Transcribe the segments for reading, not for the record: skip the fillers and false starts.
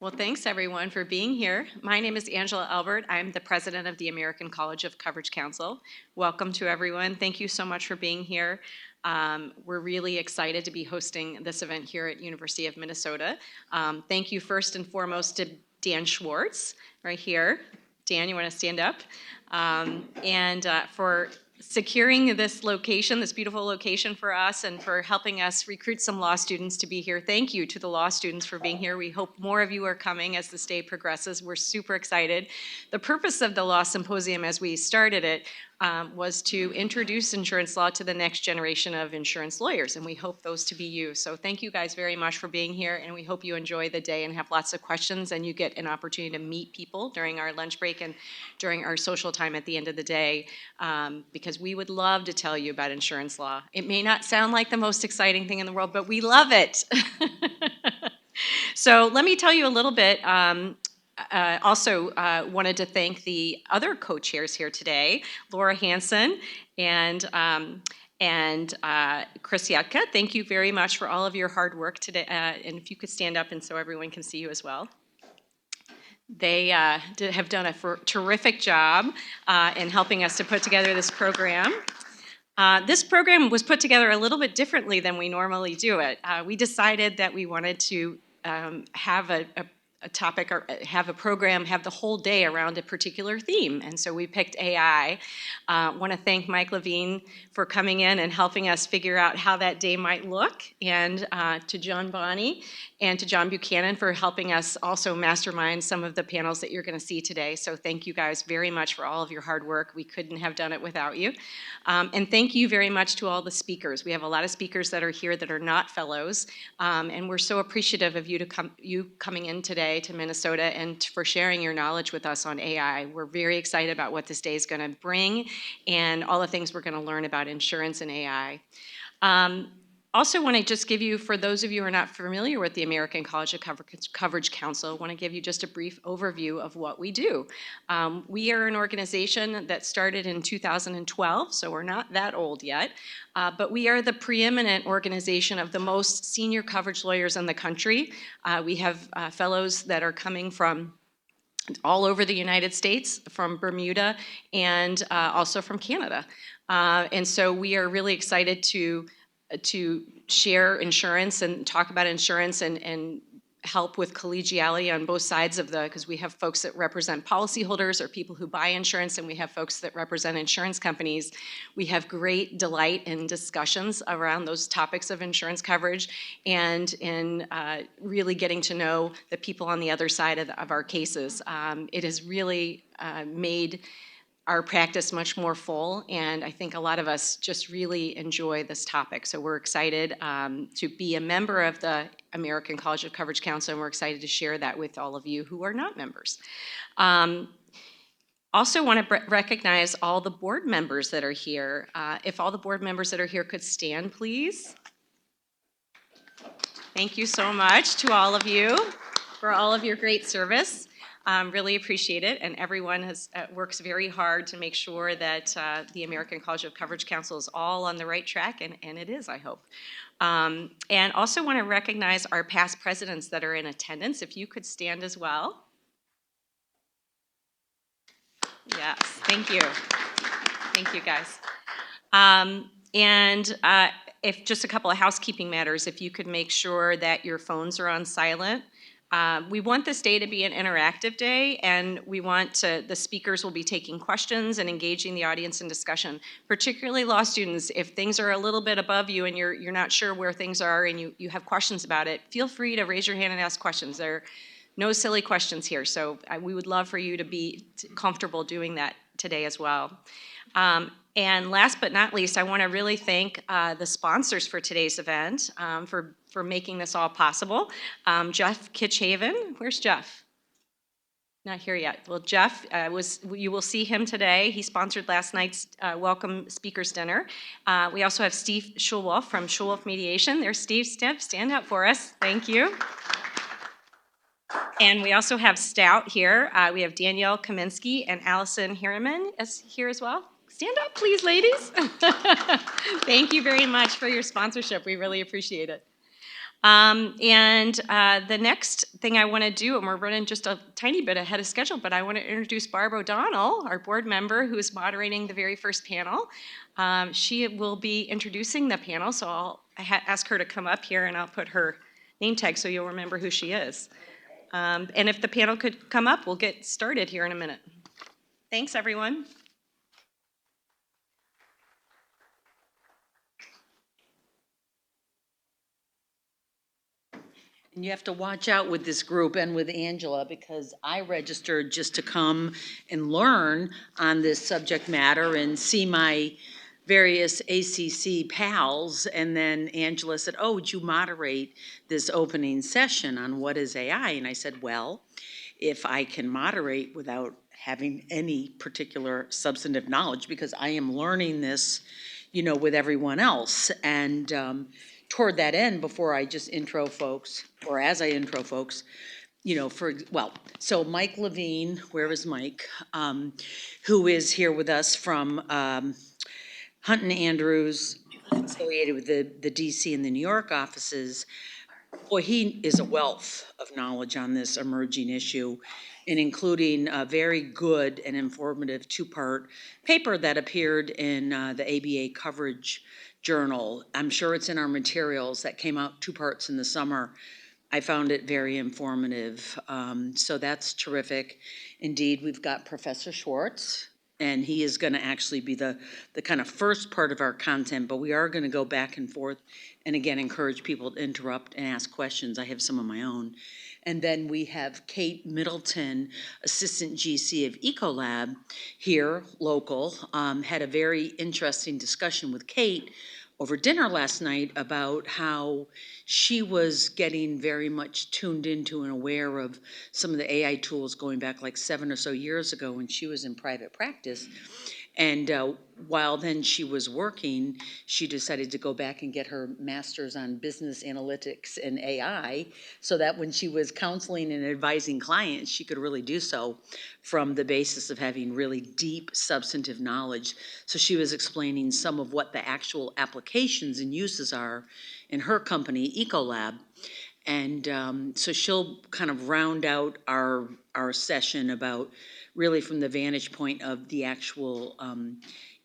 Well, thanks everyone for being here. My name is Angela Albert. I'm the president of the American College of Coverage Counsel. Welcome to everyone. Thank you so much for being here. We're really excited to be hosting this event here at University of Minnesota. Thank you first and foremost to Dan Schwartz, right here. Dan, you want to stand up? For securing this location, this beautiful location for us, and for helping us recruit some law students to be here. Thank you to the law students for being here. We hope more of you are coming as this day progresses. We're super excited. The purpose of the Law Symposium as we started it was to introduce insurance law to the next generation of insurance lawyers, and we hope those to be you. So thank you guys very much for being here, and we hope you enjoy the day and have lots of questions, and you get an opportunity to meet people during our lunch break and during our social time at the end of the day, because we would love to tell you about insurance law. It may not sound like the most exciting thing in the world, but we love it. So let me tell you a little bit. Also wanted to thank the other co-chairs here today, Laura Hansen and Chris Yatka. Thank you very much for all of your hard work today. And if you could stand up and so everyone can see you as well. They have done a terrific job in helping us to put together this program. This program was put together a little bit differently than we normally do it. We decided that we wanted to have a topic or have a program, have the whole day around a particular theme. And so we picked AI. Want to thank Mike Levine for coming in and helping us figure out how that day might look, and to John Bonney and to John Buchanan for helping us also mastermind some of the panels that you're going to see today. So thank you guys very much for all of your hard work. We couldn't have done it without you. And thank you very much to all the speakers. We have a lot of speakers that are here that are not fellows, and we're so appreciative of you coming in today to Minnesota and for sharing your knowledge with us on AI. We're very excited about what this day is going to bring and all the things we're going to learn about insurance and AI. Also want to just give you, for those of you who are not familiar with the American College of Coverage Counsel, want to give you just a brief overview of what we do. We are an organization that started in 2012, so we're not that old yet, but we are the preeminent organization of the most senior coverage lawyers in the country. We have fellows that are coming from all over the United States, from Bermuda, and also from Canada. And so we are really excited to share insurance and talk about insurance and help with collegiality on both sides of because we have folks that represent policyholders or people who buy insurance, and we have folks that represent insurance companies. We have great delight in discussions around those topics of insurance coverage and in really getting to know the people on the other side of our cases. It has really made our practice much more full, and I think a lot of us just really enjoy this topic. So we're excited to be a member of the American College of Coverage Counsel, and we're excited to share that with all of you who are not members. Also want to recognize all the board members that are here. If all the board members that are here could stand, please. Thank you so much to all of you for all of your great service. Really appreciate it, and everyone works very hard to make sure that the American College of Coverage Counsel is all on the right track, and it is, I hope. And also want to recognize our past presidents that are in attendance. If you could stand as well. Yes, thank you. Thank you, guys. If just a couple of housekeeping matters, if you could make sure that your phones are on silent. We want this day to be an interactive day, and we want the speakers will be taking questions and engaging the audience in discussion, particularly law students. If things are a little bit above you and you're not sure where things are and you have questions about it, feel free to raise your hand and ask questions. There are no silly questions here, so we would love for you to be comfortable doing that today as well. And last but not least, I want to really thank the sponsors for today's event for making this all possible. Jeff Kitchhaven, where's Jeff? Not here yet. Well, Jeff, you will see him today. He sponsored last night's Welcome Speakers Dinner. We also have Steve Schulwolf from Schulwolf Mediation. There's Steve. Stand up for us. Thank you. And we also have Stout here. We have Danielle Kaminsky and Allison Harriman is here as well. Stand up, please, ladies. Thank you very much for your sponsorship. We really appreciate it. The next thing I want to do, and we're running just a tiny bit ahead of schedule, but I want to introduce Barb O'Donnell, our board member, who is moderating the very first panel. She will be introducing the panel, so I'll ask her to come up here, and I'll put her name tag so you'll remember who she is. And if the panel could come up, we'll get started here in a minute. Thanks, everyone. And you have to watch out with this group and with Angela, because I registered just to come and learn on this subject matter and see my various ACC pals. And then Angela said, oh, would you moderate this opening session on what is AI? And I said, well, if I can moderate without having any particular substantive knowledge, because I am learning this, with everyone else. And toward that end, before I just intro folks, or as I intro folks, so Mike Levine, where is Mike? Who is here with us from Hunt and Andrews, affiliated with the DC and the New York offices. Boy, he is a wealth of knowledge on this emerging issue, and including a very good and informative two-part paper that appeared in the ABA Coverage Journal. I'm sure it's in our materials that came out 2 parts in the summer. I found it very informative, so that's terrific. Indeed, we've got Professor Schwartz, and he is going to actually be the kind of first part of our content, but we are going to go back and forth and again encourage people to interrupt and ask questions. I have some of my own. And then we have Kate Middleton, Assistant GC of Ecolab here, local. Had a very interesting discussion with Kate over dinner last night about how she was getting very much tuned into and aware of some of the AI tools going back like 7 or so years ago when she was in private practice. And while then she was working, she decided to go back and get her master's on business analytics and AI, so that when she was counseling and advising clients, she could really do so from the basis of having really deep substantive knowledge. So she was explaining some of what the actual applications and uses are in her company, Ecolab. And so she'll kind of round out our session about really from the vantage point of the actual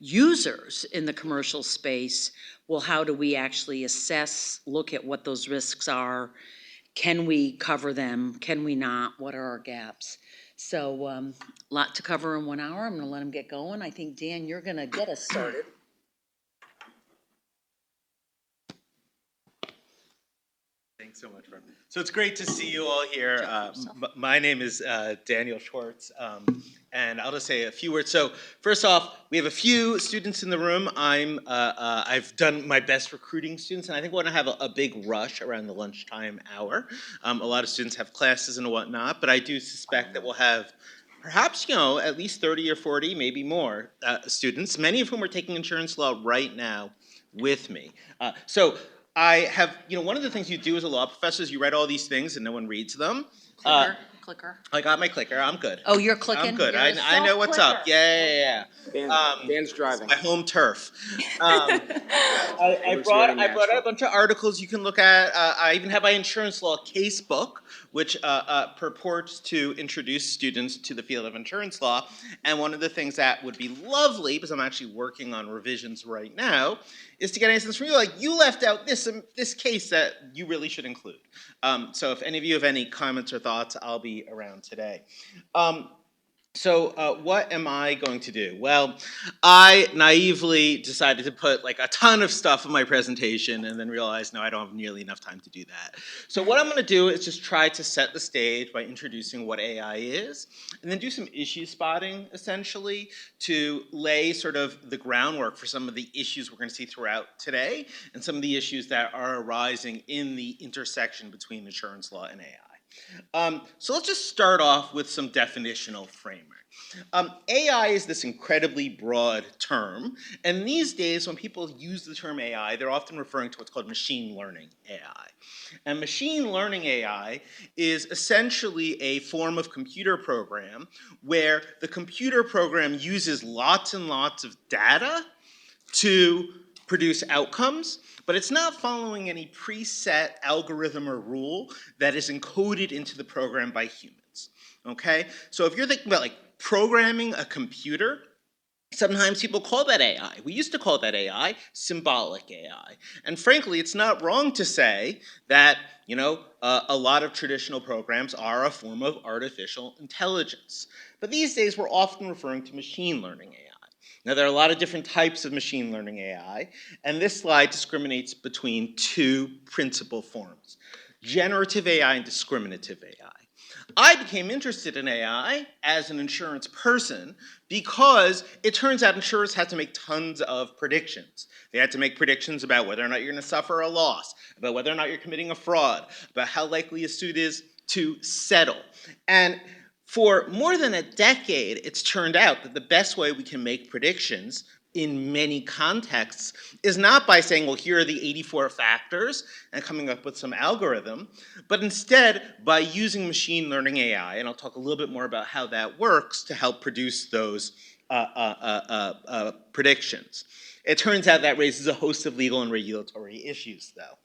users in the commercial space. Well, how do we actually assess, look at what those risks are? Can we cover them? Can we not? What are our gaps? So a lot to cover in 1 hour. I'm going to let them get going. I think, Dan, you're going to get us started. Thanks so much, Barb. So it's great to see you all here. My name is Daniel Schwartz, and I'll just say a few words. So first off, we have a few students in the room. I've done my best recruiting students, and I think we're going to have a big rush around the lunchtime hour. A lot of students have classes and whatnot, but I do suspect that we'll have perhaps, at least 30 or 40, maybe more students, many of whom are taking insurance law right now with me. So I have, one of the things you do as a law professor is you write all these things and no one reads them. Clicker. I got my clicker. I'm good. Oh, you're clicking? I'm good. You're I know what's up. Yeah. Dan's driving. My home turf. I brought out a bunch of articles you can look at. I even have my insurance law case book, which purports to introduce students to the field of insurance law. And one of the things that would be lovely, because I'm actually working on revisions right now, is to get answers from you. Like, you left out this case that you really should include. So if any of you have any comments or thoughts, I'll be around today. So what am I going to do? Well, I naively decided to put like a ton of stuff in my presentation and then realized, no, I don't have nearly enough time to do that. So what I'm going to do is just try to set the stage by introducing what AI is, and then do some issue spotting, essentially, to lay sort of the groundwork for some of the issues we're going to see throughout today, and some of the issues that are arising in the intersection between insurance law and AI. So let's just start off with some definitional framework. AI is this incredibly broad term, and these days when people use the term AI, they're often referring to what's called machine learning AI. And machine learning AI is essentially a form of computer program where the computer program uses lots and lots of data to produce outcomes, but it's not following any preset algorithm or rule that is encoded into the program by humans, okay? So if you're thinking about like programming a computer, sometimes people call that AI. We used to call that AI symbolic AI. And frankly, it's not wrong to say that, a lot of traditional programs are a form of artificial intelligence. But these days, we're often referring to machine learning AI. Now, there are a lot of different types of machine learning AI, and this slide discriminates between two principal forms: generative AI and discriminative AI. I became interested in AI as an insurance person because it turns out insurers had to make tons of predictions. They had to make predictions about whether or not you're going to suffer a loss, about whether or not you're committing a fraud, about how likely a suit is to settle. And for more than a decade, it's turned out that the best way we can make predictions in many contexts is not by saying, well, here are the 84 factors and coming up with some algorithm, but instead by using machine learning AI, and I'll talk a little bit more about how that works to help produce those predictions. It turns out that raises a host of legal and regulatory issues, though.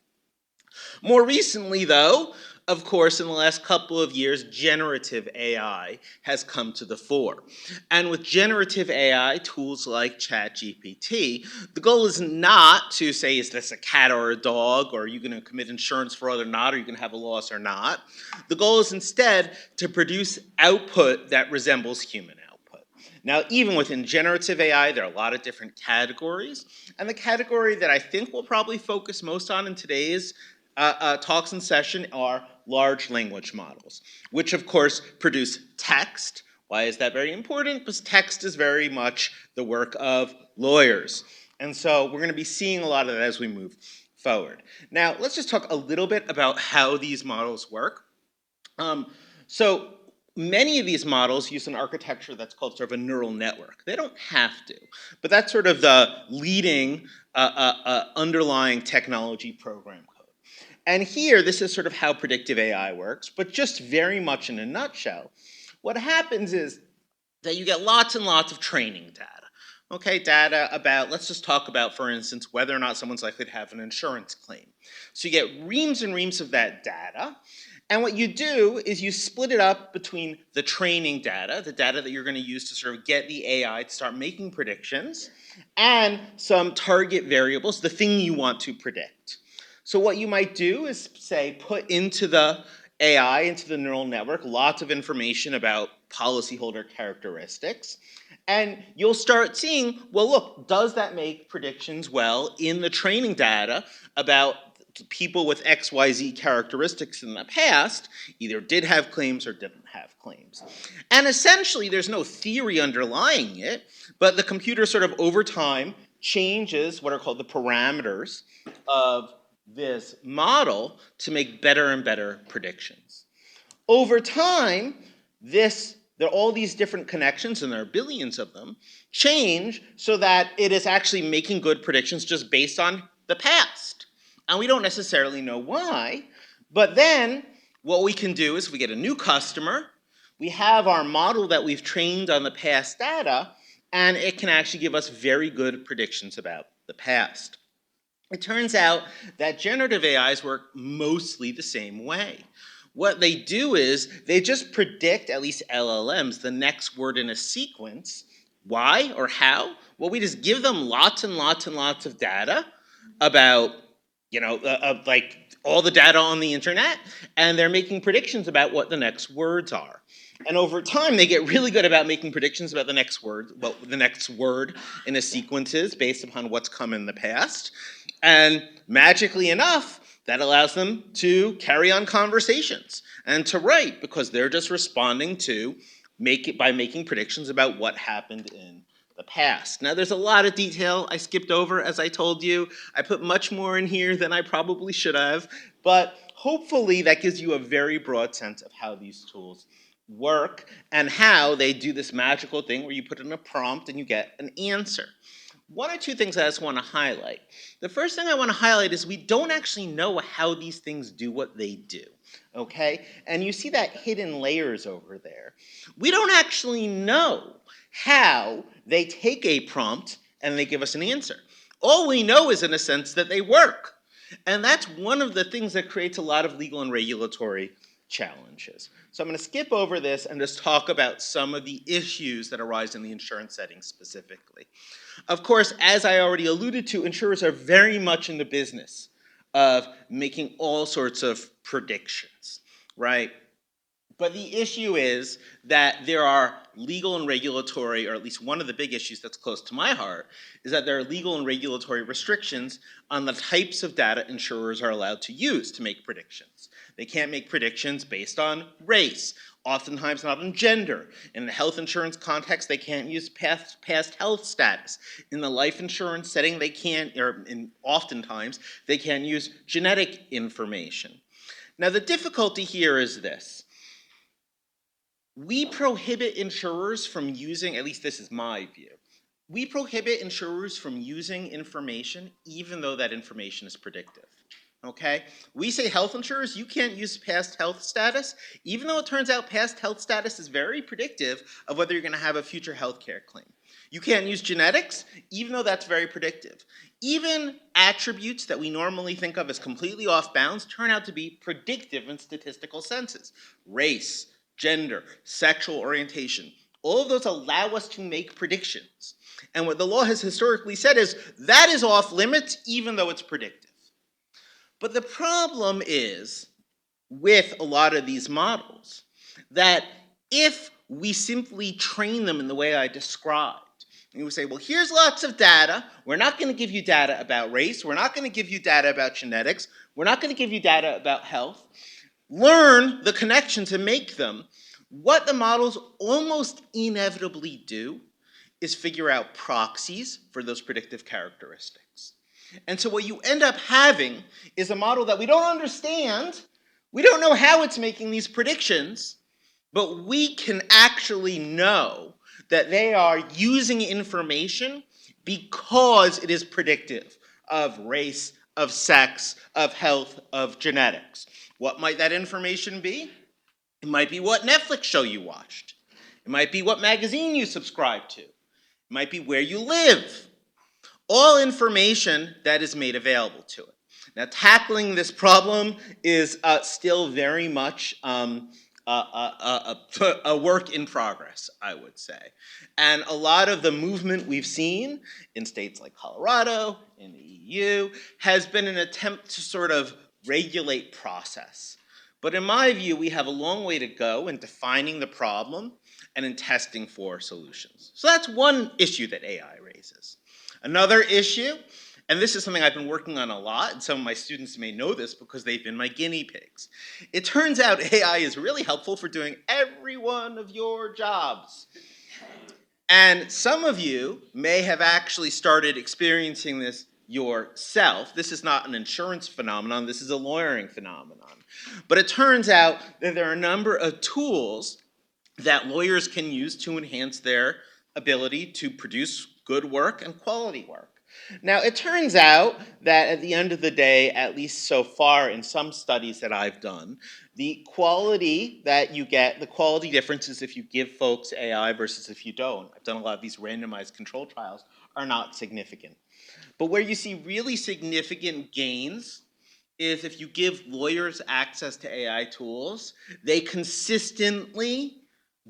More recently, though, of course, in the last couple of years, generative AI has come to the fore. And with generative AI tools like ChatGPT, the goal is not to say, is this a cat or a dog, or are you going to commit insurance fraud or not, or are you going to have a loss or not? The goal is instead to produce output that resembles human output. Now, even within generative AI, there are a lot of different categories. And the category that I think we'll probably focus most on in today's talks and session are large language models, which of course produce text. Why is that very important? Because text is very much the work of lawyers. And so we're going to be seeing a lot of that as we move forward. Now, let's just talk a little bit about how these models work. So many of these models use an architecture that's called sort of a neural network. They don't have to, but that's sort of the leading underlying technology program code. And here, this is sort of how predictive AI works, but just very much in a nutshell. What happens is that you get lots and lots of training data. Okay, data about, let's just talk about, for instance, whether or not someone's likely to have an insurance claim. So you get reams and reams of that data, and what you do is you split it up between the training data, the data that you're going to use to sort of get the AI to start making predictions, and some target variables, the thing you want to predict. So what you might do is, say, put into the AI, into the neural network, lots of information about policyholder characteristics. And you'll start seeing, well, look, does that make predictions well in the training data about people with XYZ characteristics in the past, either did have claims or didn't have claims. And essentially, there's no theory underlying it, but the computer sort of over time changes what are called the parameters of this model to make better and better predictions. Over time, there are all these different connections, and there are billions of them, change so that it is actually making good predictions just based on the past. And we don't necessarily know why, but then what we can do is we get a new customer, we have our model that we've trained on the past data, and it can actually give us very good predictions about the past. It turns out that generative AIs work mostly the same way. What they do is they just predict, at least LLMs, the next word in a sequence. Why or how? Well, we just give them lots and lots and lots of data about, like all the data on the internet, and they're making predictions about what the next words are. And over time, they get really good about making predictions about the next word, what the next word in a sequence is based upon what's come in the past. And magically enough, that allows them to carry on conversations and to write because they're just responding to by making predictions about what happened in the past. Now, there's a lot of detail I skipped over, as I told you. I put much more in here than I probably should have, but hopefully that gives you a very broad sense of how these tools work and how they do this magical thing where you put in a prompt and you get an answer. One or two things I just want to highlight. The first thing I want to highlight is we don't actually know how these things do what they do, okay? And you see that hidden layers over there. We don't actually know how they take a prompt and they give us an answer. All we know is, in a sense, that they work. And that's one of the things that creates a lot of legal and regulatory challenges. So I'm going to skip over this and just talk about some of the issues that arise in the insurance setting specifically. Of course, as I already alluded to, insurers are very much in the business of making all sorts of predictions, right? But the issue is that there are legal and regulatory, or at least one of the big issues that's close to my heart, is that there are legal and regulatory restrictions on the types of data insurers are allowed to use to make predictions. They can't make predictions based on race, oftentimes not on gender. In the health insurance context, they can't use past health status. In the life insurance setting, they can't, or oftentimes, they can't use genetic information. Now, the difficulty here is this. We prohibit insurers from using, at least this is my view, we prohibit insurers from using information even though that information is predictive. Okay? We say health insurers, you can't use past health status, even though it turns out past health status is very predictive of whether you're going to have a future health care claim. You can't use genetics, even though that's very predictive. Even attributes that we normally think of as completely off bounds turn out to be predictive in statistical senses. Race, gender, sexual orientation, all of those allow us to make predictions. And what the law has historically said is that is off limits even though it's predictive. But the problem is with a lot of these models that if we simply train them in the way I described, and we say, well, here's lots of data. We're not going to give you data about race. We're not going to give you data about genetics. We're not going to give you data about health. Learn the connections and make them. What the models almost inevitably do is figure out proxies for those predictive characteristics. And so what you end up having is a model that we don't understand. We don't know how it's making these predictions, but we can actually know that they are using information because it is predictive of race, of sex, of health, of genetics. What might that information be? It might be what Netflix show you watched. It might be what magazine you subscribe to. It might be where you live. All information that is made available to it. Now, tackling this problem is still very much a work in progress, I would say. And a lot of the movement we've seen in states like Colorado, in the EU, has been an attempt to sort of regulate process. But in my view, we have a long way to go in defining the problem and in testing for solutions. So that's one issue that AI raises. Another issue, and this is something I've been working on a lot, and some of my students may know this because they've been my guinea pigs. It turns out AI is really helpful for doing every one of your jobs. And some of you may have actually started experiencing this yourself. This is not an insurance phenomenon, this is a lawyering phenomenon. But it turns out that there are a number of tools that lawyers can use to enhance their ability to produce good work and quality work. Now, it turns out that at the end of the day, at least so far in some studies that I've done, the quality that you get, the quality differences if you give folks AI versus if you don't, I've done a lot of these randomized control trials, are not significant. But where you see really significant gains is if you give lawyers access to AI tools, they consistently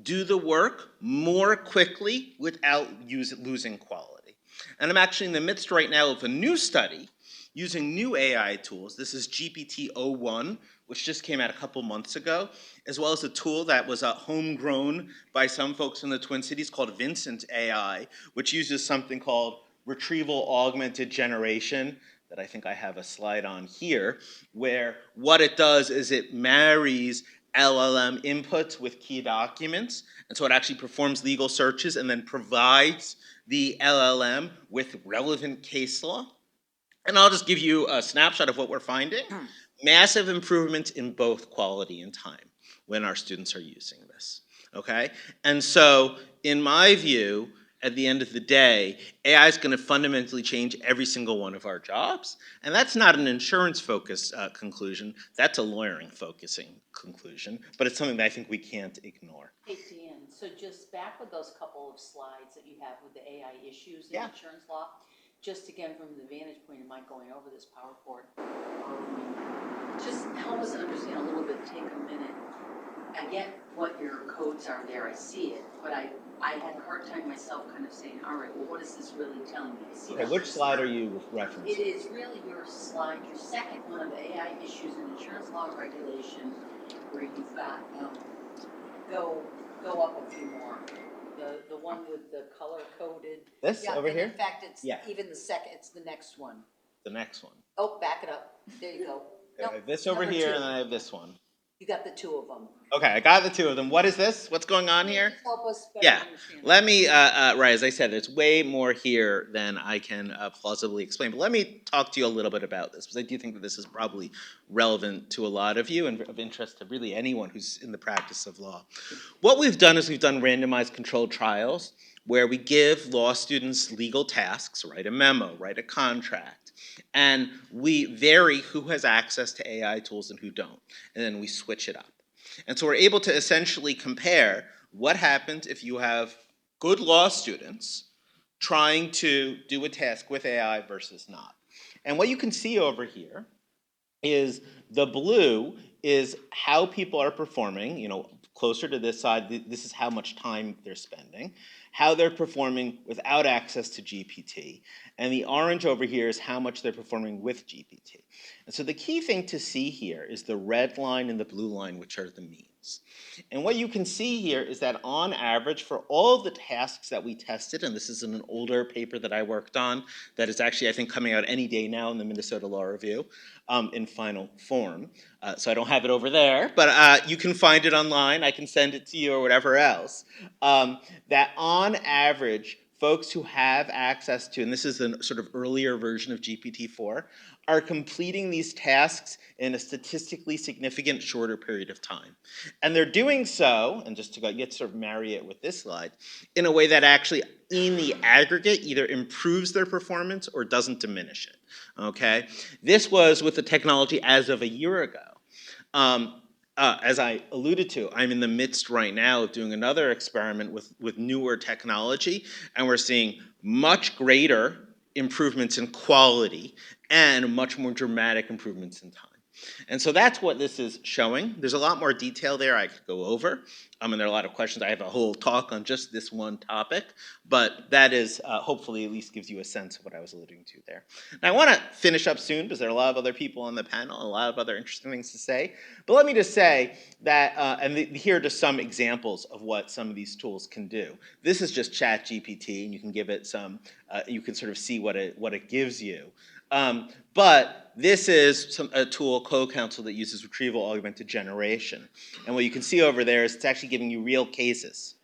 do the work more quickly without losing quality. And I'm actually in the midst right now of a new study using new AI tools. This is GPT-01, which just came out a couple months ago, as well as a tool that was homegrown by some folks in the Twin Cities called Vincent AI, which uses something called retrieval augmented generation, that I think I have a slide on here, where what it does is it marries LLM inputs with key documents, and so it actually performs legal searches and then provides the LLM with relevant case law. And I'll just give you a snapshot of what we're finding. Massive improvements in both quality and time when our students are using this, okay? And so, in my view, at the end of the day, AI is going to fundamentally change every single one of our jobs. And that's not an insurance-focused conclusion. That's a lawyering-focusing conclusion. But it's something that I think we can't ignore. Hey, Dan, so just back with those couple of slides that you have with the AI issues in Yeah. insurance law, just again from the vantage point of Mike going over this PowerPoint, just help us understand a little bit, take a minute. I get what your codes are there, I see it, but I had a hard time myself kind of saying, all right, well, what is this really telling me? I see Okay, that which this- slide are you referencing? It is really your slide, your second one of AI issues in insurance law regulation, where you've got, go up a few more. The one with the color coded. This Yeah, over and here? in fact, it's Yeah. even the second, it's the next one. The next one. Oh, back it up. There you go. I Nope, have this over number here, two. and then I have this one. You got the two of them. Okay, I got the two of them. What is this? What's going on here? Just help us better Yeah, understand. let me, right, as I said, there's way more here than I can plausibly explain. But let me talk to you a little bit about this, because I do think that this is probably relevant to a lot of you and of interest to really anyone who's in the practice of law. What we've done is we've done randomized controlled trials where we give law students legal tasks, write a memo, write a contract, and we vary who has access to AI tools and who don't, and then we switch it up. And so we're able to essentially compare what happens if you have good law students trying to do a task with AI versus not. And what you can see over here is the blue is how people are performing, closer to this side, this is how much time they're spending, how they're performing without access to GPT. And the orange over here is how much they're performing with GPT. And so the key thing to see here is the red line and the blue line, which are the means. And what you can see here is that on average, for all of the tasks that we tested, and this is in an older paper that I worked on, that is actually, I think, coming out any day now in the Minnesota Law Review in final form. So I don't have it over there, but you can find it online. I can send it to you or whatever else. That on average, folks who have access to, and this is the sort of earlier version of GPT-4, are completing these tasks in a statistically significant shorter period of time. And they're doing so, and just to get sort of marry it with this slide, in a way that actually, in the aggregate, either improves their performance or doesn't diminish it, okay? This was with the technology as of a year ago. As I alluded to, I'm in the midst right now of doing another experiment with newer technology, and we're seeing much greater improvements in quality and much more dramatic improvements in time. And so that's what this is showing. There's a lot more detail there I could go over, and there are a lot of questions. I have a whole talk on just this one topic, but that is hopefully at least gives you a sense of what I was alluding to there. Now I want to finish up soon because there are a lot of other people on the panel, and a lot of other interesting things to say. But let me just say that, here are just some examples of what some of these tools can do. This is just ChatGPT, and you can give it some, you can sort of see what it gives you. But this is a tool, CoCounsel, that uses retrieval augmented generation. And what you can see over there is it's actually giving you real cases.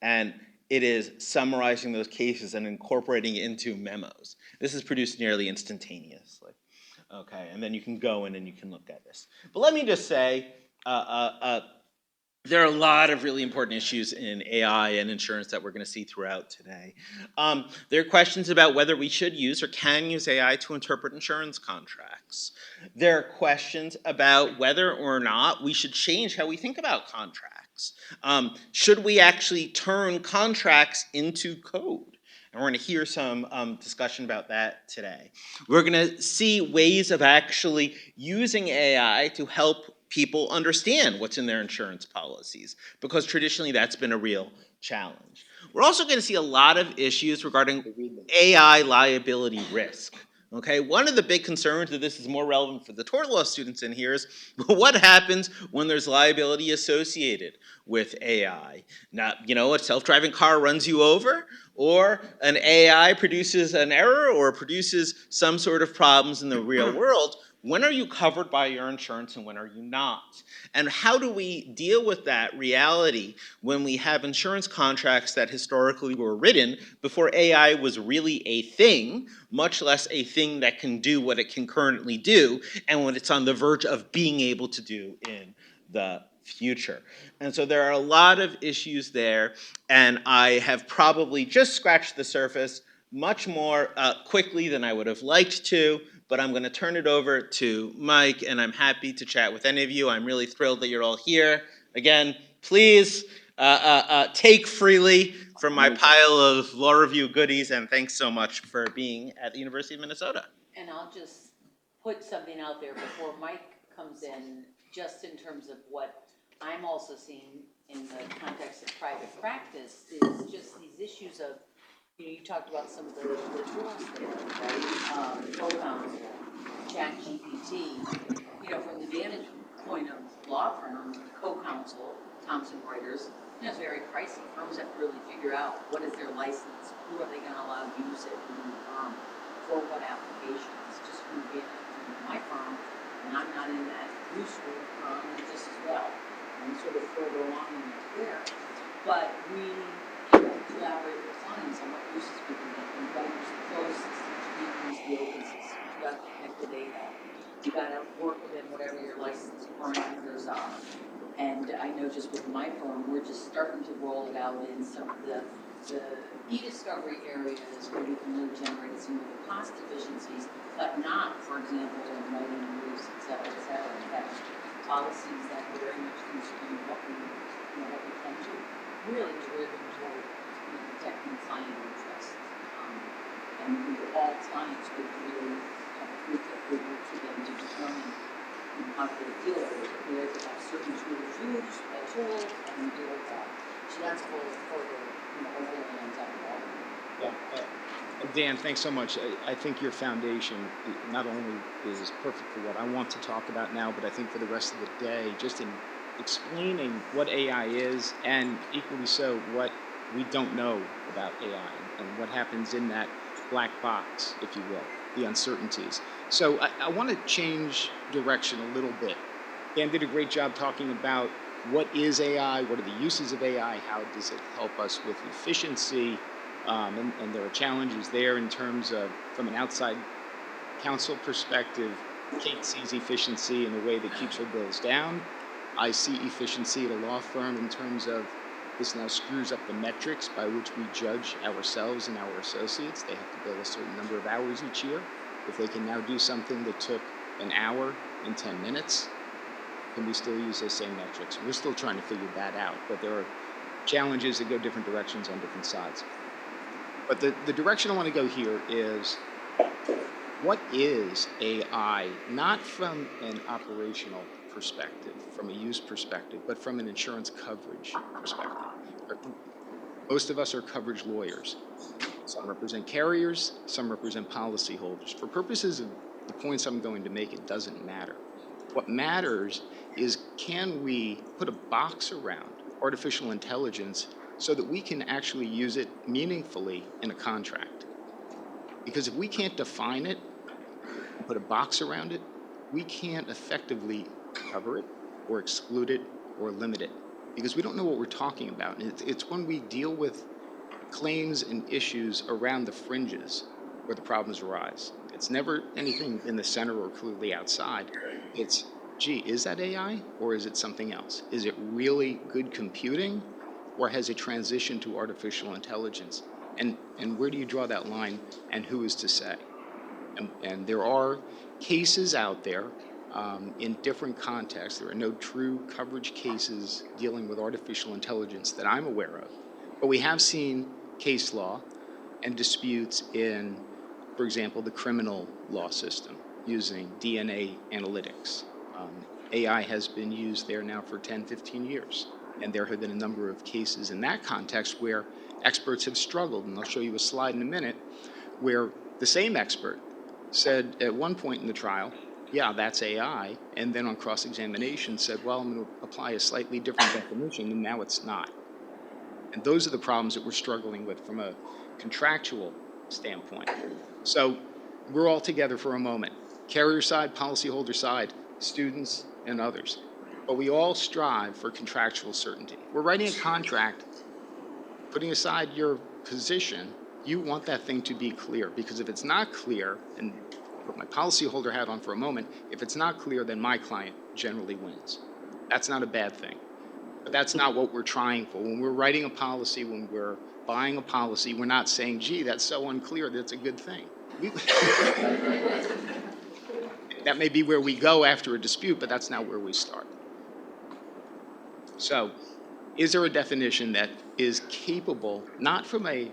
And it is summarizing those cases and incorporating it into memos. This is produced nearly instantaneously. Okay, and then you can go in and you can look at this. But let me just say, there are a lot of really important issues in AI and insurance that we're going to see throughout today. There are questions about whether we should use or can use AI to interpret insurance contracts. There are questions about whether or not we should change how we think about contracts. Should we actually turn contracts into code? And we're going to hear some discussion about that today. We're going to see ways of actually using AI to help people understand what's in their insurance policies, because traditionally that's been a real challenge. We're also going to see a lot of issues regarding AI liability risk. Okay, one of the big concerns that this is more relevant for the tort law students in here is what happens when there's liability associated with AI? Now, a self-driving car runs you over, or an AI produces an error or produces some sort of problems in the real world. When are you covered by your insurance and when are you not? And how do we deal with that reality when we have insurance contracts that historically were written before AI was really a thing, much less a thing that can do what it can currently do, and when it's on the verge of being able to do in the future? And so there are a lot of issues there, and I have probably just scratched the surface much more quickly than I would have liked to. But I'm going to turn it over to Mike, and I'm happy to chat with any of you. I'm really thrilled that you're all here. Again, please take freely from my pile of law review goodies, and thanks so much for being at the University of Minnesota. And I'll just put something out there before Mike comes in, just in terms of what I'm also seeing in the context of private practice, is just these issues of, you talked about some of the tools there, right? Co-counsel, ChatGPT, from the vantage point of law firm, co-counsel, Thomson Reuters, it's very pricey. Firms have to really figure out what is their license, who are they gonna allow to use it, for what applications, just from the vantage point of my firm, and I'm not in that use group, just as well. I'm sort of further along in my career. But we collaborate with clients on what uses we can make, and what use the closed systems, you can use the open systems, you gotta connect the data, you gotta work within whatever your license parameters are. And I know just with my firm, we're just starting to roll it out in some of the e-discovery areas where we can really generate some of the cost efficiencies, but not, for example, in writing rules, et cetera, in fact, policies that are very much constrained what we can do, really driven toward protecting client interests. And all clients would really have a group that would work for them to determine how to deal with it. We have to have certain tools used, and deal with that. So that's for the overlay on top of all. Yeah, Dan, thanks so much. I think your foundation not only is perfect for what I want to talk about now, but I think for the rest of the day, just in explaining what AI is, and equally so, what we don't know about AI and what happens in that black box, if you will, the uncertainties. So I want to change direction a little bit. Dan did a great job talking about what is AI, what are the uses of AI, how does it help us with efficiency, and there are challenges there in terms of, from an outside counsel perspective, Kate sees efficiency in a way that keeps her bills down. I see efficiency at a law firm in terms of this now screws up the metrics by which we judge ourselves and our associates. They have to bill a certain number of hours each year. If they can now do something that took an hour in 10 minutes, can we still use those same metrics? We're still trying to figure that out, but there are challenges that go different directions on different sides. But the direction I want to go here is, what is AI, not from an operational perspective, from a use perspective, but from an insurance coverage perspective? Most of us are coverage lawyers. Some represent carriers, some represent policyholders. For purposes of the points I'm going to make, it doesn't matter. What matters is, can we put a box around artificial intelligence so that we can actually use it meaningfully in a contract? Because if we can't define it and put a box around it, we can't effectively cover it or exclude it or limit it, because we don't know what we're talking about. And it's when we deal with claims and issues around the fringes where the problems arise. It's never anything in the center or clearly outside. It's, gee, is that AI or is it something else? Is it really good computing, or has it transitioned to artificial intelligence? And where do you draw that line, and who is to say? And there are cases out there in different contexts. There are no true coverage cases dealing with artificial intelligence that I'm aware of. But we have seen case law and disputes in, for example, the criminal law system using DNA analytics. AI has been used there now for 10, 15 years. And there have been a number of cases in that context where experts have struggled. And I'll show you a slide in a minute where the same expert said at one point in the trial, yeah, that's AI. And then on cross-examination said, well, I'm going to apply a slightly different definition, and now it's not. And those are the problems that we're struggling with from a contractual standpoint. So we're all together for a moment. Carrier side, policyholder side, students, and others. But we all strive for contractual certainty. We're writing a contract, putting aside your position, you want that thing to be clear, because if it's not clear, and put my policyholder hat on for a moment, if it's not clear, then my client generally wins. That's not a bad thing. But that's not what we're trying for. When we're writing a policy, when we're buying a policy, we're not saying, gee, that's so unclear, that's a good thing. That may be where we go after a dispute, but that's not where we start. So Is there a definition that is capable, not from a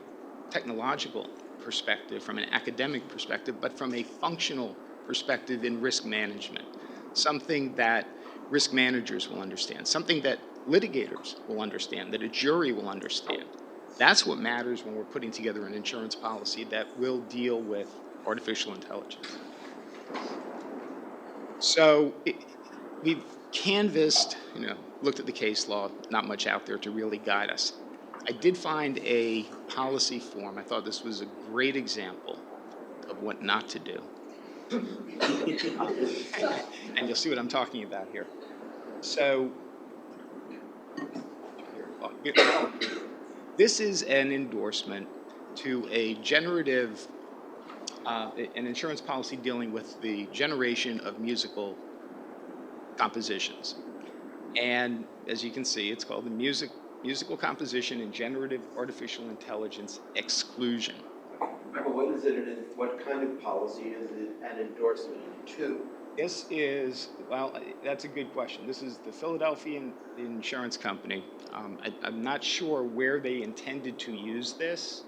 technological perspective, from an academic perspective, but from a functional perspective in risk management? Something that risk managers will understand, something that litigators will understand, that a jury will understand. That's what matters when we're putting together an insurance policy that will deal with artificial intelligence. So we've canvassed, looked at the case law, not much out there to really guide us. I did find a policy form. I thought this was a great example of what not to do. And you'll see what I'm talking about here. So, this is an endorsement to a generative, an insurance policy dealing with the generation of musical compositions. And as you can see, it's called the Musical Composition and Generative Artificial Intelligence Exclusion. Remember, what is it, and what kind of policy is it an endorsement to? This is, well, that's a good question. This is the Philadelphia Insurance Company. I'm not sure where they intended to use this.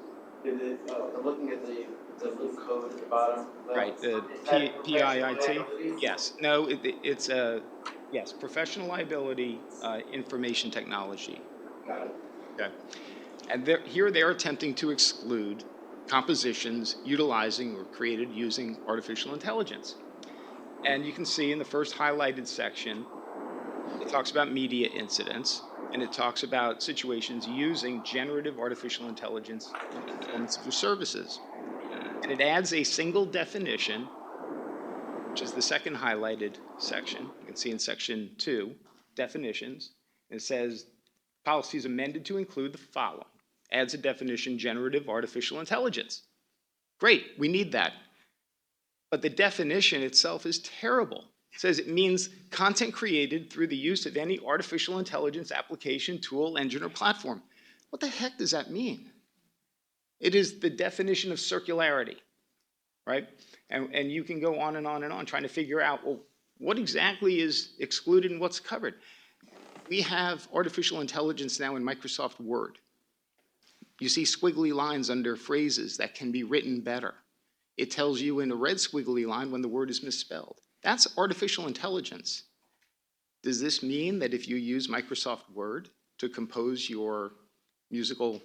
I'm looking at the little code at the bottom. Right, the PIIT. Yes, no, it's a, yes, professional liability information technology. Got it. Okay. And here they're attempting to exclude compositions utilizing or created using artificial intelligence. And you can see in the first highlighted section, it talks about media incidents, and it talks about situations using generative artificial intelligence in the performance of your services. And it adds a single definition, which is the second highlighted section. You can see in section 2, definitions. And it says, policy is amended to include the following. Adds a definition, generative artificial intelligence. Great, we need that. But the definition itself is terrible. It says it means content created through the use of any artificial intelligence application, tool, engine, or platform. What the heck does that mean? It is the definition of circularity, right? And you can go on and on and on trying to figure out, well, what exactly is excluded and what's covered? We have artificial intelligence now in Microsoft Word. You see squiggly lines under phrases that can be written better. It tells you in a red squiggly line when the word is misspelled. That's artificial intelligence. Does this mean that if you use Microsoft Word to compose your musical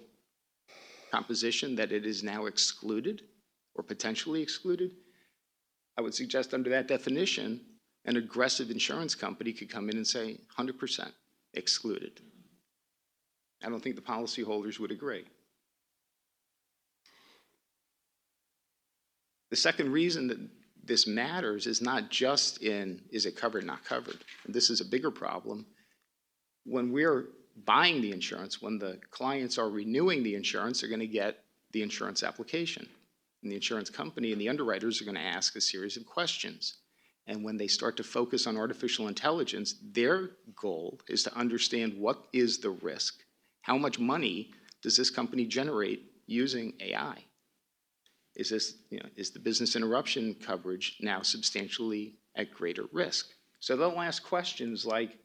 composition that it is now excluded or potentially excluded? I would suggest under that definition, an aggressive insurance company could come in and say 100% excluded. I don't think the policyholders would agree. The second reason that this matters is not just in, is it covered, not covered? And this is a bigger problem. When we're buying the insurance, when the clients are renewing the insurance, they're going to get the insurance application. And the insurance company and the underwriters are going to ask a series of questions. And when they start to focus on artificial intelligence, their goal is to understand what is the risk. How much money does this company generate using AI? Is this, is the business interruption coverage now substantially at greater risk? So they'll ask questions like,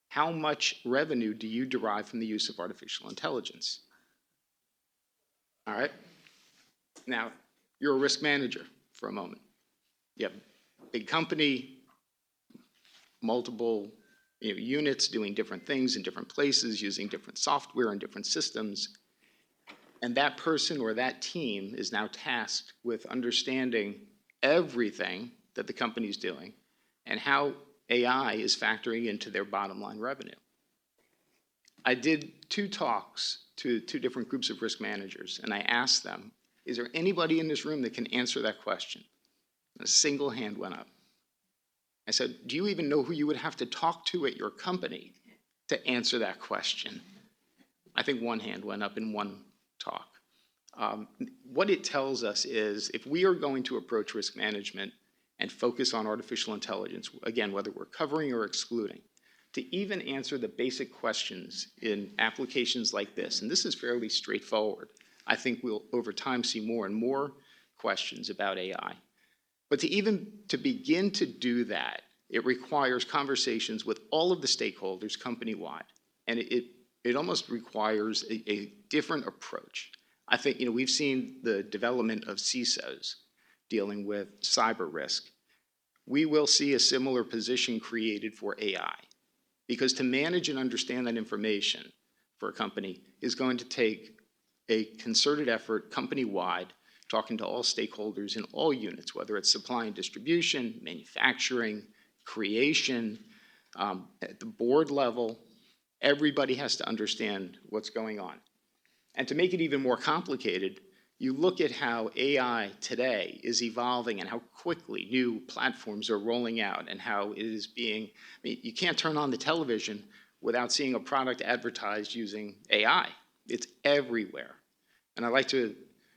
how much revenue do you derive from the use of artificial intelligence? All right. Now, you're a risk manager for a moment. You have a big company, multiple units doing different things in different places, using different software and different systems. And that person or that team is now tasked with understanding everything that the company's doing and how AI is factoring into their bottom line revenue. I did 2 talks to 2 different groups of risk managers, and I asked them, is there anybody in this room that can answer that question? And a single hand went up. I said, do you even know who you would have to talk to at your company to answer that question? I think 1 hand went up in 1 talk. What it tells us is if we are going to approach risk management and focus on artificial intelligence, again, whether we're covering or excluding, to even answer the basic questions in applications like this, and this is fairly straightforward. I think we'll over time see more and more questions about AI. But to begin to do that, it requires conversations with all of the stakeholders company-wide. And it almost requires a different approach. I think, we've seen the development of CISOs dealing with cyber risk. We will see a similar position created for AI, because to manage and understand that information for a company is going to take a concerted effort company-wide, talking to all stakeholders in all units, whether it's supply and distribution, manufacturing, creation, at the board level. Everybody has to understand what's going on. And to make it even more complicated, you look at how AI today is evolving and how quickly new platforms are rolling out and how it is being, you can't turn on the television without seeing a product advertised using AI. It's everywhere. And I like to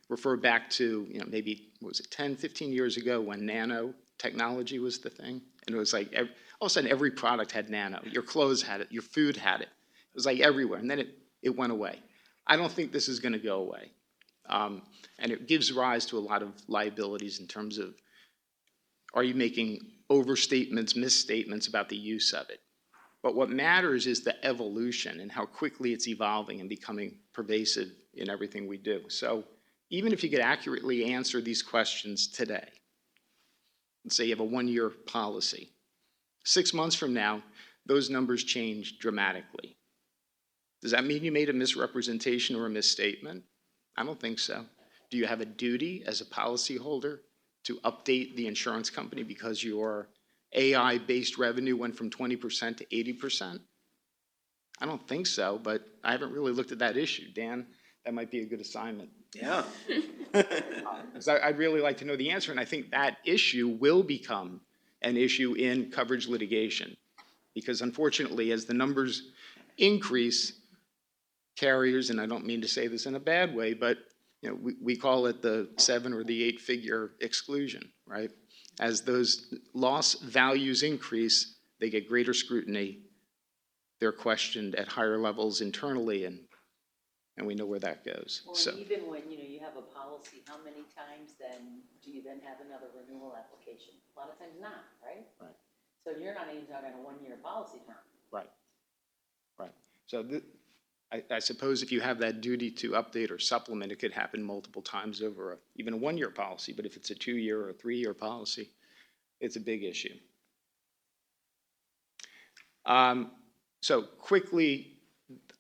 refer back to, maybe, what was it, 10, 15 years ago when nanotechnology was the thing? And it was like, all of a sudden every product had nano. Your clothes had it, your food had it. It was like everywhere, and then it went away. I don't think this is gonna go away. And it gives rise to a lot of liabilities in terms of, are you making overstatements, misstatements about the use of it? But what matters is the evolution and how quickly it's evolving and becoming pervasive in everything we do. So even if you could accurately answer these questions today, let's say you have a 1-year policy, 6 months from now, those numbers change dramatically. Does that mean you made a misrepresentation or a misstatement? I don't think so. Do you have a duty as a policyholder to update the insurance company because your AI-based revenue went from 20% to 80%? I don't think so, but I haven't really looked at that issue. Dan, that might be a good assignment. Yeah. Because I'd really like to know the answer, and I think that issue will become an issue in coverage litigation. Because unfortunately, as the numbers increase, carriers, and I don't mean to say this in a bad way, but we call it the 7 or the 8-figure exclusion, right? As those loss values increase, they get greater scrutiny. They're questioned at higher levels internally, and we know where that goes. Well, So and even when, you have a policy, how many times then do you then have another renewal application? A lot of times not, right? Right. So you're not even talking a 1-year policy term. right. So I suppose if you have that duty to update or supplement, it could happen multiple times over even a 1-year policy. But if it's a 2-year or a 3-year policy, it's a big issue. So quickly,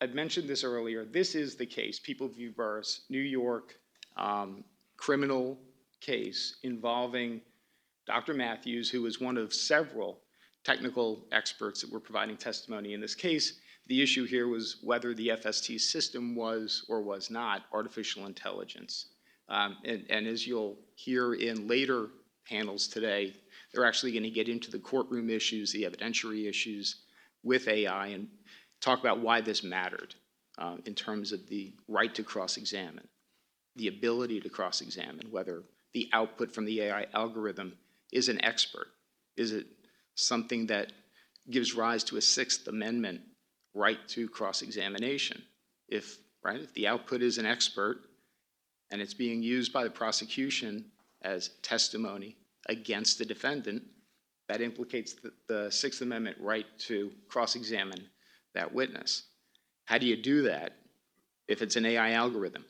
I've mentioned this earlier. This is the case, People v. Burris, New York criminal case involving Dr. Matthews, who was one of several technical experts that were providing testimony in this case. The issue here was whether the FST system was or was not artificial intelligence. And as you'll hear in later panels today, they're actually going to get into the courtroom issues, the evidentiary issues with AI, and talk about why this mattered in terms of the right to cross-examine, the ability to cross-examine, whether the output from the AI algorithm is an expert. Is it something that gives rise to a Sixth Amendment right to cross-examination? If the output is an expert and it's being used by the prosecution as testimony against the defendant, that implicates the Sixth Amendment right to cross-examine that witness. How do you do that if it's an AI algorithm?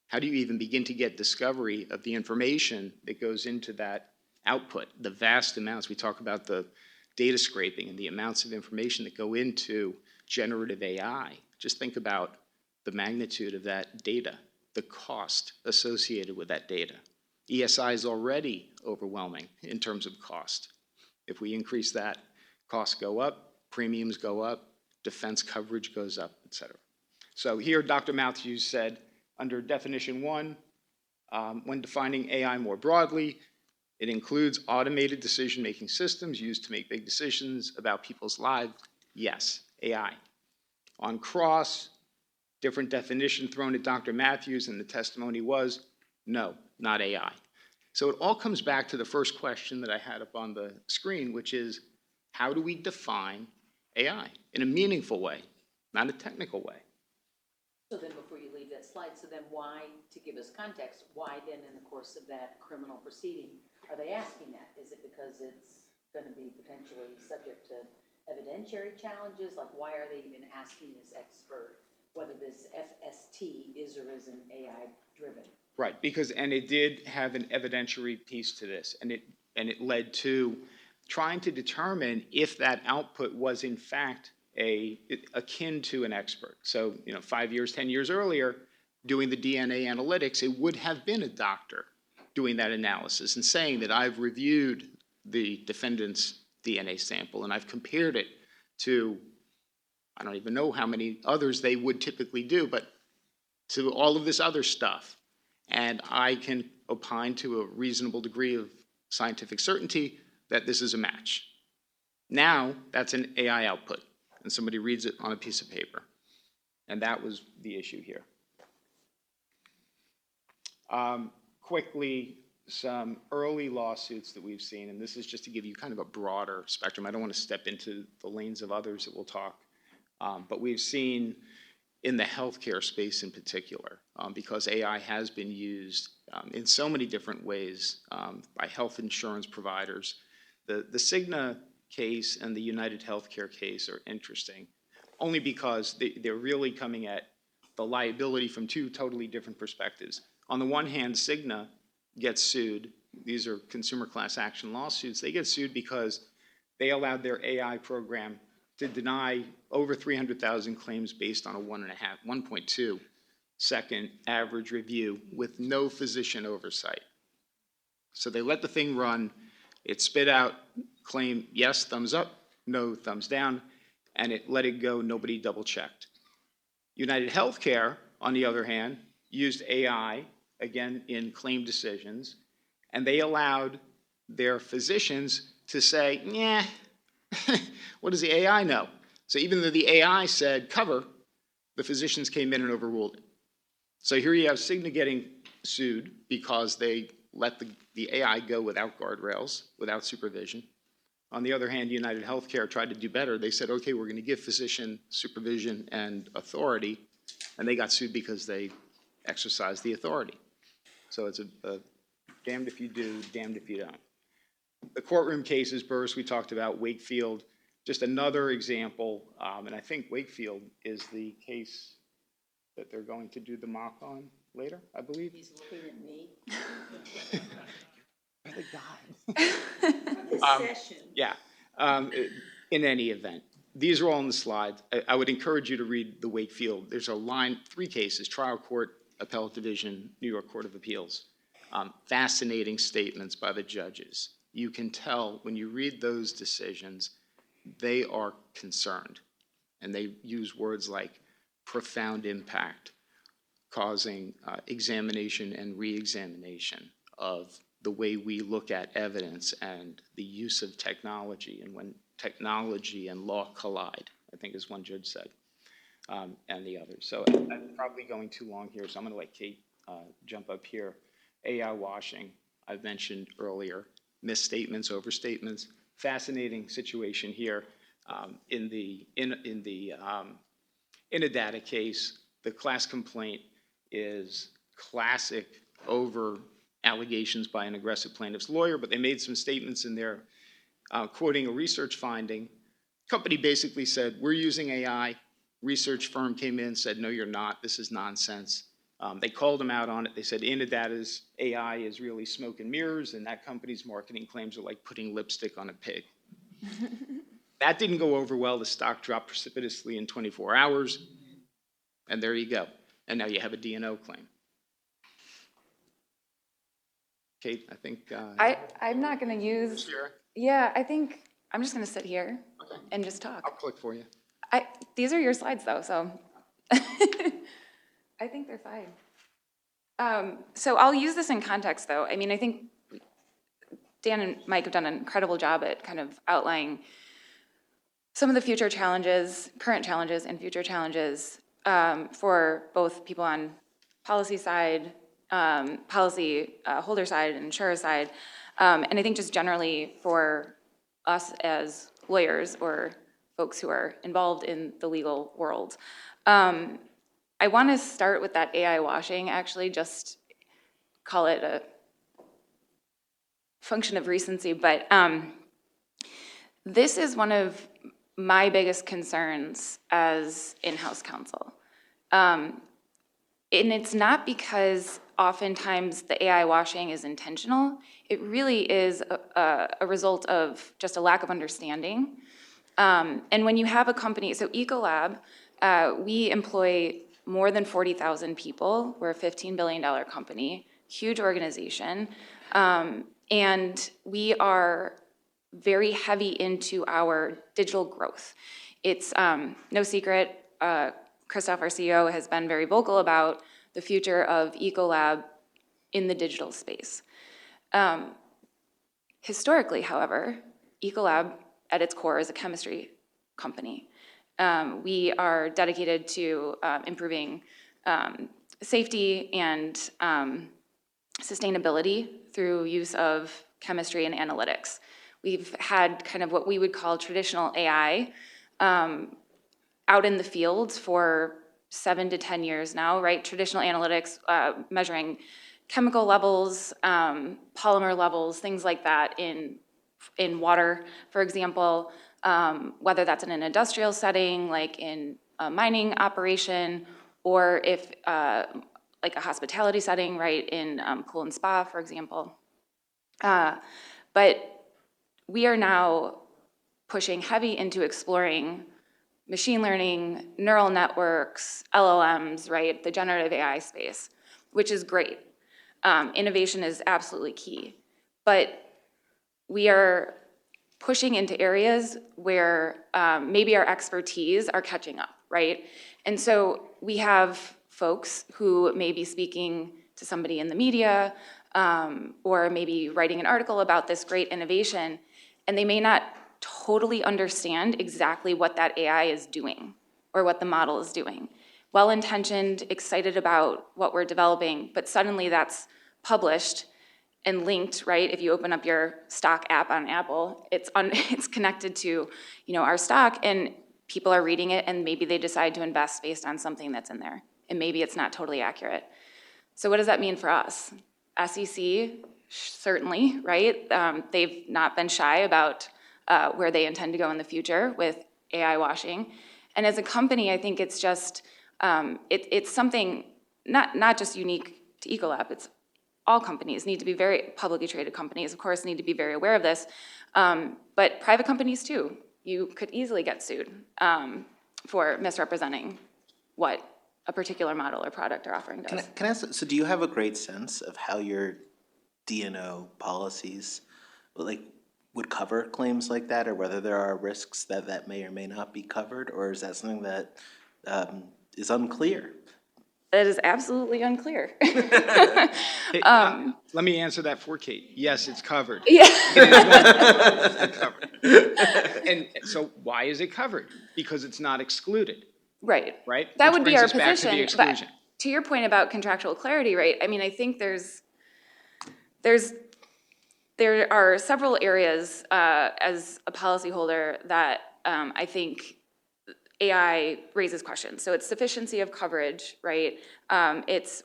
How do you even begin to get discovery of the information that goes into that output? The vast amounts, we talk about the data scraping and the amounts of information that go into generative AI. Just think about the magnitude of that data, the cost associated with that data. ESI is already overwhelming in terms of cost. If we increase that, costs go up, premiums go up, defense coverage goes up, et cetera. So here, Dr. Matthews said, under definition 1, when defining AI more broadly, it includes automated decision-making systems used to make big decisions about people's lives. Yes, AI. On cross, different definition thrown at Dr. Matthews, and the testimony was, no, not AI. So it all comes back to the first question that I had up on the screen, which is, how do we define AI in a meaningful way, not a technical way? So then before you leave that slide, so then why, to give us context, why then in the course of that criminal proceeding are they asking that? Is it because it's going to be potentially subject to evidentiary challenges? Like, why are they even asking this expert whether this FST is or isn't AI-driven. Right, because, and it did have an evidentiary piece to this, and it led to trying to determine if that output was in fact akin to an expert. So, 5 years, 10 years earlier, doing the DNA analytics, it would have been a doctor doing that analysis and saying that I've reviewed the defendant's DNA sample and I've compared it to, I don't even know how many others they would typically do, but to all of this other stuff. And I can opine to a reasonable degree of scientific certainty that this is a match. Now, that's an AI output, and somebody reads it on a piece of paper. And that was the issue here. Quickly, some early lawsuits that we've seen, and this is just to give you kind of a broader spectrum. I don't want to step into the lanes of others that we'll talk. But we've seen in the healthcare space in particular, because AI has been used in so many different ways by health insurance providers. The Cigna case and the United Healthcare case are interesting, only because they're really coming at the liability from two totally different perspectives. On the one hand, Cigna gets sued. These are consumer class action lawsuits. They get sued because they allowed their AI program to deny over 300,000 claims based on a 1.2 second average review with no physician oversight. So they let the thing run. It spit out claim, yes, thumbs up, no, thumbs down, and it let it go. Nobody double checked. United Healthcare, on the other hand, used AI, again, in claim decisions, and they allowed their physicians to say, yeah, what does the AI know? So even though the AI said cover, the physicians came in and overruled it. So here you have Cigna getting sued because they let the AI go without guardrails, without supervision. On the other hand, United Healthcare tried to do better. They said, okay, we're going to give physician supervision and authority, and they got sued because they exercised the authority. So it's a damned if you do, damned if you don't. The courtroom cases, Burris, we talked about, Wakefield, just another example, and I think Wakefield is the case that they're going to do the mock on later, I believe. He's looking at me. You're the guy. Session. Yeah, in any event, these are all on the slide. I would encourage you to read the Wakefield. There's a line, 3 cases, trial court, appellate division, New York Court of Appeals. Fascinating statements by the judges. You can tell when you read those decisions, they are concerned. And they use words like profound impact, causing examination and re-examination of the way we look at evidence and the use of technology, and when technology and law collide, I think is one judge said, and the others. So I'm probably going too long here, so I'm going to let Kate jump up here. AI washing, I've mentioned earlier, misstatements, overstatements. Fascinating situation here. In a data case, the class complaint is classic over allegations by an aggressive plaintiff's lawyer, but they made some statements in there quoting a research finding. Company basically said, we're using AI. Research firm came in, said, no, you're not. This is nonsense. They called them out on it. They said, Innodata's AI is really smoke and mirrors, and that company's marketing claims are like putting lipstick on a pig. That didn't go over well. The stock dropped precipitously in 24 hours, and there you go. And now you have a D&O claim. Kate, I think... I'm not going to use... Sure. Yeah, I think I'm just going to sit here Okay. and just talk. I'll click for you. These are your slides, though, so I think they're fine. So I'll use this in context, though. I mean, I think Dan and Mike have done an incredible job at kind of outlining some of the future challenges, current challenges, and future challenges for both people on policy side, policy holder side, and insurer side, and I think just generally for us as lawyers or folks who are involved in the legal world. I want to start with that AI washing, actually, just call it a function of recency, but this is one of my biggest concerns as in-house counsel. And it's not because oftentimes the AI washing is intentional. It really is a result of just a lack of understanding. And when you have a company, so Ecolab, we employ more than 40,000 people. We're a $15 billion company, huge organization. And we are very heavy into our digital growth. It's no secret, Christoph, our CEO, has been very vocal about the future of Ecolab in the digital space. Historically, however, Ecolab at its core is a chemistry company. We are dedicated to improving safety and sustainability through use of chemistry and analytics. We've had kind of what we would call traditional AI out in the fields for 7 to 10 years now, right? Traditional analytics measuring chemical levels, polymer levels, things like that in water, for example, whether that's in an industrial setting, like in a mining operation, or if like a hospitality setting, right, in pool and spa, for example. But we are now pushing heavy into exploring machine learning, neural networks, LLMs, right, the generative AI space, which is great. Innovation is absolutely key. But we are pushing into areas where maybe our expertise are catching up, right? And so we have folks who may be speaking to somebody in the media or maybe writing an article about this great innovation, and they may not totally understand exactly what that AI is doing or what the model is doing. Well-intentioned, excited about what we're developing, but suddenly that's published and linked, right? If you open up your stock app on Apple, it's connected to, our stock, and people are reading it, and maybe they decide to invest based on something that's in there, and maybe it's not totally accurate. So what does that mean for us? SEC, certainly, right? They've not been shy about where they intend to go in the future with AI washing. And as a company, I think it's just, it's something not just unique to Ecolab, it's all companies need to be very publicly traded companies, of course, need to be very aware of this, but private companies too. You could easily get sued for misrepresenting what a particular model or product or offering does. Can I ask, so do you have a great sense of how your D&O policies would cover claims like that, or whether there are risks that may or may not be covered, or is that something that is unclear? That is absolutely unclear. Hey, let me answer that for Kate. Yes, it's covered. Yeah. It's covered. And so why is it covered? Because it's not excluded, Right. right? That Which would be brings our us back to the position. But exclusion. to your point about contractual clarity, right? I mean, I think there are several areas as a policyholder that I think AI raises questions. So it's sufficiency of coverage, right? It's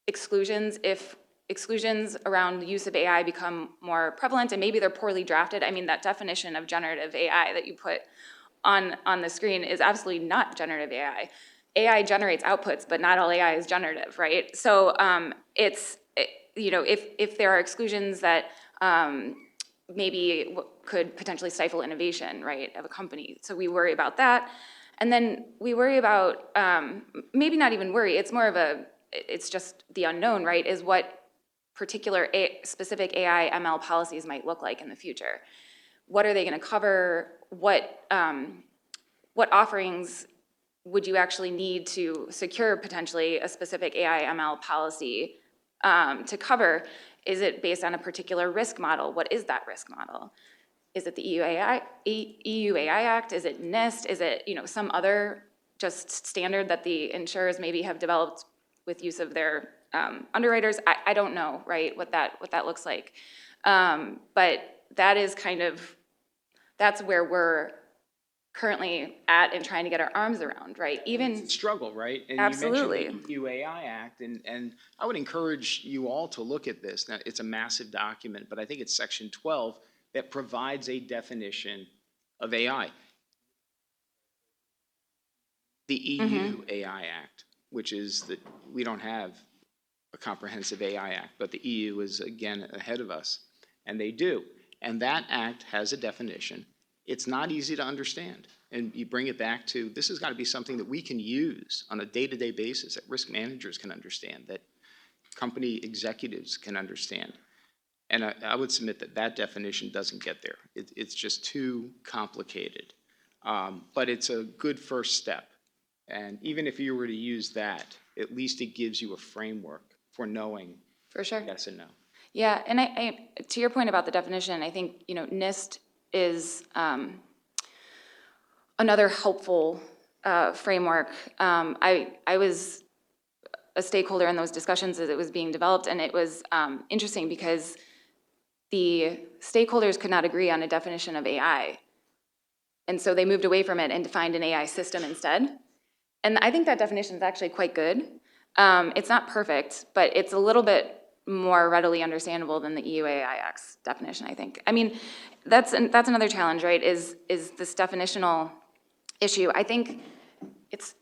exclusions. If exclusions around the use of AI become more prevalent, and maybe they're poorly drafted, I mean, that definition of generative AI that you put on the screen is absolutely not generative AI. AI generates outputs, but not all AI is generative, right? So if there are exclusions that maybe could potentially stifle innovation, right, of a company. So we worry about that. And then we worry about, maybe not even worry, it's more of it's just the unknown, right, is what particular specific AI ML policies might look like in the future. What are they gonna cover? What offerings would you actually need to secure potentially a specific AI ML policy to cover? Is it based on a particular risk model? What is that risk model? Is it the EU AI Act? Is it NIST? Is it some other just standard that the insurers maybe have developed with use of their underwriters? I don't know, right, what that looks like. But that is that's where we're currently at and trying to get our arms around, right? It's a struggle, right? And Absolutely. You mentioned the EU AI Act, and I would encourage you all to look at this. Now, it's a massive document, but I think it's section 12 that provides a definition of AI. The EU AI Act. which is that we don't have a comprehensive AI Act, but the EU is again ahead of us, and they do. And that act has a definition. It's not easy to understand. And you bring it back to, this has got to be something that we can use on a day-to-day basis, that risk managers can understand, that company executives can understand. And I would submit that that definition doesn't get there. It's just too complicated. But it's a good first step. And even if you were to use that, at least it gives you a framework for knowing For sure. yes and no. Yeah, and I to your point about the definition, I think, NIST is another helpful framework. I was a stakeholder in those discussions as it was being developed, and it was interesting because the stakeholders could not agree on a definition of AI. And so they moved away from it and defined an AI system instead. And I think that definition is actually quite good. It's not perfect, but it's a little bit more readily understandable than the EU AI Act's definition, I think. I mean, that's another challenge, right, is this definitional issue. I think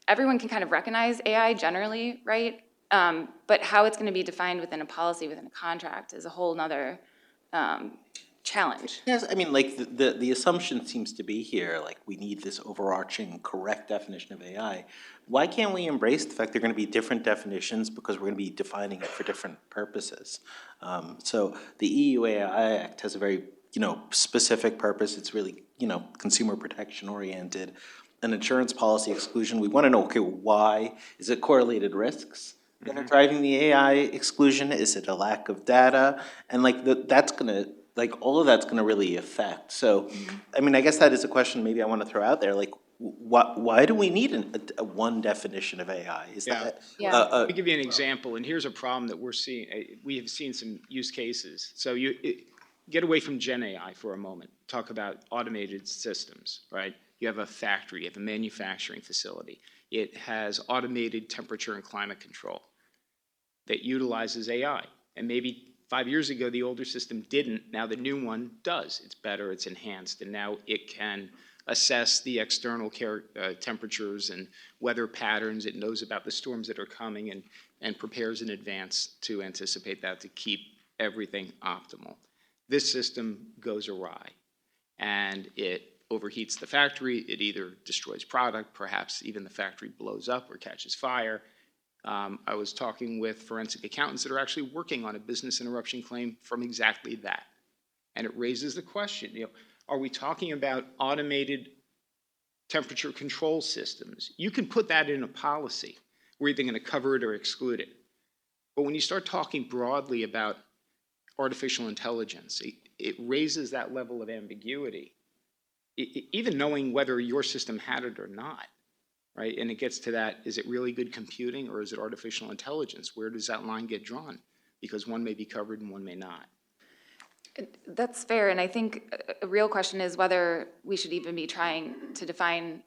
everyone can kind of recognize AI generally, right? But how it's going to be defined within a policy, within a contract, is a whole nother challenge. Yes, I mean, like, the assumption seems to be here, like, we need this overarching correct definition of AI. Why can't we embrace the fact there are gonna be different definitions because we're gonna be defining it for different purposes? So the EU AI Act has a very, specific purpose. It's really, consumer protection oriented. An insurance policy exclusion, we wanna know, okay, why? Is it correlated risks that are driving the AI exclusion? Is it a lack of data? And like, that's gonna, like, all of that's gonna really affect. So, I mean, I guess that is a question maybe I wanna throw out there, like, why do we need a one definition of AI? Is Yeah. that? Yeah. Let me give you an example, and here's a problem that we're seeing. We have seen some use cases. So get away from Gen AI for a moment. Talk about automated systems, right? You have a factory, you have a manufacturing facility. It has automated temperature and climate control that utilizes AI. And maybe 5 years ago, the older system didn't. Now the new one does. It's better, it's enhanced, and now it can assess the external temperatures and weather patterns. It knows about the storms that are coming and prepares in advance to anticipate that, to keep everything optimal. This system goes awry, and it overheats the factory. It either destroys product, perhaps even the factory blows up or catches fire. I was talking with forensic accountants that are actually working on a business interruption claim from exactly that. And it raises the question, are we talking about automated temperature control systems? You can put that in a policy. We're either going to cover it or exclude it. But when you start talking broadly about artificial intelligence, it raises that level of ambiguity, even knowing whether your system had it or not, right? And it gets to that, is it really good computing or is it artificial intelligence? Where does that line get drawn? Because one may be covered and one may not. That's fair, and I think a real question is whether we should even be trying to define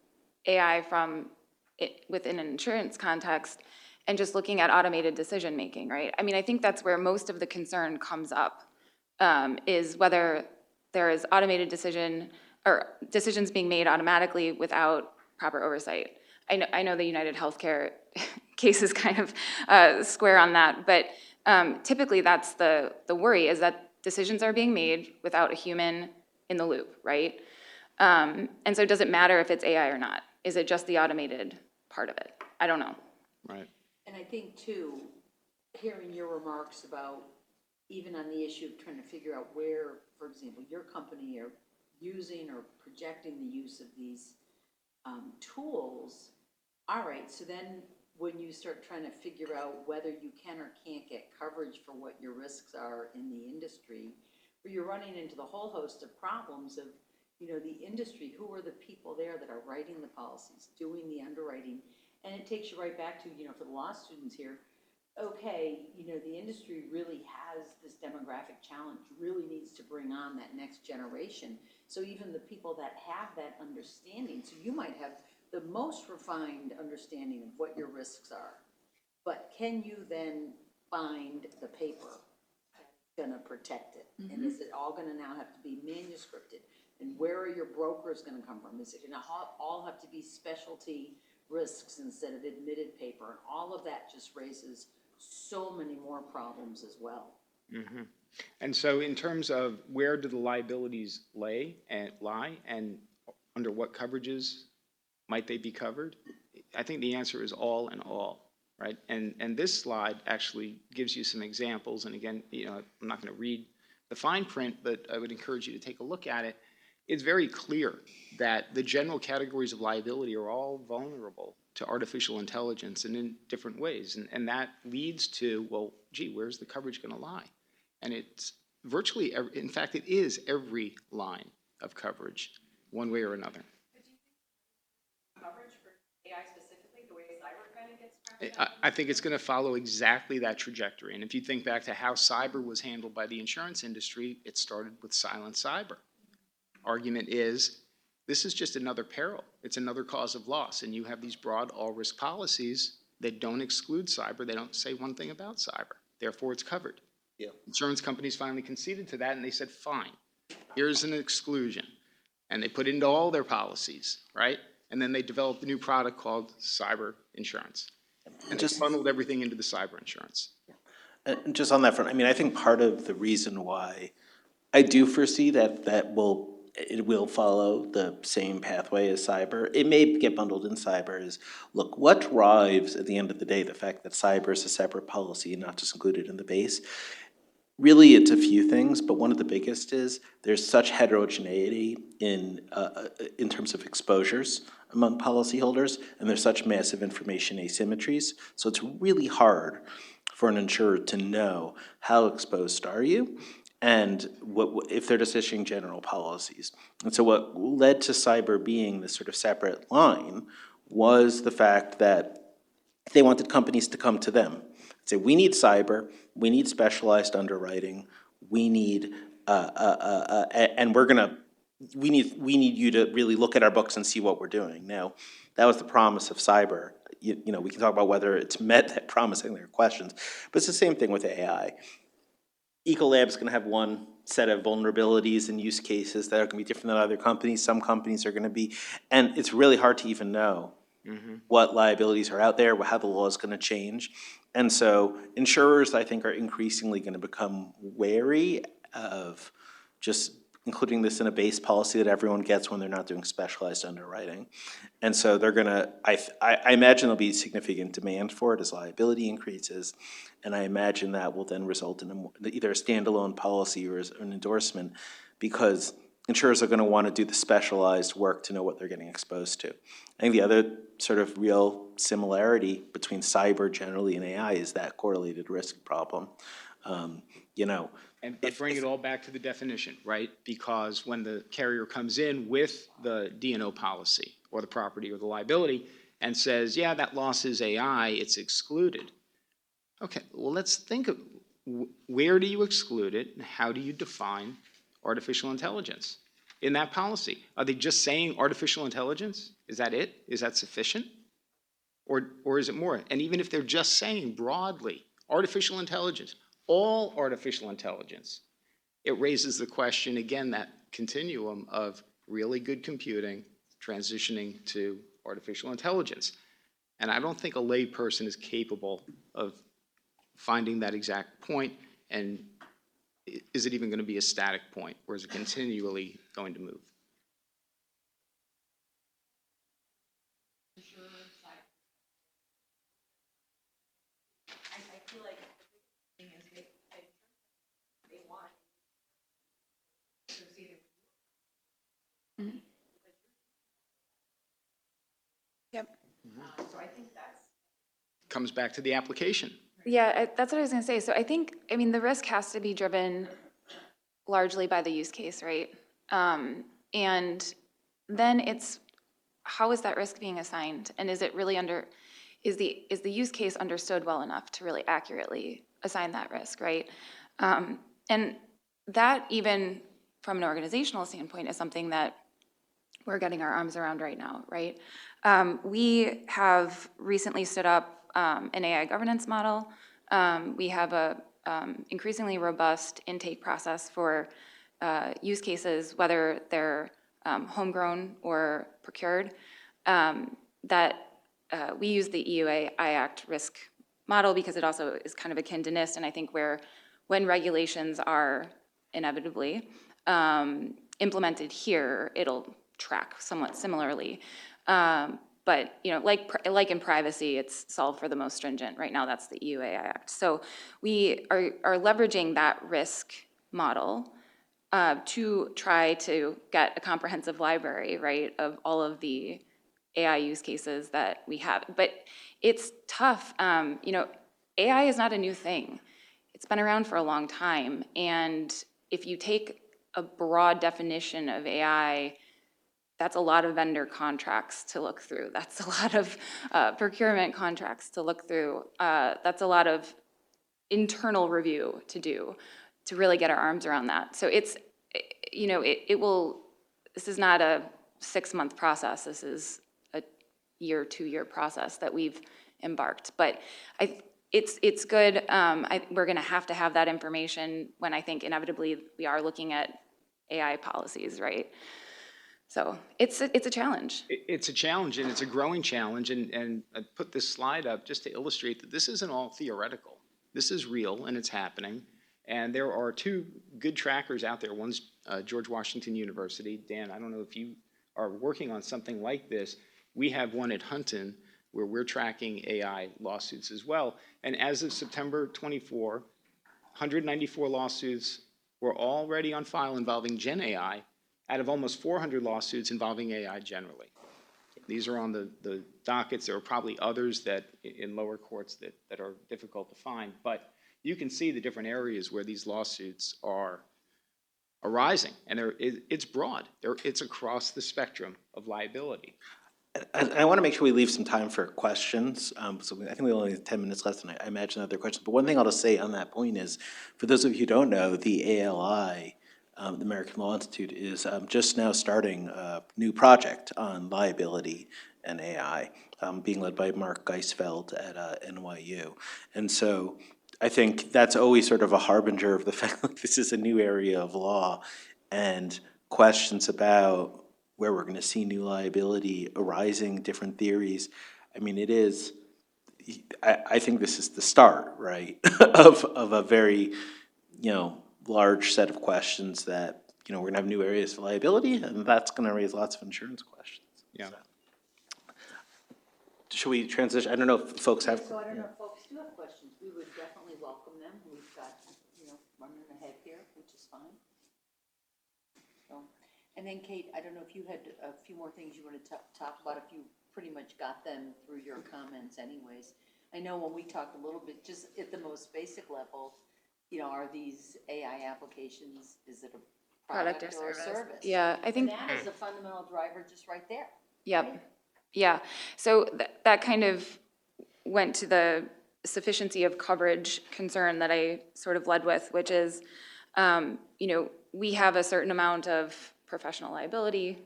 AI within an insurance context and just looking at automated decision-making, right? I mean, I think that's where most of the concern comes up, is whether there is automated decisions being made automatically without proper oversight. I know the United Healthcare case is kind of square on that, but typically that's the worry, is that decisions are being made without a human in the loop, right? And so does it matter if it's AI or not? Is it just the automated part of it? I don't know. Right. And I think too, hearing your remarks about, even on the issue of trying to figure out where, for example, your company are using or projecting the use of these tools. All right, so then when you start trying to figure out whether you can or can't get coverage for what your risks are in the industry, where you're running into the whole host of problems of, the industry, who are the people there that are writing the policies, doing the underwriting, and it takes you right back to, for the law students here, okay, the industry really has this demographic challenge, really needs to bring on that next generation. So even the people that have that understanding, so you might have the most refined understanding of what your risks are, but can you then find the paper that's gonna protect it? Mm-hmm. And is it all gonna now have to be manuscripted? And where are your brokers gonna come from? Is it gonna all have to be specialty risks instead of admitted paper, and all of that just raises so many more problems as well. And so in terms of where do the liabilities lie, and under what coverages might they be covered? I think the answer is all in all, right? And this slide actually gives you some examples. And again, I'm not going to read the fine print, but I would encourage you to take a look at it. It's very clear that the general categories of liability are all vulnerable to artificial intelligence and in different ways. And that leads to, well, gee, where's the coverage going to lie? And it's virtually, in fact, it is every line of coverage, one way or another. Coverage for AI specifically, the way cyber kind of gets tracked? I think it's going to follow exactly that trajectory. And if you think back to how cyber was handled by the insurance industry, it started with silent cyber. Argument is, this is just another peril. It's another cause of loss. And you have these broad all-risk policies that don't exclude cyber. They don't say one thing about cyber. Therefore, it's covered. Yeah. Insurance companies finally conceded to that, and they said, fine, here's an exclusion. And they put it into all their policies, right? And then they developed a new product called cyber insurance. And just funneled everything into the cyber insurance. And just on that front, I mean, I think part of the reason why I do foresee that it will follow the same pathway as cyber. It may get bundled in cyber is, look, what drives at the end of the day the fact that cyber is a separate policy and not just included in the base? Really, it's a few things, but one of the biggest is there's such heterogeneity in terms of exposures among policyholders, and there's such massive information asymmetries. So it's really hard for an insurer to know how exposed are you and what if they're just issuing general policies. And so what led to cyber being this sort of separate line was the fact that they wanted companies to come to them. Say, we need cyber, we need specialized underwriting, we need we need you to really look at our books and see what we're doing. Now, that was the promise of cyber. You know, we can talk about whether it's met that promise, and there are questions, but it's the same thing with AI. Ecolab's going to have one set of vulnerabilities and use cases that are going to be different than other companies. Some companies are going to be, and it's really hard to even know what liabilities are out there, how the law is going to change. And so insurers, I think, are increasingly going to become wary of just including this in a base policy that everyone gets when they're not doing specialized underwriting. And so they're going to, I imagine there'll be significant demand for it as liability increases. And I imagine that will then result in either a standalone policy or an endorsement, because insurers are going to want to do the specialized work to know what they're getting exposed to. I think the other sort of real similarity between cyber generally and AI is that correlated risk problem. And bring it all back to the definition, right? Because when the carrier comes in with the D&O policy or the property or the liability and says, yeah, that loss is AI, it's excluded. Okay, well, let's think of where do you exclude it and how do you define artificial intelligence in that policy? Are they just saying artificial intelligence? Is that it? Is that sufficient? Or is it more? And even if they're just saying broadly, artificial intelligence, all artificial intelligence, it raises the question, again, that continuum of really good computing transitioning to artificial intelligence. And I don't think a lay person is capable of finding that exact point, and is it even going to be a static point, or is it continually going to move? I feel like the thing is they want associated. Yep. So I think that's. Comes back to the application. Yeah, that's what I was gonna say. So I think, I mean, the risk has to be driven largely by the use case, right? And then it's, how is that risk being assigned? And is it really is the use case understood well enough to really accurately assign that risk, right? And that, even from an organizational standpoint, is something that we're getting our arms around right now, right? We have recently stood up an AI governance model. We have a increasingly robust intake process for use cases, whether they're homegrown or procured, that we use the EUA Act risk model because it also is kind of akin to NIST, and I think when regulations are inevitably implemented here, it'll track somewhat similarly. But, you know, like in privacy, it's solved for the most stringent. Right now, that's the EUA Act. So we are leveraging that risk model to try to get a comprehensive library, right, of all of the AI use cases that we have. But it's tough. You know, AI is not a new thing. It's been around for a long time. And if you take a broad definition of AI, that's a lot of vendor contracts to look through. That's a lot of procurement contracts to look through. That's a lot of internal review to do to really get our arms around that. So it's, you know, it will, this is not a 6-month process. This is a year, 2-year process that we've embarked. But it's good. We're going to have that information when I think inevitably we are looking at AI policies, right? So it's a challenge. It's a challenge, and it's a growing challenge, and I put this slide up just to illustrate that this isn't all theoretical. This is real, and it's happening, and there are 2 good trackers out there. One's George Washington University. Dan, I don't know if you are working on something like this. We have one at Hunton where we're tracking AI lawsuits as well, and as of September 24, 194 lawsuits were already on file involving Gen AI, out of almost 400 lawsuits involving AI generally. These are on the dockets. There are probably others that in lower courts that are difficult to find, but you can see the different areas where these lawsuits are arising, and it's broad. It's across the spectrum of liability. I want to make sure we leave some time for questions. So I think we only have 10 minutes left, and I imagine other questions. But one thing I'll just say on that point is, for those of you who don't know, the ALI, the American Law Institute, is just now starting a new project on liability and AI, being led by Mark Geisfeld at NYU. And so I think that's always sort of a harbinger of the fact that this is a new area of law, and questions about where we're going to see new liability arising, different theories. I mean, it is, I think this is the start, right, of a very, large set of questions that, we're going to have new areas of liability, and that's going to raise lots of insurance questions. Yeah. So. Should we transition? I don't know if folks have. So I don't know if folks do have questions. We would definitely welcome them. We've got, running ahead here, which is fine. So, and then Kate, I don't know if you had a few more things you want to talk about, if you pretty much got them through your comments anyways. I know when we talked a little bit, just at the most basic level, are these AI applications, is it a product or a service? Yeah, I think. And that is a fundamental driver just right there. Yep. Right? Yeah. So that kind of went to the sufficiency of coverage concern that I sort of led with, which is, we have a certain amount of professional liability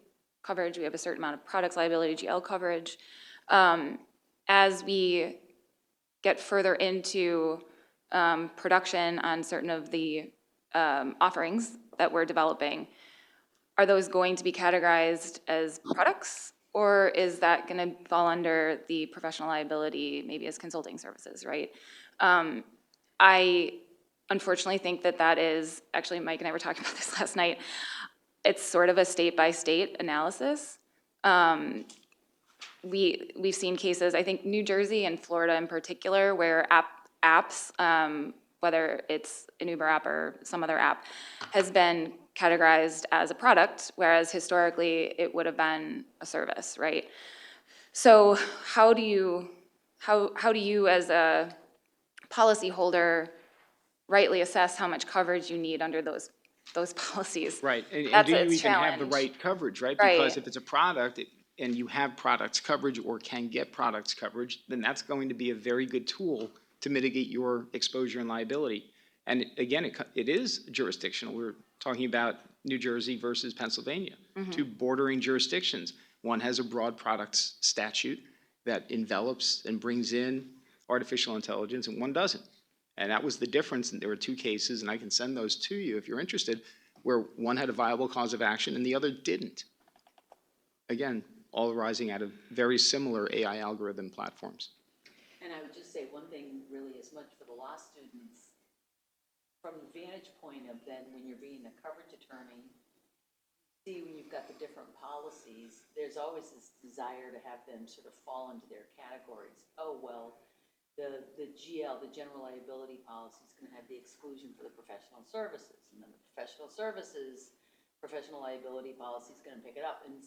coverage. We have a certain amount of products liability, GL coverage. As we get further into production on certain of the offerings that we're developing, are those going to be categorized as products, or is that going to fall under the professional liability, maybe as consulting services, right? I unfortunately think that is, actually Mike and I were talking about this last night, it's sort of a state-by-state analysis. We've seen cases, I think New Jersey and Florida in particular, where apps, whether it's an Uber app or some other app, has been categorized as a product, whereas historically it would have been a service, right? So how do you as a policyholder rightly assess how much coverage you need under those policies? Right, and That's do you a even have the challenge. right coverage, right? Right. Because if it's a product and you have products coverage or can get products coverage, then that's going to be a very good tool to mitigate your exposure and liability. And again, it is jurisdictional. We're talking about New Jersey versus Pennsylvania, 2 bordering jurisdictions. One has a broad products statute that envelops and brings in artificial intelligence, and one doesn't. And that was the difference. And there were 2 cases, and I can send those to you if you're interested, where one had a viable cause of action and the other didn't. Again, all arising out of very similar AI algorithm platforms. And I would just say one thing really as much for the law students, from the vantage point of then when you're being a coverage attorney, see when you've got the different policies, there's always this desire to have them sort of fall into their categories. Oh, well, the GL, the general liability policy is gonna have the exclusion for the professional services. And then the professional services, professional liability policy is gonna pick it up. And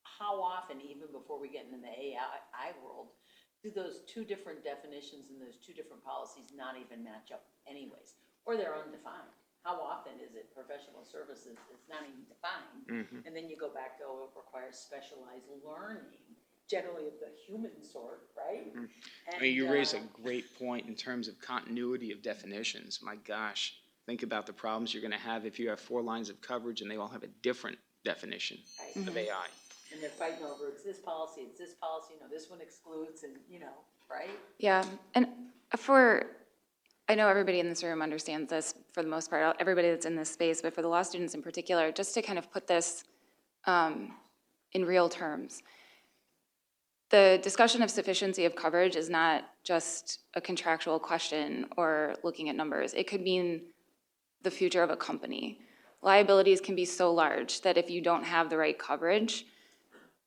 how often, even before we get into the AI world, do those two different definitions and those two different policies not even match up anyways? Or they're undefined. How often is it professional services that's not even defined? And then you go back to, oh, it requires specialized learning, generally of the human sort, right? I mean, you raise a great point in terms of continuity of definitions. My gosh, think about the problems you're gonna have if you have 4 lines of coverage and they all have a different definition of AI. And they're fighting over, it's this policy, no, this one excludes, and, right? Yeah, and I know everybody in this room understands this for the most part, everybody that's in this space, but for the law students in particular, just to kind of put this in real terms. The discussion of sufficiency of coverage is not just a contractual question or looking at numbers. It could mean the future of a company. Liabilities can be so large that if you don't have the right coverage,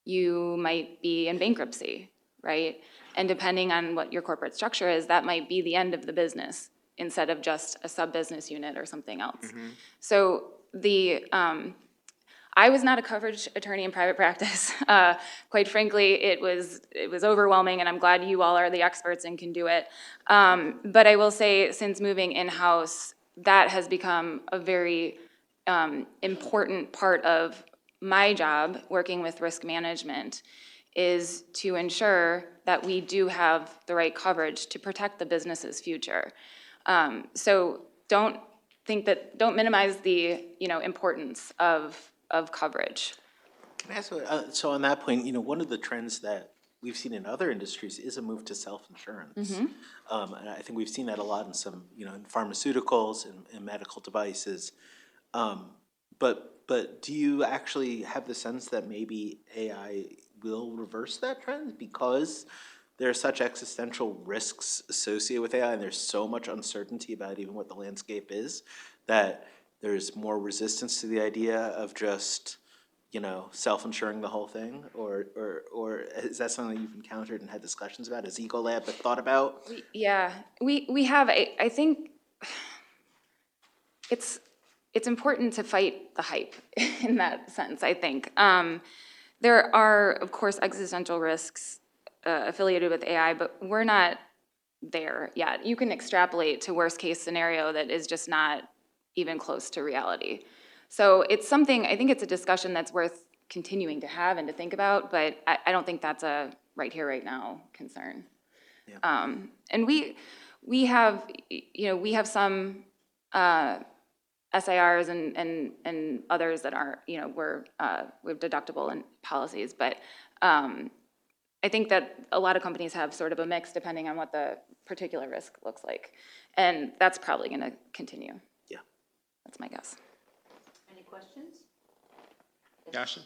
you might be in bankruptcy, right? And depending on what your corporate structure is, that might be the end of the business instead of just a sub-business unit or something else. So I was not a coverage attorney in private practice. Quite frankly, it was overwhelming, and I'm glad you all are the experts and can do it. But I will say, since moving in-house, that has become a very important part of my job, working with risk management, is to ensure that we do have the right coverage to protect the business's future. So don't minimize the, importance of coverage. Can I ask, so on that point, one of the trends that we've seen in other industries is a move to self-insurance. And I think we've seen that a lot in some, in pharmaceuticals and medical devices. But do you actually have the sense that maybe AI will reverse that trend because there are such existential risks associated with AI and there's so much uncertainty about even what the landscape is that there's more resistance to the idea of just, self-insuring the whole thing? Or is that something that you've encountered and had discussions about? Has Ecolab thought about? We have. I think it's important to fight the hype in that sense, I think. There are, of course, existential risks affiliated with AI, but we're not there yet. You can extrapolate to worst-case scenario that is just not even close to reality. So it's something, I think it's a discussion that's worth continuing to have and to think about, but I don't think that's a right here, right now concern. Yeah. And we have some SIRs and others that are, we have deductible and policies, but I think that a lot of companies have sort of a mix depending on what the particular risk looks like. And that's probably gonna continue. Yeah. That's my guess. Any questions? Gotcha.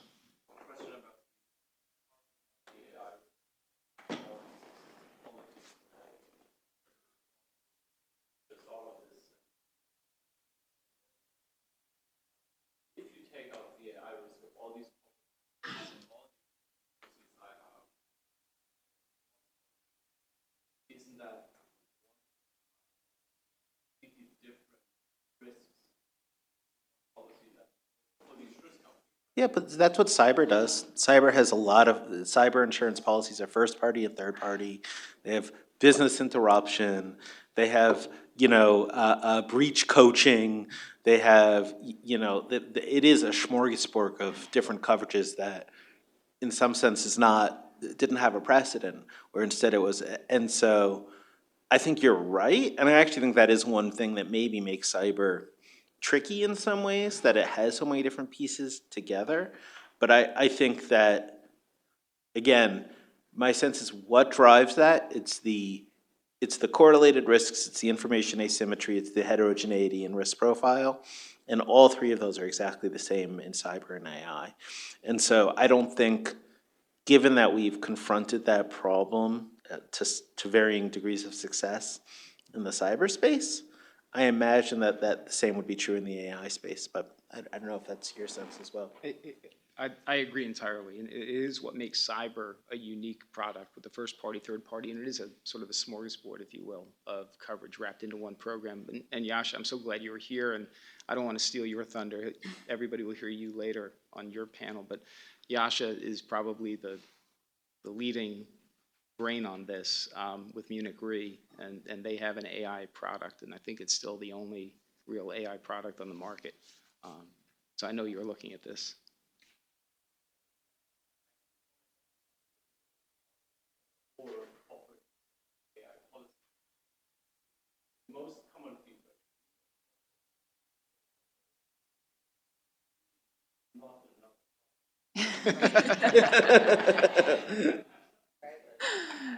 Yeah, but that's what cyber does. Cyber has a lot of, cyber insurance policies are first party and third party. They have business interruption. They have, breach coaching. They have, it is a smorgasbord of different coverages that in some sense didn't have a precedent, where instead it was, and so I think you're right. And I actually think that is one thing that maybe makes cyber tricky in some ways, that it has so many different pieces together. But I think that, again, my sense is what drives that, it's the correlated risks, it's the information asymmetry, it's the heterogeneity and risk profile. And all three of those are exactly the same in cyber and AI. And so I don't think given that we've confronted that problem to varying degrees of success in the cyberspace, I imagine that the same would be true in the AI space, but I don't know if that's your sense as well. I agree entirely, and it is what makes cyber a unique product with the first party, third party, and it is a sort of a smorgasbord, if you will, of coverage wrapped into one program. And Yasha, I'm so glad you were here, and I don't want to steal your thunder. Everybody will hear you later on your panel, but Yasha is probably the leading brain on this with Munich Re, and they have an AI product, and I think it's still the only real AI product on the market. So I know you're looking at this.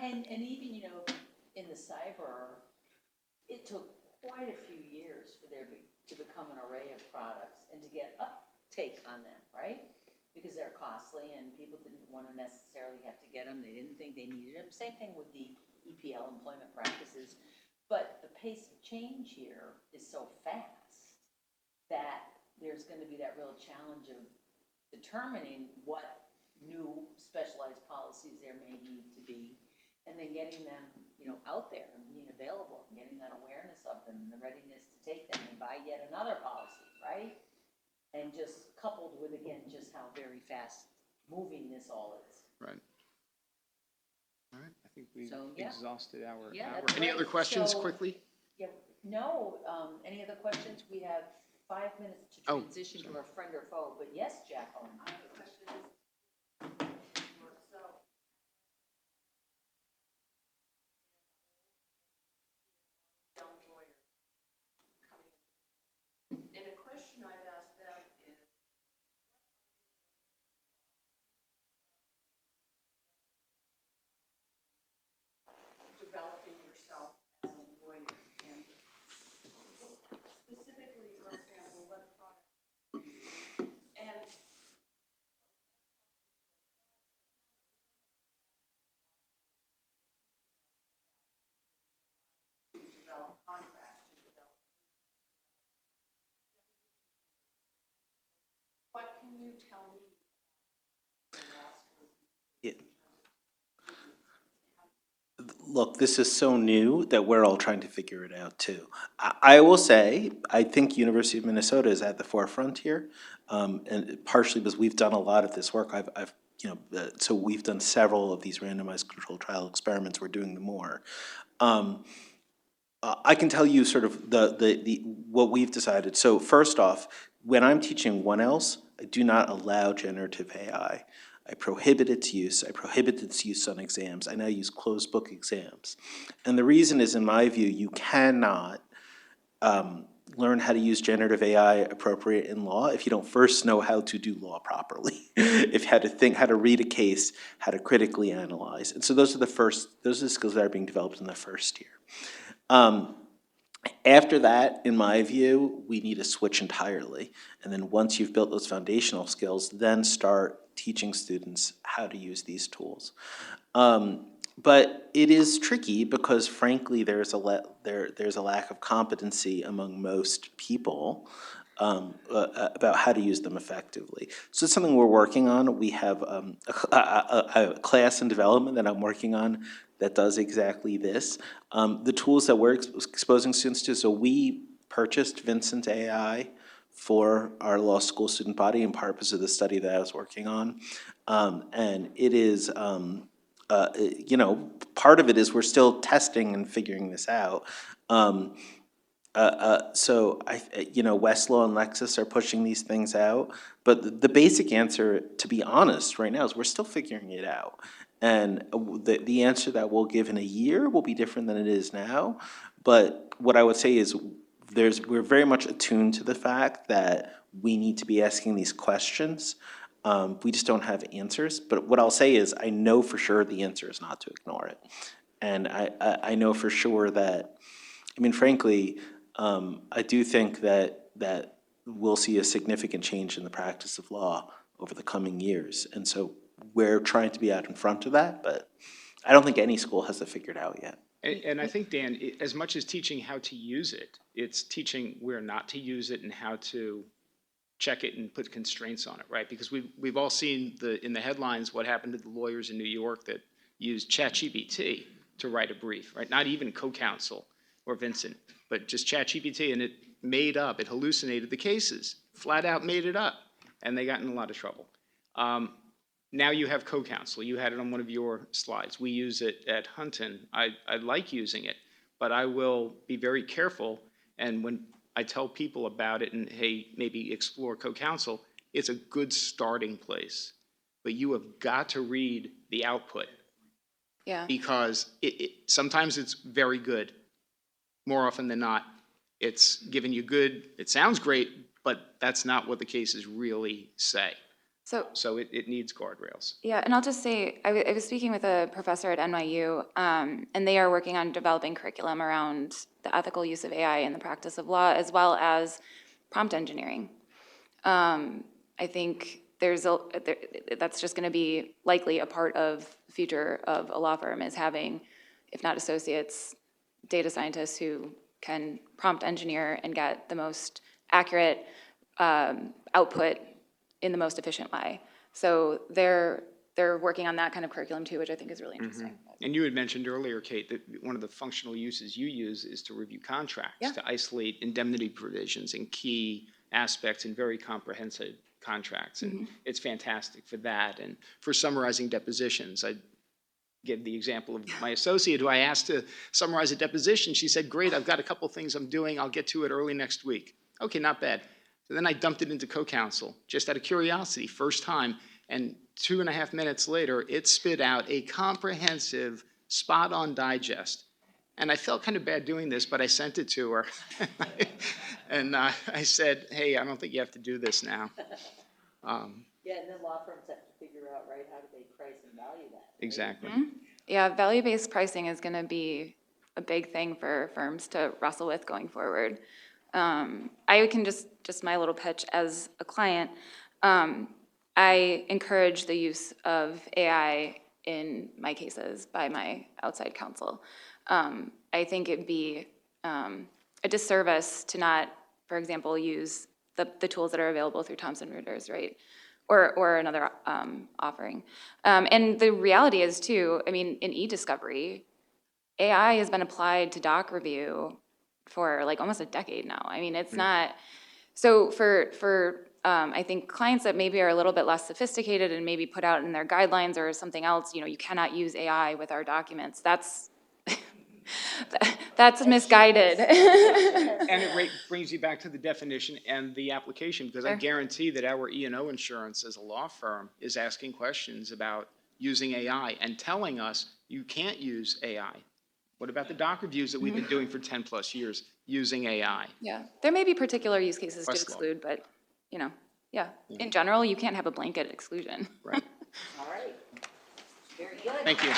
And even, you know, in the cyber, it took quite a few years for there to become an array of products and to get uptake on them, right? Because they're costly and people didn't want to necessarily have to get them. They didn't think they needed them. Same thing with the EPL, employment practices. But the pace of change here is so fast that there's going to be that real challenge of determining what new specialized policies there may need to be, and then getting them, you know, out there and being available, and getting that awareness of them and the readiness to take them and buy yet another policy, right? And just coupled with, again, just how very fast moving this all is. Right. All right, I think we've So, yeah. exhausted our Yeah, hour. that's Any great. other questions So- quickly? Yeah, no, any other questions? We have 5 minutes to Oh, transition to our friend or foe, but yes, Jacqueline. And a question I've asked them is, developing yourself as a lawyer, and specifically, for example, what product, and to develop contracts, to develop. What can you tell me? Yeah. Look, this is so new that we're all trying to figure it out too. I will say, I think University of Minnesota is at the forefront here, and partially because we've done a lot of this work. So we've done several of these randomized controlled trial experiments. We're doing them more. I can tell you sort of the what we've decided. So first off, when I'm teaching 1Ls, I do not allow generative AI. I prohibit its use. I prohibit its use on exams. I now use closed book exams. And the reason is, in my view, you cannot learn how to use generative AI appropriate in law if you don't first know how to do law properly. If how to think, how to read a case, how to critically analyze. And so those are the skills that are being developed in the first year. After that, in my view, we need to switch entirely. And then once you've built those foundational skills, then start teaching students how to use these tools. But it is tricky because, frankly, there's a lack of competency among most people about how to use them effectively. So it's something we're working on. We have a class in development that I'm working on that does exactly this. The tools that we're exposing students to, so we purchased Vincent AI for our law school student body in part because of the study that I was working on. And it is, part of it is we're still testing and figuring this out. So Westlaw and Lexis are pushing these things out, but the basic answer, to be honest, right now is we're still figuring it out. And the answer that we'll give in a year will be different than it is now. But what I would say is we're very much attuned to the fact that we need to be asking these questions. We just don't have answers. But what I'll say is I know for sure the answer is not to ignore it. And I know for sure that, frankly, I do think that we'll see a significant change in the practice of law over the coming years. And so we're trying to be out in front of that, but I don't think any school has it figured out yet. And I think, Dan, as much as teaching how to use it, it's teaching where not to use it and how to check it and put constraints on it, right? Because we've all seen in the headlines what happened to the lawyers in New York that used ChatGPT to write a brief, right? Not even co-counsel or Vincent, but just ChatGPT, and it hallucinated the cases, flat out made it up, and they got in a lot of trouble. Now you have co-counsel. You had it on one of your slides. We use it at Hunton. I like using it, but I will be very careful. And when I tell people about it and, hey, maybe explore co-counsel, it's a good starting place. But you have got to read the output. Yeah. Because sometimes it's very good. More often than not, it's giving you good, it sounds great, but that's not what the cases really say. So it needs guardrails. Yeah, and I'll just say, I was speaking with a professor at NYU, and they are working on developing curriculum around the ethical use of AI in the practice of law, as well as prompt engineering. I think that's just going to be likely a part of the future of a law firm, is having, if not associates, data scientists who can prompt engineer and get the most accurate output in the most efficient way. So they're working on that kind of curriculum too, which I think is really interesting. And you had mentioned earlier, Kate, that one of the functional uses you use is to review contracts, to isolate indemnity provisions and key aspects in very comprehensive contracts. And it's fantastic for that. And for summarizing depositions, I give the example of my associate who I asked to summarize a deposition. She said, great, I've got a couple things I'm doing. I'll get to it early next week. Okay, not bad. So then I dumped it into co-counsel, just out of curiosity, first time, and 2.5 minutes later, it spit out a comprehensive, spot-on digest. And I felt kind of bad doing this, but I sent it to her. And I said, hey, I don't think you have to do this now. Yeah, and then law firms have to figure out, right, how do they price and value that? Right? Exactly. Yeah, value-based pricing is going to be a big thing for firms to wrestle with going forward. I can just my little pitch as a client, I encourage the use of AI in my cases by my outside counsel. I think it'd be a disservice to not, for example, use the tools that are available through Thomson Reuters, right? Or another offering. And the reality is too, I mean, in e-discovery, AI has been applied to doc review for like almost a decade now. I mean, it's not, so for I think clients that maybe are a little bit less sophisticated and maybe put out in their guidelines or something else, you cannot use AI with our documents. That's misguided. And it brings you back to the definition and the application, because I guarantee that our E&O insurance as a law firm is asking questions about using AI and telling us you can't use AI. What about the doc reviews that we've been doing for 10 plus years using AI? Yeah, there may be particular use cases to Westlaw. exclude, but, in general, you can't have a blanket exclusion. Right. All right, very good. Thank you.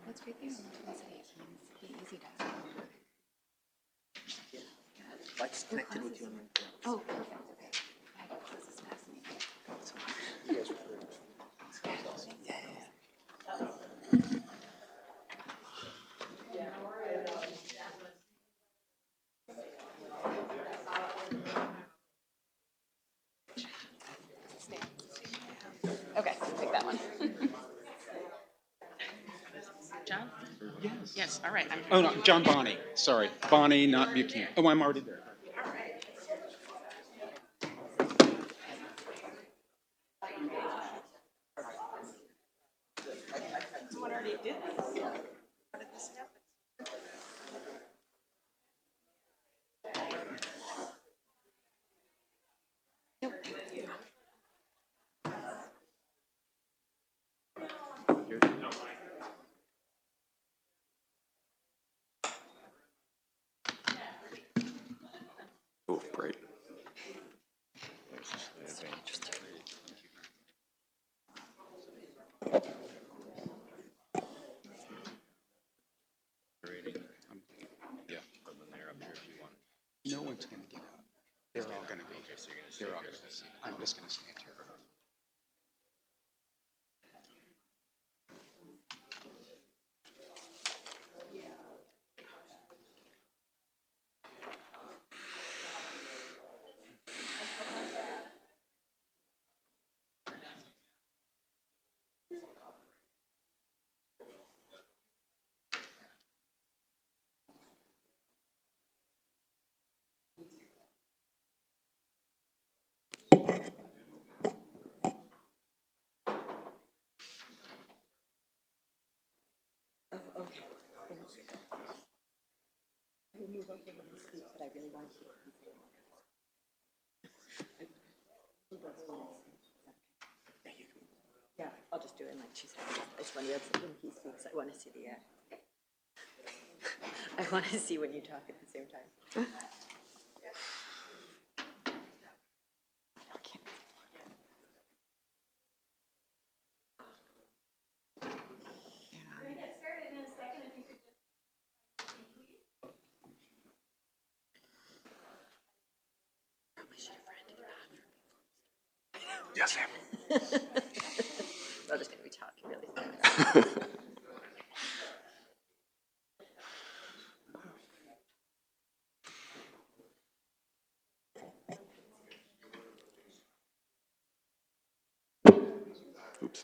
What's great thing about Twin City, it can be easy to. I just connected with you on LinkedIn. Oh, perfect, okay. This is fascinating. Okay, pick that one. John? Yes, all right. Oh, no, John Bonney, sorry. Bonney, not Buchanan. Oh, I'm already there. Someone already did this. How did this happen? Oh, great. They're all gonna be, they're all gonna be. I'm just gonna stand here. Yeah, I'll just do it in like 2 seconds. It's funny, that's when he speaks, I want to see the, I want to see when you talk at the same time. Yes, ma'am. I'm just going to be talking really fast. Oops.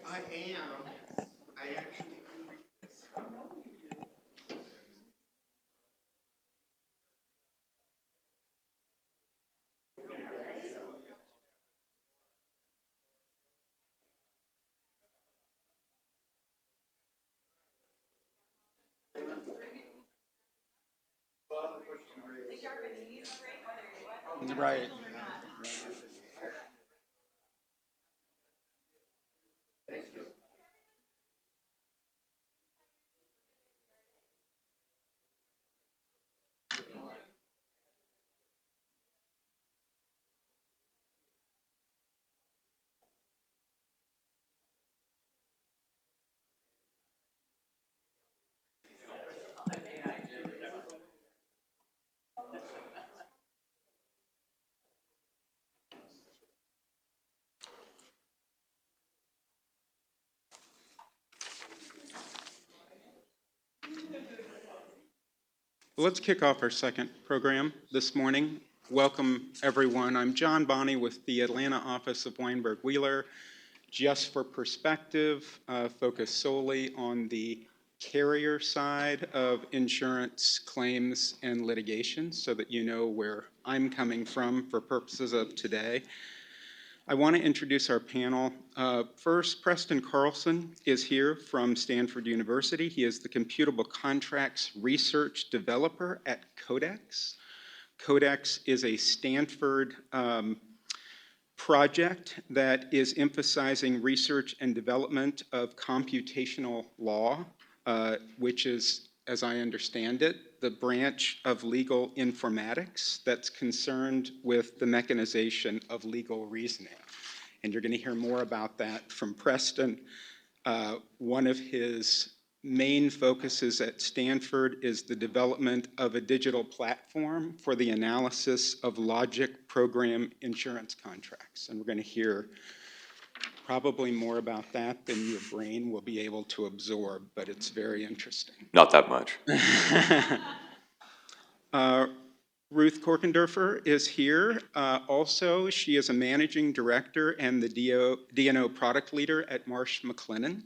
I am. I actually. Right. Well, let's kick off our second program this morning. Welcome, everyone. I'm John Bonney with the Atlanta office of Weinberg Wheeler. Just for perspective, focused solely on the carrier side of insurance claims and litigation so that you know where I'm coming from for purposes of today. I want to introduce our panel. First, Preston Carlson is here from Stanford University. He is the Computable Contracts Research Developer at Codex. Codex is a Stanford project that is emphasizing research and development of computational law, which is, as I understand it, the branch of legal informatics that's concerned with the mechanization of legal reasoning. And you're going to hear more about that from Preston. One of his main focuses at Stanford is the development of a digital platform for the analysis of logic program insurance contracts. And we're going to hear probably more about that than your brain will be able to absorb, but it's very interesting. Not that much. Ruth Korkendorfer is here. Also, she is a managing director and the D&O product leader at Marsh McLennan.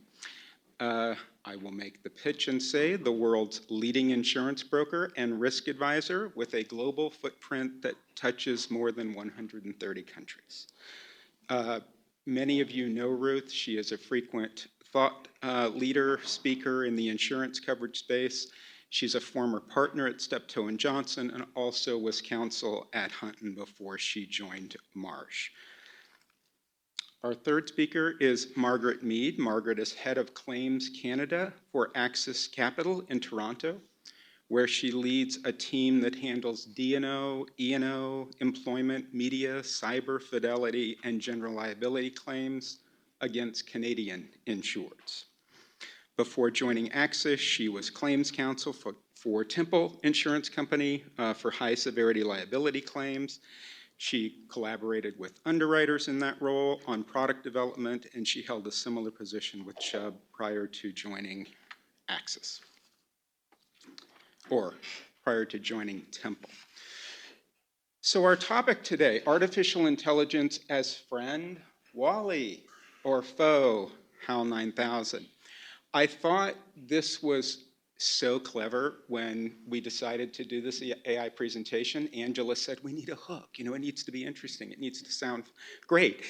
I will make the pitch and say the world's leading insurance broker and risk advisor with a global footprint that touches more than 130 countries. Many of you know Ruth. She is a frequent thought leader, speaker in the insurance coverage space. She's a former partner at Steptoe & Johnson and also was counsel at Hunton before she joined Marsh. Our third speaker is Margaret Mead. Margaret is head of Claims Canada for ACCC Capital in Toronto, where she leads a team that handles D&O, E&O, employment, media, cyber fidelity, and general liability claims against Canadian insureds. Before joining ACCC, she was claims counsel for Temple Insurance Company for high severity liability claims. She collaborated with underwriters in that role on product development, and she held a similar position with Chubb prior to joining ACCC, or prior to joining Temple. So our topic today, artificial intelligence as friend, Wally, or foe, HAL 9000. I thought this was so clever when we decided to do this AI presentation. Angela said, we need a hook. You know, it needs to be interesting. It needs to sound great.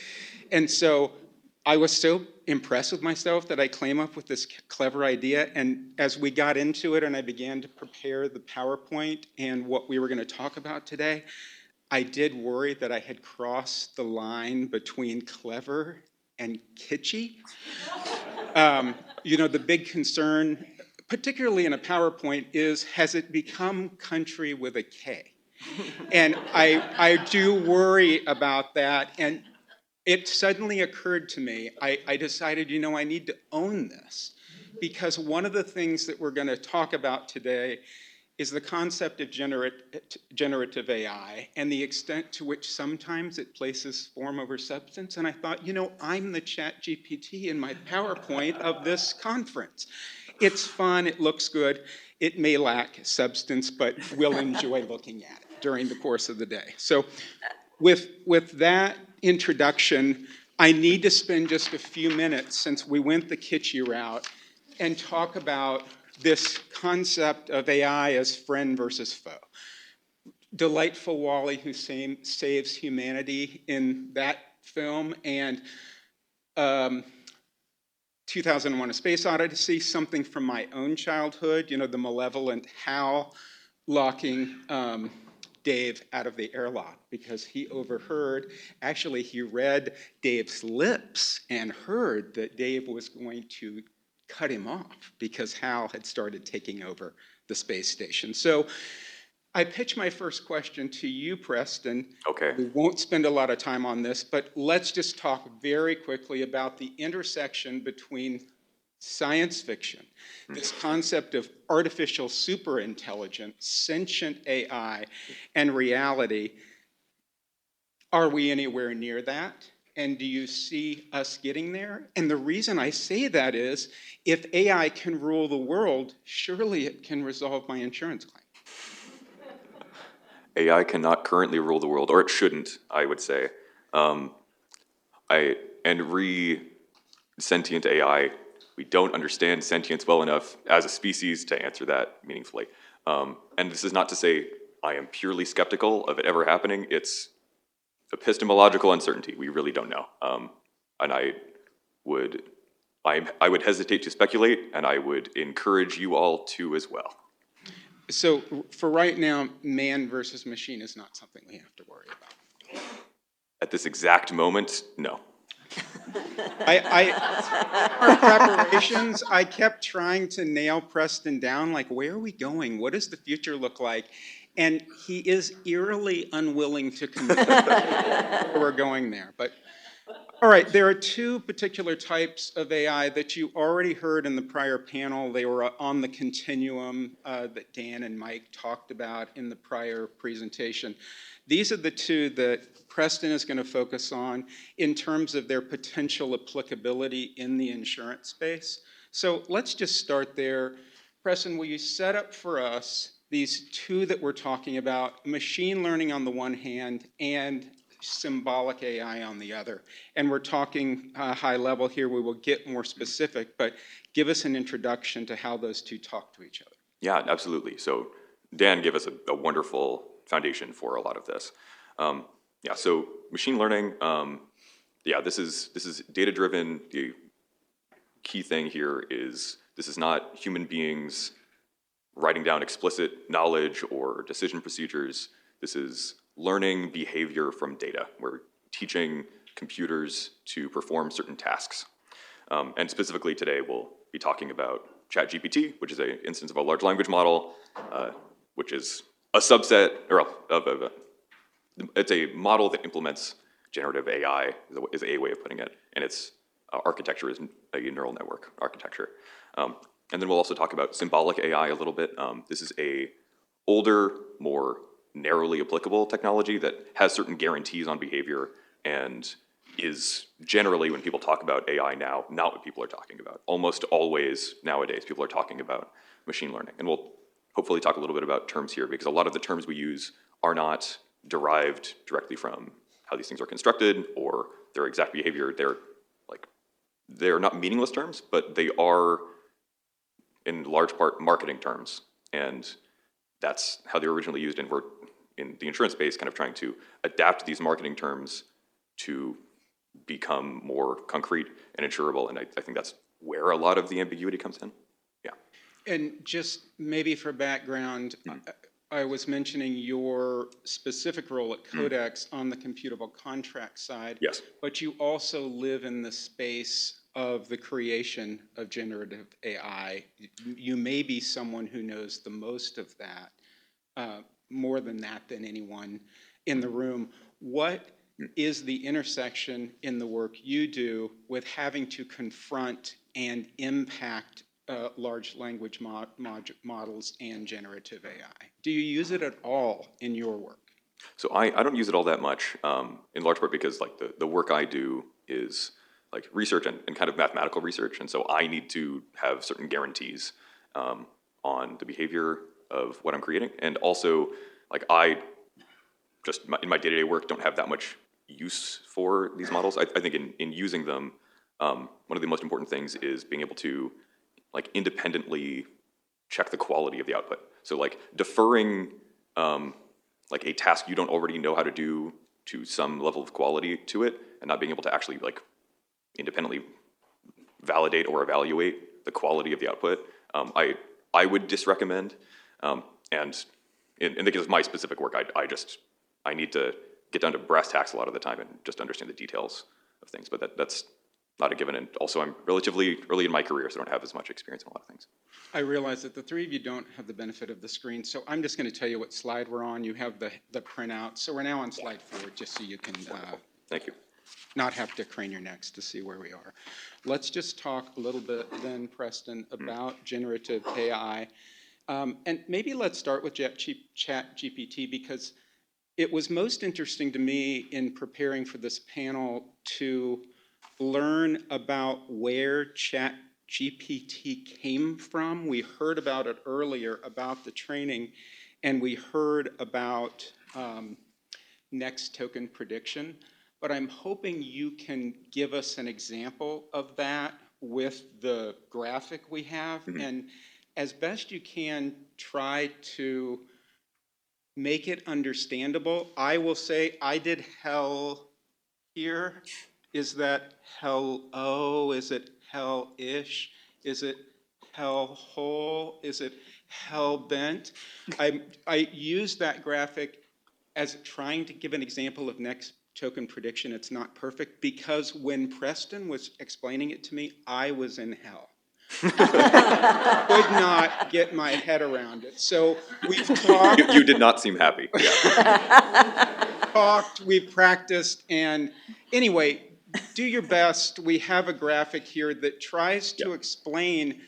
And so I was so impressed with myself that I came up with this clever idea. And as we got into it and I began to prepare the PowerPoint and what we were going to talk about today, I did worry that I had crossed the line between clever and kitschy. You know, the big concern, particularly in a PowerPoint, is has it become country with a K? And I do worry about that. And it suddenly occurred to me, I decided, you know, I need to own this. Because one of the things that we're going to talk about today is the concept of generative AI and the extent to which sometimes it places form over substance. And I thought, you know, I'm the ChatGPT in my PowerPoint of this conference. It's fun, it looks good. It may lack substance, but we'll enjoy looking at it during the course of the day. So with that introduction, I need to spend just a few minutes, since we went the kitschy route, and talk about this concept of AI as friend versus foe. Delightful Wally, who saves humanity in that film, and 2001: A Space Odyssey, something from my own childhood, you know, the malevolent Hal locking Dave out of the airlock because he overheard, actually he read Dave's lips and heard that Dave was going to cut him off because Hal had started taking over the space station. So I pitch my first question to you, Preston. Okay. We won't spend a lot of time on this, but let's just talk very quickly about the intersection between science fiction, this concept of artificial superintelligence, sentient AI, and reality. Are we anywhere near that? And do you see us getting there? And the reason I say that is, if AI can rule the world, surely it can resolve my insurance claim. AI cannot currently rule the world, or it shouldn't, I would say. Sentient AI, we don't understand sentience well enough as a species to answer that meaningfully. And this is not to say I am purely skeptical of it ever happening. It's epistemological uncertainty. We really don't know. And I would hesitate to speculate, and I would encourage you all to as well. So for right now, man versus machine is not something we have to worry about. At this exact moment, no. Our preparations, I kept trying to nail Preston down, like, where are we going? What does the future look like? And he is eerily unwilling to commit that we're going there. But all right, there are two particular types of AI that you already heard in the prior panel. They were on the continuum that Dan and Mike talked about in the prior presentation. These are the two that Preston is going to focus on in terms of their potential applicability in the insurance space. So let's just start there. Preston, will you set up for us these two that we're talking about, machine learning on the one hand and symbolic AI on the other? And we're talking high level here. We will get more specific, but give us an introduction to how those two talk to each other. Yeah, absolutely. So Dan gave us a wonderful foundation for a lot of this. So machine learning, this is data-driven. The key thing here is this is not human beings writing down explicit knowledge or decision procedures. This is learning behavior from data. We're teaching computers to perform certain tasks. And specifically today, we'll be talking about ChatGPT, which is an instance of a large language model, which is a subset, it's a model that implements generative AI, is a way of putting it, and its architecture is a neural network architecture. And then we'll also talk about symbolic AI a little bit. This is a older, more narrowly applicable technology that has certain guarantees on behavior and is generally, when people talk about AI now, not what people are talking about. Almost always nowadays, people are talking about machine learning. And we'll hopefully talk a little bit about terms here, because a lot of the terms we use are not derived directly from how these things are constructed or their exact behavior. They're not meaningless terms, but they are in large part marketing terms. And that's how they're originally used, and we're in the insurance space kind of trying to adapt these marketing terms to become more concrete and insurable. And I think that's where a lot of the ambiguity comes in. Yeah. And just maybe for background, I was mentioning your specific role at Codex on the computable contract side. Yes. But you also live in the space of the creation of generative AI. You may be someone who knows the most of that, more than that than anyone in the room. What is the intersection in the work you do with having to confront and impact large language models and generative AI? Do you use it at all in your work? So I don't use it all that much, in large part because the work I do is like research and kind of mathematical research, and so I need to have certain guarantees on the behavior of what I'm creating, and also I just in my day-to-day work don't have that much use for these models. I think in using them, one of the most important things is being able to independently check the quality of the output. So deferring a task you don't already know how to do to some level of quality to it, and not being able to actually independently validate or evaluate the quality of the output, I would disrecommend. And in the case of my specific work, I need to get down to brass tacks a lot of the time and just understand the details of things. But that's not a given. And also, I'm relatively early in my career, so I don't have as much experience in a lot of things. I realize that the three of you don't have the benefit of the screen, so I'm just going to tell you what slide we're on. You have the printout. So we're now on slide 4, just so you can Thank you. Not have to crane your necks to see where we are. Let's just talk a little bit then, Preston, about generative AI. And maybe let's start with ChatGPT, because it was most interesting to me in preparing for this panel to learn about where ChatGPT came from. We heard about it earlier, about the training, and we heard about next token prediction, but I'm hoping you can give us an example of that with the graphic we have, and as best you can, try to make it understandable. I will say I did hell here. Is that hell-o? Is it hell-ish? Is it hell-hole? Is it hell-bent? I use that graphic as trying to give an example of next token prediction. It's not perfect because when Preston was explaining it to me, I was in hell. Could not get my head around it. So we've talked. You did not seem happy. Yeah. We've practiced, and anyway, do your best. We have a graphic here that tries to explain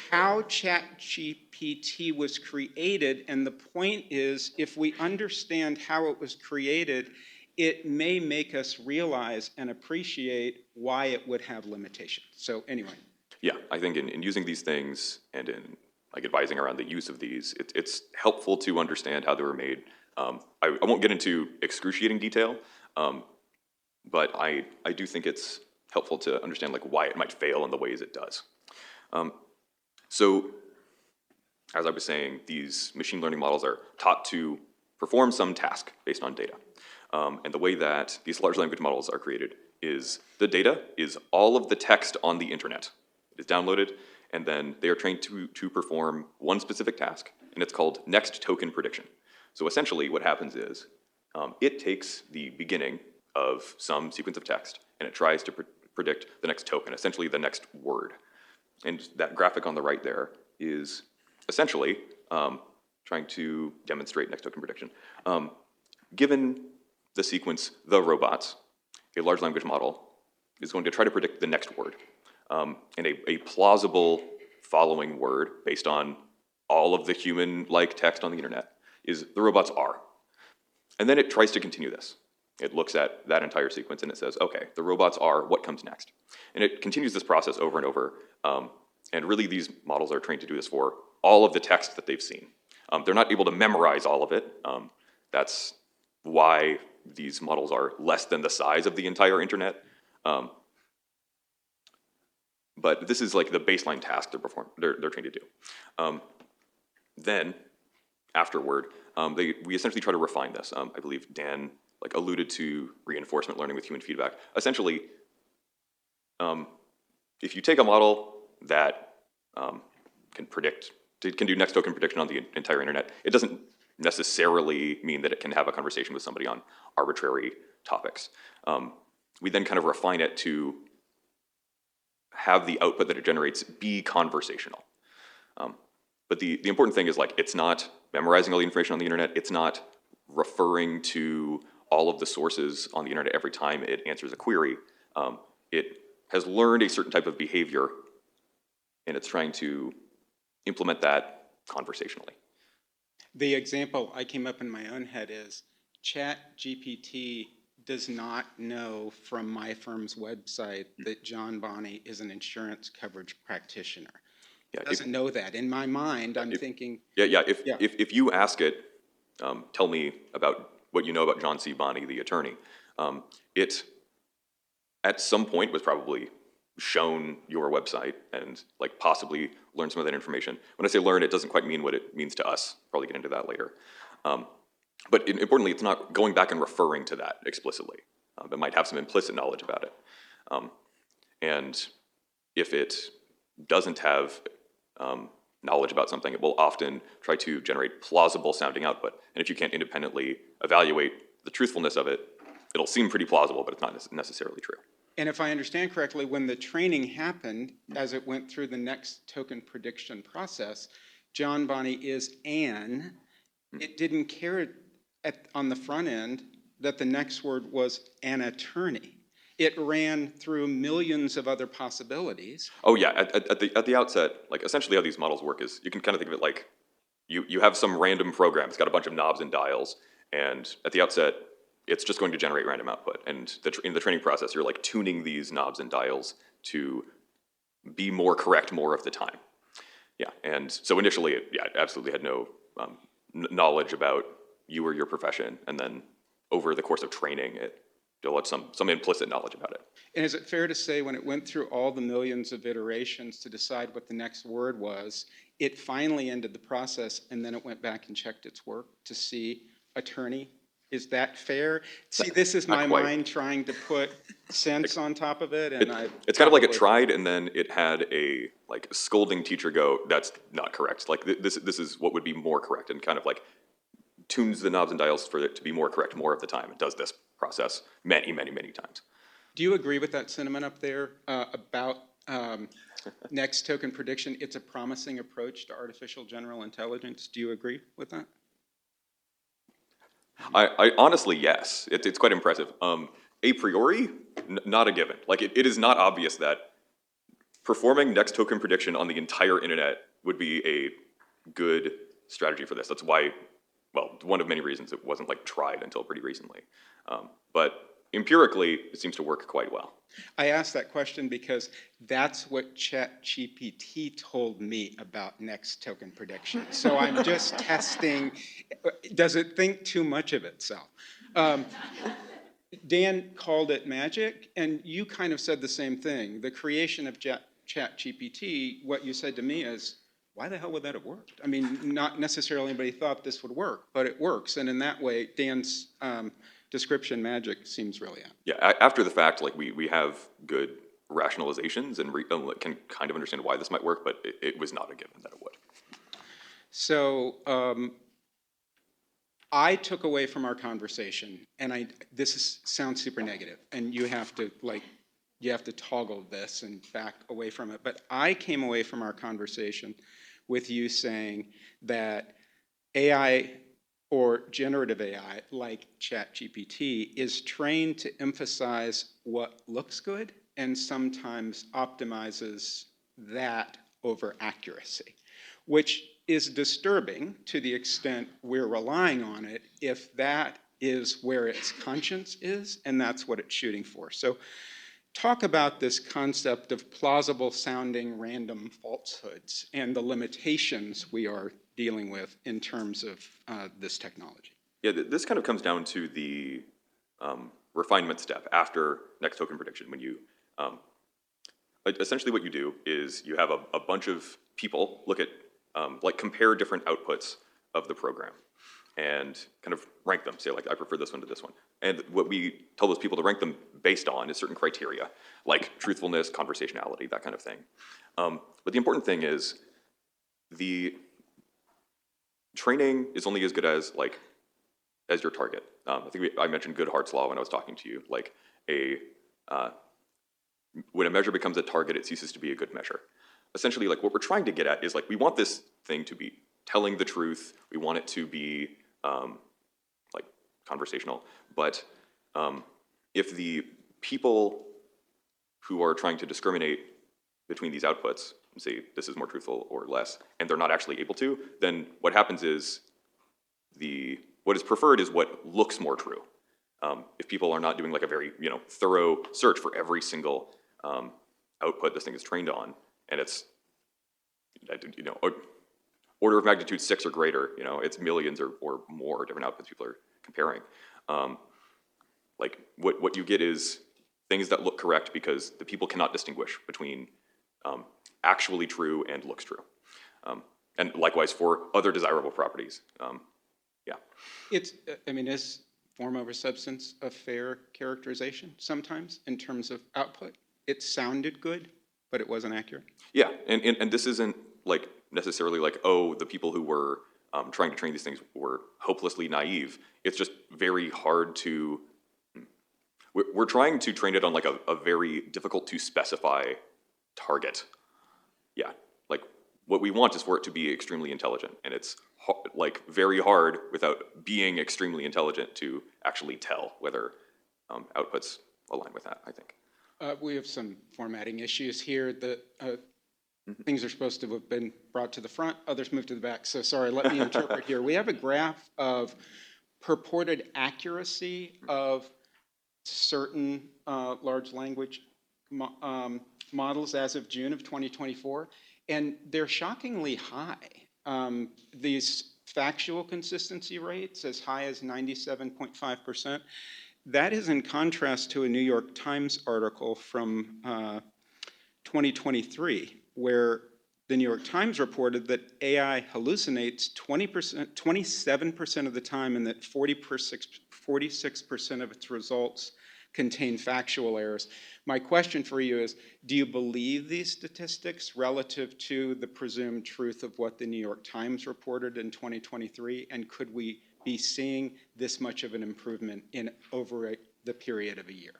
how ChatGPT was created, and the point is, if we understand how it was created, it may make us realize and appreciate why it would have limitations. So anyway. Yeah, I think in using these things and in like advising around the use of these, it's helpful to understand how they were made. I won't get into excruciating detail, but I do think it's helpful to understand like why it might fail in the ways it does. So, as I was saying, these machine learning models are taught to perform some task based on data. And the way that these large language models are created is the data is all of the text on the internet. It is downloaded, and then they are trained to perform one specific task, and it's called next token prediction. So essentially what happens is it takes the beginning of some sequence of text, and it tries to predict the next token, essentially the next word. And that graphic on the right there is essentially trying to demonstrate next token prediction. Given the sequence, the robots, a large language model is going to try to predict the next word. And a plausible following word based on all of the human-like text on the internet is the robots are. And then it tries to continue this. It looks at that entire sequence and it says, okay, the robots are, what comes next? And it continues this process over and over. And really these models are trained to do this for all of the text that they've seen. They're not able to memorize all of it. That's why these models are less than the size of the entire internet. But this is like the baseline task they're trained to do. Then, afterward, we essentially try to refine this. I believe Dan alluded to reinforcement learning with human feedback. Essentially, if you take a model that can do next token prediction on the entire internet, it doesn't necessarily mean that it can have a conversation with somebody on arbitrary topics. We then kind of refine it to have the output that it generates be conversational. But the important thing is it's not memorizing all the information on the internet. It's not referring to all of the sources on the internet every time it answers a query. It has learned a certain type of behavior, and it's trying to implement that conversationally. The example I came up in my own head is ChatGPT does not know from my firm's website that John Bonney is an insurance coverage practitioner. Yeah, It doesn't know that. In my mind, I'm thinking... If you ask it, tell me about what you know about John C. Bonney, the attorney, it at some point was probably shown your website and possibly learned some of that information. When I say learn, it doesn't quite mean what it means to us. Probably get into that later. But importantly, it's not going back and referring to that explicitly. It might have some implicit knowledge about it. And if it doesn't have knowledge about something, it will often try to generate plausible sounding output. And if you can't independently evaluate the truthfulness of it, it'll seem pretty plausible, but it's not necessarily true. And if I understand correctly, when the training happened, as it went through the next token prediction process, John Bonney is an. It didn't care on the front end that the next word was an attorney. It ran through millions of other possibilities. Oh yeah, at the outset, essentially how these models work is you can kind of think of it like you have some random program. It's got a bunch of knobs and dials, and at the outset, it's just going to generate random output. And in the training process, you're tuning these knobs and dials to be more correct more of the time. Yeah, and so initially, it absolutely had no knowledge about you or your profession, and then over the course of training, it develops some implicit knowledge about it. And is it fair to say when it went through all the millions of iterations to decide what the next word was, it finally ended the process and then it went back and checked its work to see attorney? Is that fair? See, this is Not my quite. mind trying to put sense on top of it, and It's kind of like it tried, and then it had a like scolding teacher go, "That's not correct." Like this is what would be more correct, and kind of like tunes the knobs and dials for it to be more correct more of the time. It does this process many, many, many times. Do you agree with that sentiment up there about next token prediction? It's a promising approach to artificial general intelligence. Do you agree with that? I honestly, yes. It's quite impressive. A priori, not a given. Like it is not obvious that performing next token prediction on the entire internet would be a good strategy for this. That's why, well, one of many reasons it wasn't like tried until pretty recently. But empirically, it seems to work quite well. I asked that question because that's what ChatGPT told me about next token prediction. So I'm just testing, does it think too much of itself? Dan called it magic, and you kind of said the same thing. The creation of ChatGPT, what you said to me is, why the hell would that have worked? I mean, not necessarily anybody thought this would work, but it works. And in that way, Dan's description magic seems really apt. Yeah, after the fact, like we have good rationalizations and can kind of understand why this might work, but it was not a given that it would. So I took away from our conversation, and sounds super negative, and you have to toggle this and back away from it. But I came away from our conversation with you saying that AI or generative AI, like ChatGPT, is trained to emphasize what looks good and sometimes optimizes that over accuracy, which is disturbing to the extent we're relying on it if that is where its conscience is and that's what it's shooting for. So talk about this concept of plausible sounding random falsehoods and the limitations we are dealing with in terms of this technology. Yeah, this kind of comes down to the refinement step after next token prediction. When you, essentially what you do is you have a bunch of people look at, like compare different outputs of the program and kind of rank them, say like, I prefer this one to this one. And what we tell those people to rank them based on is certain criteria, like truthfulness, conversationality, that kind of thing. But the important thing is the training is only as good as your target. I think I mentioned Goodhart's law when I was talking to you. Like when a measure becomes a target, it ceases to be a good measure. Essentially, like what we're trying to get at is like we want this thing to be telling the truth. We want it to be like conversational. But if the people who are trying to discriminate between these outputs and say this is more truthful or less, and they're not actually able to, then what happens is what is preferred is what looks more true. If people are not doing like a very thorough search for every single output this thing is trained on, and it's order of magnitude 6 or greater, it's millions or more different outputs people are comparing. Like what you get is things that look correct because the people cannot distinguish between actually true and looks true. And likewise for other desirable properties. Yeah. Is form over substance a fair characterization sometimes in terms of output? It sounded good, but it wasn't accurate? Yeah, and this isn't like necessarily like, oh, the people who were trying to train these things were hopelessly naive. It's just very hard to, we're trying to train it on like a very difficult to specify target. Yeah, like what we want is for it to be extremely intelligent, and it's like very hard without being extremely intelligent to actually tell whether outputs align with that, I think. We have some formatting issues here. Things are supposed to have been brought to the front, others moved to the back. So sorry, let me interpret here. We have a graph of purported accuracy of certain large language models as of June of 2024, and they're shockingly high. These factual consistency rates as high as 97.5%. That is in contrast to a New York Times article from 2023, where the New York Times reported that AI hallucinates 20%, 27% of the time, and that 46% of its results contain factual errors. My question for you is, do you believe these statistics relative to the presumed truth of what the New York Times reported in 2023? And could we be seeing this much of an improvement in over the period of a year?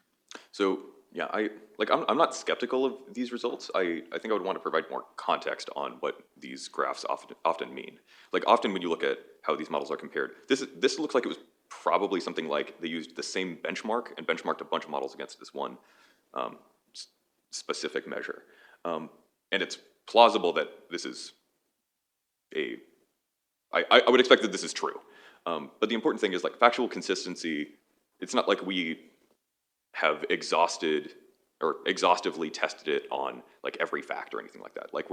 So yeah, I'm not skeptical of these results. I think I would want to provide more context on what these graphs often mean. Like often when you look at how these models are compared, this looks like it was probably something like they used the same benchmark and benchmarked a bunch of models against this one specific measure. And it's plausible that this is I would expect that this is true. But the important thing is like factual consistency. It's not like we have exhausted or exhaustively tested it on like every fact or anything like that. Like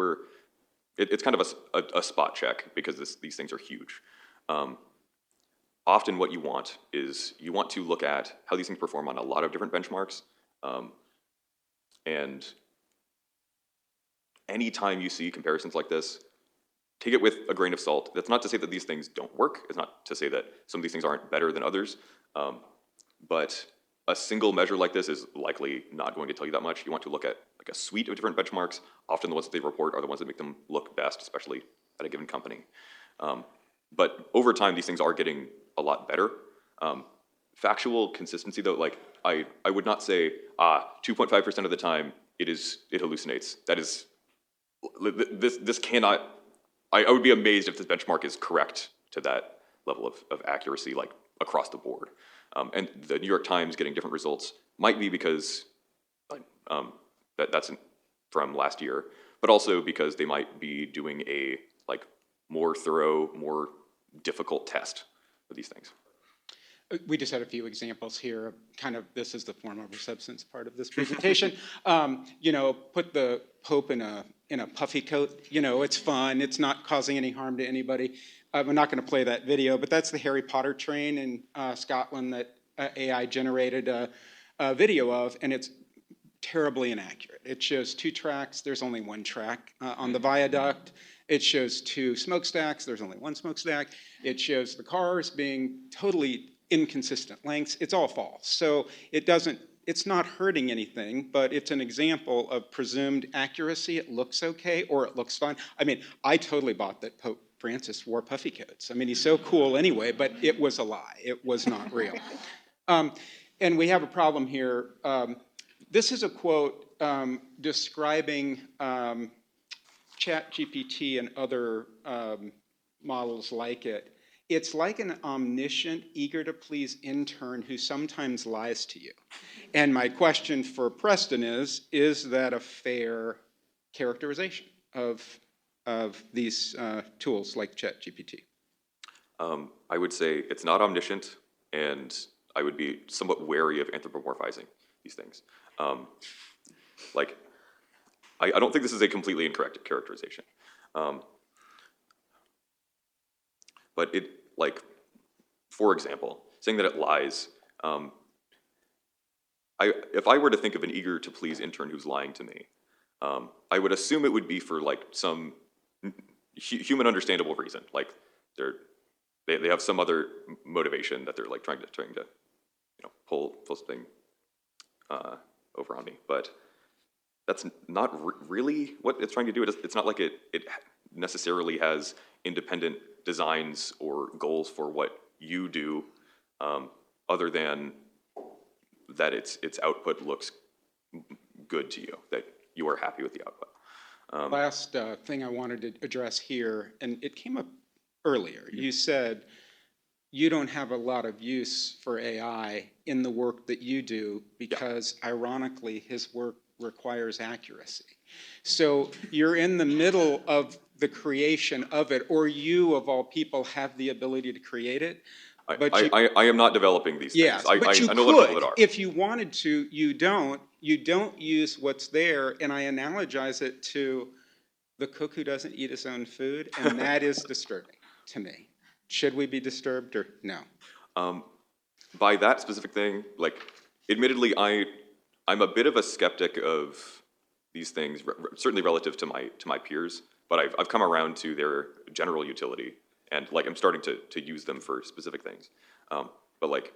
it's kind of a spot check because these things are huge. Often what you want is you want to look at how these things perform on a lot of different benchmarks. And anytime you see comparisons like this, take it with a grain of salt. That's not to say that these things don't work. It's not to say that some of these things aren't better than others. But a single measure like this is likely not going to tell you that much. You want to look at like a suite of different benchmarks. Often the ones that they report are the ones that make them look best, especially at a given company. But over time, these things are getting a lot better. Factual consistency, though, like I would not say 2.5% of the time it hallucinates. That is, this cannot. I would be amazed if this benchmark is correct to that level of accuracy, like across the board. And the New York Times getting different results might be because that's from last year, but also because they might be doing a like more thorough, more difficult test of these things. We just had a few examples here. Kind of, this is the form over substance part of this presentation. Put the Pope in a puffy coat. It's fun. It's not causing any harm to anybody. I'm not going to play that video, but that's the Harry Potter train in Scotland that AI generated a video of, and it's terribly inaccurate. It shows 2 tracks. There's only 1 track on the viaduct. It shows 2 smokestacks. There's only 1 smokestack. It shows the cars being totally inconsistent lengths. It's all false. So it's not hurting anything, but it's an example of presumed accuracy. It looks okay, or it looks fine. I mean, I totally bought that Pope Francis wore puffy coats. I mean, he's so cool anyway, but it was a lie. It was not real. And we have a problem here. This is a quote describing ChatGPT and other models like it. It's like an omniscient, eager-to-please intern who sometimes lies to you. And my question for Preston is that a fair characterization of these tools like ChatGPT? I would say it's not omniscient, and I would be somewhat wary of anthropomorphizing these things. I don't think this is a completely incorrect characterization. But it, for example, saying that it lies, if I were to think of an eager-to-please intern who's lying to me, I would assume it would be for some human understandable reason. Like they have some other motivation that they're trying to pull something over on me. But that's not really what it's trying to do. It's not like it necessarily has independent designs or goals for what you do, other than that its output looks good to you, that you are happy with the output. Last thing I wanted to address here, and it came up earlier. You said you don't have a lot of use for AI in the work that you do because, ironically, his work requires accuracy. So you're in the middle of the creation of it, or you, of all people, have the ability to create it. But I am not developing these things. Yes, but you I know a lot of people could. that are. If you wanted to, you don't. You don't use what's there, and I analogize it to the cook who doesn't eat his own food, and that is disturbing to me. Should we be disturbed or no? By that specific thing, like, admittedly, I'm a bit of a skeptic of these things, certainly relative to my peers, but I've come around to their general utility, and like I'm starting to use them for specific things. But like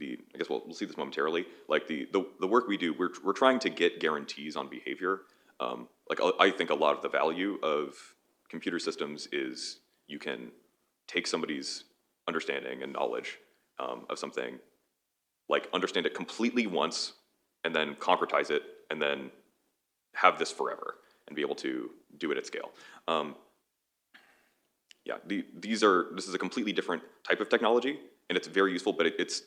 I guess we'll see this momentarily. Like the work we do, we're trying to get guarantees on behavior. Like I think a lot of the value of computer systems is you can take somebody's understanding and knowledge of something, like understand it completely once, and then concretize it, and then have this forever, and be able to do it at scale. Yeah, this is a completely different type of technology, and it's very useful, but it's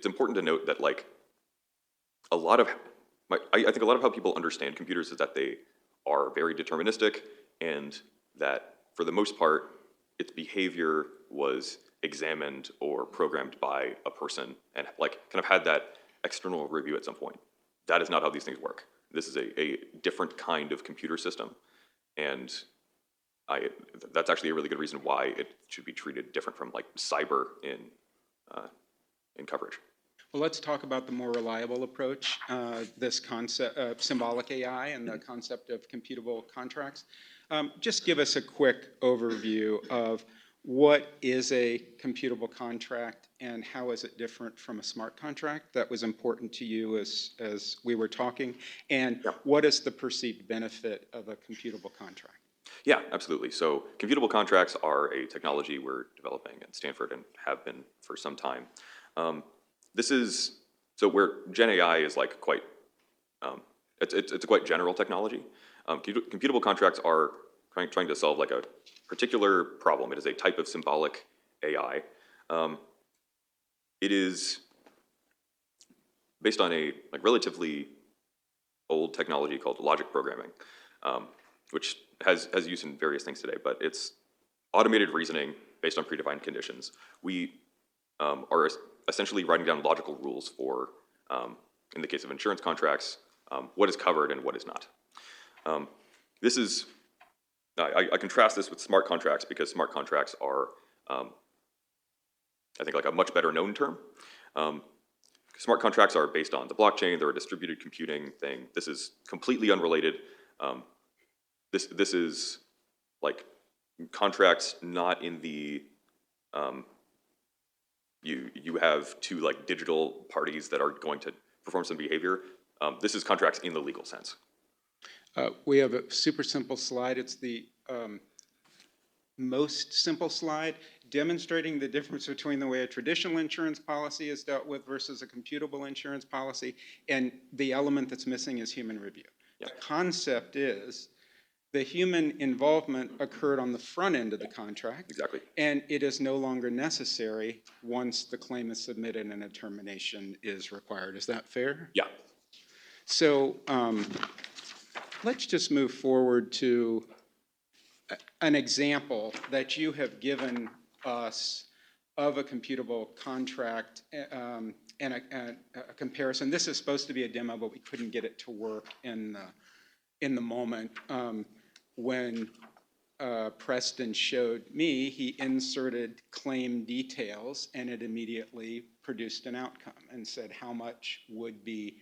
important to note that like I think a lot of how people understand computers is that they are very deterministic, and that for the most part, its behavior was examined or programmed by a person and like kind of had that external review at some point. That is not how these things work. This is a different kind of computer system, and that's actually a really good reason why it should be treated different from like cyber in coverage. Well, let's talk about the more reliable approach, this concept, symbolic AI, and the concept of computable contracts. Just give us a quick overview of what is a computable contract and how is it different from a smart contract? That was important to you as we were talking. And what is the perceived benefit of a computable contract? Yeah, absolutely. So computable contracts are a technology we're developing at Stanford and have been for some time. So where Gen AI is like quite, it's a quite general technology. Computable contracts are trying to solve like a particular problem. It is a type of symbolic AI. It is based on a like relatively old technology called logic programming, which has use in various things today, but it's automated reasoning based on predefined conditions. We are essentially writing down logical rules for, in the case of insurance contracts, what is covered and what is not. This is, I contrast this with smart contracts because smart contracts are, I think, like a much better known term. Smart contracts are based on the blockchain. They're a distributed computing thing. This is completely unrelated. This is like contracts not in the, you have two like digital parties that are going to perform some behavior. This is contracts in the legal sense. We have a super simple slide. It's the most simple slide demonstrating the difference between the way a traditional insurance policy is dealt with versus a computable insurance policy. And the element that's missing is human review. Yeah. The concept is the human involvement occurred on the front end of the contract. Exactly. And it is no longer necessary once the claim is submitted and a termination is required. Is that fair? Yeah. So let's just move forward to an example that you have given us of a computable contract and a comparison. This is supposed to be a demo, but we couldn't get it to work in the moment. When Preston showed me, he inserted claim details and it immediately produced an outcome and said how much would be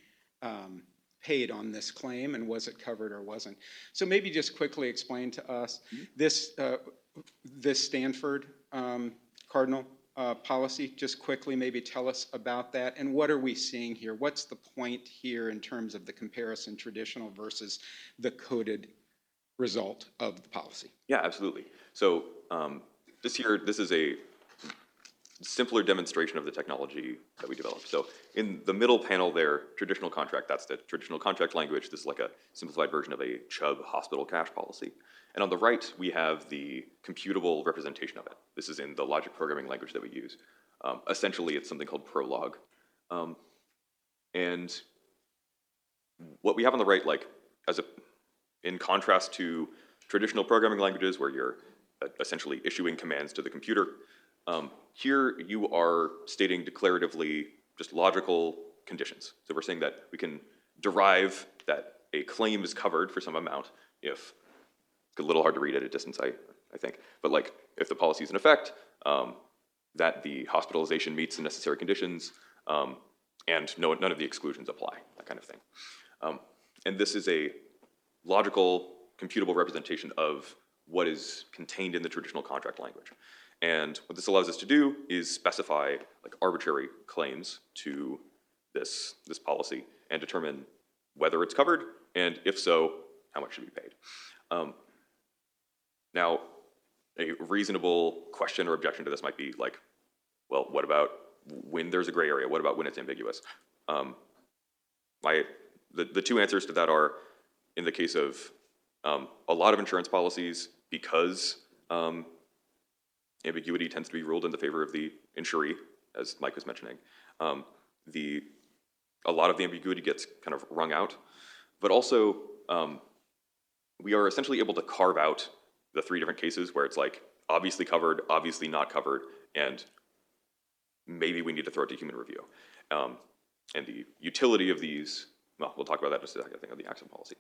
paid on this claim and was it covered or wasn't. So maybe just quickly explain to us this Stanford Cardinal policy. Just quickly maybe tell us about that and what are we seeing here? What's the point here in terms of the comparison traditional versus the coded result of the policy? Yeah, absolutely. So this is a simpler demonstration of the technology that we developed. So in the middle panel there, traditional contract, that's the traditional contract language. This is like a simplified version of a Chubb hospital cash policy. And on the right, we have the computable representation of it. This is in the logic programming language that we use. Essentially, it's something called Prolog. And what we have on the right, like in contrast to traditional programming languages where you're essentially issuing commands to the computer, here you are stating declaratively just logical conditions. So we're saying that we can derive that a claim is covered for some amount if, it's a little hard to read at a distance, I I think. But like, if the policy is in effect, that the hospitalization meets the necessary conditions, and none of the exclusions apply, that kind of thing. And this is a logical, computable representation of what is contained in the traditional contract language. And what this allows us to do is specify like arbitrary claims to this policy and determine whether it's covered, and if so, how much should be paid. Now, a reasonable question or objection to this might be like, well, what about when there's a gray area? What about when it's ambiguous? The two answers to that are, in the case of a lot of insurance policies, because ambiguity tends to be ruled in the favor of the insuree, as Mike was mentioning. A lot of the ambiguity gets kind of wrung out, but also we are essentially able to carve out the three different cases where it's like obviously covered, obviously not covered, and maybe we need to throw it to human review. And the utility of these, well, we'll talk about that in a second, I think, on the accident policy.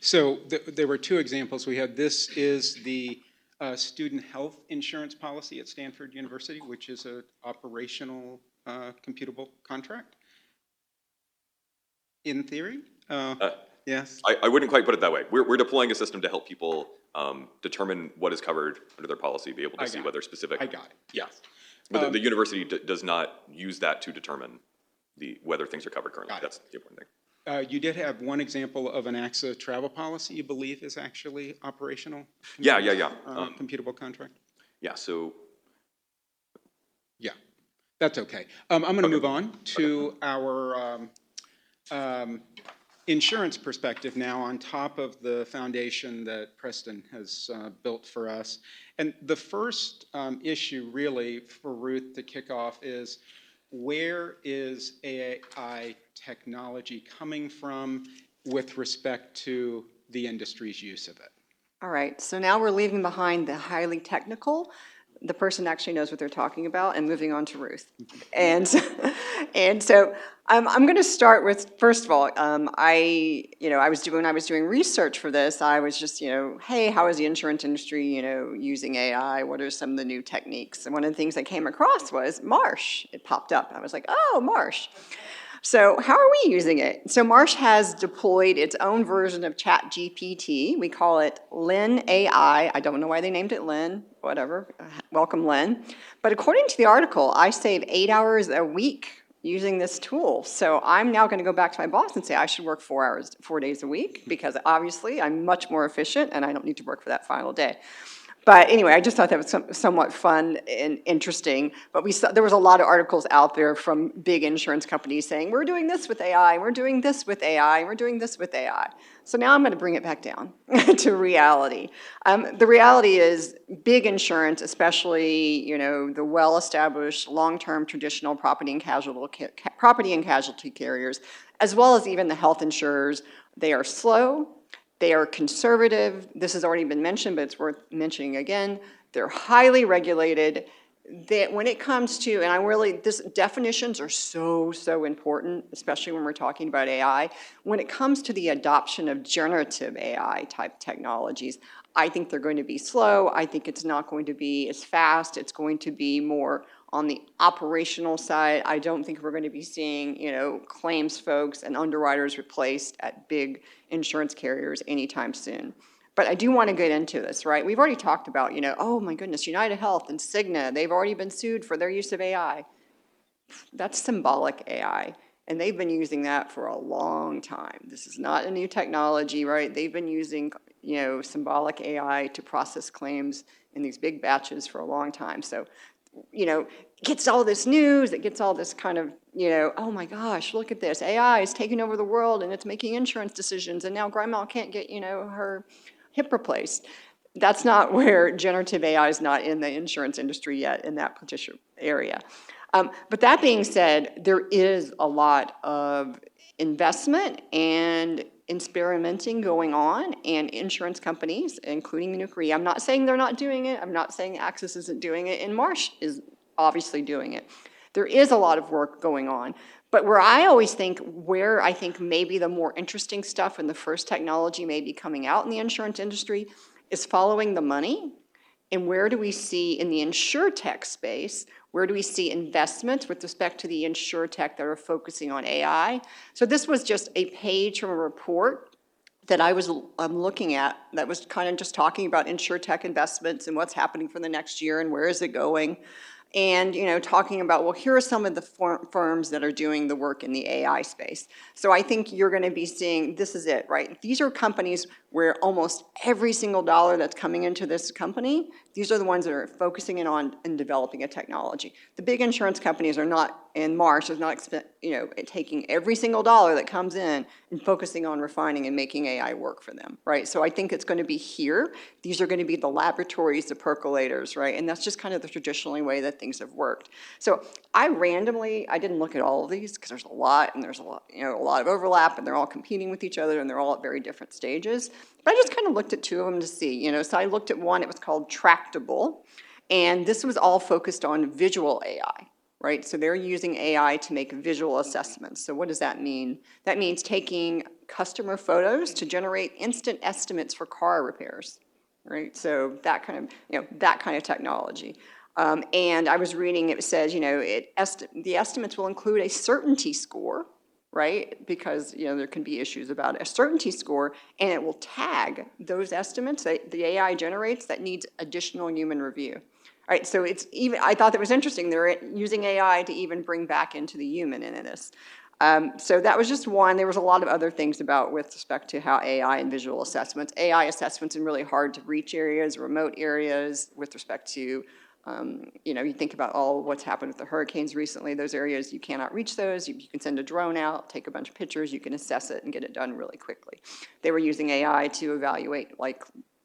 So there were two examples we had. This is the student health insurance policy at Stanford University, which is an operational computable contract. In theory, yes. I wouldn't quite put it that way. We're deploying a system to help people determine what is covered under their policy, be able to see whether specific. I got it. Yeah. But the university does not use that to determine whether things are covered currently. That's the important thing. You did have one example of an AXA travel policy you believe is actually operational? Yeah. Computable contract? Yeah, so. Yeah, that's okay. I'm going to move on to our insurance perspective now on top of the foundation that Preston has built for us. And the first issue really for Ruth to kick off is, where is AI technology coming from with respect to the industry's use of it? All right, so now we're leaving behind the highly technical, the person actually knows what they're talking about, and moving on to Ruth. And so I'm going to start with, first of all, when I was doing research for this, I was just, hey, how is the insurance industry, using AI? What are some of the new techniques? And one of the things I came across was Marsh. It popped up. I was like, oh, Marsh. So how are we using it? So Marsh has deployed its own version of ChatGPT. We call it Lynn AI. I don't know why they named it Lynn, whatever. Welcome, Lynn. But according to the article, I save 8 hours a week using this tool. So I'm now going to go back to my boss and say I should work 4 days a week, because obviously I'm much more efficient and I don't need to work for that final day. But anyway, I just thought that was somewhat fun and interesting. But there was a lot of articles out there from big insurance companies saying, we're doing this with AI, we're doing this with AI, we're doing this with AI. So now I'm going to bring it back down to reality. The reality is big insurance, especially the well-established long-term traditional property and casualty carriers, as well as even the health insurers, they are slow. They are conservative. This has already been mentioned, but it's worth mentioning again. They're highly regulated. When it comes to, definitions are so important, especially when we're talking about AI. When it comes to the adoption of generative AI type technologies, I think they're going to be slow. I think it's not going to be as fast. It's going to be more on the operational side. I don't think we're going to be seeing, claims folks and underwriters replaced at big insurance carriers anytime soon. But I do want to get into this, right? We've already talked about, oh my goodness, United Health and Cigna, they've already been sued for their use of AI. That's symbolic AI. And they've been using that for a long time. This is not a new technology, right? They've been using, symbolic AI to process claims in these big batches for a long time. So, it gets all this news, it gets all this kind of, oh my gosh, look at this. AI is taking over the world and it's making insurance decisions, and now grandma can't get, her hip replaced. That's not where generative AI is not in the insurance industry yet, in that particular area. But that being said, there is a lot of investment and experimenting going on, and insurance companies, including Munich Re. I'm not saying they're not doing it. I'm not saying ACCCC isn't doing it, and Marsh is obviously doing it. There is a lot of work going on. But where I think maybe the more interesting stuff and the first technology may be coming out in the insurance industry is following the money? And where do we see in the insurtech space, where do we see investments with respect to the insurtech that are focusing on AI? So this was just a page from a report that I'm looking at that was kind of just talking about insurtech investments and what's happening for the next year and where is it going. And, talking about, well, here are some of the firms that are doing the work in the AI space. So I think you're going to be seeing, this is it, right? These are companies where almost every single dollar that's coming into this company, these are the ones that are focusing in on and developing a technology. The big insurance companies are not, and Marsh is not, taking every single dollar that comes in and focusing on refining and making AI work for them, right? So I think it's going to be here. These are going to be the laboratories, the percolators, right? And that's just kind of the traditional way that things have worked. So I didn't look at all of these because there's a lot and there's a lot of overlap and they're all competing with each other and they're all at very different stages. But I just kind of looked at two of them to see, so I looked at one, it was called Tractable, and this was all focused on visual AI, right? So they're using AI to make visual assessments. So what does that mean? That means taking customer photos to generate instant estimates for car repairs, right? So that kind of technology. And I was reading, it says, the estimates will include a certainty score, right? Because, there can be issues about a certainty score, and it will tag those estimates that the AI generates that needs additional human review. All right, so I thought that was interesting. They're using AI to even bring back into the human into this. So that was just one. There was a lot of other things with respect to how AI and visual assessments, AI assessments in really hard to reach areas, remote areas, with respect to, you think about all what's happened with the hurricanes recently. Those areas, you cannot reach those. You can send a drone out, take a bunch of pictures, you can assess it and get it done really quickly. They were using AI to evaluate,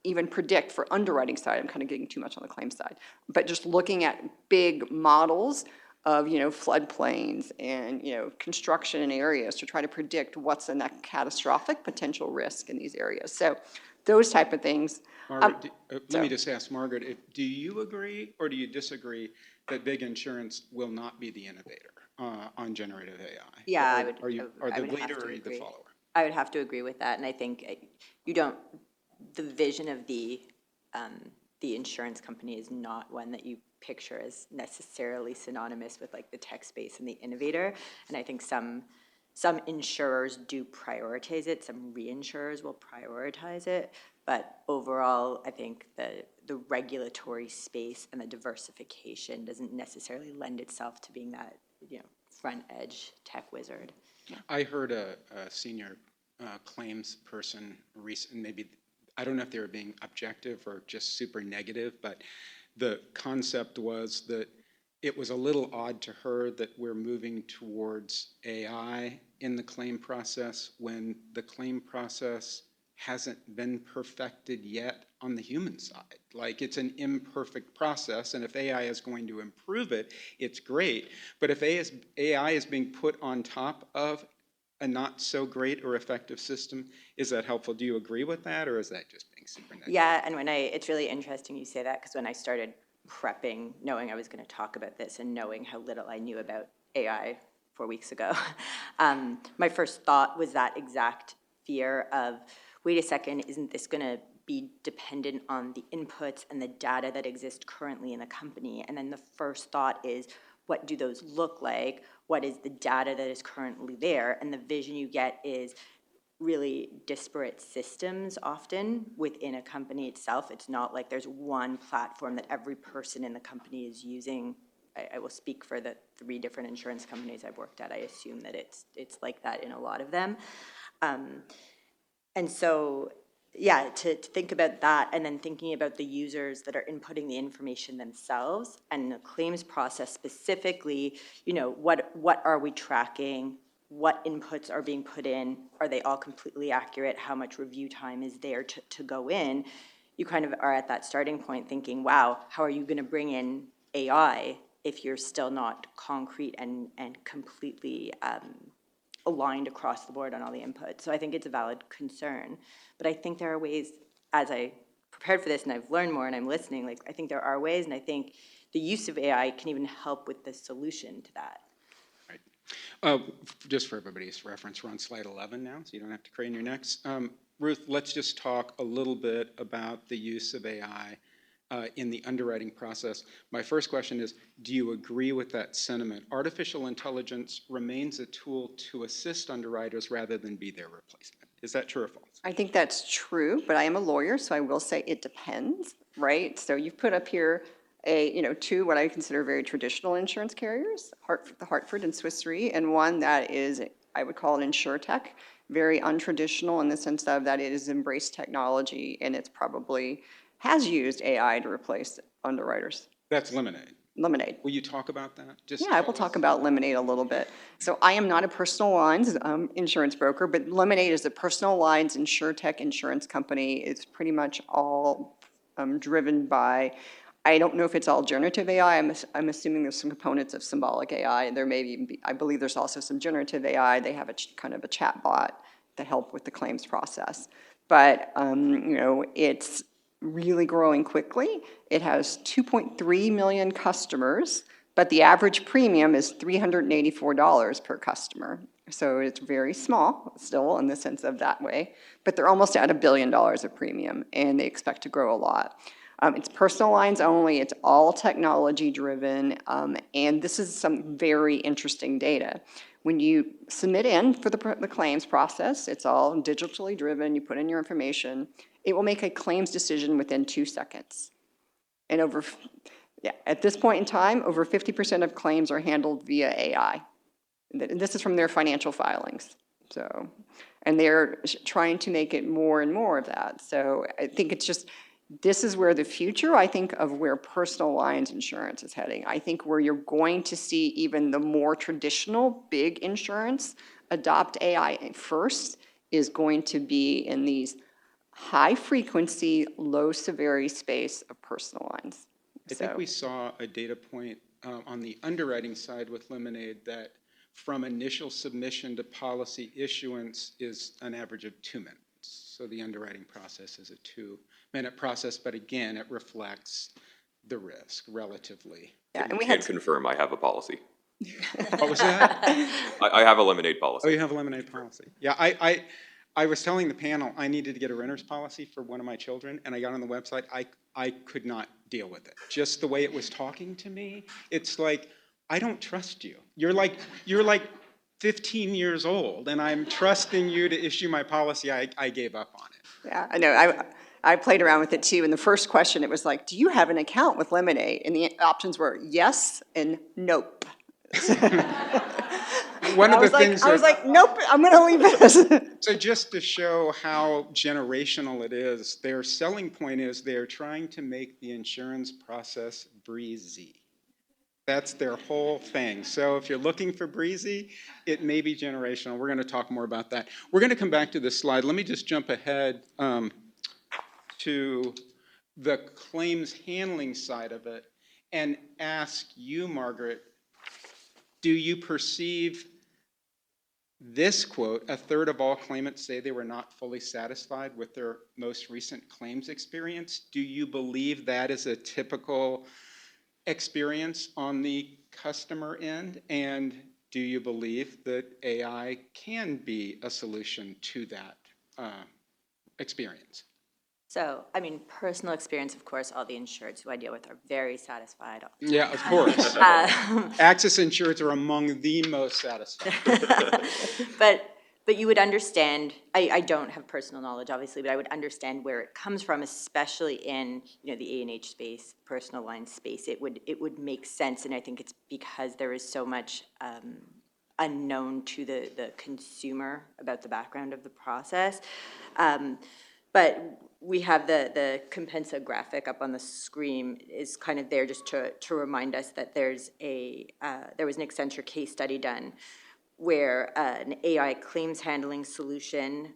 even predict for underwriting side. I'm kind of getting too much on the claim side. But just looking at big models of, floodplains and, construction in areas to try to predict what's the next catastrophic potential risk in these areas. So those type of things. Margaret, let me just ask Margaret, do you agree or do you disagree that big insurance will not be the innovator on generative AI? Yeah, I would. Are the leader or are you the follower? I would have to agree with that, and I think the vision of the insurance company is not one that you picture as necessarily synonymous with the tech space and the innovator, and I think some insurers do prioritize it, some reinsurers will prioritize it, but overall, I think the regulatory space and the diversification doesn't necessarily lend itself to being that, front edge tech wizard. I heard a senior claims person recently, maybe, I don't know if they were being objective or just super negative, but the concept was that it was a little odd to her that we're moving towards AI in the claim process when the claim process hasn't been perfected yet on the human side. It's an imperfect process, and if AI is going to improve it, it's great. But if AI is being put on top of a not so great or effective system, is that helpful? Do you agree with that, or is that just being super negative? Yeah, and it's really interesting you say that, because when I started prepping, knowing I was going to talk about this and knowing how little I knew about AI 4 weeks ago, my first thought was that exact fear of, wait a second, isn't this going to be dependent on the inputs and the data that exist currently in the company? And then the first thought is, what do those look like? What is the data that is currently there? And the vision you get is really disparate systems often within a company itself. It's not like there's one platform that every person in the company is using. I will speak for the 3 different insurance companies I've worked at. I assume that it's like that in a lot of them. And so, yeah, to think about that, and then thinking about the users that are inputting the information themselves, and the claims process specifically, what are we tracking? What inputs are being put in? Are they all completely accurate? How much review time is there to go in? You kind of are at that starting point thinking, wow, how are you going to bring in AI if you're still not concrete and completely aligned across the board on all the inputs? So I think it's a valid concern. But I think there are ways, as I prepared for this and I've learned more and I'm listening, I think there are ways, and I think the use of AI can even help with the solution to that. Right. Just for everybody's reference, we're on slide 11 now, so you don't have to crane your necks. Ruth, let's just talk a little bit about the use of AI in the underwriting process. My first question is, do you agree with that sentiment? Artificial intelligence remains a tool to assist underwriters rather than be their replacement. Is that true or false? I think that's true, but I am a lawyer, so I will say it depends, right? So you've put up here two what I consider very traditional insurance carriers, the Hartford and Swiss Re, and one that is, I would call it insurtech, very untraditional in the sense of that it has embraced technology and it's probably has used AI to replace underwriters. That's Lemonade. Lemonade. Will you talk about that? Just Yeah, I will talk about Lemonade a little bit. So I am not a personal lines insurance broker, but Lemonade is a personal lines insurtech insurance company. It's pretty much all driven by, I don't know if it's all generative AI. I'm assuming there's some components of symbolic AI. And there may be, I believe there's also some generative AI. They have a kind of a chat bot to help with the claims process. But, it's really growing quickly. It has 2.3 million customers, but the average premium is $384 per customer. So it's very small still in the sense of that way, but they're almost at $1 billion of premium and they expect to grow a lot. It's personal lines only, it's all technology driven, and this is some very interesting data. When you submit in for the claims process, it's all digitally driven, you put in your information, it will make a claims decision within 2 seconds. And at this point in time, over 50% of claims are handled via AI. And this is from their financial filings. So, and they're trying to make it more and more of that. So I think it's just, this is where the future, I think, of where personal lines insurance is heading. I think where you're going to see even the more traditional big insurance adopt AI first is going to be in these high frequency, low severity space of personal lines. I think we saw a data point on the underwriting side with Lemonade that from initial submission to policy issuance is an average of 2 minutes. So the underwriting process is a 2-minute process, but again, it reflects the risk relatively. Yeah, and we Can confirm I have a policy. What was that? I have a Lemonade policy. Oh, you have a Lemonade policy. Yeah, I was telling the panel I needed to get a renter's policy for one of my children, and I got on the website. I could not deal with it. Just the way it was talking to me, it's like, I don't trust you. You're like 15 years old, and I'm trusting you to issue my policy. I gave up on it. Yeah, I know. I played around with it too. And the first question, it was like, do you have an account with Lemonade? And the options were yes and nope. One of the things I was like, nope, I'm going to leave this. So just to show how generational it is, their selling point is they're trying to make the insurance process breezy. That's their whole thing. So if you're looking for breezy, it may be generational. We're going to talk more about that. We're going to come back to this slide. Let me just jump ahead to the claims handling side of it and ask you, Margaret, do you perceive this quote, a third of all claimants say they were not fully satisfied with their most recent claims experience? Do you believe that is a typical experience on the customer end? And do you believe that AI can be a solution to that experience? So, I mean, personal experience, of course, all the insureds who I deal with are very satisfied. Yeah, of course. Access insureds are among the most satisfied. But you would understand, I don't have personal knowledge, obviously, but I would understand where it comes from, especially in, the A&H space, personal line space. It would make sense, and I think it's because there is so much unknown to the consumer about the background of the process. But we have the Compensa graphic up on the screen is kind of there just to remind us that there was an Accenture case study done where an AI claims handling solution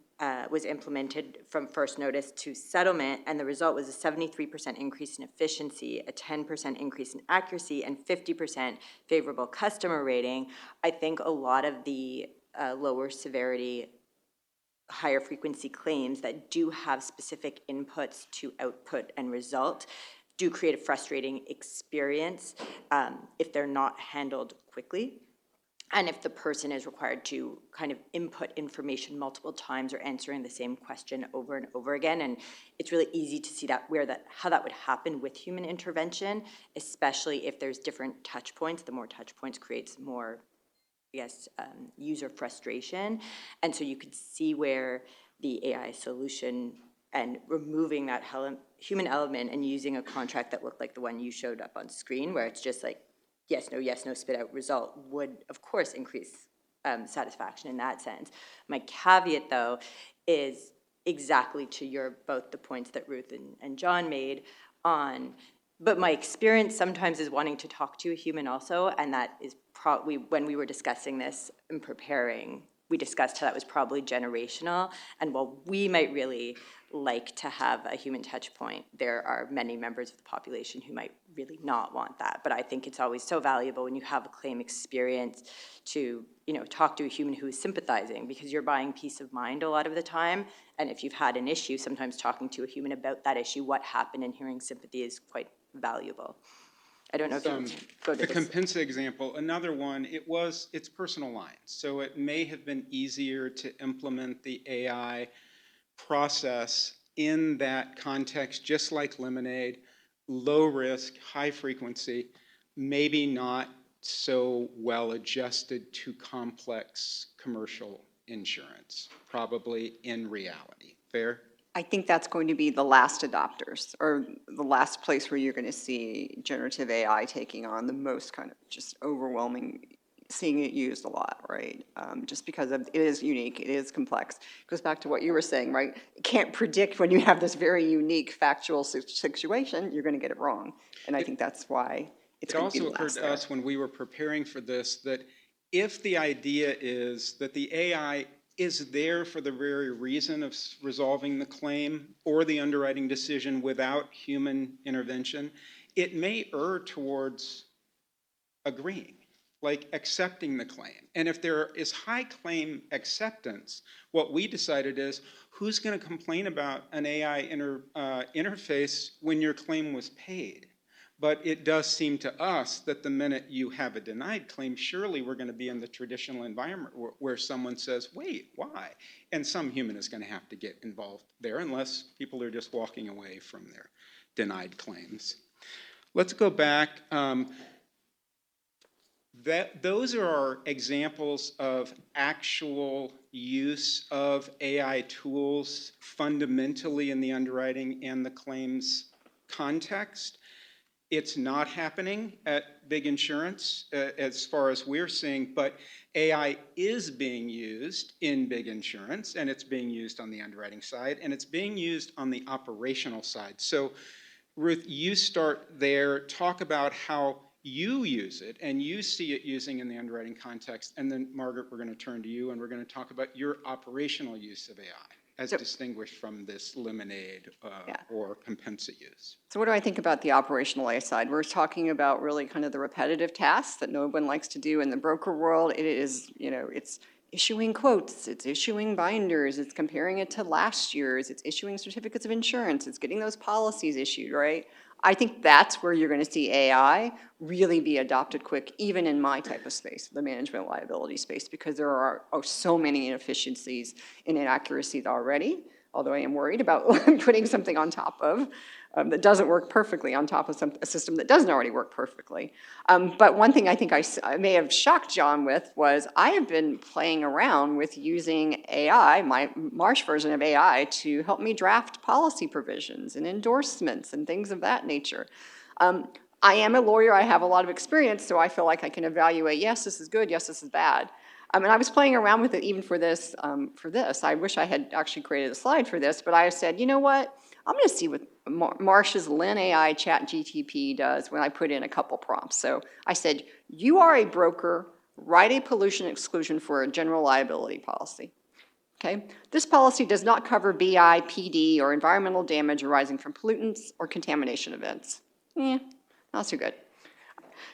was implemented from first notice to settlement, and the result was a 73% increase in efficiency, a 10% increase in accuracy, and 50% favorable customer rating. I think a lot of the lower severity, higher frequency claims that do have specific inputs to output and result do create a frustrating experience if they're not handled quickly. And if the person is required to kind of input information multiple times or answering the same question over and over again, and it's really easy to see how that would happen with human intervention, especially if there's different touch points. The more touch points creates more, I guess, user frustration. And so you could see where the AI solution and removing that human element and using a contract that looked like the one you showed up on screen, where it's just like, yes, no, spit out result, would of course increase satisfaction in that sense. My caveat, though, is exactly to both the points that Ruth and John made on, but my experience sometimes is wanting to talk to a human also, and that is when we were discussing this and preparing, we discussed how that was probably generational, and while we might really like to have a human touch point, there are many members of the population who might really not want that. But I think it's always so valuable when you have a claim experience to, talk to a human who is sympathizing, because you're buying peace of mind a lot of the time. And if you've had an issue, sometimes talking to a human about that issue, what happened, and hearing sympathy is quite valuable. I don't know if you want to go to The this. Compensa example, another one, it's personal lines. So it may have been easier to implement the AI process in that context, just like Lemonade, low risk, high frequency, maybe not so well adjusted to complex commercial insurance, probably in reality. Fair? I think that's going to be the last adopters, or the last place where you're going to see generative AI taking on the most kind of just overwhelming, seeing it used a lot, right? Just because it is unique, it is complex. It goes back to what you were saying, right? You can't predict when you have this very unique factual situation, you're going to get it wrong. And I think that's why it's It going to be also the occurred last to there. us when we were preparing for this that if the idea is that the AI is there for the very reason of resolving the claim or the underwriting decision without human intervention, it may err towards agreeing, like accepting the claim. And if there is high claim acceptance, what we decided is, who's going to complain about an AI interface when your claim was paid? But it does seem to us that the minute you have a denied claim, surely we're going to be in the traditional environment where someone says, wait, why? And some human is going to have to get involved there, unless people are just walking away from their denied claims. Let's go back. Those are our examples of actual use of AI tools fundamentally in the underwriting and the claims context. It's not happening at big insurance as far as we're seeing, but AI is being used in big insurance, and it's being used on the underwriting side, and it's being used on the operational side. So Ruth, you start there, talk about how you use it and you see it using in the underwriting context, and then Margaret, we're going to turn to you and we're going to talk about your operational use of AI as distinguished from this Lemonade or Compensa use. So what do I think about the operational AI side? We're talking about really kind of the repetitive tasks that no one likes to do in the broker world. It is, it's issuing quotes, it's issuing binders, it's comparing it to last year's, it's issuing certificates of insurance, it's getting those policies issued, right? I think that's where you're going to see AI really be adopted quick, even in my type of space, the management liability space, because there are so many inefficiencies and inaccuracies already, although I am worried about putting something on top of that doesn't work perfectly on top of a system that doesn't already work perfectly. But one thing I think I may have shocked John with was I have been playing around with using AI, my Marsh version of AI, to help me draft policy provisions and endorsements and things of that nature. I am a lawyer, I have a lot of experience, so I feel like I can evaluate, yes, this is good, yes, this is bad. And I was playing around with it even for this. I wish I had actually created a slide for this, but I said, you know what? I'm going to see what Marsh's Lin AI Chat GTP does when I put in a couple prompts. So I said, you are a broker, write a pollution exclusion for a general liability policy. Okay? This policy does not cover BI, PD, or environmental damage arising from pollutants or contamination events. Not so good.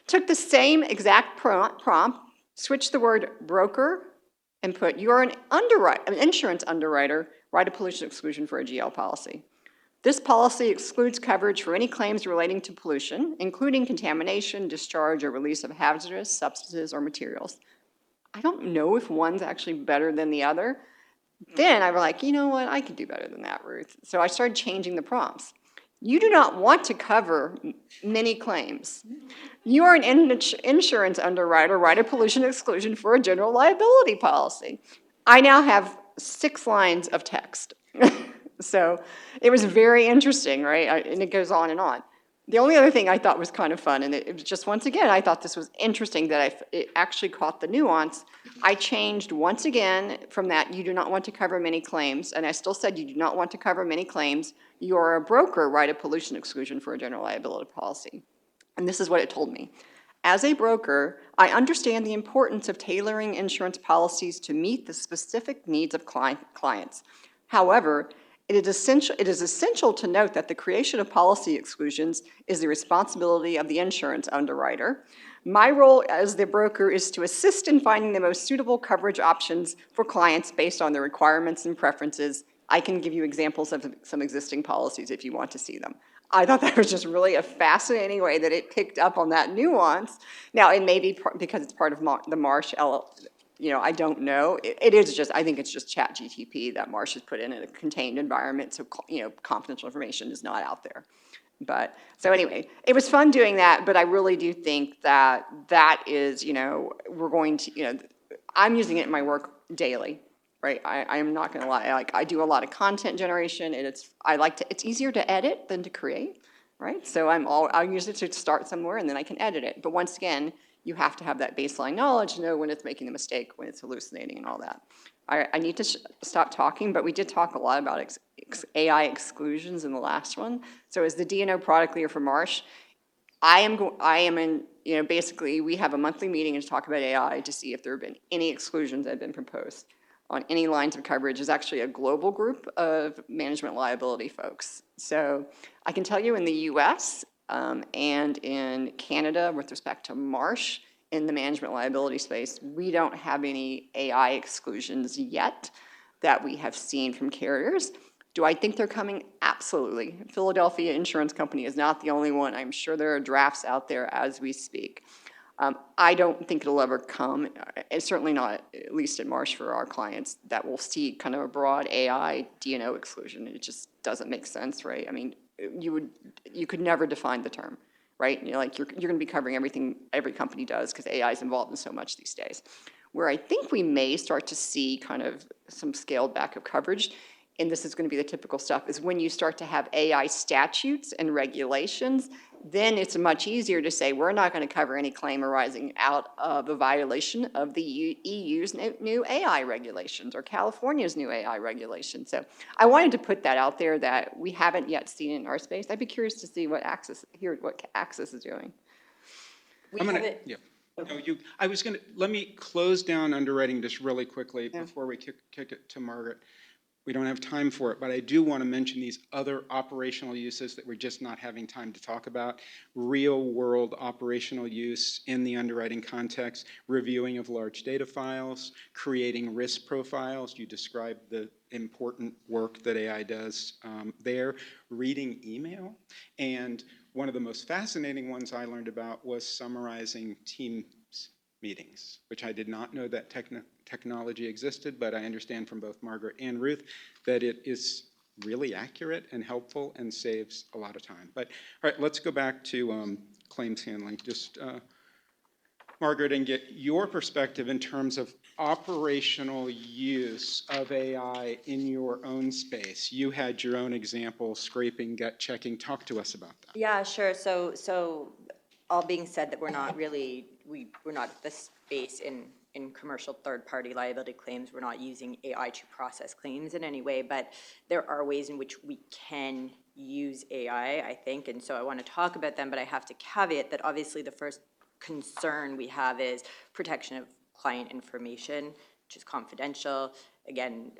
Took the same exact prompt, switched the word broker, and put, you are an insurance underwriter, write a pollution exclusion for a GL policy. This policy excludes coverage for any claims relating to pollution, including contamination, discharge, or release of hazardous substances or materials. I don't know if one's actually better than the other. Then I was like, you know what, I could do better than that, Ruth. So I started changing the prompts. You do not want to cover many claims. You are an insurance underwriter, write a pollution exclusion for a general liability policy. I now have 6 lines of text. So it was very interesting, right? And it goes on and on. The only other thing I thought was kind of fun, and it was just, once again, I thought this was interesting that it actually caught the nuance. I changed once again from that, you do not want to cover many claims, and I still said you do not want to cover many claims. You are a broker, write a pollution exclusion for a general liability policy. And this is what it told me. As a broker, I understand the importance of tailoring insurance policies to meet the specific needs of clients. However, it is essential to note that the creation of policy exclusions is the responsibility of the insurance underwriter. My role as the broker is to assist in finding the most suitable coverage options for clients based on their requirements and preferences. I can give you examples of some existing policies if you want to see them. I thought that was just really a fascinating way that it picked up on that nuance. Now, it may be because it's part of the Marsh, I don't know. It is just, I think it's just ChatGPT that Marsh has put in a contained environment, so, confidential information is not out there. But, so anyway, it was fun doing that, but I really do think that that is, we're going to, I'm using it in my work daily, right? I'm not gonna lie, I do a lot of content generation, and it's easier to edit than to create, right? So I'll use it to start somewhere, and then I can edit it. But once again, you have to have that baseline knowledge to know when it's making a mistake, when it's hallucinating and all that. I need to stop talking, but we did talk a lot about AI exclusions in the last one. So as the D&O product leader for Marsh, I am in, basically we have a monthly meeting to talk about AI to see if there have been any exclusions that have been proposed on any lines of coverage. There's actually a global group of management liability folks. So I can tell you in the US, and in Canada, with respect to Marsh, in the management liability space, we don't have any AI exclusions yet that we have seen from carriers. Do I think they're coming? Absolutely. Philadelphia Insurance Company is not the only one. I'm sure there are drafts out there as we speak. I don't think it'll ever come, it's certainly not, at least at Marsh for our clients, that we'll see kind of a broad AI D&O exclusion. It just doesn't make sense, right? I mean, you could never define the term, right? You're going to be covering everything every company does because AI is involved in so much these days. Where I think we may start to see kind of some scaled back of coverage, and this is going to be the typical stuff, is when you start to have AI statutes and regulations, then it's much easier to say, we're not going to cover any claim arising out of a violation of the EU's new AI regulations or California's new AI regulations. So I wanted to put that out there that we haven't yet seen in our space. I'd be curious to see what ACCC is doing. Let me close down underwriting just really quickly before we kick it to Margaret. We don't have time for it, but I do want to mention these other operational uses that we're just not having time to talk about. Real-world operational use in the underwriting context, reviewing of large data files, creating risk profiles. You described the important work that AI does there. Reading email. And one of the most fascinating ones I learned about was summarizing Teams meetings, which I did not know that technology existed, but I understand from both Margaret and Ruth that it is really accurate and helpful and saves a lot of time. But all right, let's go back to claims handling. Just Margaret, and get your perspective in terms of operational use of AI in your own space. You had your own example, scraping, gut checking. Talk to us about that. Yeah, sure. So all being said that we're not at the space in commercial third-party liability claims. We're not using AI to process claims in any way, but there are ways in which we can use AI, I think, and so I want to talk about them, but I have to caveat that obviously the first concern we have is protection of client information, which is confidential. Again,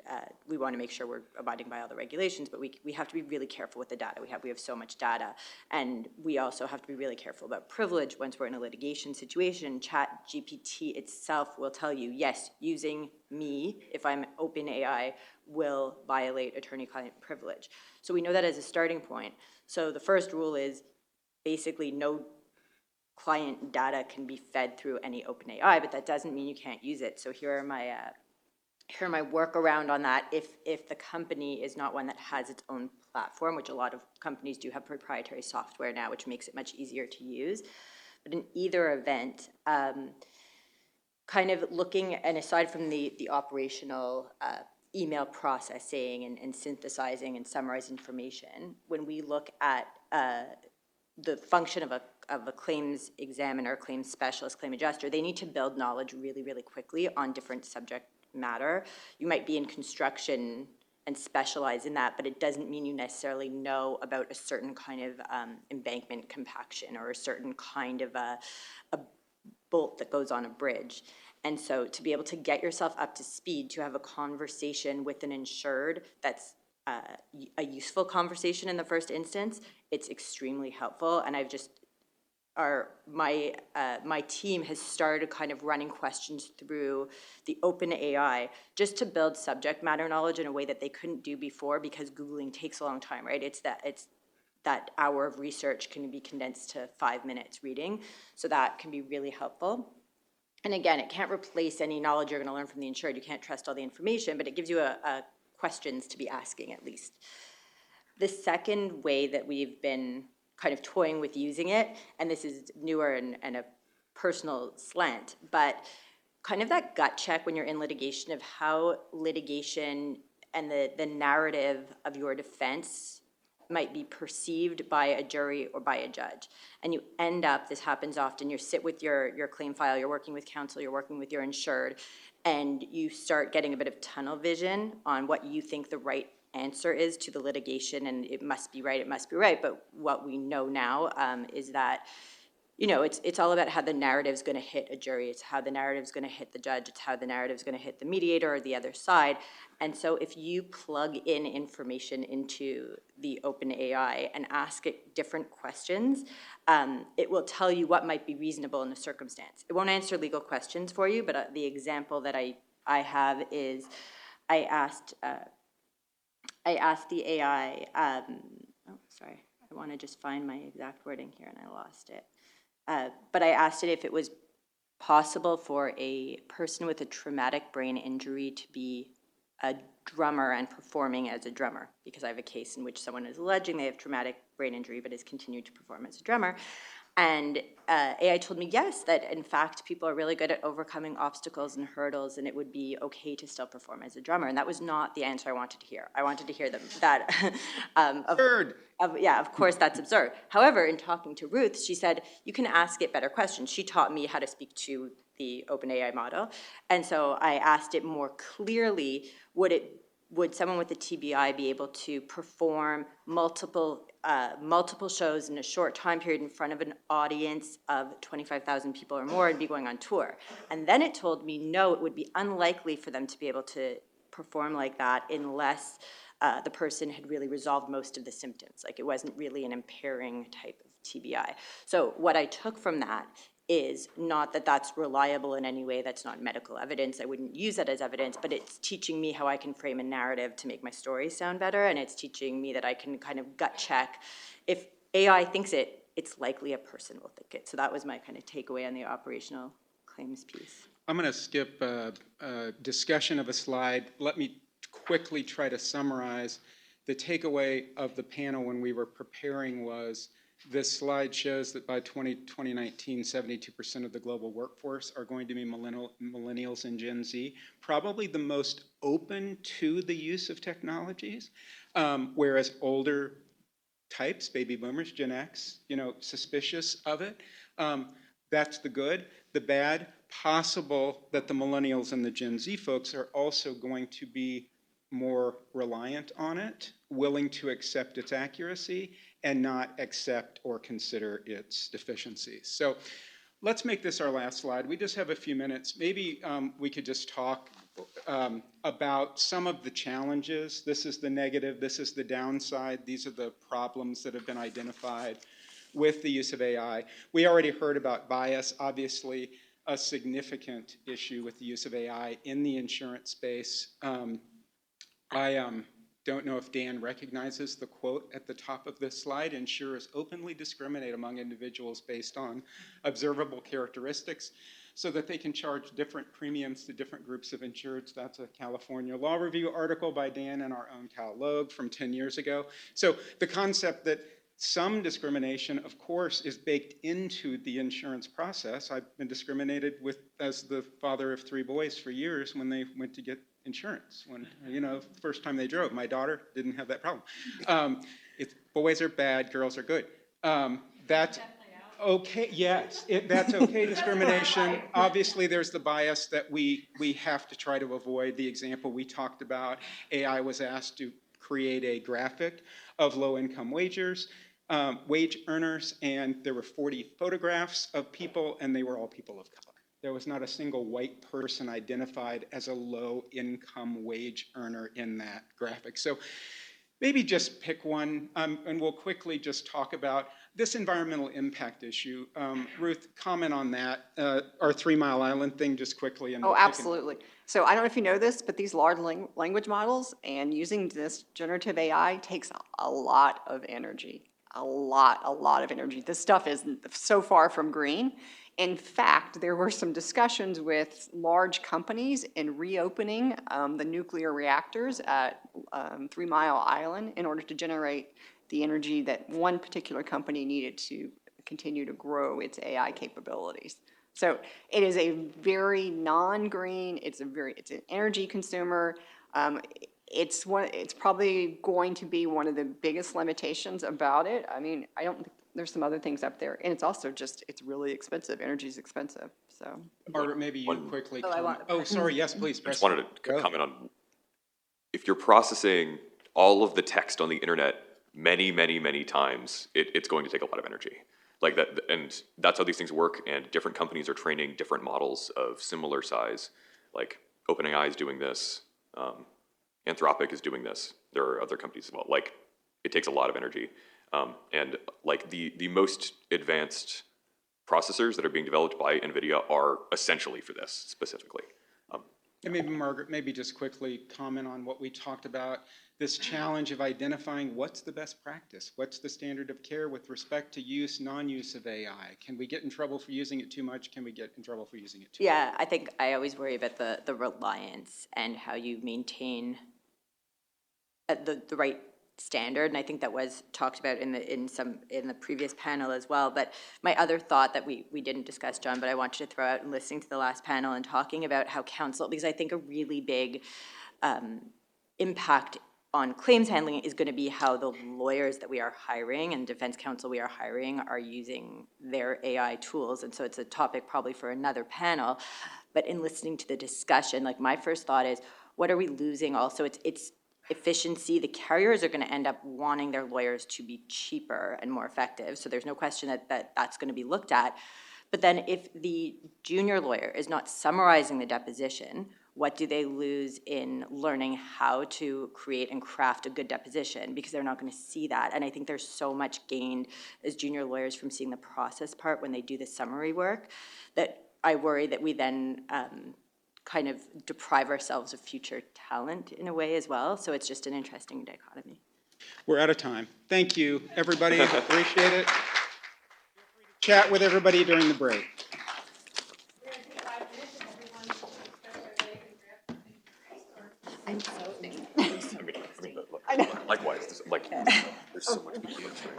we want to make sure we're abiding by all the regulations, but we have to be really careful with the data we have. We have so much data, and we also have to be really careful about privilege once we're in a litigation situation. ChatGPT itself will tell you, yes, using me, if I'm OpenAI, will violate attorney-client privilege. So we know that as a starting point. So the first rule is basically no client data can be fed through any OpenAI, but that doesn't mean you can't use it. So here are my workaround on that. If the company is not one that has its own platform, which a lot of companies do have proprietary software now, which makes it much easier to use. But in either event, kind of looking, and aside from the operational email processing and synthesizing and summarizing information, when we look at the function of a claims examiner, claims specialist, claim adjuster, they need to build knowledge really, really quickly on different subject matter. You might be in construction and specialize in that, but it doesn't mean you necessarily know about a certain kind of embankment compaction or a certain kind of a bolt that goes on a bridge. And so to be able to get yourself up to speed, to have a conversation with an insured that's a useful conversation in the first instance, it's extremely helpful. And I've just, my team has started kind of running questions through the OpenAI just to build subject matter knowledge in a way that they couldn't do before, because Googling takes a long time, right? It's that hour of research can be condensed to 5 minutes reading. So that can be really helpful. And again, it can't replace any knowledge you're gonna learn from the insured. You can't trust all the information, but it gives you a questions to be asking at least. The second way that we've been kind of toying with using it, and this is newer and a personal slant, but kind of that gut check when you're in litigation of how litigation and the narrative of your defense might be perceived by a jury or by a judge. And you end up, this happens often, you sit with your claim file, you're working with counsel, you're working with your insured, and you start getting a bit of tunnel vision on what you think the right answer is to the litigation, and it must be right, but what we know now is that, you know, it's all about how the narrative's gonna hit a jury, it's how the narrative's gonna hit the judge, it's how the narrative's gonna hit the mediator or the other side. And so if you plug in information into the OpenAI and ask it different questions, it will tell you what might be reasonable in the circumstance. It won't answer legal questions for you, but the example that I have is I asked the AI, oh, sorry, I wanna just find my exact wording here and I lost it. But I asked it if it was possible for a person with a traumatic brain injury to be a drummer and performing as a drummer, because I have a case in which someone is alleging they have traumatic brain injury but has continued to perform as a drummer. And AI told me yes, that in fact people are really good at overcoming obstacles and hurdles, and it would be okay to still perform as a drummer. And that was not the answer I wanted to hear. I wanted to hear that of course that's absurd. However, in talking to Ruth, she said you can ask it better questions. She taught me how to speak to the OpenAI model, and so I asked it more clearly, would someone with a TBI be able to perform multiple shows in a short time period in front of an audience of 25,000 people or more and be going on tour? And then it told me, no, it would be unlikely for them to be able to perform like that unless the person had really resolved most of the symptoms. Like it wasn't really an impairing type of TBI. So what I took from that is not that that's reliable in any way, that's not medical evidence, I wouldn't use that as evidence, but it's teaching me how I can frame a narrative to make my story sound better, and it's teaching me that I can kind of gut check. If AI thinks it, it's likely a person will think it. So that was my kind of takeaway on the operational claims piece. I'm going to skip a discussion of a slide. Let me quickly try to summarize. The takeaway of the panel when we were preparing was, this slide shows that by 2019, 72% of the global workforce are going to be millennials and Gen Z, probably the most open to the use of technologies, whereas older types, baby boomers, Gen X, suspicious of it. That's the good. The bad, possible that the millennials and the Gen Z folks are also going to be more reliant on it, willing to accept its accuracy, and not accept or consider its deficiencies. So let's make this our last slide. We just have a few minutes. Maybe we could just talk about some of the challenges. This is the negative, this is the downside. These are the problems that have been identified with the use of AI. We already heard about bias, obviously a significant issue with the use of AI in the insurance space. don't know if Dan recognizes the quote at the top of this slide. Insurers openly discriminate among individuals based on observable characteristics so that they can charge different premiums to different groups of insureds. That's a California Law Review article by Dan and our own Cal Logue from 10 years ago. So the concept that some discrimination, of course, is baked into the insurance process. I've been discriminated with as the father of 3 boys for years when they went to get insurance. When, the first time they drove, my daughter didn't have that problem. Boys are bad, girls are good. That's okay, yes, that's okay discrimination. Obviously, there's the bias that we have to try to avoid. The example we talked about, AI was asked to create a graphic of low-income wage earners, and there were 40 photographs of people, and they were all people of color. There was not a single white person identified as a low-income wage earner in that graphic. So maybe just pick one, and we'll quickly just talk about this environmental impact issue. Ruth, comment on that, our 3 Mile Island thing just quickly. And Oh, absolutely. So I don't know if you know this, but these large language models and using this generative AI takes a lot of energy, a lot of energy. This stuff is so far from green. In fact, there were some discussions with large companies in reopening the nuclear reactors at 3 Mile Island in order to generate the energy that one particular company needed to continue to grow its AI capabilities. So it is a very non-green, it's an energy consumer. It's probably going to be one of the biggest limitations about it. I mean, I don't think there's some other things up there, and it's also just, it's really expensive. Energy is expensive, so. Margaret, maybe you quickly I comment. Oh, sorry, yes, please. I just wanted to comment on, if you're processing all of the text on the internet many times, it's going to take a lot of energy. Like that, and that's how these things work, and different companies are training different models of similar size. Like OpenAI is doing this, Anthropic is doing this, there are other companies as well. Like, it takes a lot of energy. And like the most advanced processors that are being developed by NVIDIA are essentially for this specifically. And maybe Margaret, maybe just quickly comment on what we talked about, this challenge of identifying what's the best practice, what's the standard of care with respect to use, non-use of AI. Can we get in trouble for using it too much? Can we get in trouble for using it too much? Yeah, I think I always worry about the reliance and how you maintain the right standard, and I think that was talked about in the previous panel as well. But my other thought that we didn't discuss, John, but I want you to throw out in listening to the last panel and talking about how counsel, because I think a really big impact on claims handling is going to be how the lawyers that we are hiring and defense counsel we are hiring are using their AI tools. And so it's a topic probably for another panel. But in listening to the discussion, like my first thought is, what are we losing also? It's efficiency. The carriers are going to end up wanting their lawyers to be cheaper and more effective. So there's no question that that's going to be looked at. But then if the junior lawyer is not summarizing the deposition, what do they lose in learning how to create and craft a good deposition? Because they're not going to see that. And I think there's so much gained as junior lawyers from seeing the process part when they do the summary work that I worry that we then kind of deprive ourselves of future talent in a way as well. So it's just an interesting dichotomy. We're out of time. Thank you, everybody. Appreciate it. Chat with everybody during the break. I'm so I mean, likewise, there's so much we can't say.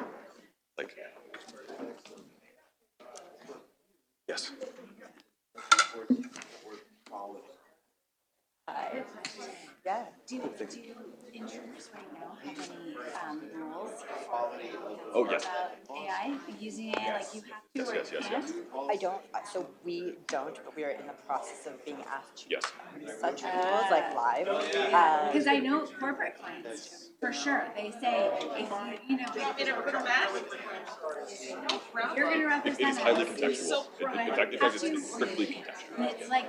Like, yes. Yeah. Do insurers right now have any rules Oh, yes. about AI, using AI, like you have to or you can't? I don't, so we don't, but we are in the process of being asked to Yes. use such tools, like live. Because I know corporate clients do, for sure. They say, if you know, you're going to represent It is highly us. contextual. In fact, it's strictly contextual. And it's like,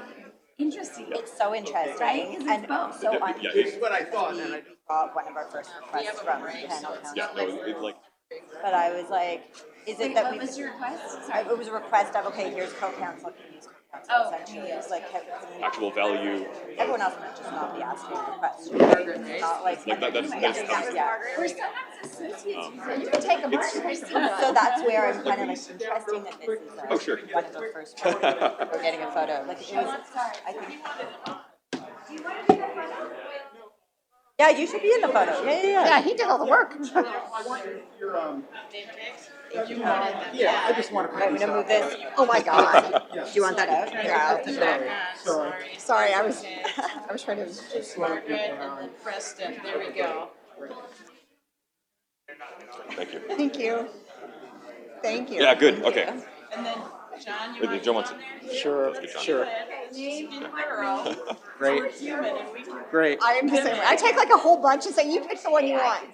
interesting. It's so interesting. Right? 'Cause it's both. So on, Yeah, it's what I thought. we got one of our first requests from panel counsel. Yeah, no, it's like, But I was like, is it Wait, that what we? was your request? Sorry. It was a request of, okay, here's co-counsel, can you use co-counsel? essentially, it's like Actual value. everyone else might just not be asking the question. It's not like that's yeah. We're still not associates, so you can take a break. So that's where I'm kind of like interesting that this is Oh, sure. one of the first ones we're getting a photo. Like it was, I think. Yeah, you should be in the photo. Yeah. he did all the work. Yeah, I just want to. I'm gonna move this. Oh, my God. Do you want that out? Yeah. I'll Sorry. Sorry, I was trying to. Preston, there we go. Thank you. Thank you. Thank you. Yeah, good, okay. And then, John, you Did want to John come want on to- there? Sure, sure. Name and plural. Great, We're human and we can. great. I am the same way. I take like a whole bunch and say, you pick the one you want.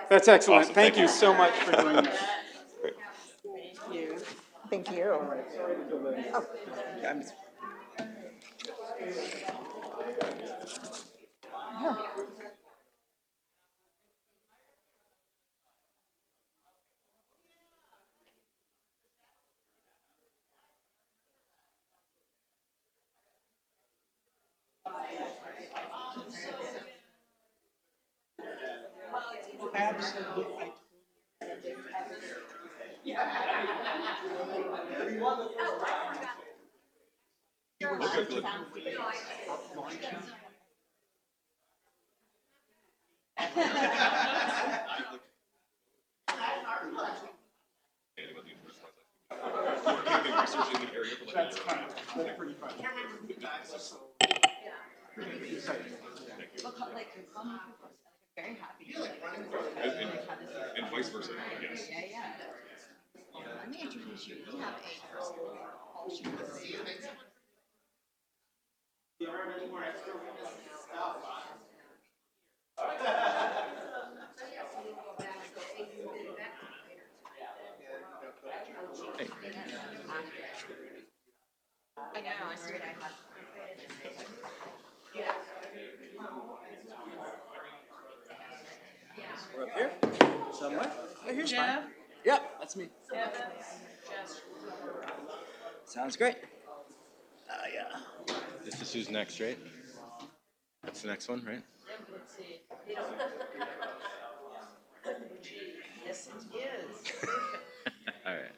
That's excellent. Awesome, Thank thank you so much for doing that. Thank you. Oh, I'm- And vice versa, yes. let me introduce you. You have We're up here, somewhere. Oh, here's fine. Jeff? Yep, that's me. Sounds great. Yeah. This is who's next, right? That's the next one, right? Yes, it is. All right.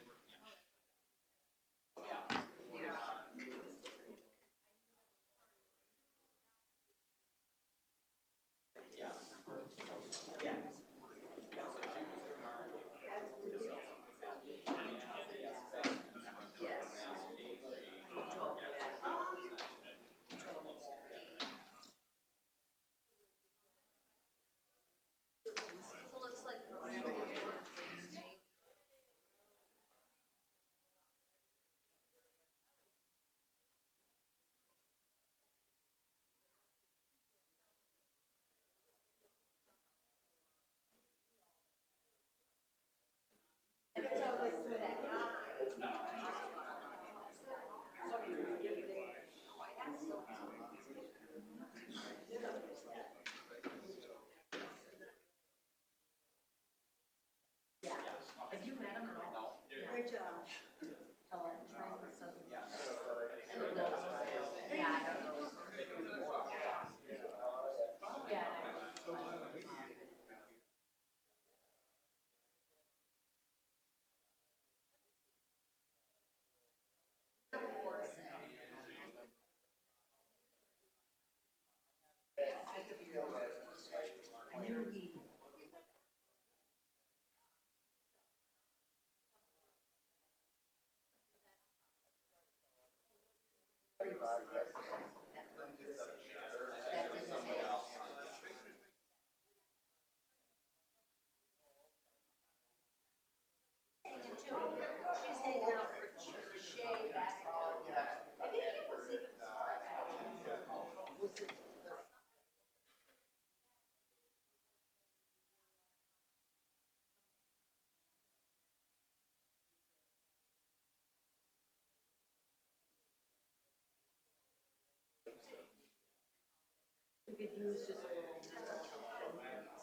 could use just a little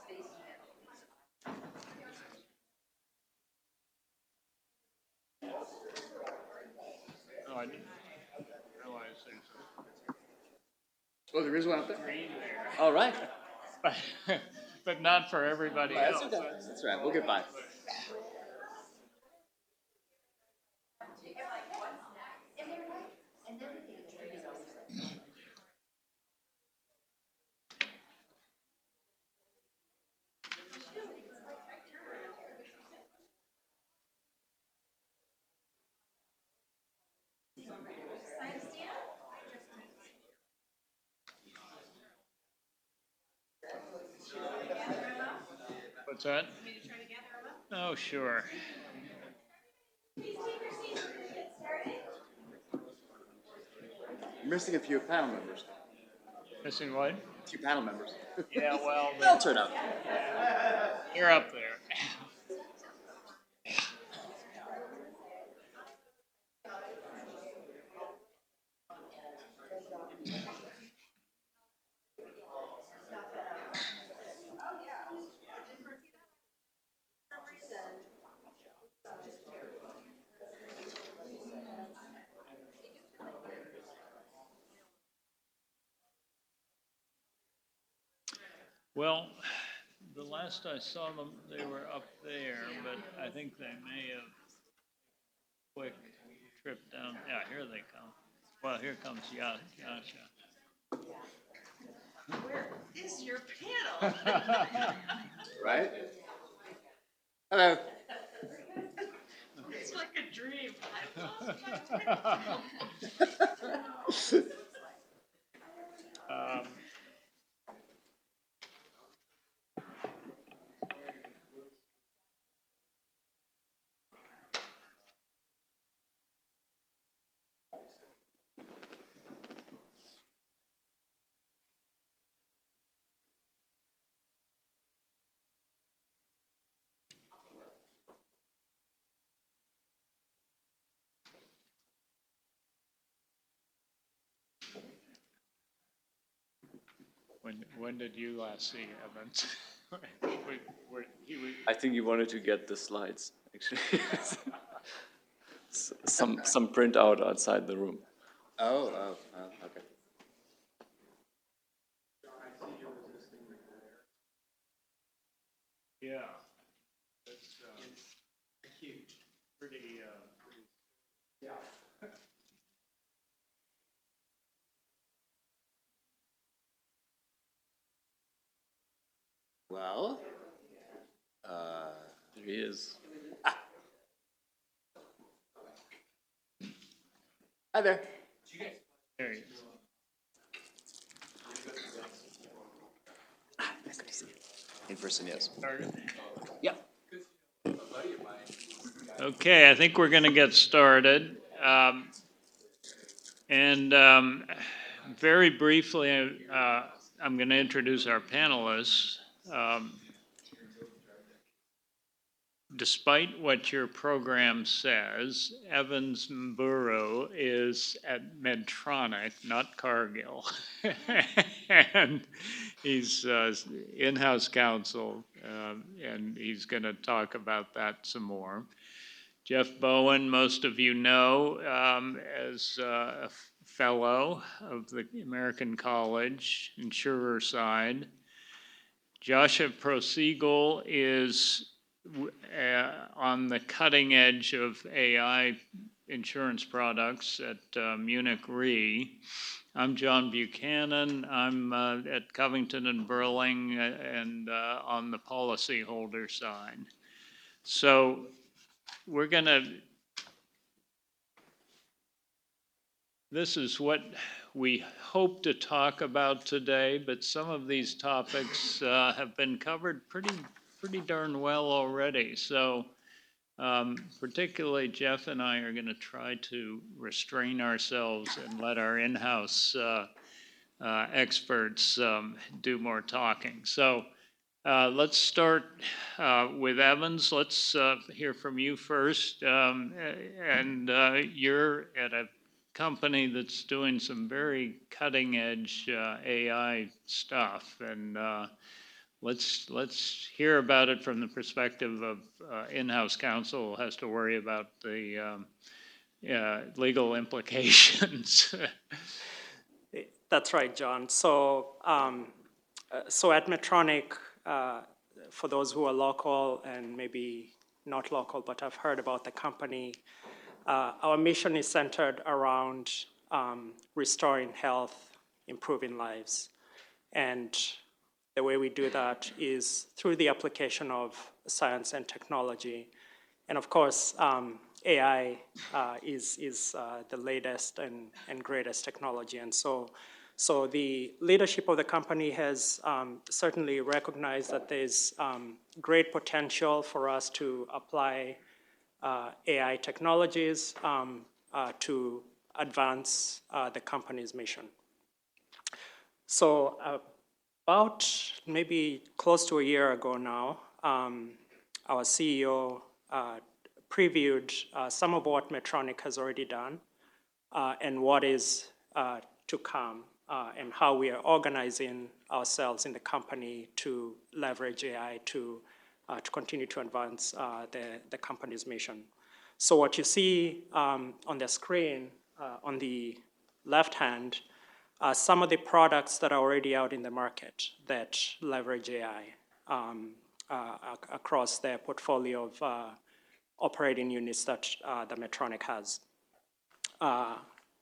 space. Oh, I didn't realize there's Oh, there is one out there? green there. All right. But, but not for everybody else. That's okay. That's right. We'll get by. What's that? Oh, sure. You're missing a few panel members. Missing what? A few panel members. Yeah, well, They'll turn up. you're up there. Well, the last I saw them, they were up there, but I think they may have quick trip down. Yeah, here they come. Well, here comes Yasha. Where is your panel? Right? Hello. It's like a dream. I lost my panel. When did you last see Evans? I think you wanted to get the slides, actually. Some printout outside the room. Oh, okay. Yeah. It's pretty, yeah. Well, there he is. Hi there. There he is. Nice to see you. In person, yes. Started? Yep. Okay, I think we're going to get started. Very briefly, I'm going to introduce our panelists. Despite what your program says, Evans Mburu is at Medtronic, not Cargill. And he's in-house counsel, and he's going to talk about that some more. Jeff Bowen, most of you know as a fellow of the American College, insurer side. Joshua Prosiegel is on the cutting edge of AI insurance products at Munich Re. I'm John Buchanan. I'm at Covington and Burling and on the policyholder side. So we're going to, this is what we hope to talk about today, but some of these topics have been covered pretty darn well already. So particularly Jeff and I are going to try to restrain ourselves and let our in-house experts do more talking. So let's start with Evans. Let's hear from you first. And you're at a company that's doing some very cutting-edge AI stuff, and let's hear about it from the perspective of in-house counsel who has to worry about the legal implications. That's right, John. So, so at Medtronic, for those who are local and maybe not local, but have heard about the company, our mission is centered around restoring health, improving lives. And the way we do that is through the application of science and technology. And of course, AI is the latest and greatest technology. And so the leadership of the company has certainly recognized that there's great potential for us to apply AI technologies to advance the company's mission. So about maybe close to a year ago now, our CEO previewed some of what Medtronic has already done and what is to come, and how we are organizing ourselves in the company to leverage AI to continue to advance the company's mission. So what you see on the screen on the left hand are some of the products that are already out in the market that leverage AI across their portfolio of operating units that Medtronic has.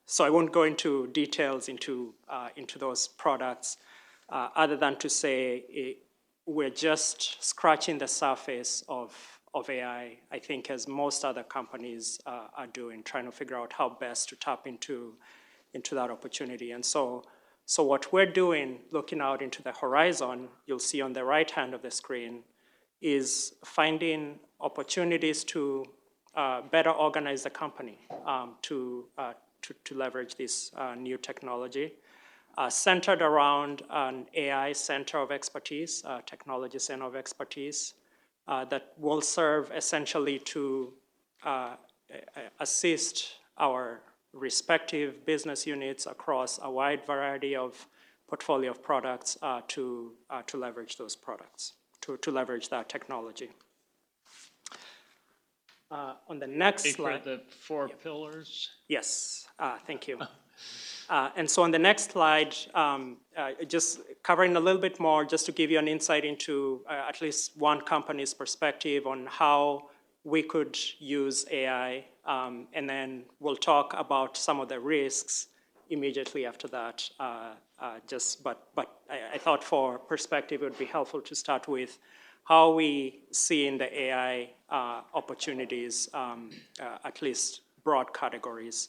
So I won't go into details into those products, other than to say we're just scratching the surface of AI, I think, as most other companies are doing, trying to figure out how best to tap into that opportunity. And so what we're doing, looking out into the horizon, you'll see on the right hand of the screen, is finding opportunities to better organize the company to leverage this new technology, centered around an AI center of expertise, technology center of expertise, that will serve essentially to assist our respective business units across a wide variety of portfolio of products to leverage those products, to leverage that technology. On the next slide. The four pillars? Yes, thank you. And so on the next slide, just covering a little bit more, just to give you an insight into at least one company's perspective on how we could use AI, and then we'll talk about some of the risks immediately after that. But I thought for perspective, it would be helpful to start with how we see in the AI opportunities, at least broad categories.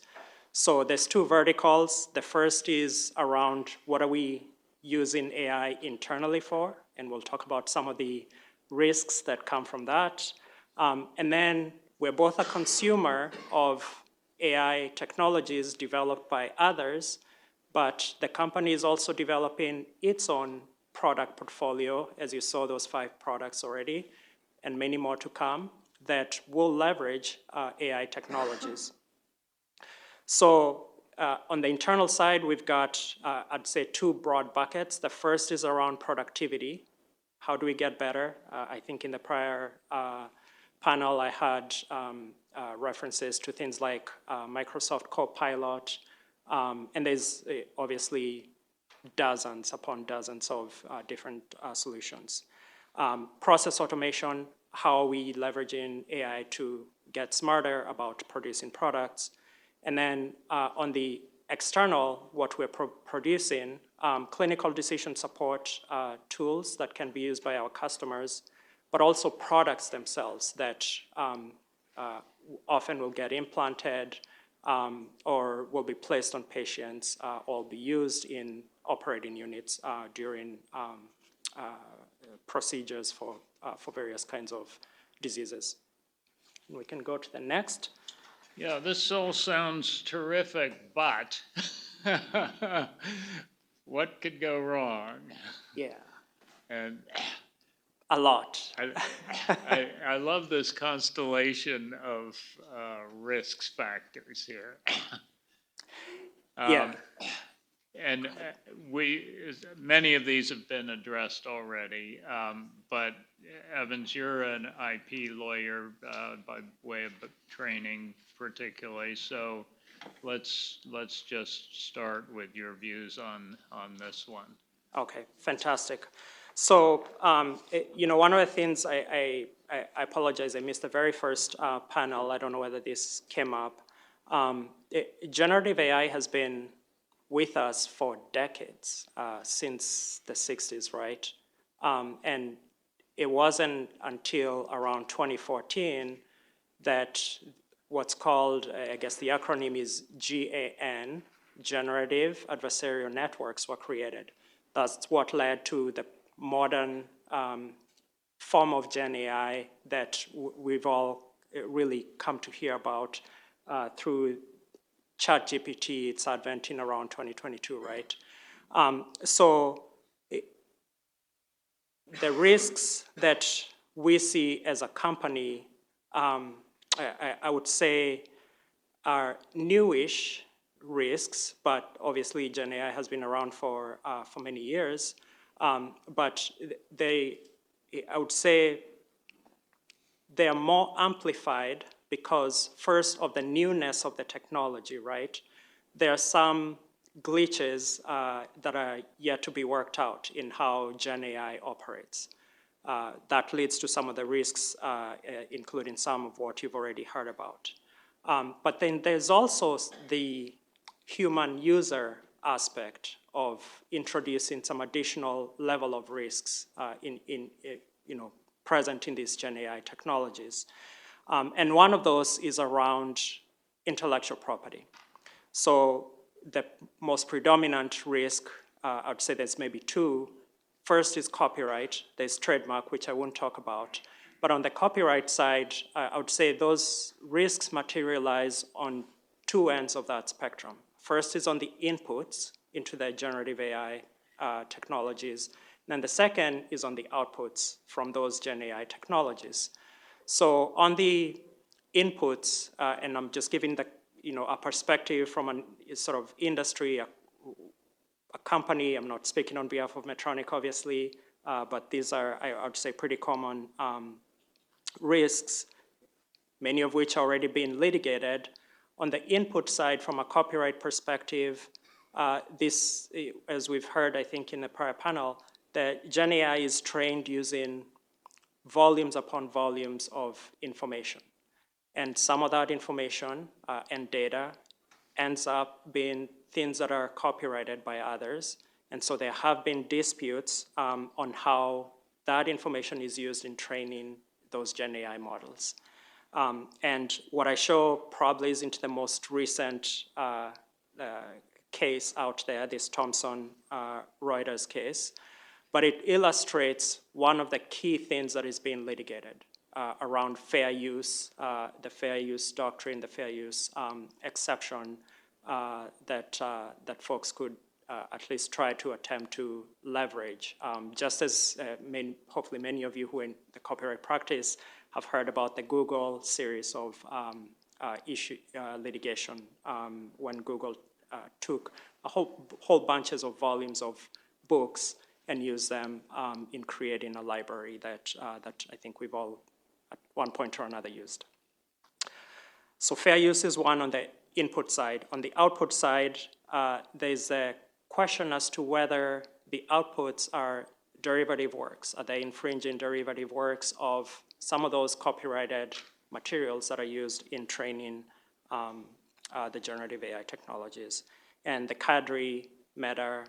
So there's two verticals. The first is around what are we using AI internally for, and we'll talk about some of the risks that come from that. And then we're both a consumer of AI technologies developed by others, but the company is also developing its own product portfolio, as you saw those 5 products already, and many more to come that will leverage AI technologies. So on the internal side, we've got, I'd say, 2 broad buckets. The first is around productivity. How do we get better? I think in the prior panel, I had references to things like Microsoft Copilot, and there's obviously dozens upon dozens of different solutions. Process automation, how are we leveraging AI to get smarter about producing products? And then on the external, what we're producing, clinical decision support tools that can be used by our customers, but also products themselves that often will get implanted or will be placed on patients or be used in operating units during procedures for various kinds of diseases. And we can go to the next. Yeah, this all sounds terrific, but what could go wrong? Yeah. And a lot. I love this constellation of risks factors here. Yeah. And many of these have been addressed already, but Evans, you're an IP lawyer by way of training particularly, so let's just start with your views on this one. Okay, fantastic. So, one of the things I apologize, I missed the very first panel. I don't know whether this came up. Generative AI has been with us for decades, since the 60s, right? And it wasn't until around 2014 that what's called, I guess the acronym is GAN, Generative Adversarial Networks, were created. That's what led to the modern form of Gen AI that we've all really come to hear about through ChatGPT, its advent in around 2022, right? The risks that we see as a company, I would say, are newish risks, but obviously Gen AI has been around for many years. But I would say, they are more amplified because, first, of the newness of the technology, right? There are some glitches that are yet to be worked out in how Gen AI operates. That leads to some of the risks, including some of what you've already heard about. But then there's also the human user aspect of introducing some additional level of risks present in these Gen AI technologies. And one of those is around intellectual property. So the most predominant risk, I would say there's maybe two. First is copyright. There's trademark, which I won't talk about. But on the copyright side, I would say those risks materialize on two ends of that spectrum. First is on the inputs into the generative AI technologies. And then the second is on the outputs from those Gen AI technologies. So on the inputs, and I'm just giving a perspective from a sort of industry, a company. I'm not speaking on behalf of Medtronic, obviously, but these are, I would say, pretty common risks, many of which are already being litigated. On the input side, from a copyright perspective, this, as we've heard, I think, in the prior panel, that Gen AI is trained using volumes upon volumes of information. And some of that information and data ends up being things that are copyrighted by others. And so there have been disputes on how that information is used in training those Gen AI models. And what I show probably is into the most recent case out there, this Thomson Reuters case. But it illustrates one of the key things that is being litigated around fair use, the fair use doctrine, the fair use exception that folks could at least try to attempt to leverage. Just as hopefully many of you who are in the copyright practice have heard about the Google series of litigation when Google took a whole bunches of volumes of books and used them in creating a library that I think we've all at one point or another used. So fair use is one on the input side. On the output side, there's a question as to whether the outputs are derivative works. Are they infringing derivative works of some of those copyrighted materials that are used in training the generative AI technologies? And the Kadri Meta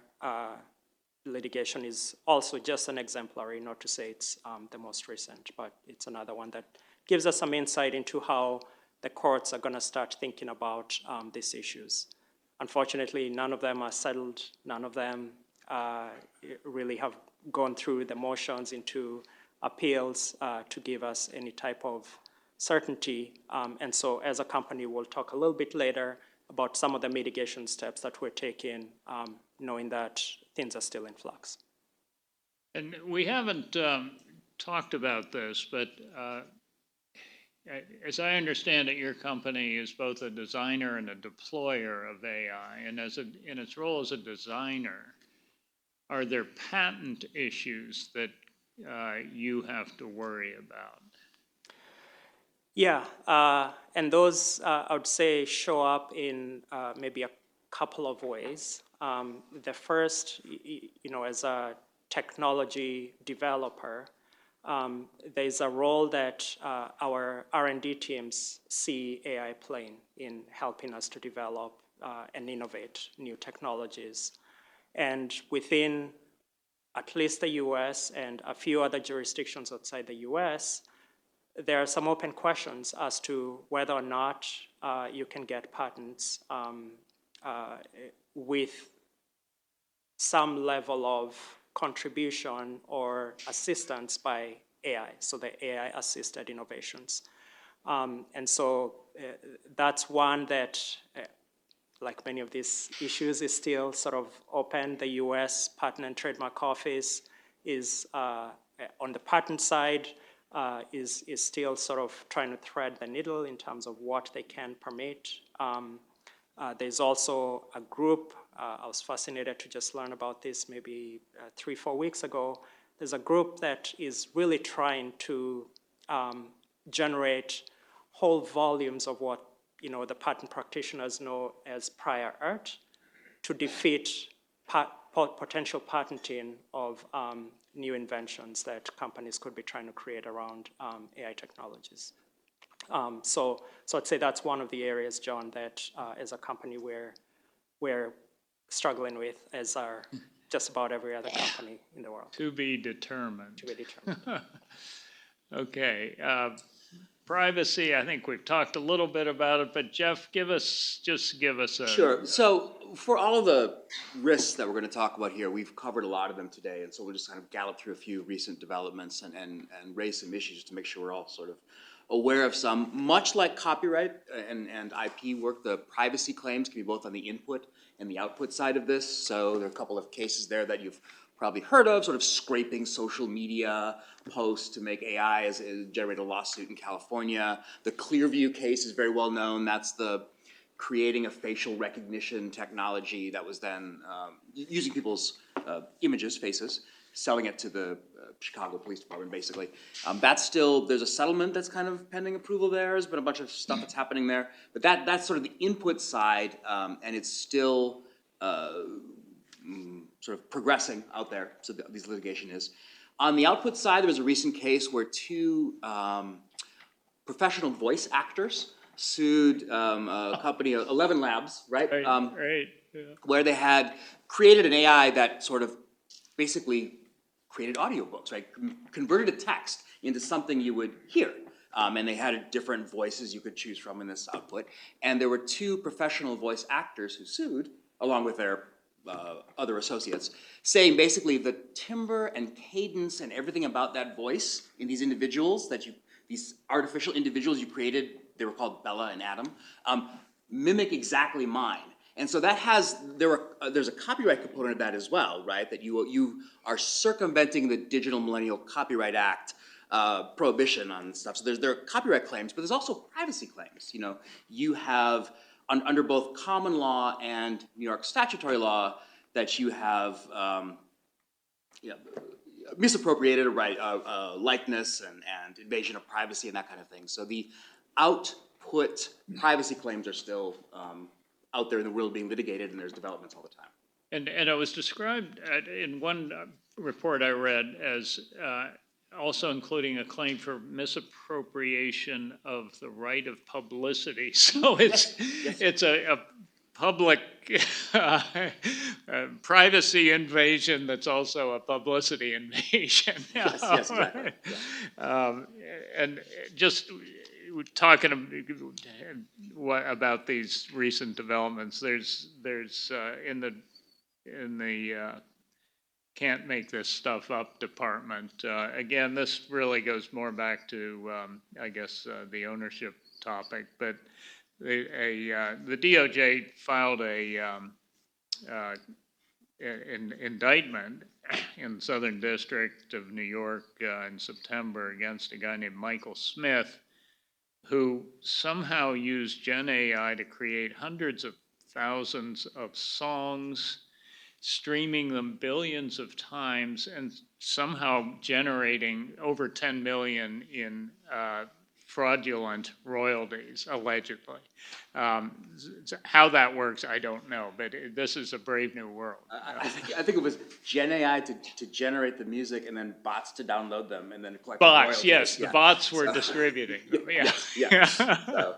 litigation is also just an exemplary, not to say it's the most recent, but it's another one that gives us some insight into how the courts are going to start thinking about these issues. Unfortunately, none of them are settled. None of them really have gone through the motions into appeals to give us any type of certainty. And so as a company, we'll talk a little bit later about some of the mitigation steps that we're taking, knowing that things are still in flux. And we haven't talked about this, but as I understand it, your company is both a designer and a deployer of AI, and in its role as a designer, are there patent issues that you have to worry about? Yeah, and those, I would say, show up in maybe a couple of ways. The first, as a technology developer, there's a role that our R&D teams see AI playing in helping us to develop and innovate new technologies. And within at least the US and a few other jurisdictions outside the US, there are some open questions as to whether or not you can get patents with some level of contribution or assistance by AI, so the AI-assisted innovations. And so that's one that, like many of these issues, is still sort of open. The US Patent and Trademark Office is, on the patent side, is still sort of trying to thread the needle in terms of what they can permit. There's also a group, I was fascinated to just learn about this maybe 3-4 weeks ago. There's a group that is really trying to generate whole volumes of what the patent practitioners know as prior art to defeat potential patenting of new inventions that companies could be trying to create around AI technologies. So I'd say that's one of the areas, John, that as a company we're struggling with, as are just about every other company in the world. To be determined. To be determined. Okay. Privacy, I think we've talked a little bit about it, but Jeff, give us a... Sure. So for all of the risks that we're going to talk about here, we've covered a lot of them today, and so we'll just kind of gallop through a few recent developments and raise some issues to make sure we're all sort of aware of some. Much like copyright and IP work, the privacy claims can be both on the input and the output side of this. So there are a couple of cases there that you've probably heard of, sort of scraping social media posts to make AI as generate a lawsuit in California. The Clearview case is very well known. That's the creating a facial recognition technology that was then using people's images, faces, selling it to the Chicago Police Department, basically. That's still, there's a settlement that's kind of pending approval there. There's been a bunch of stuff that's happening there. But that's sort of the input side, and it's still sort of progressing out there, so this litigation is. On the output side, there was a recent case where two professional voice actors sued a company, 11 Labs, right? Right. Yeah. Where they had created an AI that sort of basically created audiobooks, right? Converted a text into something you would hear. And they had different voices you could choose from in this output. And there were two professional voice actors who sued, along with their other associates, saying basically the timbre and cadence and everything about that voice in these individuals these artificial individuals you created, they were called Bella and Adam, mimic exactly mine. And so there's a copyright component of that as well, right? That you are circumventing the Digital Millennial Copyright Act prohibition on stuff. So there are copyright claims, but there's also privacy claims. You have under both common law and New York statutory law that you have misappropriated a likeness and invasion of privacy and that kind of thing. So the output privacy claims are still out there in the world being litigated, and there's developments all the time. And it was described in one report I read as also including a claim for misappropriation of the right of publicity. So it's a public privacy invasion that's also a publicity invasion. Yes, exactly. Yeah. And just talking about these recent developments, there's in the can't make this stuff up department. Again, this really goes more back to, I guess, the ownership topic, but the DOJ filed an indictment in the Southern District of New York in September against a guy named Michael Smith, who somehow used Gen AI to create hundreds of thousands of songs, streaming them billions of times, and somehow generating over 10 million in fraudulent royalties, allegedly. How that works, I don't know, but this is a brave new world. I think it was Gen AI to generate the music and then bots to download them and then collect Bots, the royalties. yes, the bots were So- distributing them, yeah. Yes. So,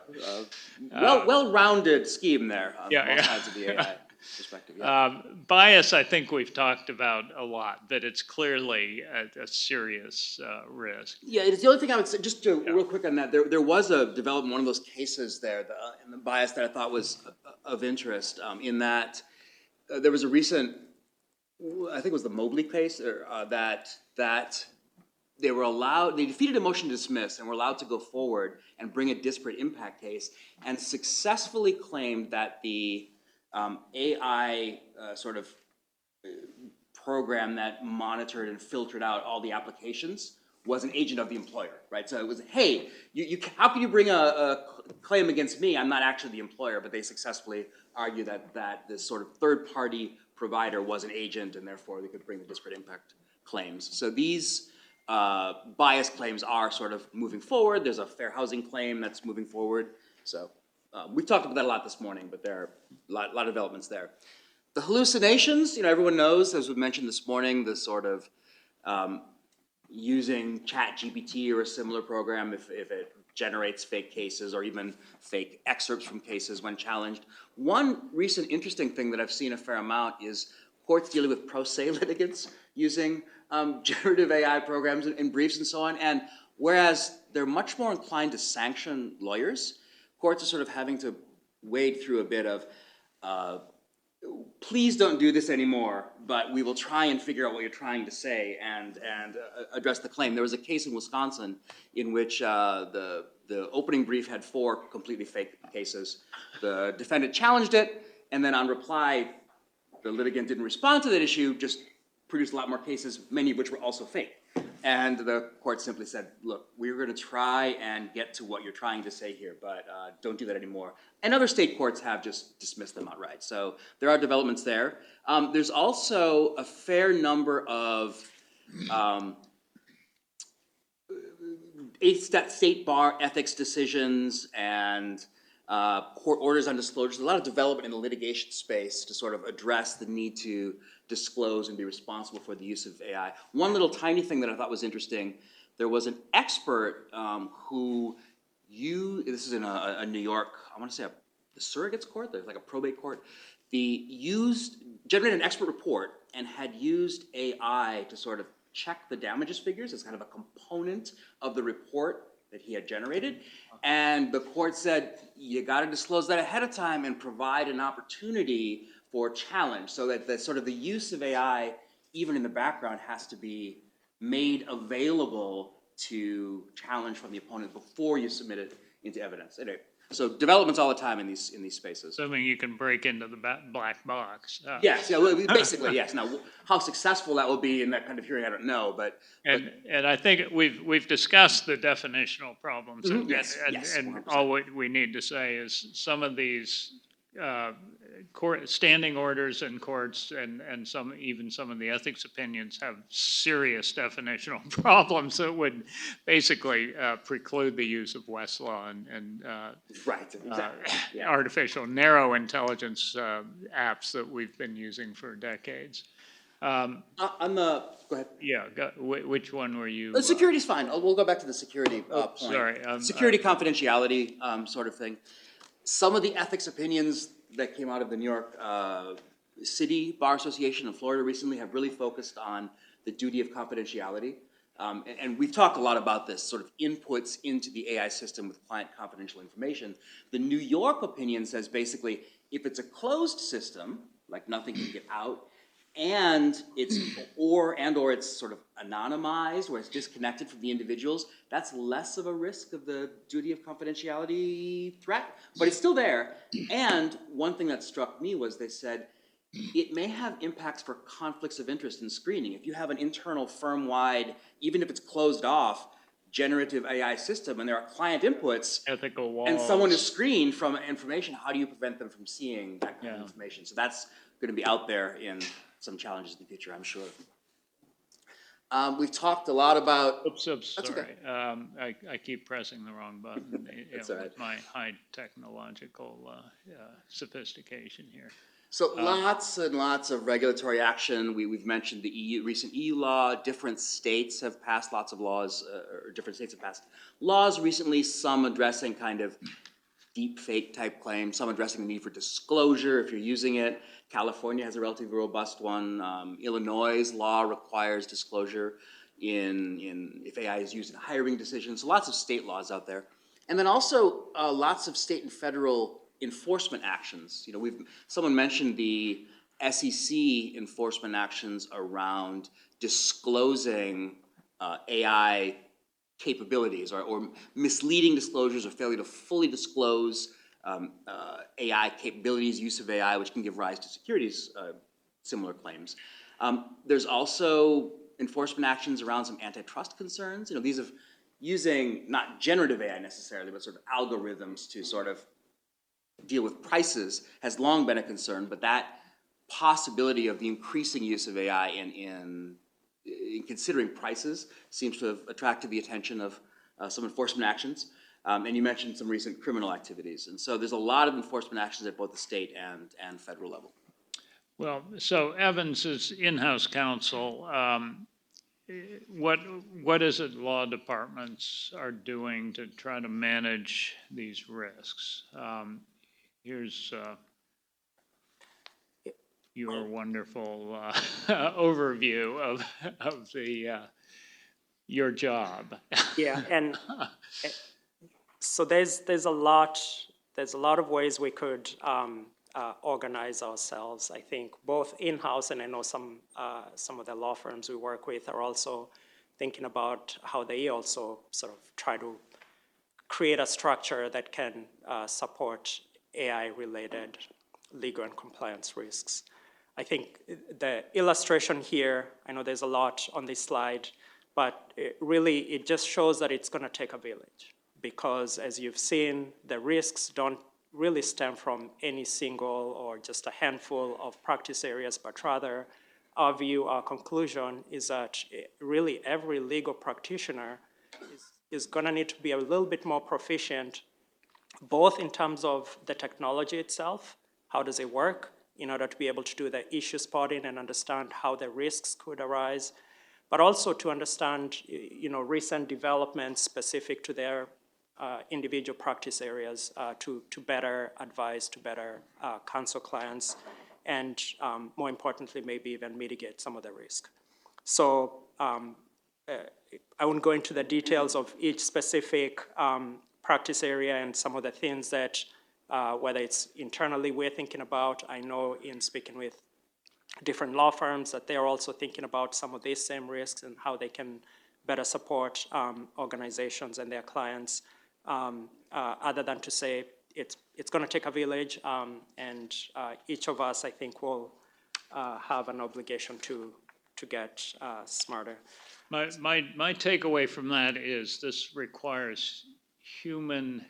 well-rounded scheme there on Yeah, both yeah. sides of the AI perspective. Yeah. Bias, I think we've talked about a lot, but it's clearly a serious risk. Yeah, it's the only thing I would say, just to, real quick on that, there was a development, one of those cases there, in the bias that I thought was of interest, in that there was a recent, I think it was the Mobley case, that they defeated a motion to dismiss and were allowed to go forward and bring a disparate impact case and successfully claimed that the AI sort of program that monitored and filtered out all the applications was an agent of the employer, right? So it was, hey, how can you bring a claim against me? I'm not actually the employer, but they successfully argue that this sort of third-party provider was an agent, and therefore they could bring the disparate impact claims. So these bias claims are sort of moving forward. There's a fair housing claim that's moving forward. So we've talked about that a lot this morning, but there are a lot of developments there. The hallucinations, everyone knows, as we mentioned this morning, the sort of using ChatGPT or a similar program if it generates fake cases or even fake excerpts from cases when challenged. One recent interesting thing that I've seen a fair amount is courts dealing with pro se litigants using generative AI programs in briefs and so on. And whereas they're much more inclined to sanction lawyers, courts are sort of having to wade through a bit of please don't do this anymore, but we will try and figure out what you're trying to say and address the claim. There was a case in Wisconsin in which the opening brief had 4 completely fake cases. The defendant challenged it, and then on reply, the litigant didn't respond to that issue, just produced a lot more cases, many of which were also fake. And the court simply said, look, we're going to try and get to what you're trying to say here, but don't do that anymore. And other state courts have just dismissed them outright. So there are developments there. There's also a fair number of state bar ethics decisions and court orders on disclosures. A lot of development in the litigation space to sort of address the need to disclose and be responsible for the use of AI. One little tiny thing that I thought was interesting, there was an expert who this is in a New York, I want to say the surrogates court, there's like a probate court, generated an expert report and had used AI to sort of check the damages figures as kind of a component of the report that he had generated. And the court said, you got to disclose that ahead of time and provide an opportunity for challenge, so that the sort of the use of AI, even in the background, has to be made available to challenge from the opponent before you submit it into evidence. Anyway, so developments all the time in these spaces. Assuming you can break into the black box. Yes, yeah, well, basically, yes. Now, how successful that will be in that kind of hearing, I don't know, but And I think we've discussed the definitional problems, Mhm, yes, yes, and 100%. all we need to say is some of these standing orders in courts and even some of the ethics opinions have serious definitional problems that would basically preclude the use of Westlaw and right, exactly. artificial narrow intelligence apps that we've been using for decades. Go ahead. Yeah, which one were you? Security's fine. We'll go back to the security point. Sorry. Security confidentiality sort of thing. Some of the ethics opinions that came out of the New York City Bar Association in Florida recently have really focused on the duty of confidentiality. And we've talked a lot about this, sort of inputs into the AI system with client confidential information. The New York opinion says basically, if it's a closed system, like nothing can get out, and it's or it's sort of anonymized or it's disconnected from the individuals, that's less of a risk of the duty of confidentiality threat, but it's still there. And one thing that struck me was they said it may have impacts for conflicts of interest in screening. If you have an internal firm-wide, even if it's closed off, generative AI system and there are client inputs Ethical walls. and someone is screened from information, how do you prevent them from seeing that kind of Yeah. information? So that's going to be out there in some challenges in the future, I'm sure. We've talked a lot about. Oops, That's sorry. okay. I keep pressing the wrong button. That's Yeah, all right. with my high technological sophistication here. So lots and lots of regulatory action. We've mentioned the recent EU law. Different states have passed lots of laws, or different states have passed laws recently, some addressing kind of deep fake type claims, some addressing the need for disclosure if you're using it. California has a relatively robust one. Illinois' law requires disclosure if AI is used in hiring decisions. So lots of state laws out there. And then also lots of state and federal enforcement actions. You know, someone mentioned the SEC enforcement actions around disclosing AI capabilities or misleading disclosures or failure to fully disclose AI capabilities, use of AI, which can give rise to securities similar claims. There's also enforcement actions around some antitrust concerns. You know, these are using not generative AI necessarily, but sort of algorithms to sort of deal with prices has long been a concern, but that possibility of the increasing use of AI in considering prices seems to have attracted the attention of some enforcement actions. And you mentioned some recent criminal activities. And so there's a lot of enforcement actions at both the state and federal level. Well, so Evans is in-house counsel. What is it law departments are doing to try to manage these risks? Here's your wonderful overview of your job. Yeah, and so there's a lot of ways we could organize ourselves. I think both in-house, and I know some of the law firms we work with are also thinking about how they also sort of try to create a structure that can support AI-related legal and compliance risks. I think the illustration here, I know there's a lot on this slide, but it just shows that it's going to take a village, because as you've seen, the risks don't really stem from any single or just a handful of practice areas, but rather our conclusion is that really every legal practitioner is going to need to be a little bit more proficient, both in terms of the technology itself, how does it work, in order to be able to do the issue spotting and understand how the risks could arise, but also to understand, recent developments specific to their individual practice areas to better advise, to better counsel clients, and more importantly, maybe even mitigate some of the risk. So I won't go into the details of each specific practice area and some of the things that, whether it's internally we're thinking about. I know in speaking with different law firms that they're also thinking about some of these same risks and how they can better support organizations and their clients, other than to say it's going to take a village, and each of us, I think, will have an obligation to get smarter. My takeaway from that is this requires human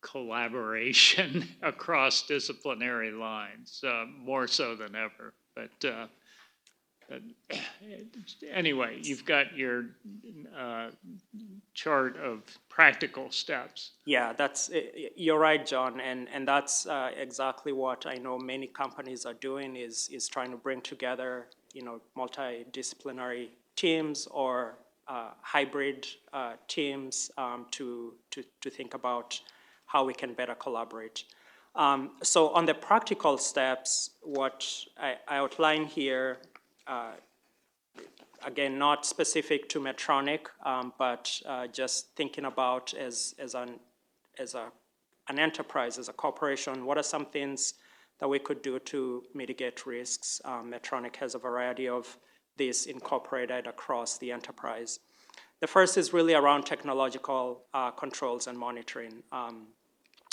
collaboration across disciplinary lines, more so than ever. But anyway, you've got your chart of practical steps. Yeah, you're right, John, and that's exactly what I know many companies are doing is trying to bring together, multidisciplinary teams or hybrid teams to think about how we can better collaborate. So on the practical steps, what I outline here, again, not specific to Medtronic, but just thinking about as an enterprise, as a corporation, what are some things that we could do to mitigate risks? Medtronic has a variety of these incorporated across the enterprise. The first is really around technological controls and monitoring.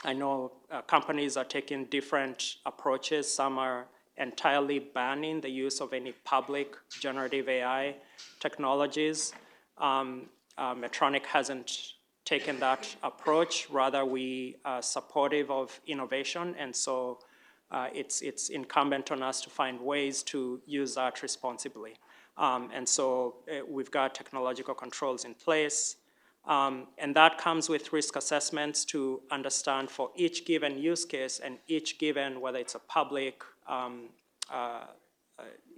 I know companies are taking different approaches. Some are entirely banning the use of any public generative AI technologies. Medtronic hasn't taken that approach. Rather, we are supportive of innovation, and so it's incumbent on us to find ways to use that responsibly. And so we've got technological controls in place, and that comes with risk assessments to understand for each given use case and each given, whether it's a public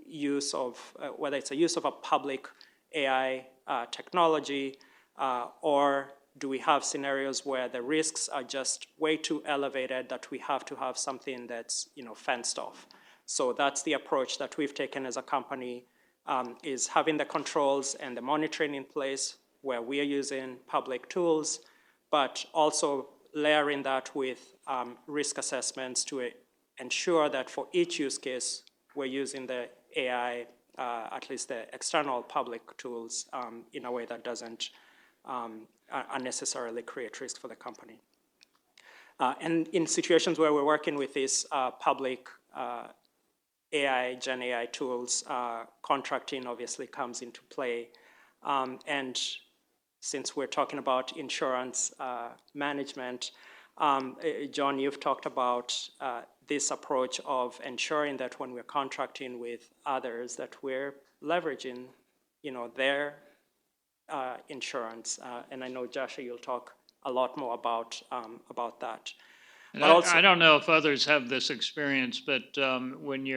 use of, whether it's a use of a public AI technology, or do we have scenarios where the risks are just way too elevated that we have to have something that's, fenced off? So that's the approach that we've taken as a company, is having the controls and the monitoring in place where we are using public tools, but also layering that with risk assessments to ensure that for each use case, we're using the AI, at least the external public tools, in a way that doesn't unnecessarily create risk for the company. And in situations where we're working with these public AI, Gen AI tools, contracting obviously comes into play. And since we're talking about insurance management, John, you've talked about this approach of ensuring that when we're contracting with others, that we're leveraging, their insurance. And I know, Joshua, you'll talk a lot more about that. And I don't know if others have this experience, but when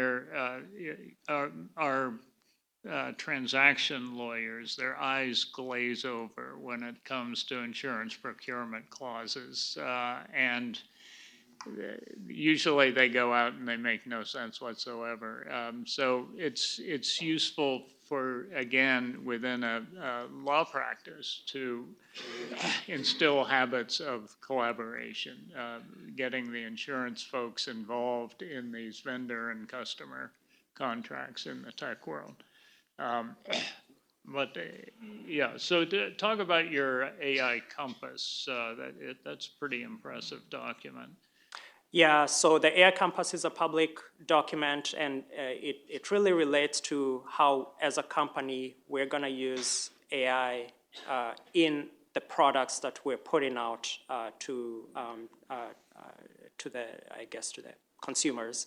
our transaction lawyers, their eyes glaze over when it comes to insurance procurement clauses, and usually they go out and they make no sense whatsoever. So it's useful for, again, within a law practice to instill habits of collaboration, getting the insurance folks involved in these vendor and customer contracts in the tech world. Yeah, so to talk about your AI Compass, that's a pretty impressive document. Yeah, so the AI Compass is a public document, and it really relates to how, as a company, we're going to use AI in the products that we're putting out to the consumers.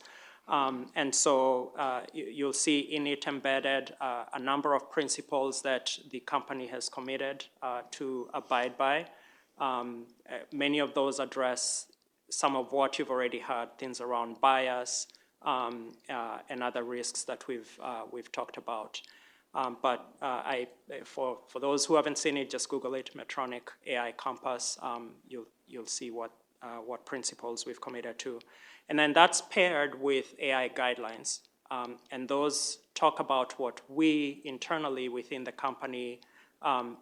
And so you'll see in it embedded a number of principles that the company has committed to abide by. Many of those address some of what you've already heard, things around bias and other risks that we've talked about. But for those who haven't seen it, just Google it, Medtronic AI Compass. You'll see what principles we've committed to. And then that's paired with AI guidelines. And those talk about what we internally within the company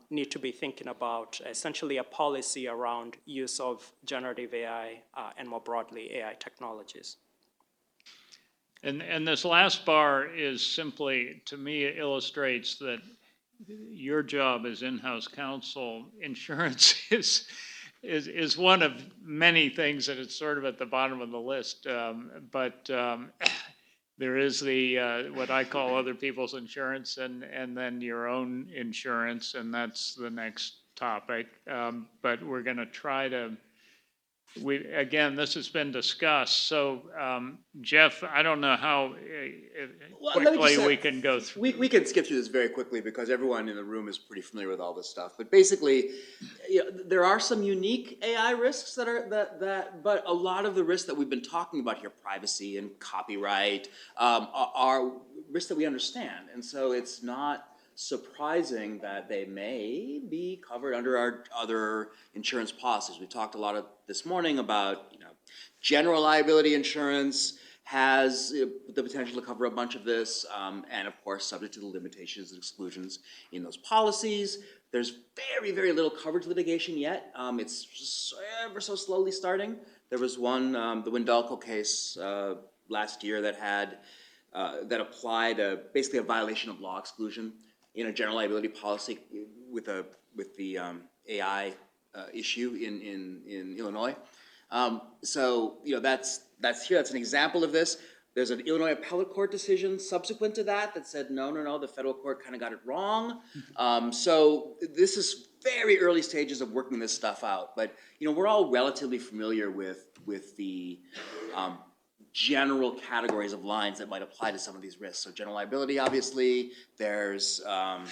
need to be thinking about, essentially a policy around use of generative AI and more broadly AI technologies. And this last bar is simply, to me, it illustrates that your job as in-house counsel, insurance is one of many things that it's sort of at the bottom of the list. But there is the what I call other people's insurance, and then your own insurance, and that's the next topic. But we're going to try to. Again, this has been discussed. So, Jeff, I don't know how quickly we can go through. We can skip through this very quickly because everyone in the room is pretty familiar with all this stuff. But basically, there are some unique AI risks but a lot of the risks that we've been talking about here, privacy and copyright, are risks that we understand. And so it's not surprising that they may be covered under our other insurance policies. We talked a lot this morning about, general liability insurance has the potential to cover a bunch of this, and of course, subject to the limitations and exclusions in those policies. There's very, very little coverage litigation yet. It's just ever so slowly starting. There was one, the Windalco case last year that applied basically a violation of law exclusion in a general liability policy with the AI issue in Illinois. So that's here. That's an example of this. There's an Illinois appellate court decision subsequent to that said no, the federal court kind of got it wrong. So this is very early stages of working this stuff out, but, you know, we're all relatively familiar with the general categories of lines that might apply to some of these risks. So general liability, obviously, there's the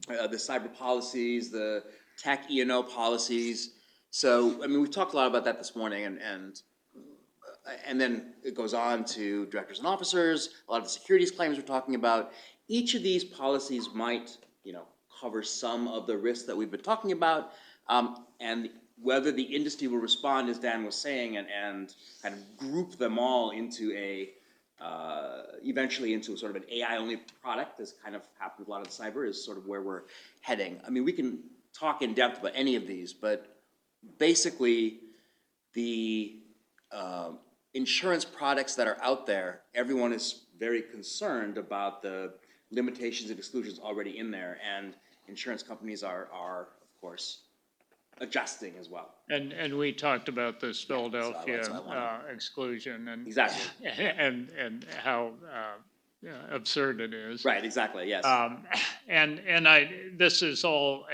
cyber policies, the tech E&O policies. So, I mean, we've talked a lot about that this morning, and then it goes on to directors and officers, a lot of the securities claims we're talking about. Each of these policies might, you know, cover some of the risks that we've been talking about, and whether the industry will respond, as Dan was saying, and kind of group them all into eventually into sort of an AI-only product, as kind of happened with a lot of the cyber, is sort of where we're heading. I mean, we can talk in depth about any of these, but basically, the insurance products that are out there, everyone is very concerned about the limitations and exclusions already in there, and insurance companies are of course, adjusting as well. And we talked about this Philadelphia so I wanna- exclusion and. Exactly. And how absurd it is. Right, exactly, yes. And this is all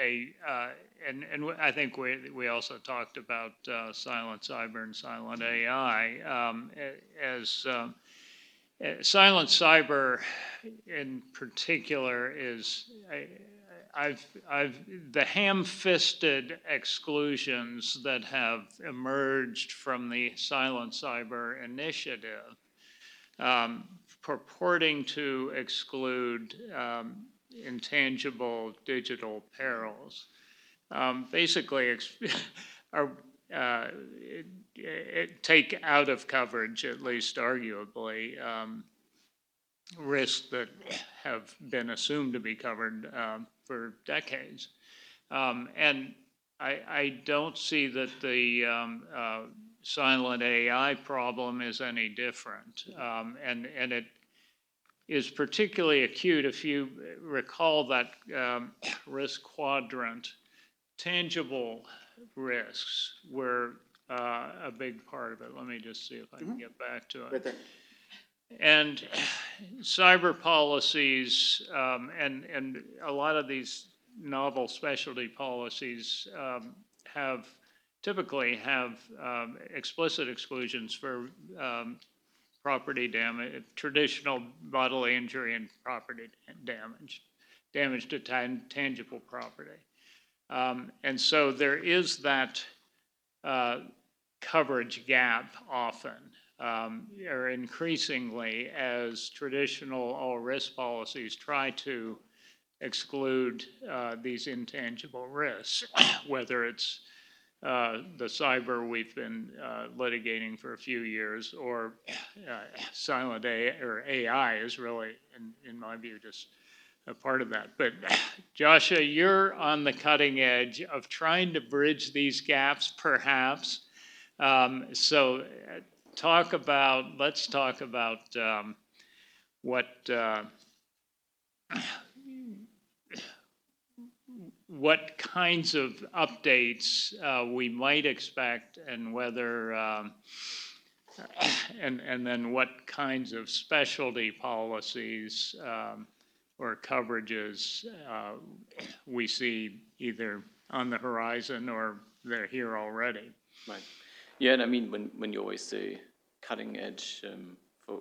and I think we also talked about silent cyber and silent AI as silent cyber in particular is the ham-fisted exclusions that have emerged from the silent cyber initiative, purporting to exclude intangible digital perils, basically take out of coverage, at least arguably, risks that have been assumed to be covered for decades. And I don't see that the silent AI problem is any different. And it is particularly acute if you recall that risk quadrant. Tangible risks were a big part of it. Let me just see if I can get back to it. Right there. And cyber policies and a lot of these novel specialty policies typically have explicit exclusions for property damage, traditional bodily injury and property damage to tangible property. And so there is that coverage gap often, or increasingly, as traditional all-risk policies try to exclude these intangible risks, whether it's the cyber we've been litigating for a few years, or silent AI, or AI is really, in my view, just a part of that. But Joshua, you're on the cutting edge of trying to bridge these gaps, perhaps. So let's talk about what kinds of updates we might expect, and whether and then what kinds of specialty policies or coverages we see either on the horizon or they're here already. Right. Yeah, and I mean, when you always say cutting edge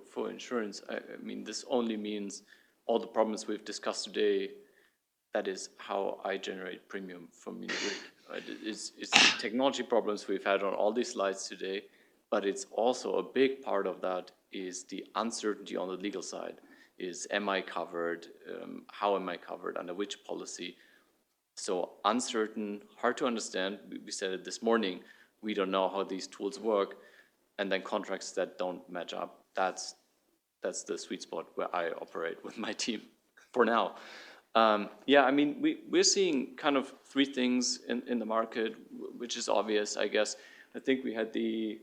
for insurance, I mean, this only means all the problems we've discussed today. That is how I generate premium from Munich Re. Right? It's the technology problems we've had on all these slides today, but it's also a big part of that is the uncertainty on the legal side. Am I covered? How am I covered? Under which policy? So uncertain, hard to understand. We said it this morning. We don't know how these tools work, and then contracts that don't match up. That's the sweet spot where I operate with my team for now. Yeah, I mean, we're seeing kind of three things in the market, which is obvious, I guess. I think we had the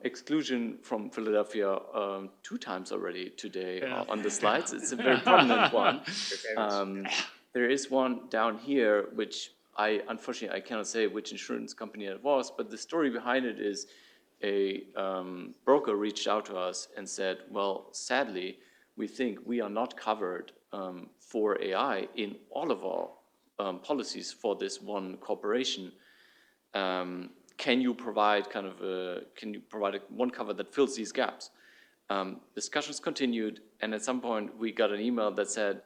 exclusion from Philadelphia 2 times already today on the slides. It's a very prominent one. There is one down here, which unfortunately I cannot say which insurance company it was, but the story behind it is a broker reached out to us and said, well, sadly, we think we are not covered for AI in all of our policies for this one corporation. Can you provide one cover that fills these gaps? Discussions continued, and at some point we got an email that said,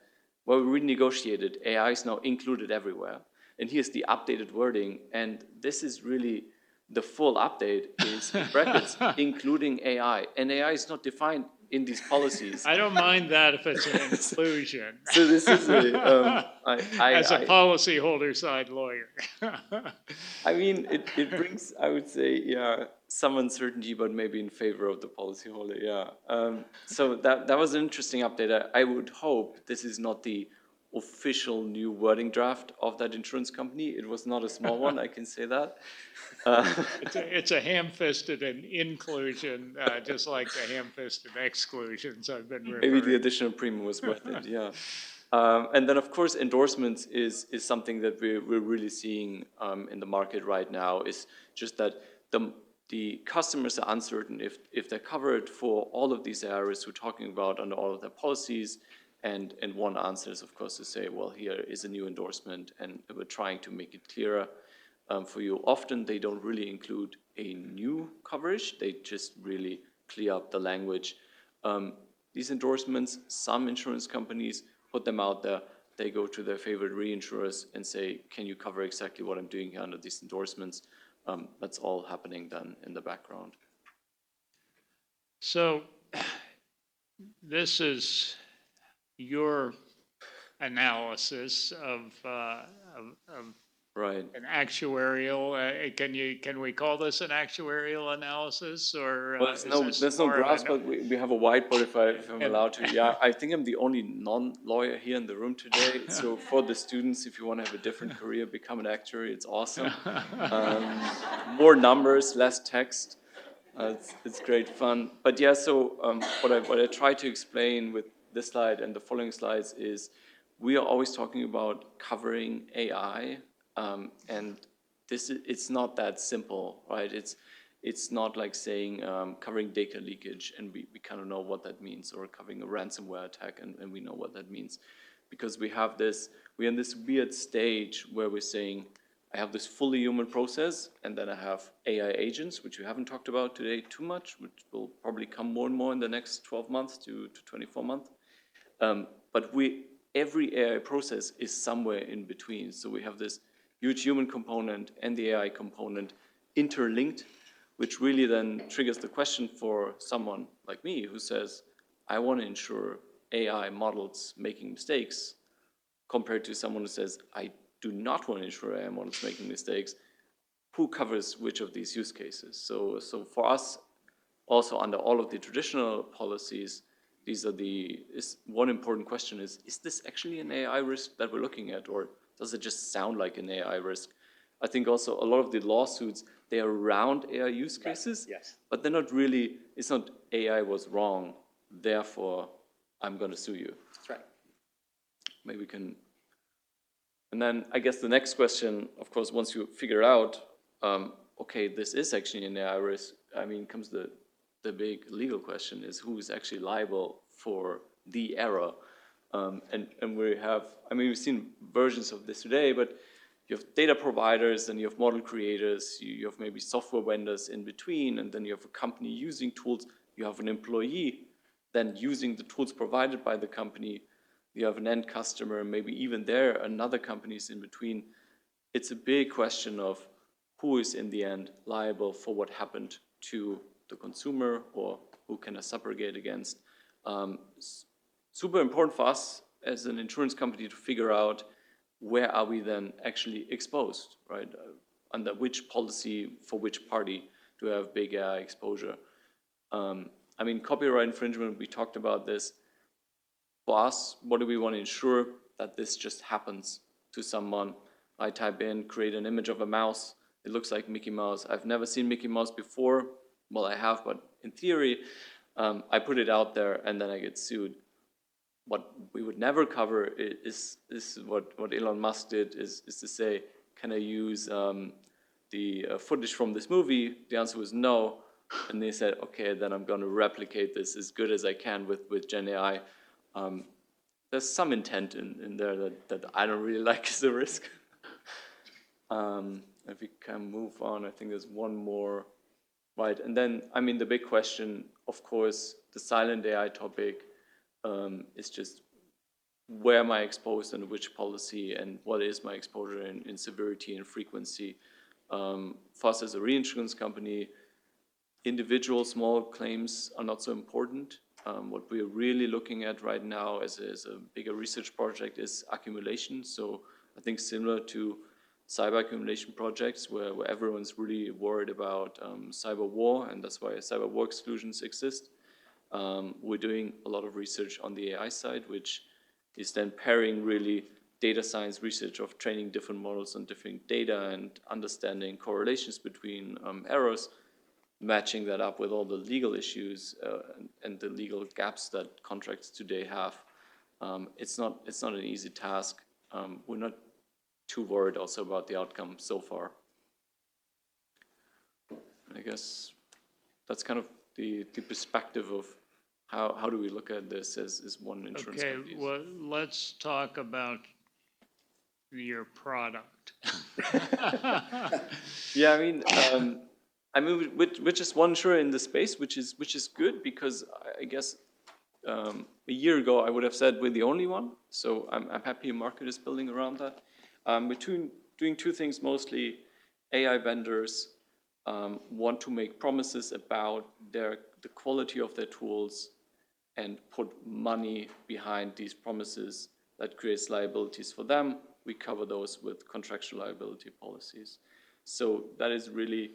well, we renegotiated, AI is now included everywhere. And here's the updated wording, and this is really the full update is in brackets, including AI. And AI is not defined in these policies. I don't mind that if it's an inclusion. So this is As a policyholder side lawyer. I mean, it brings, I would say, yeah, some uncertainty, but maybe in favor of the policyholder, yeah. So that was an interesting update. I would hope this is not the official new wording draft of that insurance company. It was not a small one, I can say that. It's a ham-fisted inclusion, just like the ham-fisted exclusions I've been referring. Maybe the additional premium was worth it, yeah. And then, of course, endorsements is something that we're really seeing in the market right now. Is just that the customers are uncertain if they're covered for all of these areas we're talking about under all of their policies. And one answer is, of course, to say, well, here is a new endorsement, and we're trying to make it clearer for you. Often they don't really include a new coverage. They just really clear up the language. These endorsements, some insurance companies put them out there. They go to their favorite reinsurers and say, can you cover exactly what I'm doing here under these endorsements? That's all happening then in the background. So this is your analysis of right. An actuarial. Can we call this an actuarial analysis, or well, there's no graph, but we have a whiteboard if I'm allowed to. Yeah, I think I'm the only non-lawyer here in the room today. So for the students, if you want to have a different career, become an actuary. It's awesome. More numbers, less text. It's great fun. But yeah, so what I try to explain with this slide and the following slides is we are always talking about covering AI, and it's not that simple, right? It's not like saying covering data leakage and we kind of know what that means, or covering a ransomware attack and we know what that means, because we're in this weird stage where we're saying I have this fully human process, and then I have AI agents, which we haven't talked about today too much, which will probably come more and more in the next 12 months to 24 months. But every AI process is somewhere in between. So we have this huge human component and the AI component interlinked, which really then triggers the question for someone like me who says, I want to ensure AI models making mistakes, compared to someone who says, I do not want to ensure AI models making mistakes. Who covers which of these use cases? So for us, also under all of the traditional policies, one important question is this actually an AI risk that we're looking at, or does it just sound like an AI risk? I think also a lot of the lawsuits, they are around AI use cases, right. Yes. but they're not really, it's not AI was wrong, therefore I'm going to sue you. That's right. Maybe we can, and then I guess the next question, of course, once you figure out, okay, this is actually an AI risk, I mean, comes the big legal question is who is actually liable for the error. And we have, I mean, we've seen versions of this today, but you have data providers and you have model creators, you have maybe software vendors in between, and then you have a company using tools, you have an employee then using the tools provided by the company, you have an end customer, maybe even there another company is in between. It's a big question of who is in the end liable for what happened to the consumer, or who can I subrogate against. Super important for us as an insurance company to figure out where are we then actually exposed, right? Under which policy for which party do we have big AI exposure? I mean, copyright infringement, we talked about this. For us, what do we want to ensure? That this just happens to someone. I type in, create an image of a mouse. It looks like Mickey Mouse. I've never seen Mickey Mouse before. Well, I have, but in theory, I put it out there and then I get sued. What we would never cover is what Elon Musk did, is to say, can I use the footage from this movie? The answer was no. And they said, okay, then I'm going to replicate this as good as I can with Gen AI. there's some intent in there that I don't really like as a risk. If we can move on, I think there's one more, right? And then, I mean, the big question, of course, the silent AI topic is just where am I exposed and which policy and what is my exposure in severity and frequency. For us as a reinsurance company, individual small claims are not so important. What we're really looking at right now as a bigger research project is accumulation. So I think similar to cyber accumulation projects where everyone's really worried about cyber war, and that's why cyber war exclusions exist. We're doing a lot of research on the AI side, which is then pairing really data science research of training different models on different data and understanding correlations between errors, matching that up with all the legal issues and the legal gaps that contracts today have. It's not an easy task. We're not too worried also about the outcome so far. I guess that's kind of the perspective of how do we look at this as one insurance company. Okay, well, let's talk about your product. Yeah, I mean, we're just one insurer in the space, which is good because I guess a year ago I would have said we're the only one. So I'm happy a market is building around that. We're doing two things mostly. AI vendors want to make promises about the quality of their tools and put money behind these promises that creates liabilities for them. We cover those with contractual liability policies. So that is really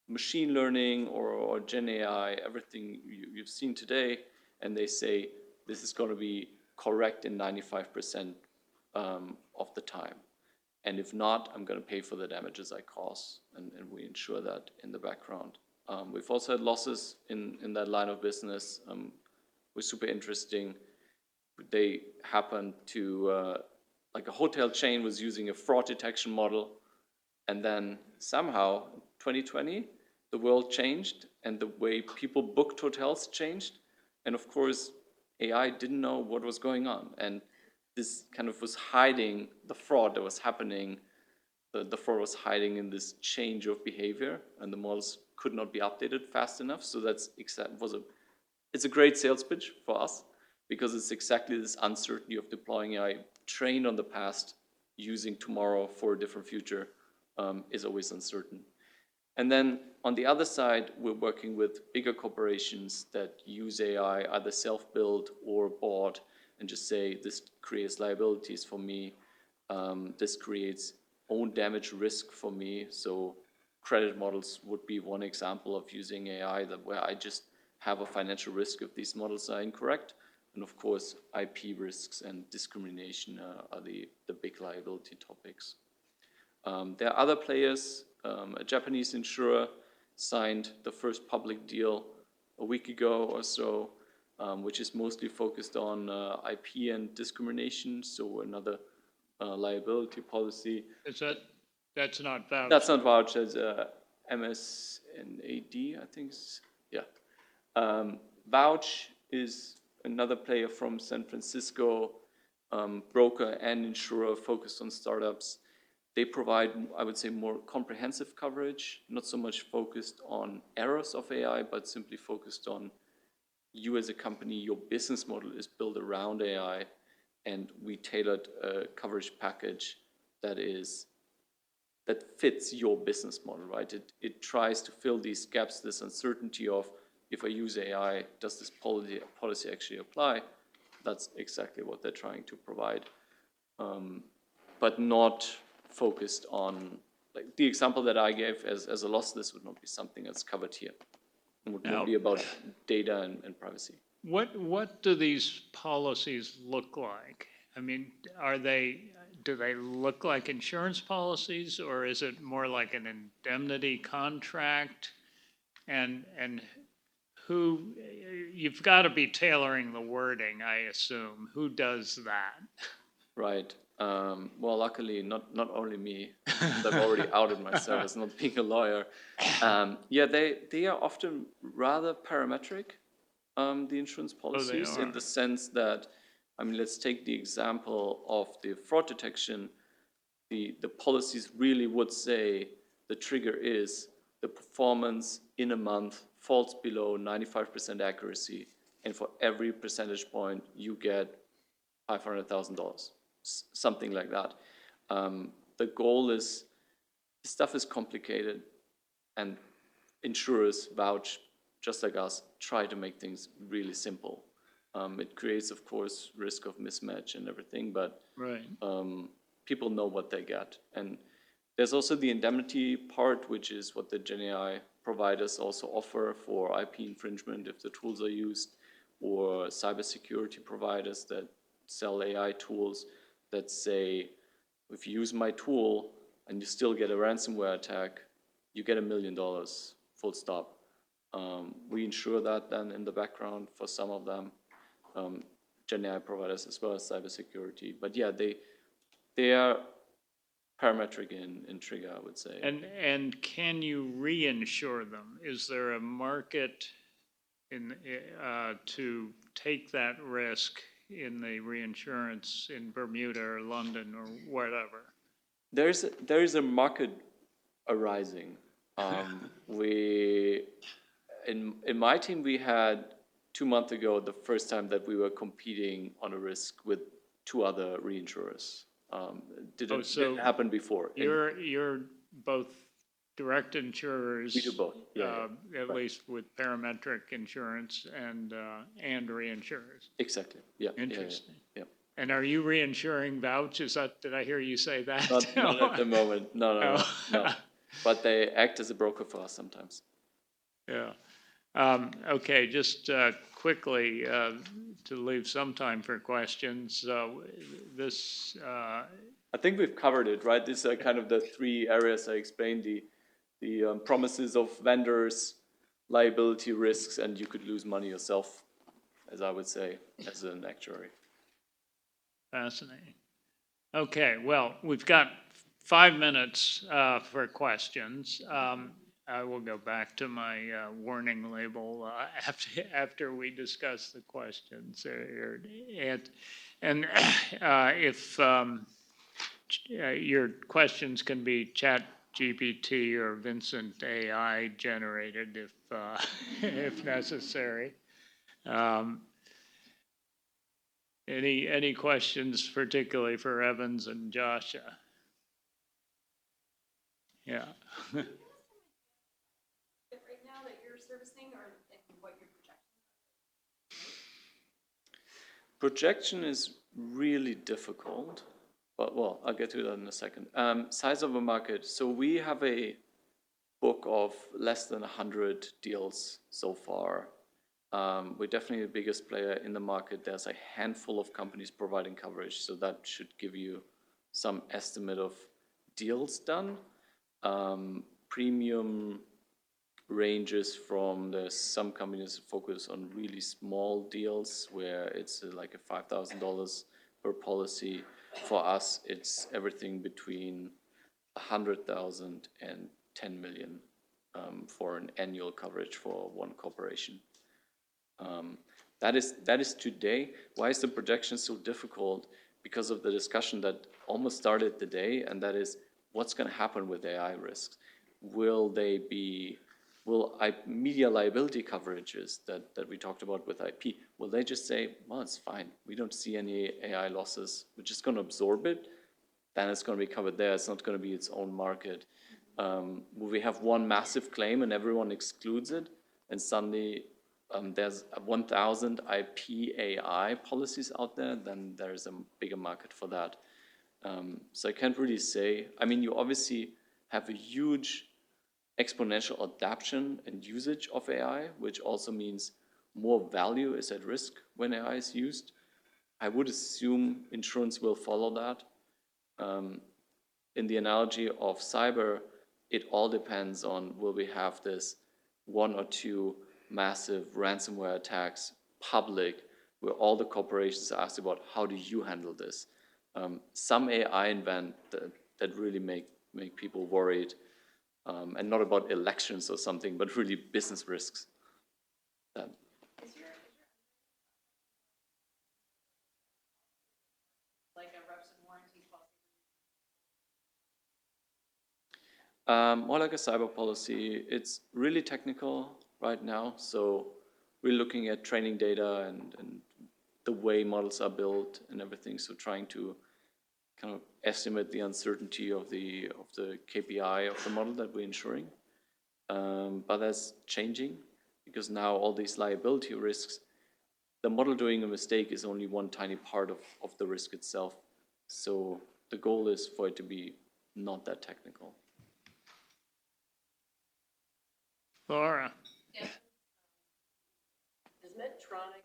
machine learning or Gen AI, everything you've seen today, and they say this is going to be correct in 95% of the time. And if not, I'm going to pay for the damages I cause, and we ensure that in the background. We've also had losses in that line of business. Was super interesting. They happened to, like a hotel chain was using a fraud detection model, and then somehow, 2020, the world changed, and the way people booked hotels changed. And of course, AI didn't know what was going on. And this kind of was hiding the fraud that was happening. The fraud was hiding in this change of behavior, and the models could not be updated fast enough. So it's a great sales pitch for us, because it's exactly this uncertainty of deploying AI trained on the past, using tomorrow for a different future is always uncertain. And then on the other side, we're working with bigger corporations that use AI, either self-built or bought, and just say, this creates liabilities for me. This creates own damage risk for me. So credit models would be one example of using AI where I just have a financial risk if these models are incorrect. And of course, IP risks and discrimination are the big liability topics. There are other players. A Japanese insurer signed the first public deal a week ago or so, which is mostly focused on IP and discrimination. So another liability policy. That's not vouched? That's not vouched as MSNAD, I think. Yeah. Vouch is another player from San Francisco, broker and insurer focused on startups. They provide, I would say, more comprehensive coverage, not so much focused on errors of AI, but simply focused on you as a company, your business model is built around AI, and we tailored a coverage package that fits your business model, right? It tries to fill these gaps, this uncertainty of, if I use AI, does this policy actually apply? That's exactly what they're trying to provide, but not focused on, like the example that I gave as a loss, this would not be something that's covered here. It would be about data and privacy. What do these policies look like? I mean, do they look like insurance policies, or is it more like an indemnity contract? And you've got to be tailoring the wording, I assume. Who does that? Right. Well, luckily, not only me. I've already outed myself as not being a lawyer. Yeah, they are often rather parametric, the insurance policies, in the sense that I mean, let's take the example of the fraud detection. The policies really would say the trigger is the performance in a month falls below 95% accuracy, and for every percentage point, you get $500,000, something like that. The goal is, stuff is complicated, and insurers vouch, just like us, try to make things really simple. It creates, of course, risk of mismatch and everything, but Right. People know what they get. And there's also the indemnity part, which is what the GenAI providers also offer for IP infringement if the tools are used, or cybersecurity providers that sell AI tools that say, if you use my tool and you still get a ransomware attack, you get $1 million, full stop. We insure that then in the background for some of them, GenAI providers as well as cybersecurity. But yeah, they are parametric in trigger, I would say. And can you reinsure them? Is there a market to take that risk in the reinsurance in Bermuda or London or whatever? There is a market arising. In my team, we had 2 months ago the first time that we were competing on a risk with 2 other reinsurers. Didn't happen before. You're both direct insurers. We do both. At least with parametric insurance and reinsurers. Exactly. Yeah. Interesting. Yeah. And are you reinsuring Vouch? Did I hear you say that? Not at the moment. No. But they act as a broker for us sometimes. Yeah. Okay, just quickly, to leave some time for questions, this... I think we've covered it, right? These are kind of the 3 areas I explained, the promises of vendors, liability risks, and you could lose money yourself, as I would say, as an actuary. Fascinating. Okay, well, we've got 5 minutes for questions. I will go back to my warning label after we discuss the questions. And if your questions can be ChatGPT or Vincent AI generated if necessary. Any questions particularly for Evans and Joshua? Yeah. Right now that you're servicing, or what your projection is really difficult, but well, I'll get to that in a second. Size of a market. So we have a book of less than 100 deals so far. We're definitely the biggest player in the market. There's a handful of companies providing coverage, so that should give you some estimate of deals done. Premium ranges from some companies focus on really small deals where it's like a $5,000 per policy. For us, it's everything between 100,000 and 10 million for an annual coverage for one corporation. That is today. Why is the projection so difficult? Because of the discussion that almost started today, and that is what's going to happen with AI risks. Will media liability coverages that we talked about with IP, will they just say, well, it's fine, we don't see any AI losses, we're just going to absorb it, then it's going to be covered there, it's not going to be its own market. Will we have one massive claim and everyone excludes it, and suddenly there's 1,000 IP AI policies out there, then there's a bigger market for that. So I can't really say. I mean, you obviously have a huge exponential adoption and usage of AI, which also means more value is at risk when AI is used. I would assume insurance will follow that. In the analogy of cyber, it all depends on, will we have this 1 or 2 massive ransomware attacks public, where all the corporations are asked about, how do you handle this? Some AI event that really make people worried, and not about elections or something, but really business risks. More like a cyber policy. It's really technical right now, so we're looking at training data and the way models are built and everything, so trying to kind of estimate the uncertainty of the KPI of the model that we're insuring. But that's changing because now all these liability risks, the model doing a mistake is only one tiny part of the risk itself. So the goal is for it to be not that technical. Laura? Is Medtronic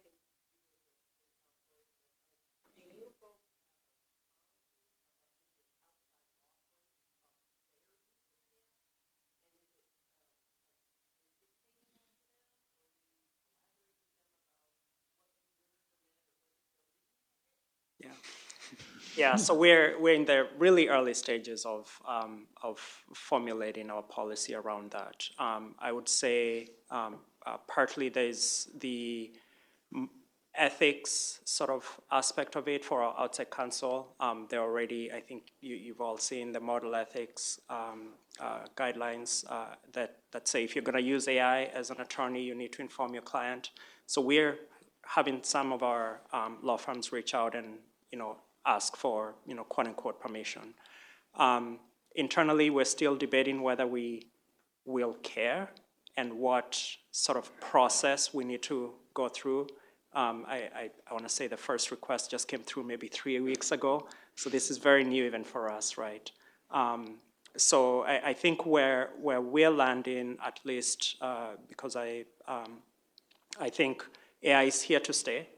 Yeah, so we're in the really early stages of formulating our policy around that. I would say partly there's the ethics sort of aspect of it for our outside counsel. They're already, I think you've all seen the model ethics guidelines that say if you're going to use AI as an attorney, you need to inform your client. So we're having some of our law firms reach out and ask for quote unquote permission. Internally, we're still debating whether we will care and what sort of process we need to go through. I want to say the first request just came through maybe 3 weeks ago, so this is very new even for us, right? So I think where we're landing, at least because I think AI is here to stay.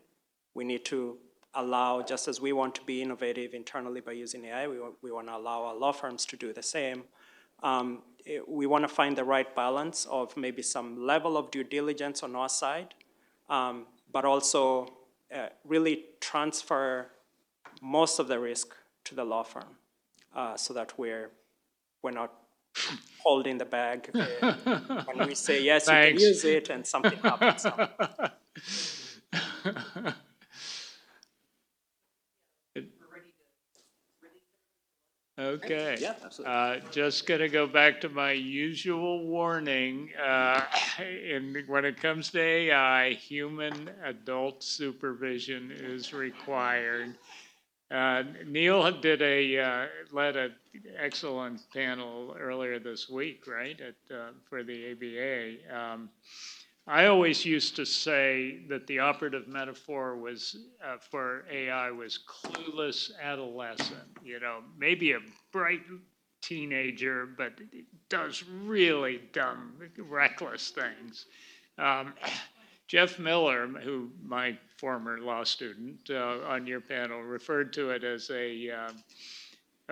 We need to allow, just as we want to be innovative internally by using AI, we want to allow our law firms to do the same. We want to find the right balance of maybe some level of due diligence on our side, but also really transfer most of the risk to the law firm so that we're not holding the bag when we say, yes, you can Thanks. use it, and something happens. Okay. Yeah, absolutely. Just going to go back to my usual warning. When it comes to AI, human adult supervision is required. Neil led an excellent panel earlier this week, right, for the ABA. I always used to say that the operative metaphor was for AI was clueless adolescent. Maybe a bright teenager, but does really dumb, reckless things. Jeff Miller, my former law student on your panel, referred to it as a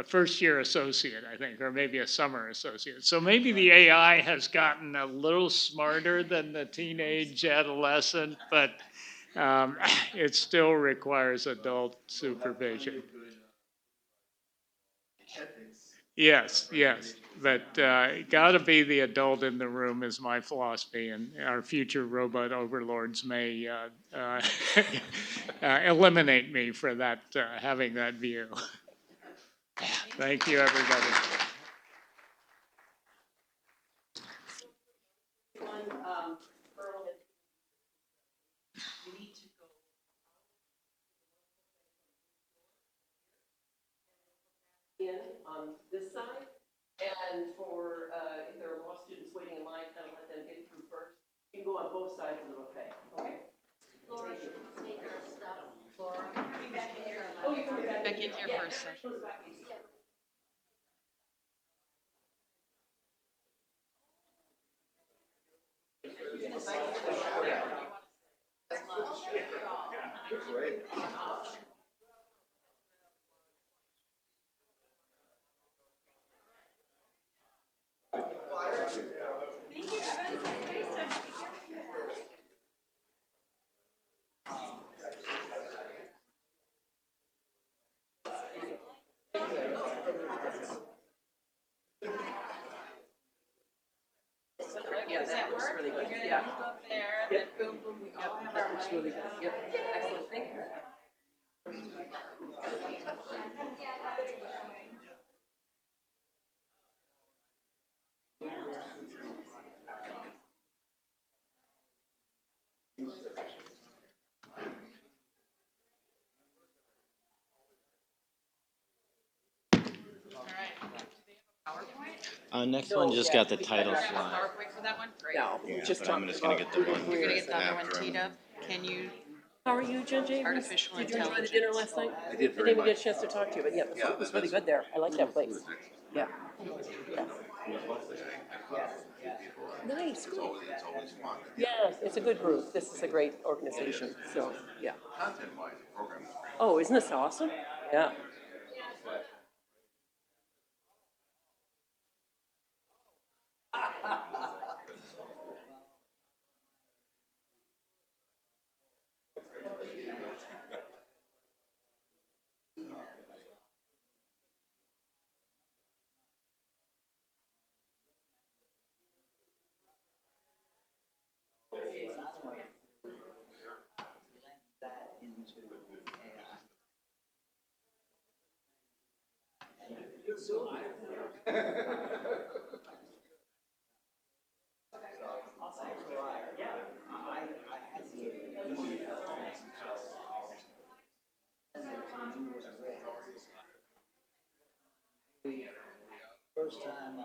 first-year associate, I think, or maybe a summer associate. So maybe the AI has gotten a little smarter than the teenage adolescent, but it still requires adult supervision. Yes, but gotta be the adult in the room is my philosophy, and our future robot overlords may eliminate me for that, having that view. Thank you, everybody. on this side? And for, if there are law students waiting in line, kind of let them get through first. You can go on both sides of the buffet, okay? Laura, should we take our stuff? Laura? Be back in here. Oh, you can be back in here first. Yeah, that works really good. Yeah. Up there, and then boom, boom, we all have our mics. Really good. Yep. Excellent. Thank you. Next one just got the title slide. PowerPoint for that one? Great. No, but I'm just gonna get the one. You're gonna get the other one teed up? Can you? How are you, Jen? Artificial intelligence. Did you enjoy the dinner last night? I did very didn't even much. get a chance to talk to you, but yeah, the food was really good there. I like that place. Yeah. Nice, good. Yeah, it's a good group. This is a great organization, so, yeah. Oh, isn't this awesome? Yeah. First time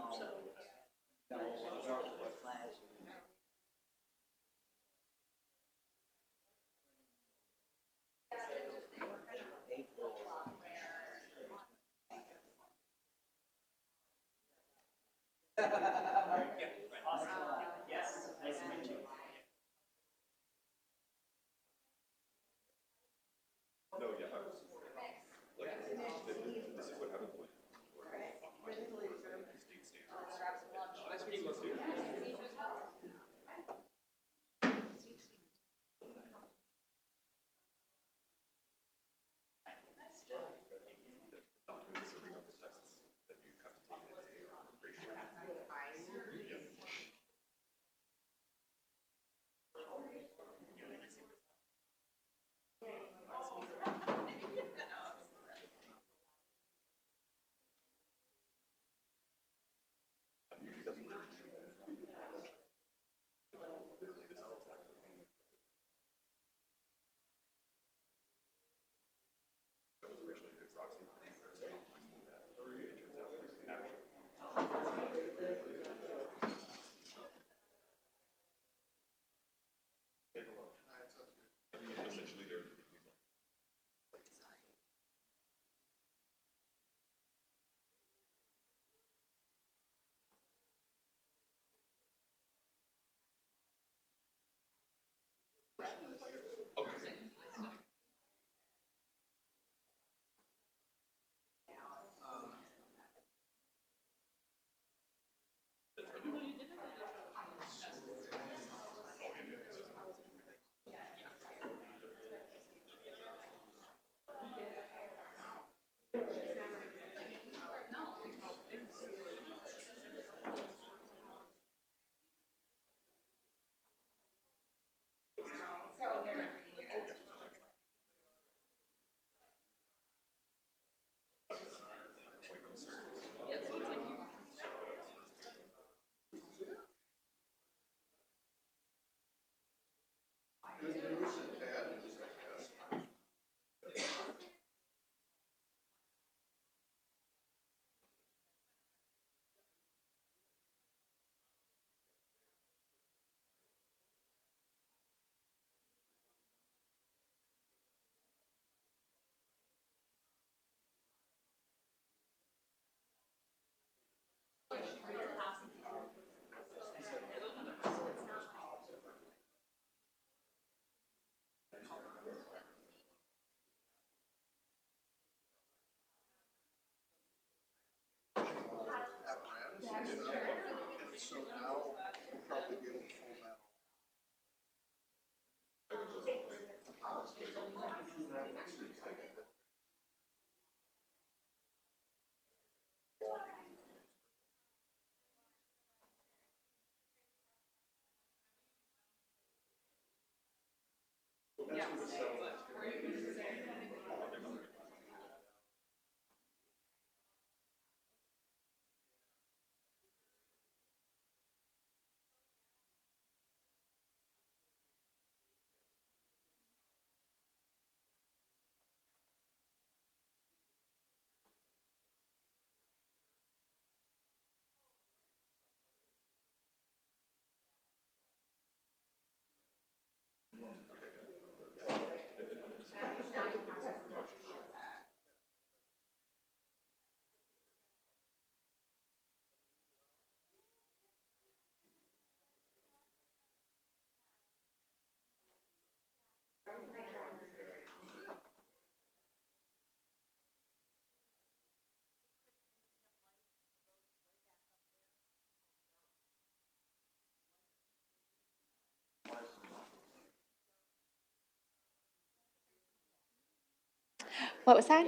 What was that?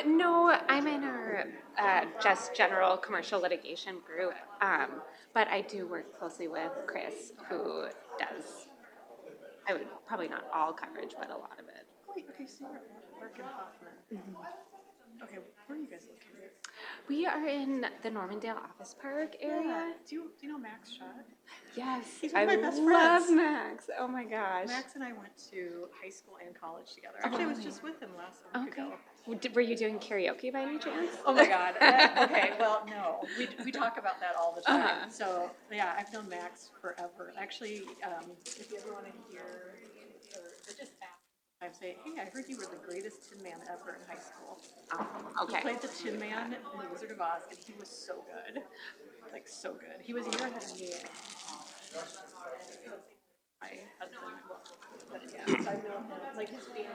No, I'm in our just general commercial litigation group, but I do work closely with Chris, who does, I would, probably not all coverage, but a lot of it. Okay, so you're working Hoffman. Okay, where are you guys located? We are in the Normandale Office Park area. Do you know Max Schott? Yes, He's one I of my best love friends. Max. Oh my gosh. Max and I went to high school and college together. Actually, I was just with him last week ago. Were you doing karaoke by any chance? Oh my God. Okay, well, no, we talk about that all the time. So, yeah, I've known Max forever. Actually, if you ever want to hear, or just ask, I say, hey, I heard you were the greatest Tin Man ever in high school. Okay. He played the Tin Man in The Wizard of Oz, and he was so good. Like, so good. He was a year ahead of me. My husband, but yeah, so I know him, like his family.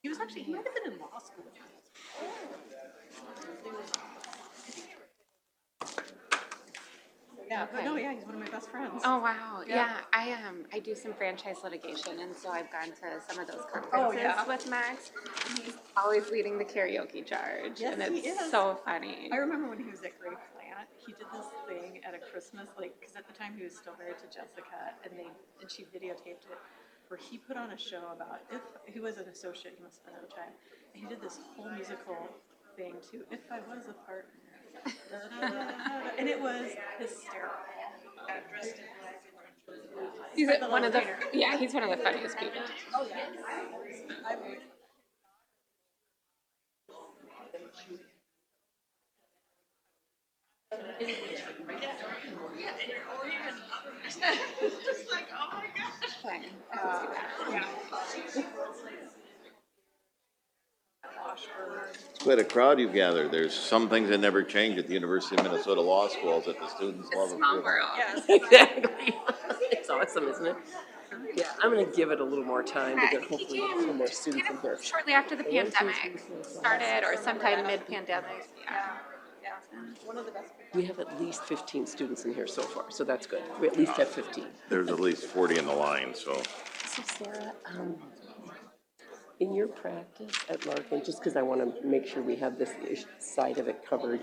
He was actually, he might have been in law school with Yeah, but no, yeah, he's one of my best friends. Oh wow, yeah. I do some franchise litigation, and so I've gone to some of those conferences with Max. He's always leading the karaoke charge, Yes, and he it's is. so funny. I remember when he was at Gray Plant, he did this thing at a Christmas, like, because at the time he was still married to Jessica, and she videotaped it, where he put on a show about if he was an associate, he must have been at the time, and he did this whole musical thing to If I Was a Partner. And it was hysterical. He's one of the he's one of the funniest people. Oh yeah. Just like, oh my gosh. It's quite a crowd you've gathered. There's some things that never change at the University of Minnesota Law Schools that the students love. Small world. Yes, exactly. It's awesome, isn't it? Yeah, I'm gonna give it a little more time to get hopefully a few more students in here. Shortly after the pandemic started, or sometime mid-pandemic. Yeah, one of the best. We have at least 15 students in here so far, so that's good. We at least have 15. There's at least 40 in the line, so. So Sarah, in your practice at Larkin, just because I want to make sure we have this side of it covered,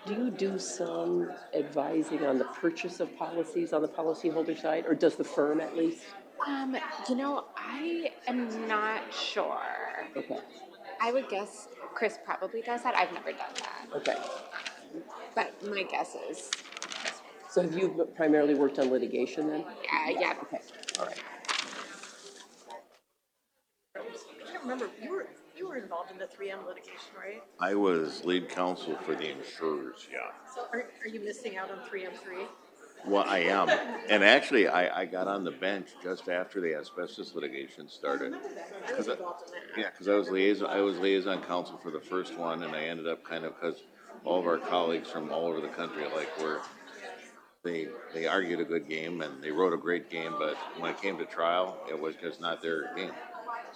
do you do some advising on the purchase of policies on the policyholder side, or does the firm at least? You know, I am not sure. Okay. I would guess Chris probably does that. I've never done that. Okay. But my guess is. So have you primarily worked on litigation then? Yeah. Okay, all right. I can't remember, you were involved in the 3M litigation, right? I was lead counsel for the insurers, yeah. So are you missing out on 3M3? Well, I am. And actually, I got on the bench just after the asbestos litigation started. I was involved in that. Yeah, because I was liaison counsel for the first one, and I ended up kind of, because all of our colleagues from all over the country, they argued a good game and they wrote a great game, but when it came to trial, it was just not their game.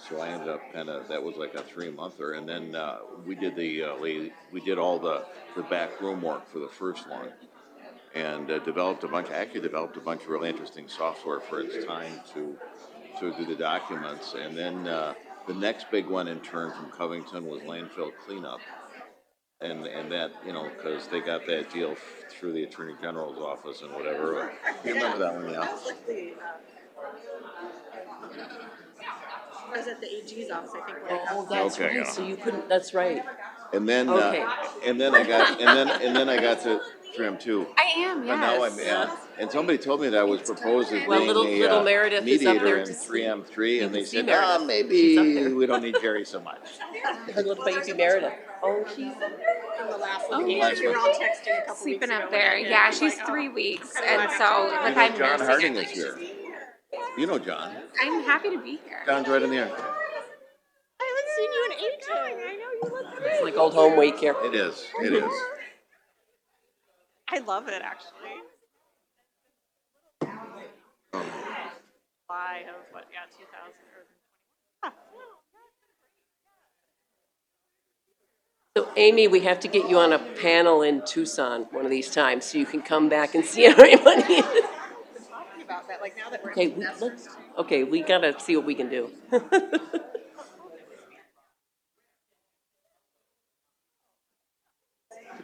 So I ended up that was like a 3-monther, and then we did all the back room work for the first one, and developed a bunch of really interesting software for its time to do the documents, and then the next big one in turn from Covington was landfill cleanup, and that, because they got that deal through the Attorney General's office and whatever. You remember that one, yeah? That was like I was at the AG's office, I think. Oh, that's right. So you couldn't. That's right. And then, Okay. and then I got to trim too. I am, But now yes. and somebody told me that I was proposed as Well, being little a Meredith is up mediator there in to 3M3, and they see said, Meredith. She's up maybe there. we don't need Jerry so much. I love about you, Meredith. Oh, she's In the last Oh, litigation, yeah. we were all texting a couple Sleeping weeks up ago there. when it hit. Yeah, I was she's like, 3 oh, weeks, kinda and glad so I with You I'm know, John nursing Harding it. is here. You know John. I'm happy to be here. John's right in the air. I haven't seen you in ages. I know you look great. It's like old home week here. It is. It is. I love it, actually. July of 2000 or So Amy, we have to get you on a panel in Tucson one of these times so you can come back and see everybody. talking about that, like now that we're Okay, investors. Okay, we gotta see what we can do.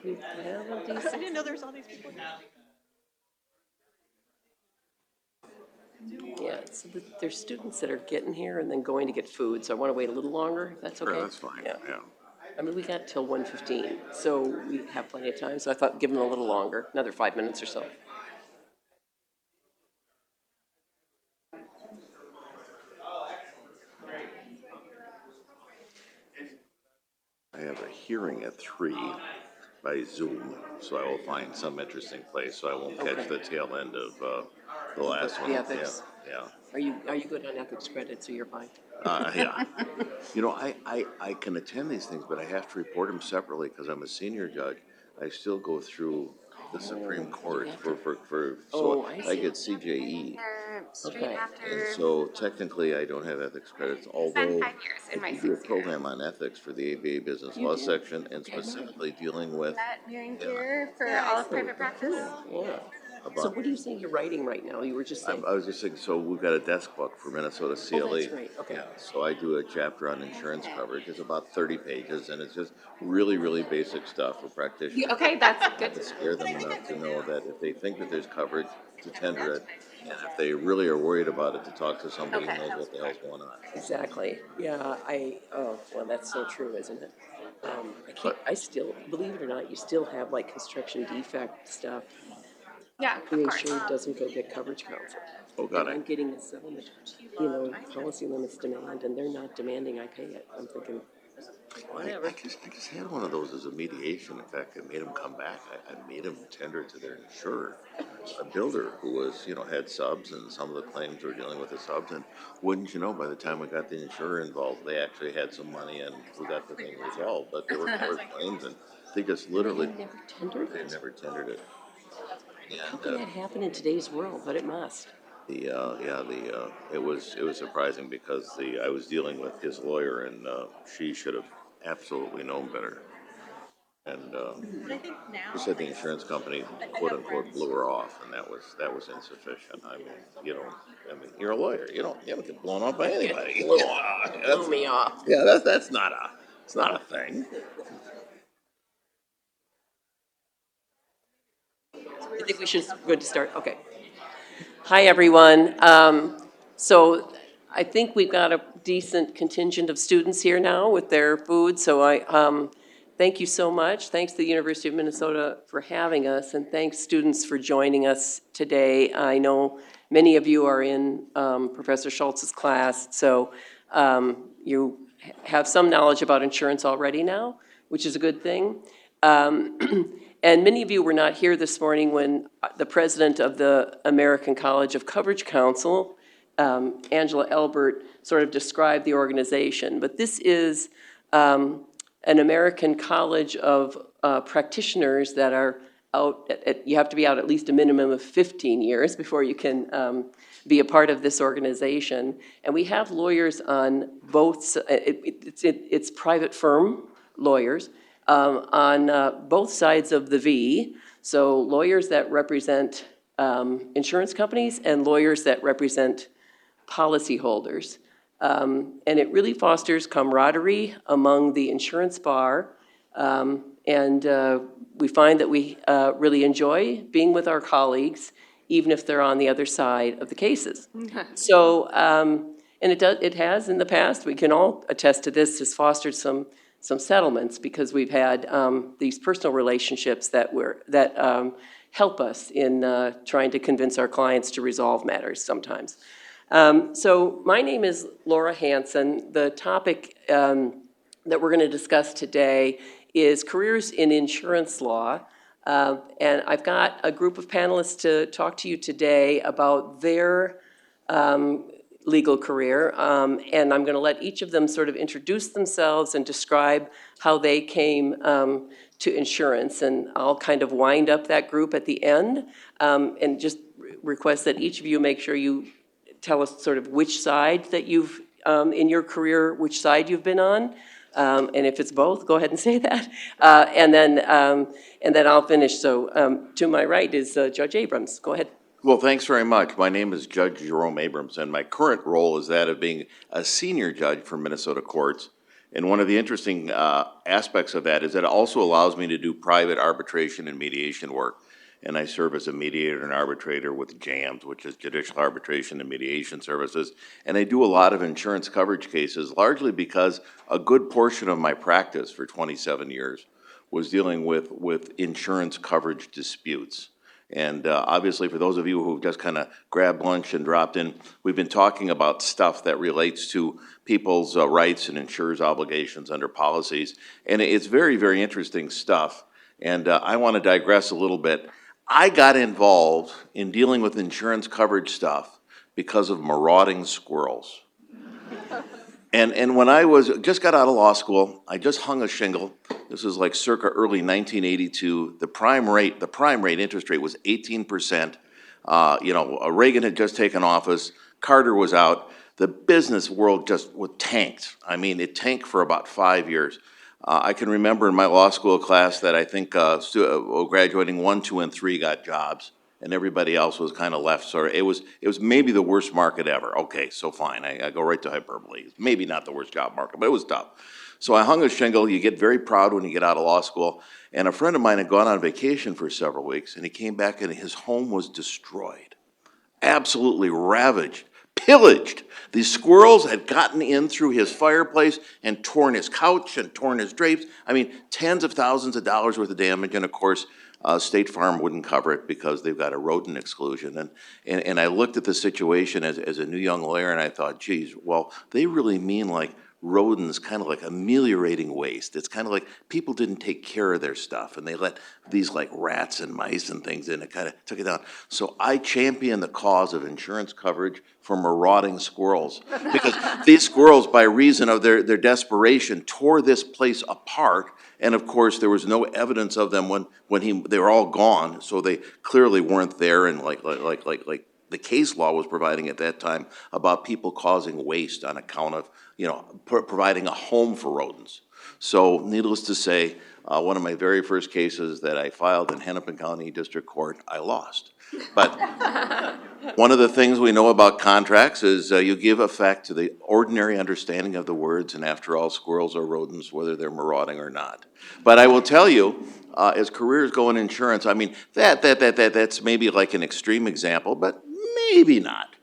I didn't know there was all these people. Yeah, so there's students that are getting here and then going to get food, so I want to wait a little longer, if that's okay? Sure, that's fine, yeah. I mean, we got till 1:15, so we have plenty of time, so I thought give them a little longer, another 5 minutes or so. I have a hearing at 3 by Zoom, so I will find some interesting place, so I won't catch the tail end of the last one. The ethics. Yeah. Are you good on ethics credits, so you're fine? Yeah. You know, I can attend these things, but I have to report them separately because I'm a senior judge. I still go through the Supreme Court so I get CJE. Okay. And so technically, I don't have ethics credits, although I do a program on ethics for the ABA Business Law section and specifically dealing with. Nearing here for all of private practice. Yeah. So what are you saying you're writing right now? You were just saying. I was just saying, so we've got a desk book for Minnesota CLE. Oh, that's right, okay. Yeah, so I do a chapter on insurance coverage. It's about 30 pages, and it's just really, really basic stuff for practitioners. Okay, that's good. To scare them enough to know that if they think that there's coverage, to tender it, and if they really are worried about it, to talk to somebody who knows what the hell's going on. Exactly. Yeah, well, that's so true, isn't it? I still, believe it or not, you still have like construction defect stuff. Yeah, The of course. insured doesn't go get coverage counsel. Oh, got And I'm it. getting a settlement, policy limits demand, and they're not demanding I pay it. I'm thinking, whatever. I just had one of those as a mediation. In fact, I made them come back. I made them tender to their insurer, a builder who was, had subs, and some of the claims were dealing with the subs. And wouldn't you know, by the time we got the insurer involved, they actually had some money and we got the thing resolved. But there were covered claims, and they just literally They never tendered they it. never tendered it. How can that happen in today's world? But it must. It was surprising because I was dealing with his lawyer, and she should have absolutely known better. And she said the insurance company quote unquote blew her off, and that was insufficient. I mean, you're a lawyer. You don't get blown off by anybody. Blew me off. Yeah, it's not a thing. I think we should, good to start, okay. Hi, everyone. So I think we've got a decent contingent of students here now with their food, so I thank you so much. Thanks to the University of Minnesota for having us, and thanks students for joining us today. I know many of you are in Professor Schultz's class, so you have some knowledge about insurance already now, which is a good thing. And many of you were not here this morning when the president of the American College of Coverage Counsel, Angela Elbert, sort of described the organization. But this is an American college of practitioners that are out, you have to be out at least a minimum of 15 years before you can be a part of this organization. And we have lawyers on both, it's private firm lawyers, on both sides of the V, so lawyers that represent insurance companies and lawyers that represent policyholders. And it really fosters camaraderie among the insurance bar, and we find that we really enjoy being with our colleagues, even if they're on the other side of the cases. So, and it has in the past, we can all attest to this, has fostered some settlements because we've had these personal relationships that help us in trying to convince our clients to resolve matters sometimes. So my name is Laura Hansen. The topic that we're going to discuss today is careers in insurance law. And I've got a group of panelists to talk to you today about their legal career, and I'm going to let each of them sort of introduce themselves and describe how they came to insurance, and I'll kind of wind up that group at the end, and just request that each of you make sure you tell us sort of which side that you've, in your career, which side you've been on, and if it's both, go ahead and say that, and then I'll finish. So to my right is Judge Abrams. Go ahead. Well, thanks very much. My name is Judge Jerome Abrams, and my current role is that of being a senior judge for Minnesota courts. And one of the interesting aspects of that is that it also allows me to do private arbitration and mediation work. And I serve as a mediator and arbitrator with JAMS, which is Judicial Arbitration and Mediation Services. And I do a lot of insurance coverage cases, largely because a good portion of my practice for 27 years was dealing with insurance coverage disputes. And obviously, for those of you who've just kind of grabbed lunch and dropped in, we've been talking about stuff that relates to people's rights and insurers' obligations under policies. And it's very, very interesting stuff. And I want to digress a little bit. I got involved in dealing with insurance coverage stuff because of marauding squirrels. And when I just got out of law school, I just hung a shingle. This is like circa early 1982. The prime rate interest rate was 18%. Reagan had just taken office. Carter was out. The business world just tanked. I mean, it tanked for about 5 years. I can remember in my law school class that I think graduating 1, 2, and 3 got jobs, and everybody else was kind of left. So it was maybe the worst market ever. Okay, so fine, I go right to hyperbole. Maybe not the worst job market, but it was tough. So I hung a shingle. You get very proud when you get out of law school. And a friend of mine had gone on vacation for several weeks, and he came back and his home was destroyed, absolutely ravaged, pillaged. These squirrels had gotten in through his fireplace and torn his couch and torn his drapes. I mean, tens of thousands of dollars worth of damage, and of course, State Farm wouldn't cover it because they've got a rodent exclusion. And I looked at the situation as a new young lawyer, and I thought, geez, well, they really mean like rodents, kind of like ameliorating waste. It's kind of like people didn't take care of their stuff, and they let these like rats and mice and things in. It kind of took it down. So I champion the cause of insurance coverage for marauding squirrels, because these squirrels, by reason of their desperation, tore this place apart. And of course, there was no evidence of them when they were all gone, so they clearly weren't there. And like the case law was providing at that time about people causing waste on account of providing a home for rodents. So needless to say, one of my very first cases that I filed in Hennepin County District Court, I lost. But one of the things we know about contracts is you give effect to the ordinary understanding of the words, and after all, squirrels are rodents, whether they're marauding or not. But I will tell you, as careers go in insurance, I mean, that's maybe like an extreme example, but maybe not.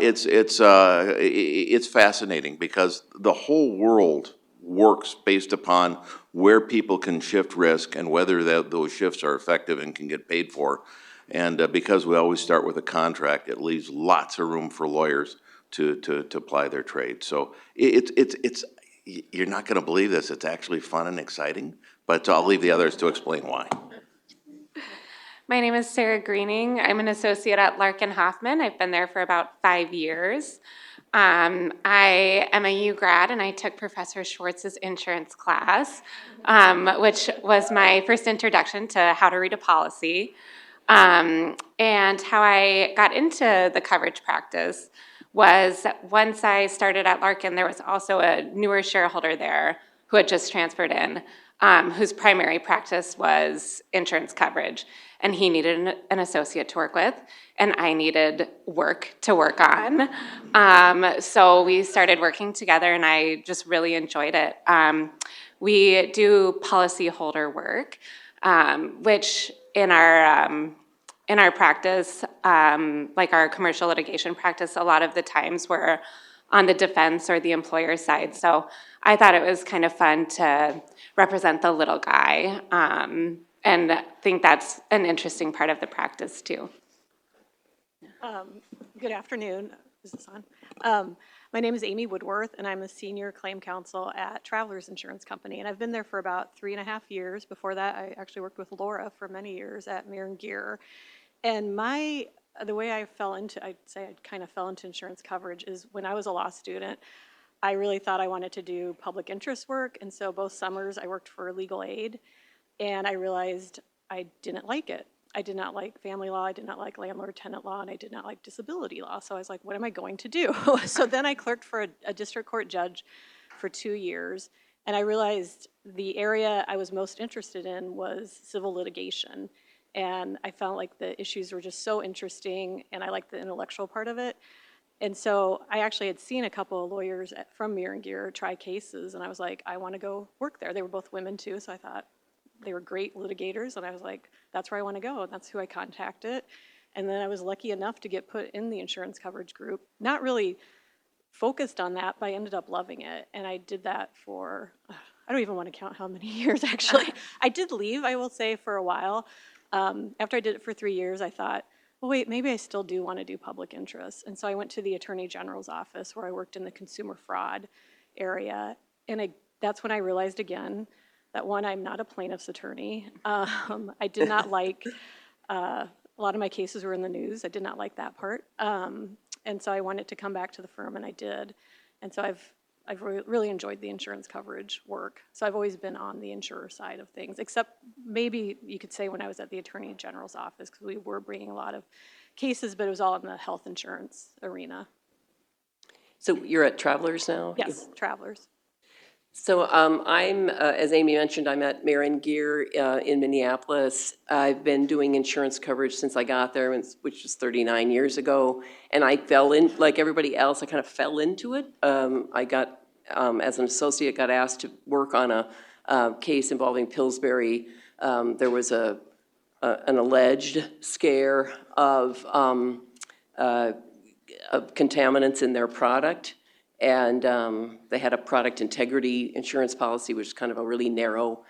It's fascinating because the whole world works based upon where people can shift risk and whether those shifts are effective and can get paid for. And because we always start with a contract, it leaves lots of room for lawyers to apply their trade. So it's you're not going to believe this. It's actually fun and exciting, but I'll leave the others to explain why. My name is Sarah Greening. I'm an associate at Larkin Hoffman. I've been there for about 5 years. I am a U grad, and I took Professor Schwartz's insurance class, which was my first introduction to how to read a policy. And how I got into the coverage practice was once I started at Larkin, there was also a newer shareholder there who had just transferred in, whose primary practice was insurance coverage. And he needed an associate to work with, and I needed work to work on. So we started working together, and I just really enjoyed it. We do policyholder work, which in our practice, like our commercial litigation practice, a lot of the times we're on the defense or the employer side. So I thought it was kind of fun to represent the little guy, and I think that's an interesting part of the practice too. Good afternoon. Is this on? My name is Amy Woodworth, and I'm a senior claim counsel at Travelers Insurance Company, and I've been there for about 3.5 years. Before that, I actually worked with Laura for many years at Mir & Gear. And the way I'd say I kind of fell into insurance coverage is when I was a law student, I really thought I wanted to do public interest work, and so both summers I worked for legal aid, and I realized I didn't like it. I did not like family law, I did not like landlord-tenant law, and I did not like disability law. So I was like, what am I going to do? So then I clerked for a district court judge for 2 years, and I realized the area I was most interested in was civil litigation. and I felt like the issues were just so interesting, and I liked the intellectual part of it. And so I actually had seen a couple of lawyers from Mir and Gear try cases, and I was like, I want to go work there. They were both women too, so I thought they were great litigators, and I was like, that's where I want to go, and that's who I contacted. And then I was lucky enough to get put in the insurance coverage group. Not really focused on that, but I ended up loving it, and I did that for, I don't even want to count how many years, actually. I did leave, I will say, for a while. After I did it for 3 years, I thought, well, wait, maybe I still do want to do public interest. And so I went to the Attorney General's office where I worked in the consumer fraud area. And that's when I realized again that, one, I'm not a plaintiff's attorney. I did not like, a lot of my cases were in the news. I did not like that part. And so I wanted to come back to the firm, and I did. And so I've really enjoyed the insurance coverage work. So I've always been on the insurer side of things, except maybe you could say when I was at the Attorney General's office, because we were bringing a lot of cases, but it was all in the health insurance arena. So you're at Travelers now? Yes, Travelers. So I'm, as Amy mentioned, I'm at Mir and Gear in Minneapolis. I've been doing insurance coverage since I got there, which was 39 years ago. And I fell in, like everybody else, I kind of fell into it. I got, as an associate, got asked to work on a case involving Pillsbury. There was an alleged scare of contaminants in their product. And they had a product integrity insurance policy, which is kind of a really narrow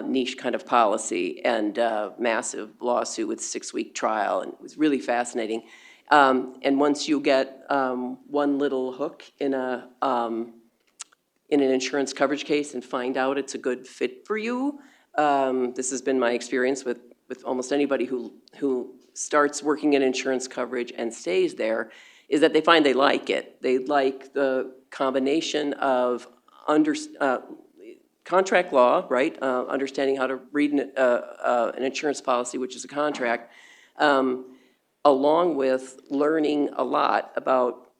niche kind of policy, and massive lawsuit with 6-week trial, and it was really fascinating. And once you get one little hook in an insurance coverage case and find out it's a good fit for you, this has been my experience with almost anybody who starts working in insurance coverage and stays there, is that they find they like it. They like the combination of contract law, right? Understanding how to read an insurance policy, which is a contract, along with learning a lot about,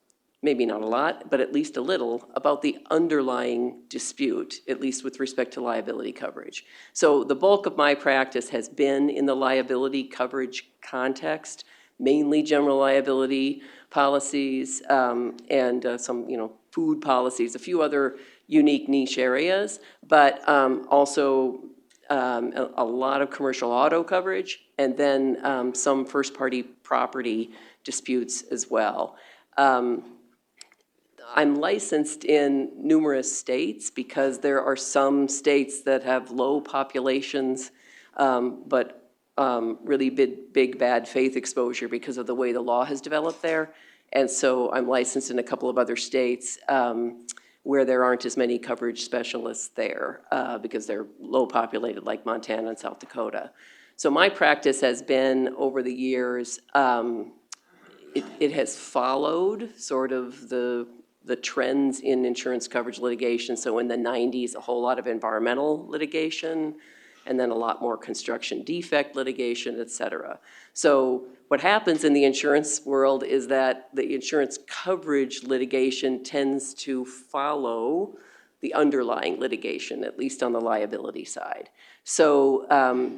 maybe not a lot, but at least a little, about the underlying dispute, at least with respect to liability coverage. So the bulk of my practice has been in the liability coverage context, mainly general liability policies, and some, food policies, a few other unique niche areas, but also a lot of commercial auto coverage, and then some first-party property disputes as well. I'm licensed in numerous states because there are some states that have low populations, but really big bad faith exposure because of the way the law has developed there. And so I'm licensed in a couple of other states where there aren't as many coverage specialists there because they're low populated, like Montana and South Dakota. So my practice has been, over the years, it has followed sort of the trends in insurance coverage litigation. So in the 90s, a whole lot of environmental litigation, and then a lot more construction defect litigation, et cetera. So what happens in the insurance world is that the insurance coverage litigation tends to follow the underlying litigation, at least on the liability side. So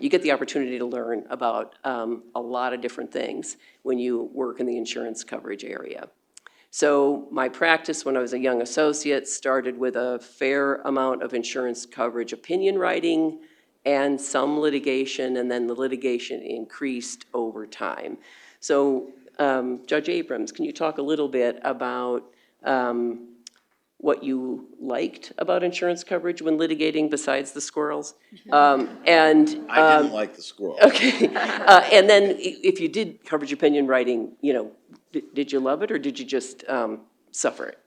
you get the opportunity to learn about a lot of different things when you work in the insurance coverage area. So my practice when I was a young associate started with a fair amount of insurance coverage opinion writing and some litigation, and then the litigation increased over time. So Judge Abrams, can you talk a little bit about what you liked about insurance coverage when litigating besides the squirrels? I didn't like the squirrels. Okay. And then if you did coverage opinion writing, did you love it or did you just suffer it?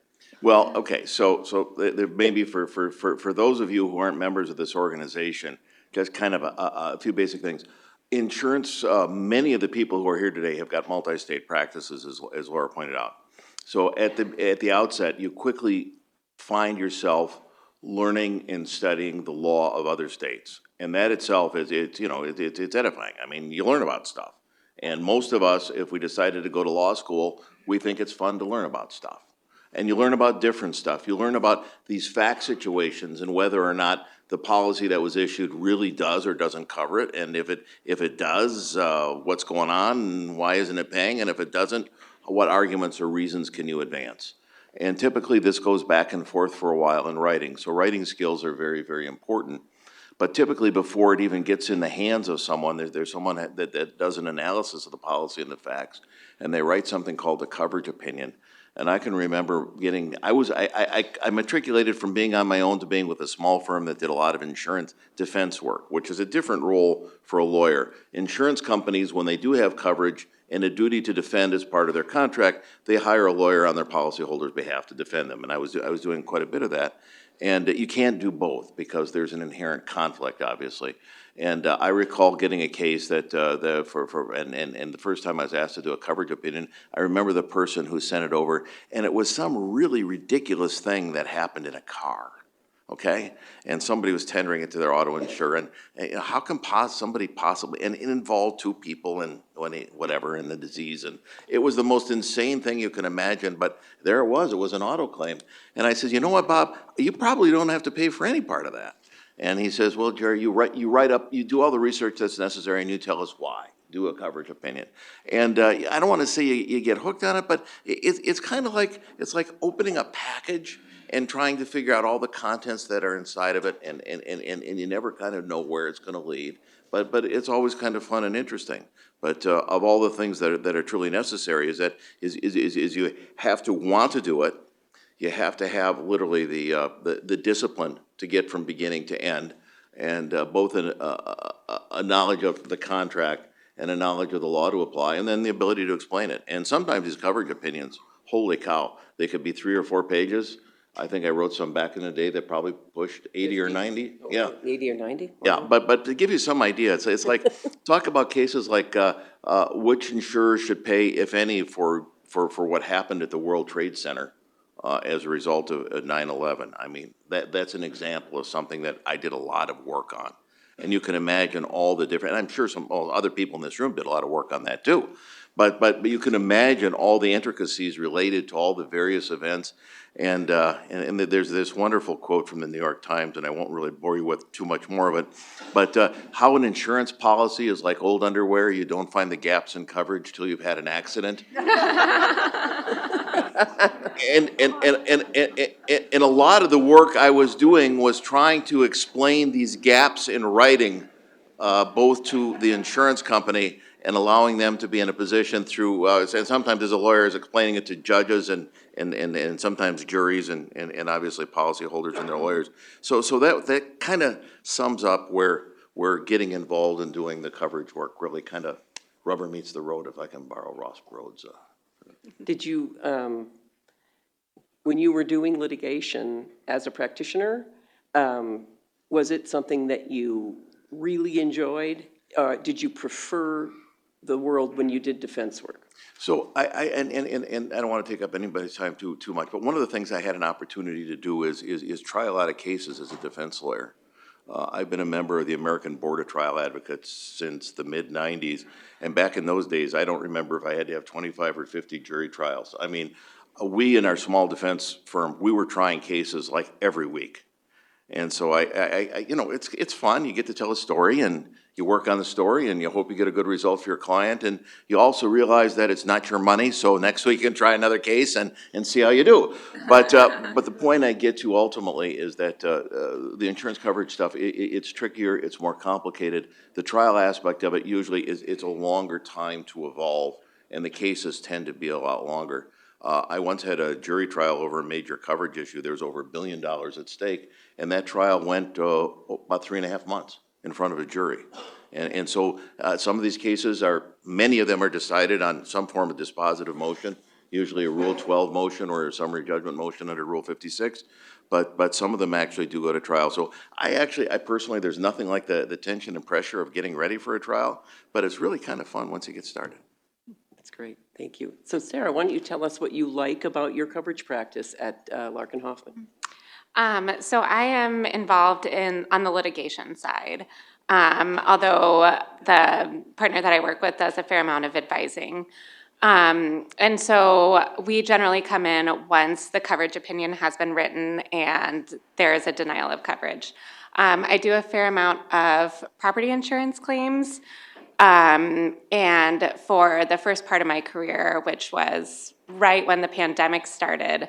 Well, okay, so there maybe for those of you who aren't members of this organization, just kind of a few basic things. Insurance, many of the people who are here today have got multi-state practices, as Laura pointed out. So at the outset, you quickly find yourself learning and studying the law of other states, and that itself is it's edifying. I mean, you learn about stuff, and most of us, if we decided to go to law school, we think it's fun to learn about stuff. And you learn about different stuff. You learn about these fact situations and whether or not the policy that was issued really does or doesn't cover it. And if it does, what's going on and why isn't it paying? And if it doesn't, what arguments or reasons can you advance? And typically this goes back and forth for a while in writing. So writing skills are very, very important. But typically before it even gets in the hands of someone, there's someone that does an analysis of the policy and the facts, and they write something called a coverage opinion. And I can remember I matriculated from being on my own to being with a small firm that did a lot of insurance defense work, which is a different role for a lawyer. Insurance companies, when they do have coverage and a duty to defend as part of their contract, they hire a lawyer on their policyholders' behalf to defend them. And I was doing quite a bit of that. And you can't do both because there's an inherent conflict, obviously. And I recall getting a case that and the first time I was asked to do a coverage opinion, I remember the person who sent it over, and it was some really ridiculous thing that happened in a car. Okay, and somebody was tendering it to their auto insurer, and how can somebody possibly, and it involved two people and whatever in the disease, and it was the most insane thing you can imagine, but there it was an auto claim. And I said, you know what, Bob, you probably don't have to pay for any part of that. And he says, well, Jerry, you write up, you do all the research that's necessary, and you tell us why. Do a coverage opinion. And I don't want to say you get hooked on it, but it's kind of like, it's like opening a package and trying to figure out all the contents that are inside of it, and you never kind of know where it's going to lead. But it's always kind of fun and interesting. But of all the things that are truly necessary is you have to want to do it. You have to have literally the discipline to get from beginning to end, and both a knowledge of the contract and a knowledge of the law to apply, and then the ability to explain it. And sometimes these coverage opinions, holy cow, they could be 3 or 4 pages. I think I wrote some back in the day that probably pushed 80 or 90. Yeah. 80 or 90? Yeah, but to give you some idea, it's like, talk about cases like which insurer should pay, if any, for what happened at the World Trade Center as a result of 9/11. I mean, that's an example of something that I did a lot of work on. And you can imagine all the different, and I'm sure some other people in this room did a lot of work on that too. But you can imagine all the intricacies related to all the various events. And there's this wonderful quote from the New York Times, and I won't really bore you with too much more of it, but how an insurance policy is like old underwear. You don't find the gaps in coverage till you've had an accident. And a lot of the work I was doing was trying to explain these gaps in writing, both to the insurance company and allowing them to be in a position through, and sometimes as a lawyer is explaining it to judges and sometimes juries and obviously policyholders and their lawyers. So that kind of sums up where getting involved in doing the coverage work really kind of rubber meets the road, if I can borrow Ross Broad's. Did you, when you were doing litigation as a practitioner, was it something that you really enjoyed? Did you prefer the world when you did defense work? So I don't want to take up anybody's time too much, but one of the things I had an opportunity to do is try a lot of cases as a defense lawyer. I've been a member of the American Board of Trial Advocates since the mid-90s, and back in those days, I don't remember if I had to have 25 or 50 jury trials. I mean, we in our small defense firm, we were trying cases like every week. And so I you know, it's fun. You get to tell a story, and you work on the story, and you hope you get a good result for your client, and you also realize that it's not your money, so next week you can try another case and see how you do. But the point I get to ultimately is that the insurance coverage stuff, it's trickier, it's more complicated. The trial aspect of it usually it's a longer time to evolve, and the cases tend to be a lot longer. I once had a jury trial over a major coverage issue. There was over $1 billion at stake, and that trial went about 3.5 months in front of a jury. And so some of these cases many of them are decided on some form of dispositive motion, usually a Rule 12 motion or a summary judgment motion under Rule 56, but some of them actually do go to trial. So I personally, there's nothing like the tension and pressure of getting ready for a trial, but it's really kind of fun once you get started. That's great, thank you. So Sarah, why don't you tell us what you like about your coverage practice at Larkin Hoffman? So I am involved on the litigation side, although the partner that I work with does a fair amount of advising. And so we generally come in once the coverage opinion has been written and there is a denial of coverage. I do a fair amount of property insurance claims. And for the first part of my career, which was right when the pandemic started,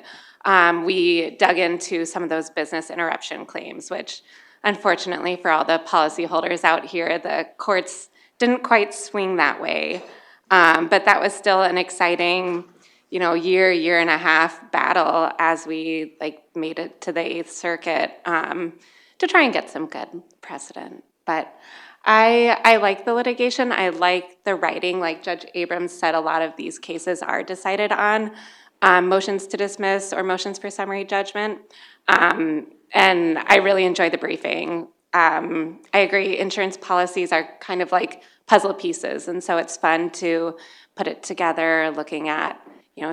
we dug into some of those business interruption claims, which unfortunately for all the policyholders out here, the courts didn't quite swing that way. But that was still an exciting, year and a half battle as we made it to the Eighth Circuit to try and get some good precedent. But I like the litigation. I like the writing. Like Judge Abrams said, a lot of these cases are decided on motions to dismiss or motions for summary judgment. And I really enjoy the briefing. I agree, insurance policies are kind of like puzzle pieces, and so it's fun to put it together, looking at,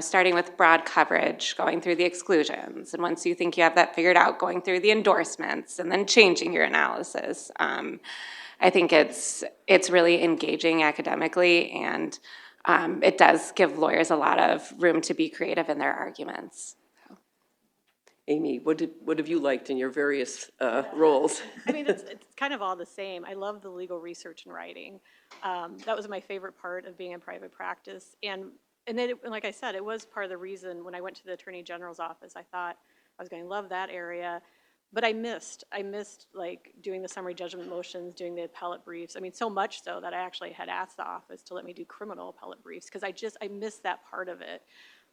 starting with broad coverage, going through the exclusions, and once you think you have that figured out, going through the endorsements, and then changing your analysis. I think it's really engaging academically, and it does give lawyers a lot of room to be creative in their arguments. Amy, what have you liked in your various roles? I mean, it's kind of all the same. I love the legal research and writing. That was my favorite part of being in private practice. And then, like I said, it was part of the reason when I went to the Attorney General's office, I thought I was going to love that area. But I missed like doing the summary judgment motions, doing the appellate briefs. I mean, so much so that I actually had asked the office to let me do criminal appellate briefs because I missed that part of it.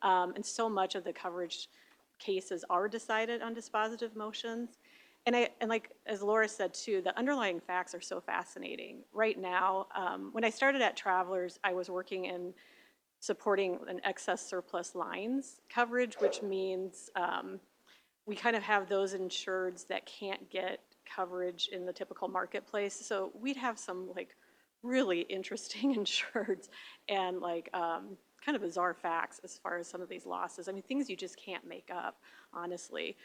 And so much of the coverage cases are decided on dispositive motions. And like, as Laura said too, the underlying facts are so fascinating. Right now, when I started at Travelers, I was working in supporting an excess surplus lines coverage, which means we kind of have those insureds that can't get coverage in the typical marketplace. So we'd have some like really interesting insureds and like kind of bizarre facts as far as some of these losses. I mean, things you just can't make up, honestly.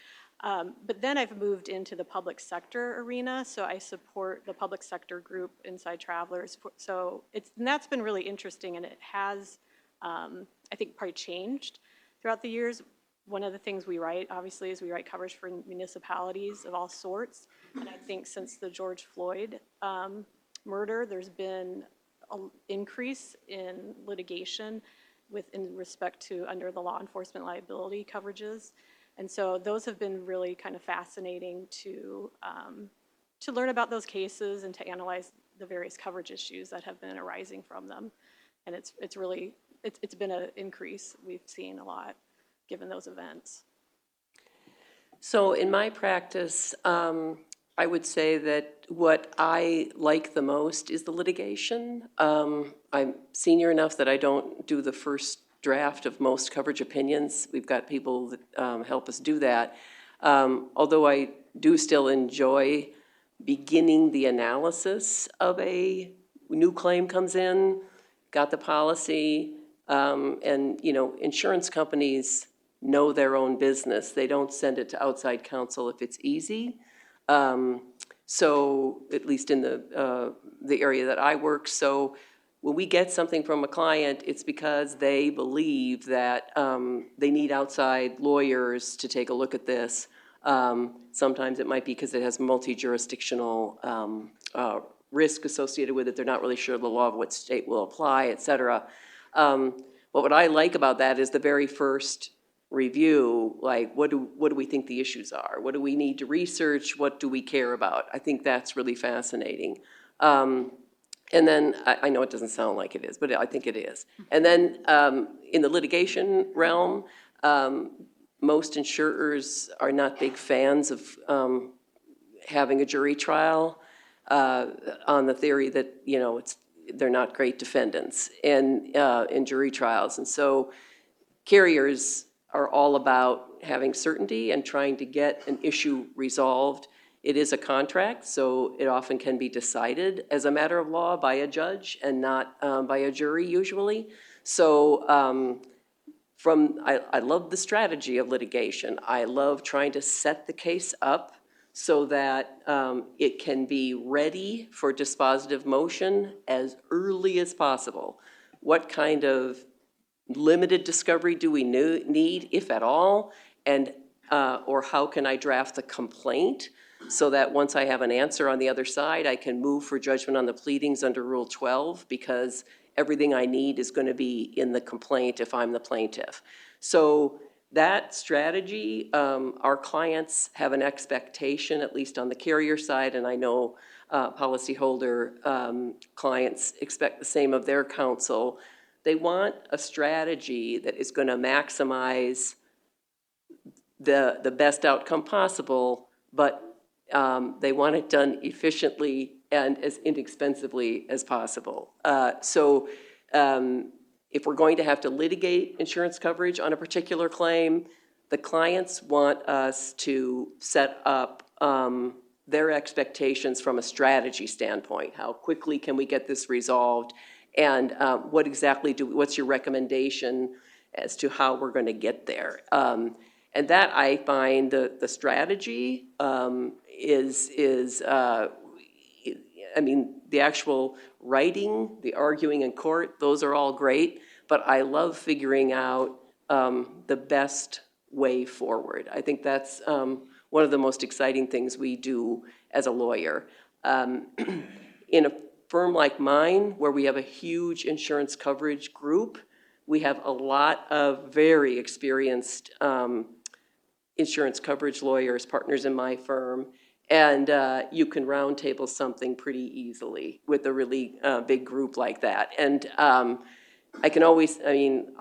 But then I've moved into the public sector arena, so I support the public sector group inside Travelers. So and that's been really interesting, and it has, I think, probably changed throughout the years. One of the things we write, obviously, is we write coverage for municipalities of all sorts. And I think since the George Floyd murder, there's been an increase in litigation in respect to under the law enforcement liability coverages. And so those have been really kind of fascinating to learn about those cases and to analyze the various coverage issues that have been arising from them. And it's been an increase we've seen a lot given those events. So in my practice, I would say that what I like the most is the litigation. I'm senior enough that I don't do the first draft of most coverage opinions. We've got people that help us do that. Although I do still enjoy beginning the analysis of a new claim comes in, got the policy, and insurance companies know their own business. They don't send it to outside counsel if it's easy. So at least in the area that I work, so when we get something from a client, it's because they believe that they need outside lawyers to take a look at this. Sometimes it might be because it has multi-jurisdictional risk associated with it. They're not really sure the law of what state will apply, et cetera. But what I like about that is the very first review, like what do we think the issues are? What do we need to research? What do we care about? I think that's really fascinating. And then, I know it doesn't sound like it is, but I think it is. And then in the litigation realm, most insurers are not big fans of having a jury trial on the theory that, they're not great defendants in jury trials. And so carriers are all about having certainty and trying to get an issue resolved. It is a contract, so it often can be decided as a matter of law by a judge and not by a jury usually. So I love the strategy of litigation. I love trying to set the case up so that it can be ready for dispositive motion as early as possible. What kind of limited discovery do we need, if at all? And, or how can I draft the complaint so that once I have an answer on the other side, I can move for judgment on the pleadings under Rule 12, because everything I need is going to be in the complaint if I'm the plaintiff. So that strategy, our clients have an expectation, at least on the carrier side, and I know policyholder clients expect the same of their counsel. They want a strategy that is going to maximize the best outcome possible, but they want it done efficiently and as inexpensively as possible. So if we're going to have to litigate insurance coverage on a particular claim, the clients want us to set up their expectations from a strategy standpoint. How quickly can we get this resolved? And what's your recommendation as to how we're going to get there? And that, I find, the strategy the actual writing, the arguing in court, those are all great, but I love figuring out the best way forward. I think that's one of the most exciting things we do as a lawyer. In a firm like mine, where we have a huge insurance coverage group, we have a lot of very experienced insurance coverage lawyers, partners in my firm, and you can roundtable something pretty easily with a really big group like that. And I can always, even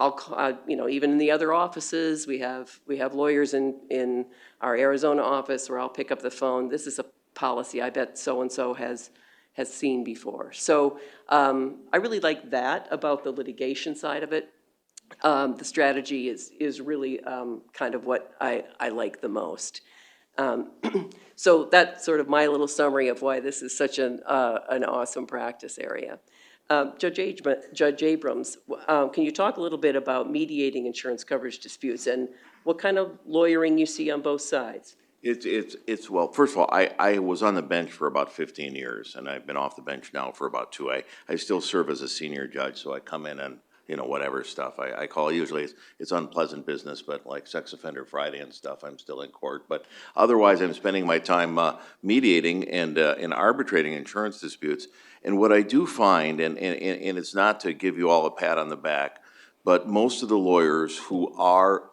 in the other offices, we have lawyers in our Arizona office where I'll pick up the phone. This is a policy I bet so-and-so has seen before. So I really like that about the litigation side of it. The strategy is really kind of what I like the most. So that's sort of my little summary of why this is such an awesome practice area. Judge Abrams, can you talk a little bit about mediating insurance coverage disputes and what kind of lawyering you see on both sides? Well, first of all, I was on the bench for about 15 years, and I've been off the bench now for about 2. I still serve as a senior judge, so I come in and, whatever stuff I call. Usually it's unpleasant business, but like Sex Offender Friday and stuff, I'm still in court. But otherwise, I'm spending my time mediating and arbitrating insurance disputes. And what I do find, and it's not to give you all a pat on the back, but most of the lawyers who are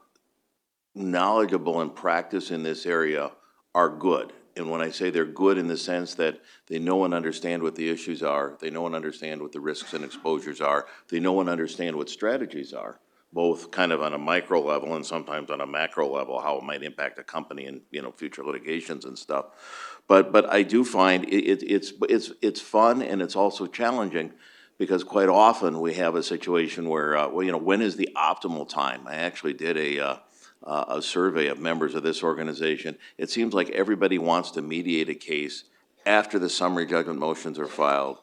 knowledgeable and practice in this area are good. And when I say they're good in the sense that they know and understand what the issues are, they know and understand what the risks and exposures are, they know and understand what strategies are, both kind of on a micro level and sometimes on a macro level, how it might impact a company in future litigations and stuff. But I do find it's fun, and it's also challenging, because quite often we have a situation where when is the optimal time? I actually did a survey of members of this organization. It seems like everybody wants to mediate a case after the summary judgment motions are filed,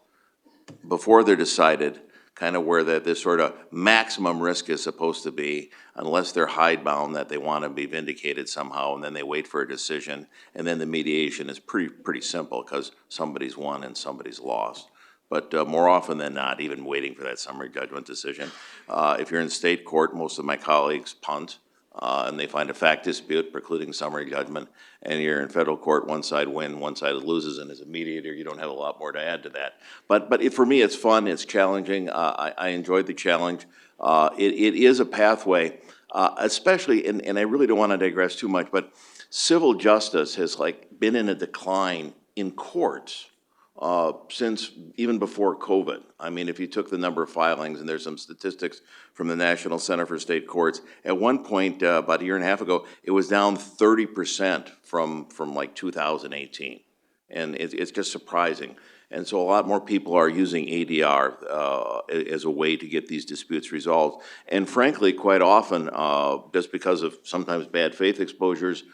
before they're decided, kind of where this sort of maximum risk is supposed to be, unless they're hidebound that they want to be vindicated somehow, and then they wait for a decision, and then the mediation is pretty simple, because somebody's won and somebody's lost. But more often than not, even waiting for that summary judgment decision. If you're in state court, most of my colleagues punt, and they find a fact dispute precluding summary judgment, and you're in federal court, one side wins, one side loses, and as a mediator, you don't have a lot more to add to that. But for me, it's fun, it's challenging. I enjoyed the challenge. It is a pathway, especially, and I really don't want to digress too much, but civil justice has been in a decline in courts since even before COVID. I mean, if you took the number of filings, and there's some statistics from the National Center for State Courts, at one point, about a year and a half ago, it was down 30% from 2018. And it's just surprising. And so a lot more people are using ADR as a way to get these disputes resolved. And frankly, quite often, just because of sometimes bad faith exposures,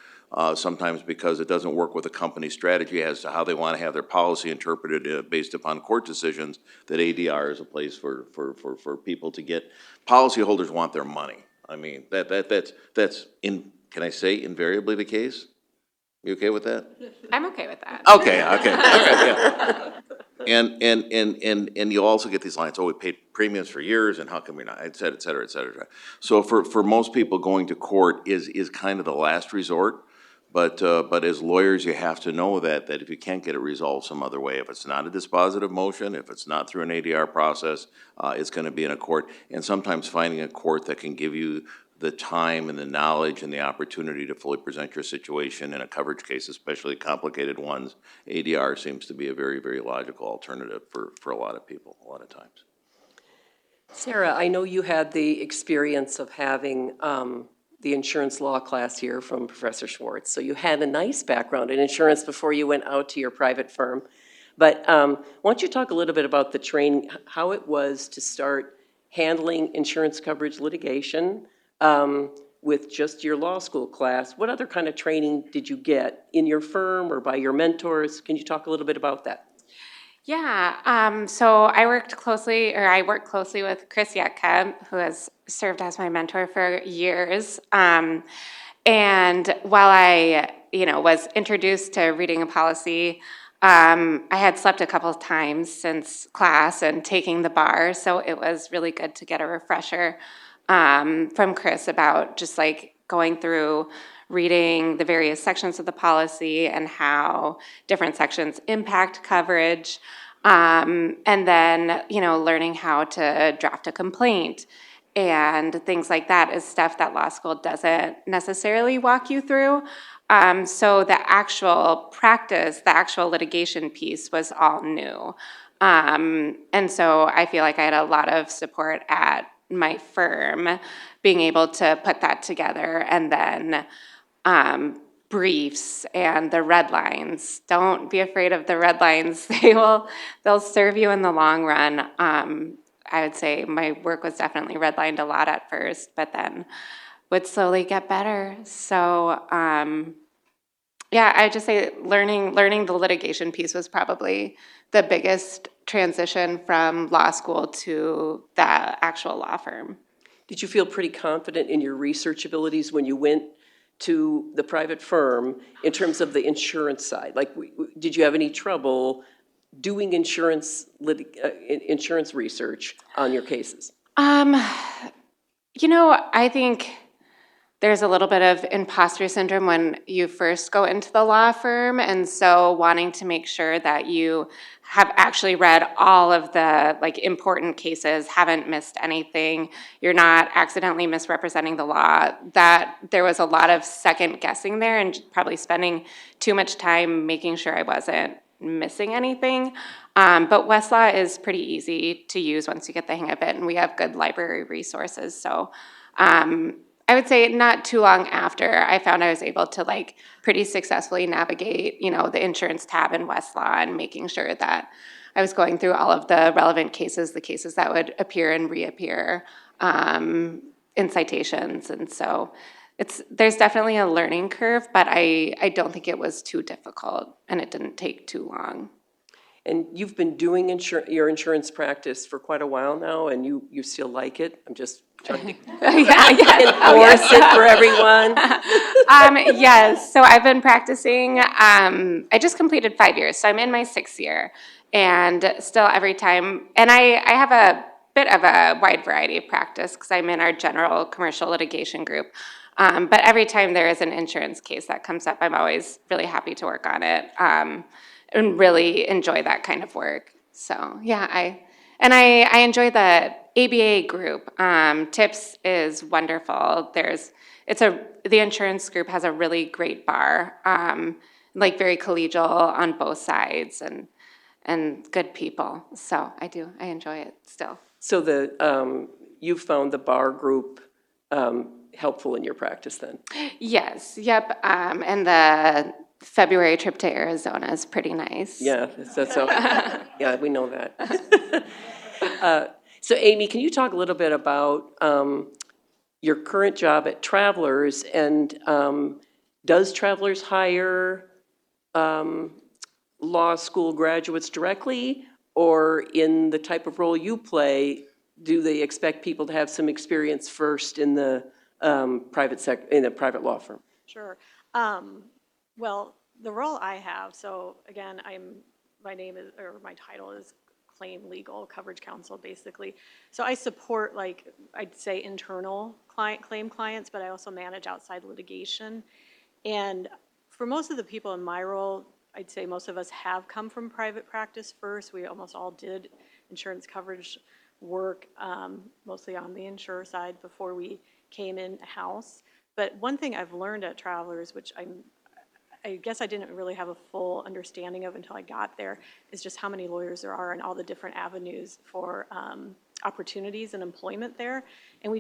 sometimes because it doesn't work with a company strategy as to how they want to have their policy interpreted based upon court decisions, that ADR is a place for people to get. Policyholders want their money. I mean, that's can I say invariably the case? You okay with that? I'm okay with that. Okay, yeah. And you also get these lines, oh, we paid premiums for years, and how come we not, et cetera, et cetera, et cetera. So for most people, going to court is kind of the last resort. But as lawyers, you have to know that if you can't get it resolved some other way, if it's not a dispositive motion, if it's not through an ADR process, it's gonna be in a court. And sometimes finding a court that can give you the time and the knowledge and the opportunity to fully present your situation in a coverage case, especially complicated ones, ADR seems to be a very, very logical alternative for a lot of people, a lot of times. Sarah, I know you had the experience of having the insurance law class here from Professor Schwartz. So you had a nice background in insurance before you went out to your private firm. But why don't you talk a little bit about the training, how it was to start handling insurance coverage litigation with just your law school class? What other kind of training did you get in your firm or by your mentors? Can you talk a little bit about that? Yeah, so I work closely with Chris Yetka, who has served as my mentor for years. And while I, was introduced to reading a policy, I had slept a couple of times since class and taking the bar, so it was really good to get a refresher from Chris about just like going through reading the various sections of the policy and how different sections impact coverage, and then, learning how to draft a complaint and things like that is stuff that law school doesn't necessarily walk you through. So the actual practice, the actual litigation piece was all new. And so I feel like I had a lot of support at my firm being able to put that together, and then briefs and the red lines. Don't be afraid of the red lines. They'll serve you in the long run. I would say my work was definitely redlined a lot at first, but then would slowly get better. So I'd just say learning the litigation piece was probably the biggest transition from law school to the actual law firm. Did you feel pretty confident in your research abilities when you went to the private firm in terms of the insurance side? Like, did you have any trouble doing insurance research on your cases? I think there's a little bit of imposter syndrome when you first go into the law firm, and so wanting to make sure that you have actually read all of the important cases, haven't missed anything, you're not accidentally misrepresenting the law, that there was a lot of second guessing there and probably spending too much time making sure I wasn't missing anything. But Westlaw is pretty easy to use once you get the hang of it, and we have good library resources. So I would say not too long after, I found I was able to pretty successfully navigate, the insurance tab in Westlaw and making sure that I was going through all of the relevant cases, the cases that would appear and reappear in citations. And so there's definitely a learning curve, but I don't think it was too difficult, and it didn't take too long. And you've been doing your insurance practice for quite a while now, and you still like it? I'm just trying to enforce it for everyone. Yes, so I've been practicing. I just completed 5 years, so I'm in my 6th year, and still every time, and I have a bit of a wide variety of practice because I'm in our general commercial litigation group. But every time there is an insurance case that comes up, I'm always really happy to work on it. And really enjoy that kind of work. So yeah, I enjoy the ABA group. TIPS is wonderful. The insurance group has a really great bar, very collegial on both sides, and good people. So I enjoy it still. So you found the bar group helpful in your practice then? Yes, yep, and the February trip to Arizona is pretty nice. Yeah, yeah, we know that. So Amy, can you talk a little bit about your current job at Travelers, and does Travelers hire law school graduates directly, or in the type of role you play, do they expect people to have some experience first in the private law firm? Sure. Well, the role I have, so again, I'm my title is claim legal coverage counsel, basically. So I support, like, I'd say internal claim clients, but I also manage outside litigation. And for most of the people in my role, I'd say most of us have come from private practice first. We almost all did insurance coverage work, mostly on the insurer side before we came in-house. But one thing I've learned at Travelers, which I guess I didn't really have a full understanding of until I got there, is just how many lawyers there are and all the different avenues for opportunities and employment there. And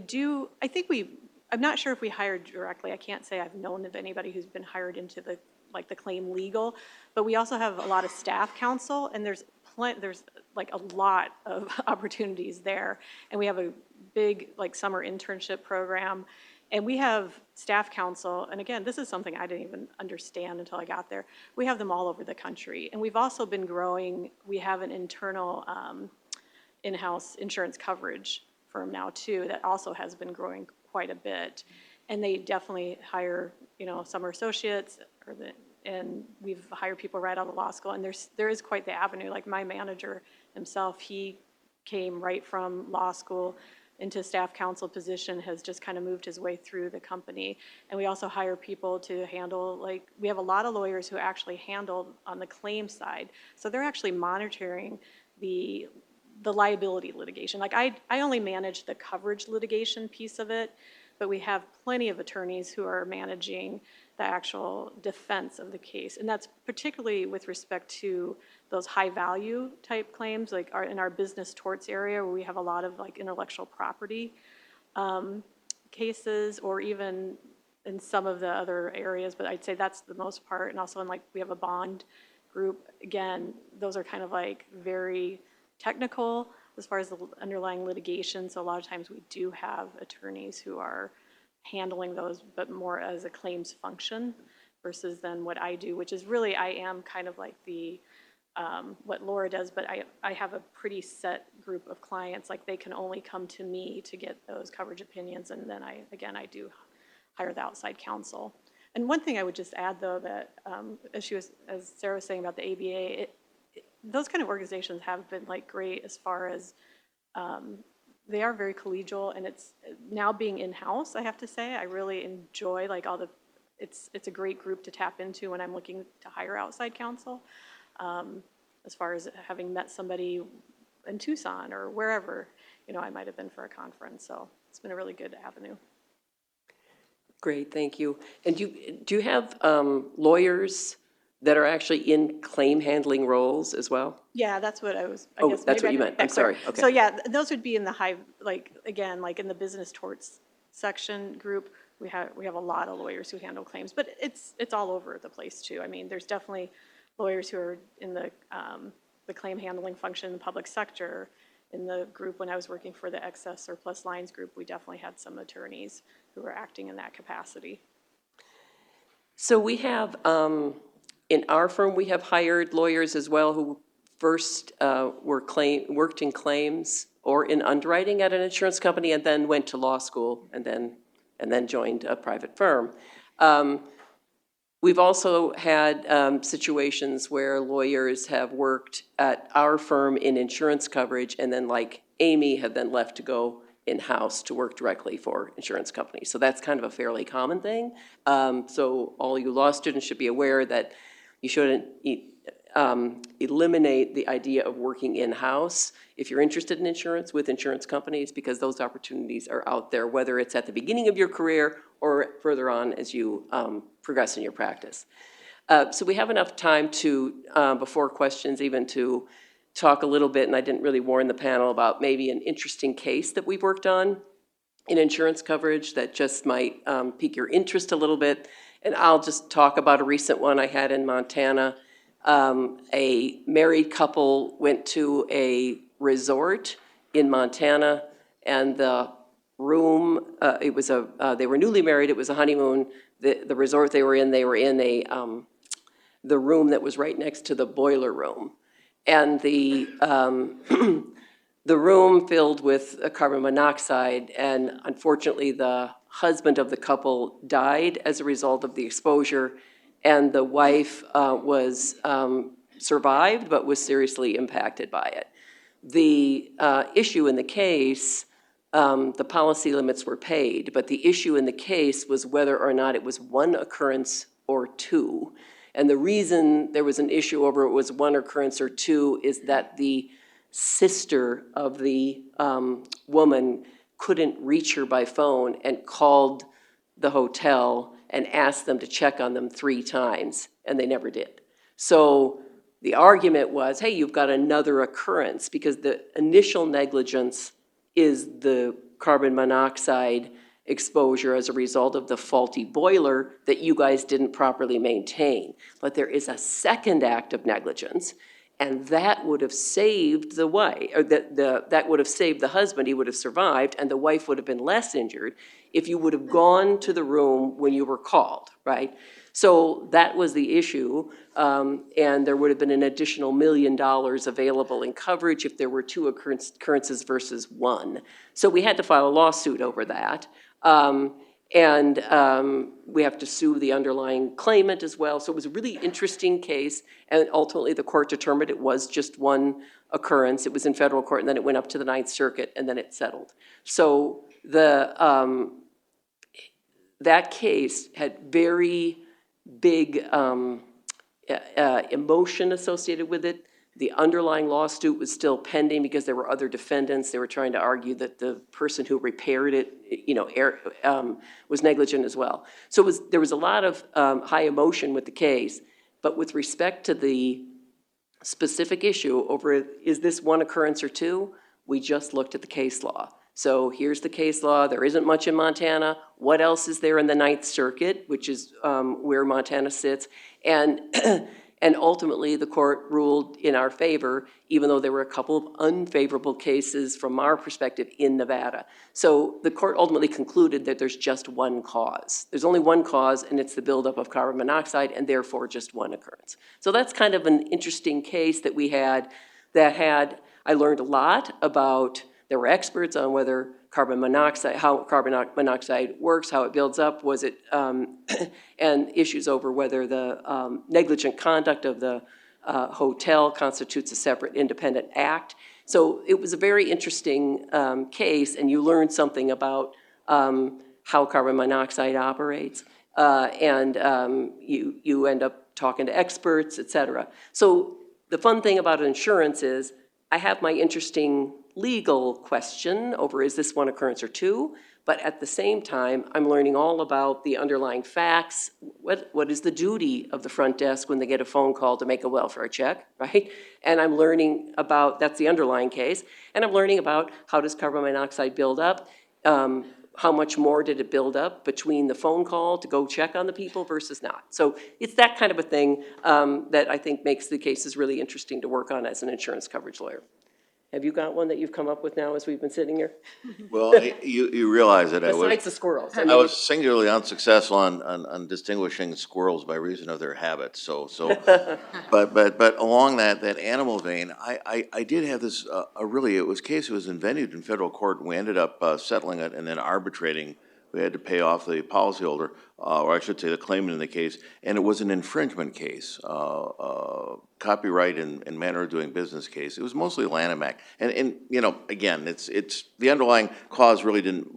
I'm not sure if we hired directly. I can't say I've known of anybody who's been hired into the claim legal, but we also have a lot of staff counsel, and there's like a lot of opportunities there. And we have a big summer internship program. And we have staff counsel, and again, this is something I didn't even understand until I got there. We have them all over the country. And we've also been growing. We have an internal in-house insurance coverage firm now too that also has been growing quite a bit. And they definitely hire, summer associates, and we've hired people right out of law school. And there is quite the avenue. Like my manager himself, he came right from law school into staff counsel position, has just kind of moved his way through the company. And we also hire people to handle, we have a lot of lawyers who actually handle on the claim side. So they're actually monitoring the liability litigation. I only manage the coverage litigation piece of it, but we have plenty of attorneys who are managing the actual defense of the case. And that's particularly with respect to those high value type claims, in our business torts area, where we have a lot of intellectual property cases, or even in some of the other areas, but I'd say that's the most part. And also we have a bond group. Again, those are kind of very technical as far as the underlying litigation. So a lot of times we do have attorneys who are handling those, but more as a claims function versus then what I do, which is really, I am kind of like the, what Laura does, but I have a pretty set group of clients. They can only come to me to get those coverage opinions, and then I do hire the outside counsel. And one thing I would just add, though, that as Sarah was saying about the ABA, those kind of organizations have been great as far as they are very collegial, and it's now being in-house, I have to say, I really enjoy it's a great group to tap into when I'm looking to hire outside counsel. As far as having met somebody in Tucson or wherever, I might have been for a conference. So it's been a really good avenue. Great, thank you. And do you have lawyers that are actually in claim handling roles as well? Yeah, that's what I guess. That's what you meant. I'm sorry. Okay. So yeah, those would be in the high, again, in the business torts section group. We have a lot of lawyers who handle claims, but it's all over the place too. I mean, there's definitely lawyers who are in the claim handling function in the public sector. In the group, when I was working for the excess surplus lines group, we definitely had some attorneys who were acting in that capacity. So we have, in our firm, we have hired lawyers as well who first worked in claims or in underwriting at an insurance company, and then went to law school, and then joined a private firm. We've also had situations where lawyers have worked at our firm in insurance coverage, and then Amy had then left to go in-house to work directly for insurance companies. So that's kind of a fairly common thing. So all you law students should be aware that you shouldn't eliminate the idea of working in-house if you're interested in insurance with insurance companies, because those opportunities are out there, whether it's at the beginning of your career or further on as you progress in your practice. So we have enough time to, before questions, even to talk a little bit, and I didn't really warn the panel about maybe an interesting case that we've worked on in insurance coverage that just might pique your interest a little bit. And I'll just talk about a recent one I had in Montana. A married couple went to a resort in Montana, and the room, they were newly married, it was a honeymoon. The resort they were in the room that was right next to the boiler room. And the room filled with carbon monoxide, and unfortunately the husband of the couple died as a result of the exposure, and the wife was survived but was seriously impacted by it. The issue in the case, the policy limits were paid, but the issue in the case was whether or not it was one occurrence or two. And the reason there was an issue over it was one occurrence or two is that the sister of the woman couldn't reach her by phone and called the hotel and asked them to check on them 3 times, and they never did. So the argument was, hey, you've got another occurrence, because the initial negligence is the carbon monoxide exposure as a result of the faulty boiler that you guys didn't properly maintain. But there is a second act of negligence, and that would have saved the wife, or that would have saved the husband. He would have survived, and the wife would have been less injured if you would have gone to the room when you were called, right? So that was the issue, and there would have been an additional $1 million available in coverage if there were 2 occurrences versus 1. So we had to file a lawsuit over that. We have to sue the underlying claimant as well. So it was a really interesting case, and ultimately the court determined it was just 1 occurrence. It was in federal court, and then it went up to the Ninth Circuit, and then it settled. So that case had very big emotion associated with it. The underlying lawsuit was still pending because there were other defendants. They were trying to argue that the person who repaired it, was negligent as well. So there was a lot of high emotion with the case, but with respect to the specific issue over, is this 1 occurrence or 2, we just looked at the case law. So here's the case law. There isn't much in Montana. What else is there in the Ninth Circuit, which is where Montana sits? And ultimately, the court ruled in our favor, even though there were a couple of unfavorable cases from our perspective in Nevada. So the court ultimately concluded that there's just 1 cause. There's only 1 cause, and it's the buildup of carbon monoxide, and therefore just 1 occurrence. So that's kind of an interesting case that we had I learned a lot about. There were experts on whether how carbon monoxide works, how it builds up, and issues over whether the negligent conduct of the hotel constitutes a separate independent act. So it was a very interesting case, and you learned something about how carbon monoxide operates, and you end up talking to experts, et cetera. So the fun thing about insurance is I have my interesting legal question over, is this 1 occurrence or 2? But at the same time, I'm learning all about the underlying facts. What is the duty of the front desk when they get a phone call to make a welfare check, right? And I'm learning about, that's the underlying case, and I'm learning about how does carbon monoxide build up? How much more did it build up between the phone call to go check on the people versus not? So it's that kind of a thing that I think makes the cases really interesting to work on as an insurance coverage lawyer. Have you got one that you've come up with now as we've been sitting here? Well, you realize that Besides the squirrels. I was singularly unsuccessful on distinguishing squirrels by reason of their habits. But along that animal vein, I did have this case that was invented in federal court, and we ended up settling it and then arbitrating. We had to pay off the policyholder, or I should say the claimant in the case, and it was an infringement case, copyright and manner of doing business case. It was mostly Lanham Act, and again, it's the underlying cause really didn't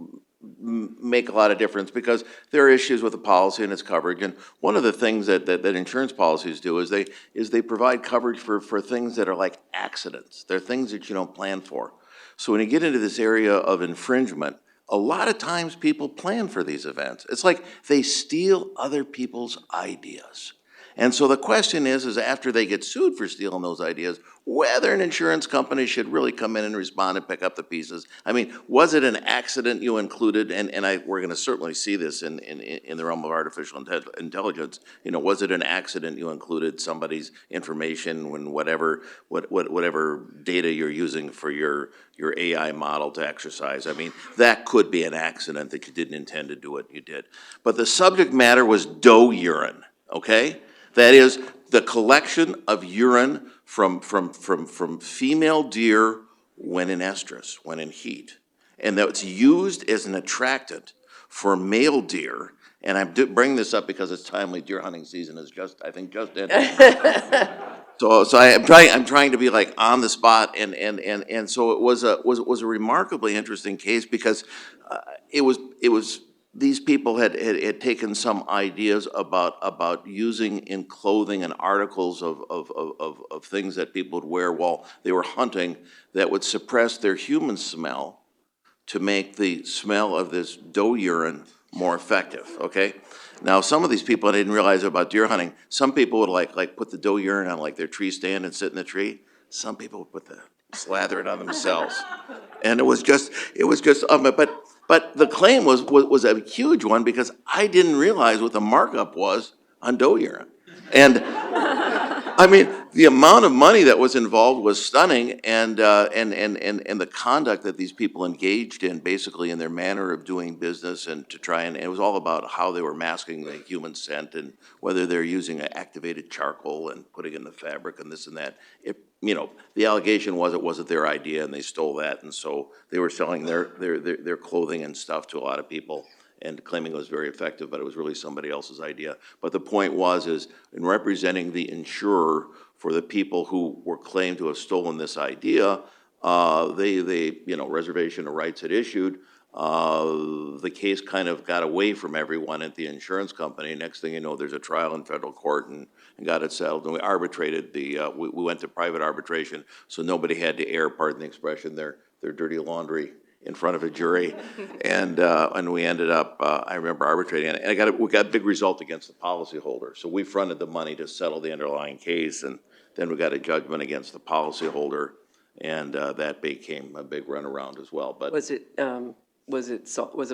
make a lot of difference because there are issues with the policy and its coverage. And one of the things that insurance policies do is they provide coverage for things that are like accidents. They're things that you don't plan for. So when you get into this area of infringement, a lot of times people plan for these events. It's like they steal other people's ideas. And so the question is after they get sued for stealing those ideas, whether an insurance company should really come in and respond and pick up the pieces. I mean, was it an accident you included? And we're going to certainly see this in the realm of artificial intelligence. Was it an accident you included somebody's information when whatever data you're using for your AI model to exercise? I mean, that could be an accident that you didn't intend to do it, you did. But the subject matter was doe urine, okay? That is the collection of urine from female deer when in estrus, when in heat. And that's used as an attractant for male deer. And I'm bringing this up because it's timely. Deer hunting season is just ended. So I'm trying to be like on the spot, and so it was a remarkably interesting case because it was these people had taken some ideas about using in clothing and articles of things that people would wear while they were hunting that would suppress their human smell to make the smell of this doe urine more effective, okay? Now, some of these people, I didn't realize about deer hunting, some people would like put the doe urine on like their tree stand and sit in the tree. Some people would slather it on themselves. And it was just, but the claim was a huge one because I didn't realize what the markup was on doe urine. And I mean, the amount of money that was involved was stunning, and the conduct that these people engaged in, basically in their manner of doing business, and to try and it was all about how they were masking the human scent and whether they're using activated charcoal and putting it in the fabric and this and that. The allegation was it wasn't their idea and they stole that, and so they were selling their clothing and stuff to a lot of people and claiming it was very effective, but it was really somebody else's idea. But the point is in representing the insurer for the people who were claimed to have stolen this idea, reservation of rights had issued. The case kind of got away from everyone at the insurance company. Next thing you know, there's a trial in federal court and got it settled. And we arbitrated we went to private arbitration, so nobody had to air, pardon the expression, their dirty laundry in front of a jury, and we ended up, I remember arbitrating it, and we got a big result against the policyholder. So we fronted the money to settle the underlying case, and then we got a judgment against the policyholder, and that became a big runaround as well. But Was the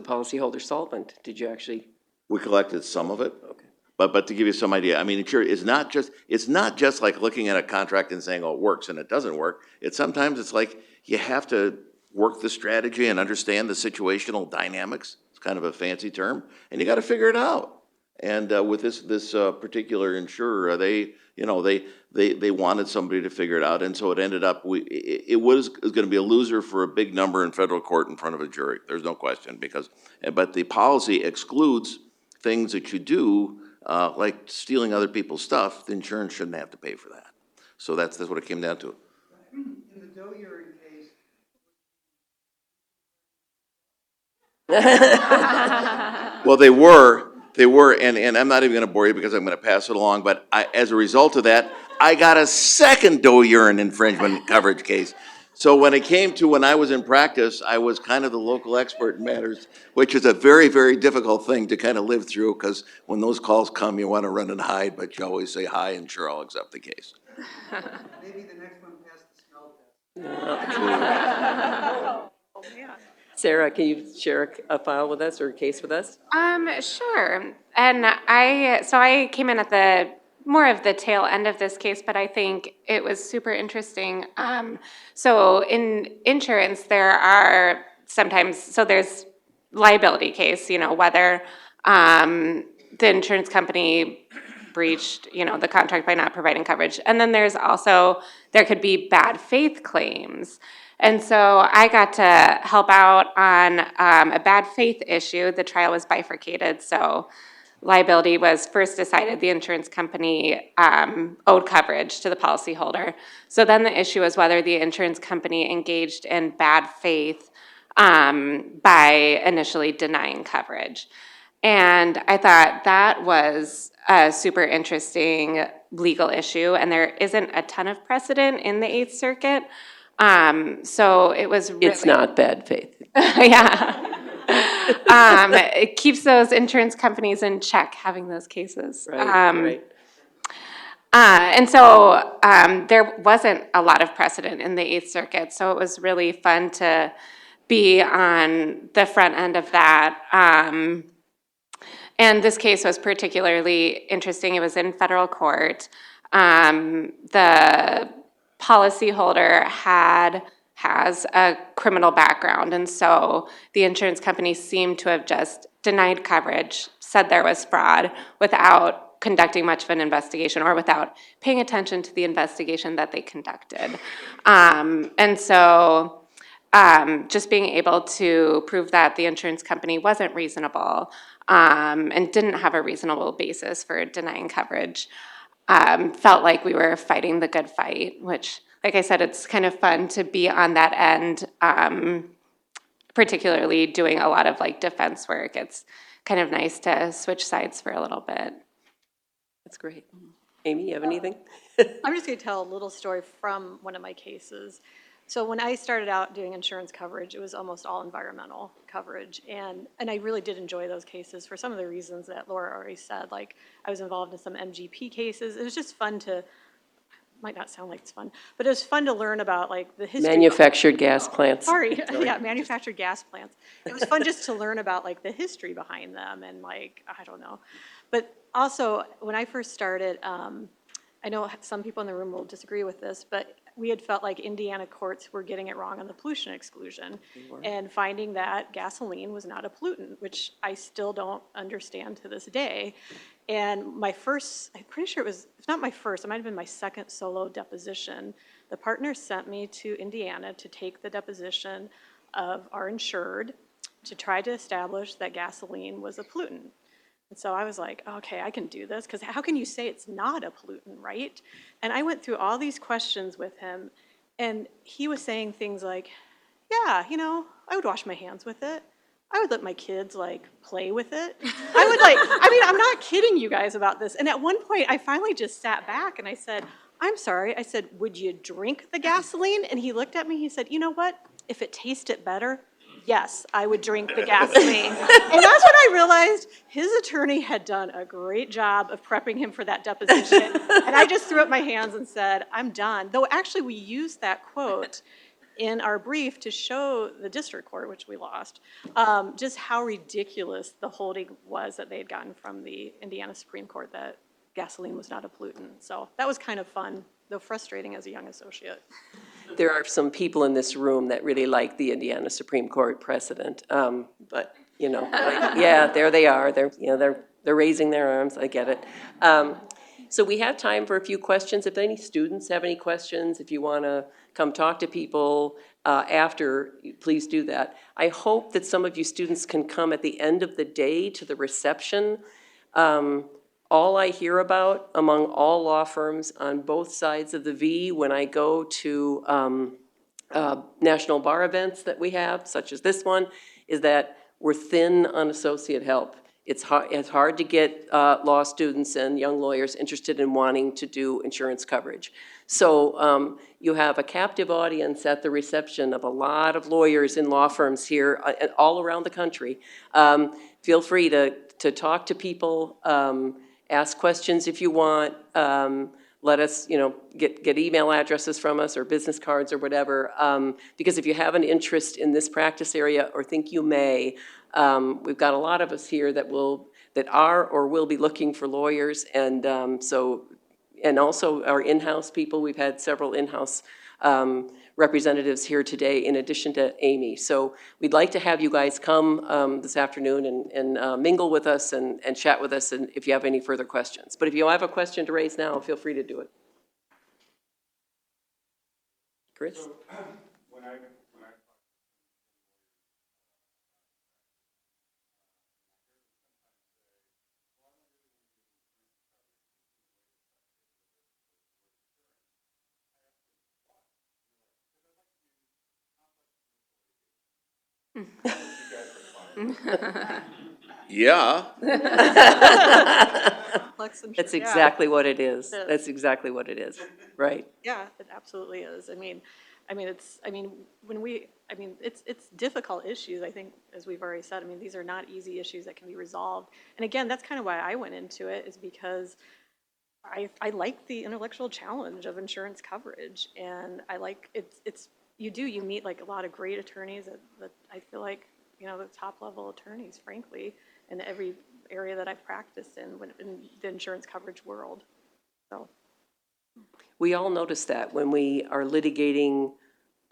policyholder solvent? Did you actually? we collected some of it. Okay. But to give you some idea, I mean, it's not just like looking at a contract and saying, oh, it works and it doesn't work. Sometimes it's like you have to work the strategy and understand the situational dynamics. It's kind of a fancy term, and you got to figure it out. And with this particular insurer, they wanted somebody to figure it out, and so it ended up it was going to be a loser for a big number in federal court in front of a jury. There's no question but the policy excludes things that you do like stealing other people's stuff. The insurance shouldn't have to pay for that. So that's what it came down to. In the doe urine case. Well, they were, and I'm not even going to bore you because I'm going to pass it along, but as a result of that, I got a second doe urine infringement coverage case. So when it came to when I was in practice, I was kind of the local expert in matters, which is a very, very difficult thing to kind of live through, because when those calls come, you want to run and hide, but you always say hi and sure, I'll accept the case. Maybe the next one passed the smell test. Sarah, can you share a file with us or a case with us? Sure. And I came in at more of the tail end of this case, but I think it was super interesting. So in insurance, there are sometimes, there's liability case, whether the insurance company breached, the contract by not providing coverage. And then there could be bad faith claims. And so I got to help out on a bad faith issue. The trial was bifurcated, so liability was first decided. The insurance company owed coverage to the policyholder. So then the issue was whether the insurance company engaged in bad faith by initially denying coverage. And I thought that was a super interesting legal issue, and there isn't a ton of precedent in the Eighth Circuit. So it was really... It's not bad faith. Yeah. It keeps those insurance companies in check, having those cases. Right. And so there wasn't a lot of precedent in the Eighth Circuit, so it was really fun to be on the front end of that. And this case was particularly interesting. It was in federal court. The policyholder has a criminal background, and so the insurance company seemed to have just denied coverage, said there was fraud without conducting much of an investigation or without paying attention to the investigation that they conducted. And so just being able to prove that the insurance company wasn't reasonable and didn't have a reasonable basis for denying coverage felt like we were fighting the good fight, which, like I said, it's kind of fun to be on that end, particularly doing a lot of like defense work. It's kind of nice to switch sides for a little bit. That's great. Amy, you have anything? I'm just going to tell a little story from one of my cases. So when I started out doing insurance coverage, it was almost all environmental coverage. And I really did enjoy those cases for some of the reasons that Laura already said. Like, I was involved in some MGP cases. It was just fun to, might not sound like it's fun, but it was fun to learn about like the history. Manufactured gas plants. Sorry, yeah, manufactured gas plants. It was fun just to learn about like the history behind them and like, I don't know. But also, when I first started, I know some people in the room will disagree with this, but we had felt like Indiana courts were getting it wrong on the pollution exclusion and finding that gasoline was not a pollutant, which I still don't understand to this day. And my first, I'm pretty sure it was, if not my first, it might have been my second solo deposition. The partner sent me to Indiana to take the deposition of our insured to try to establish that gasoline was a pollutant. And so I was like, okay, I can do this, because how can you say it's not a pollutant, right? And I went through all these questions with him, and he was saying things like, yeah, you know, I would wash my hands with it. I would let my kids, like, play with it. I would, like, I mean, I'm not kidding you guys about this. And at one point, I finally just sat back, and I said, I'm sorry. I said, would you drink the gasoline? And he looked at me, he said, you know what? If it tasted better, yes, I would drink the gasoline. And that's when I realized his attorney had done a great job of prepping him for that deposition. And I just threw up my hands and said, I'm done. Though actually we used that quote in our brief to show the district court, which we lost, just how ridiculous the holding was that they had gotten from the Indiana Supreme Court that gasoline was not a pollutant. So that was kind of fun, though frustrating as a young associate. There are some people in this room that really like the Indiana Supreme Court precedent, but, you know, like, yeah, there they are. They're raising their arms. I get it. So we have time for a few questions. If any students have any questions, if you want to come talk to people after, please do that. I hope that some of you students can come at the end of the day to the reception. All I hear about among all law firms on both sides of the V when I go to national bar events that we have, such as this one, is that we're thin on associate help. It's hard to get law students and young lawyers interested in wanting to do insurance coverage. So you have a captive audience at the reception of a lot of lawyers in law firms here all around the country. Feel free to talk to people. Ask questions if you want. Let us, get email addresses from us or business cards or whatever. Because if you have an interest in this practice area or think you may, we've got a lot of us here that are or will be looking for lawyers, and also our in-house people. We've had several in-house representatives here today in addition to Amy. So we'd like to have you guys come this afternoon and mingle with us and chat with us, and if you have any further questions. But if you have a question to raise now, feel free to do it. Chris? So, Yeah. That's exactly what it is. That's exactly what it is, right? Yeah, it absolutely is. It's difficult issues, I think, as we've already said. I mean, these are not easy issues that can be resolved. And again, that's kind of why I went into it, is because I like the intellectual challenge of insurance coverage. And I like, you meet like a lot of great attorneys that I feel like, the top level attorneys, frankly, in every area that I've practiced in the insurance coverage world. So. We all notice that when we are litigating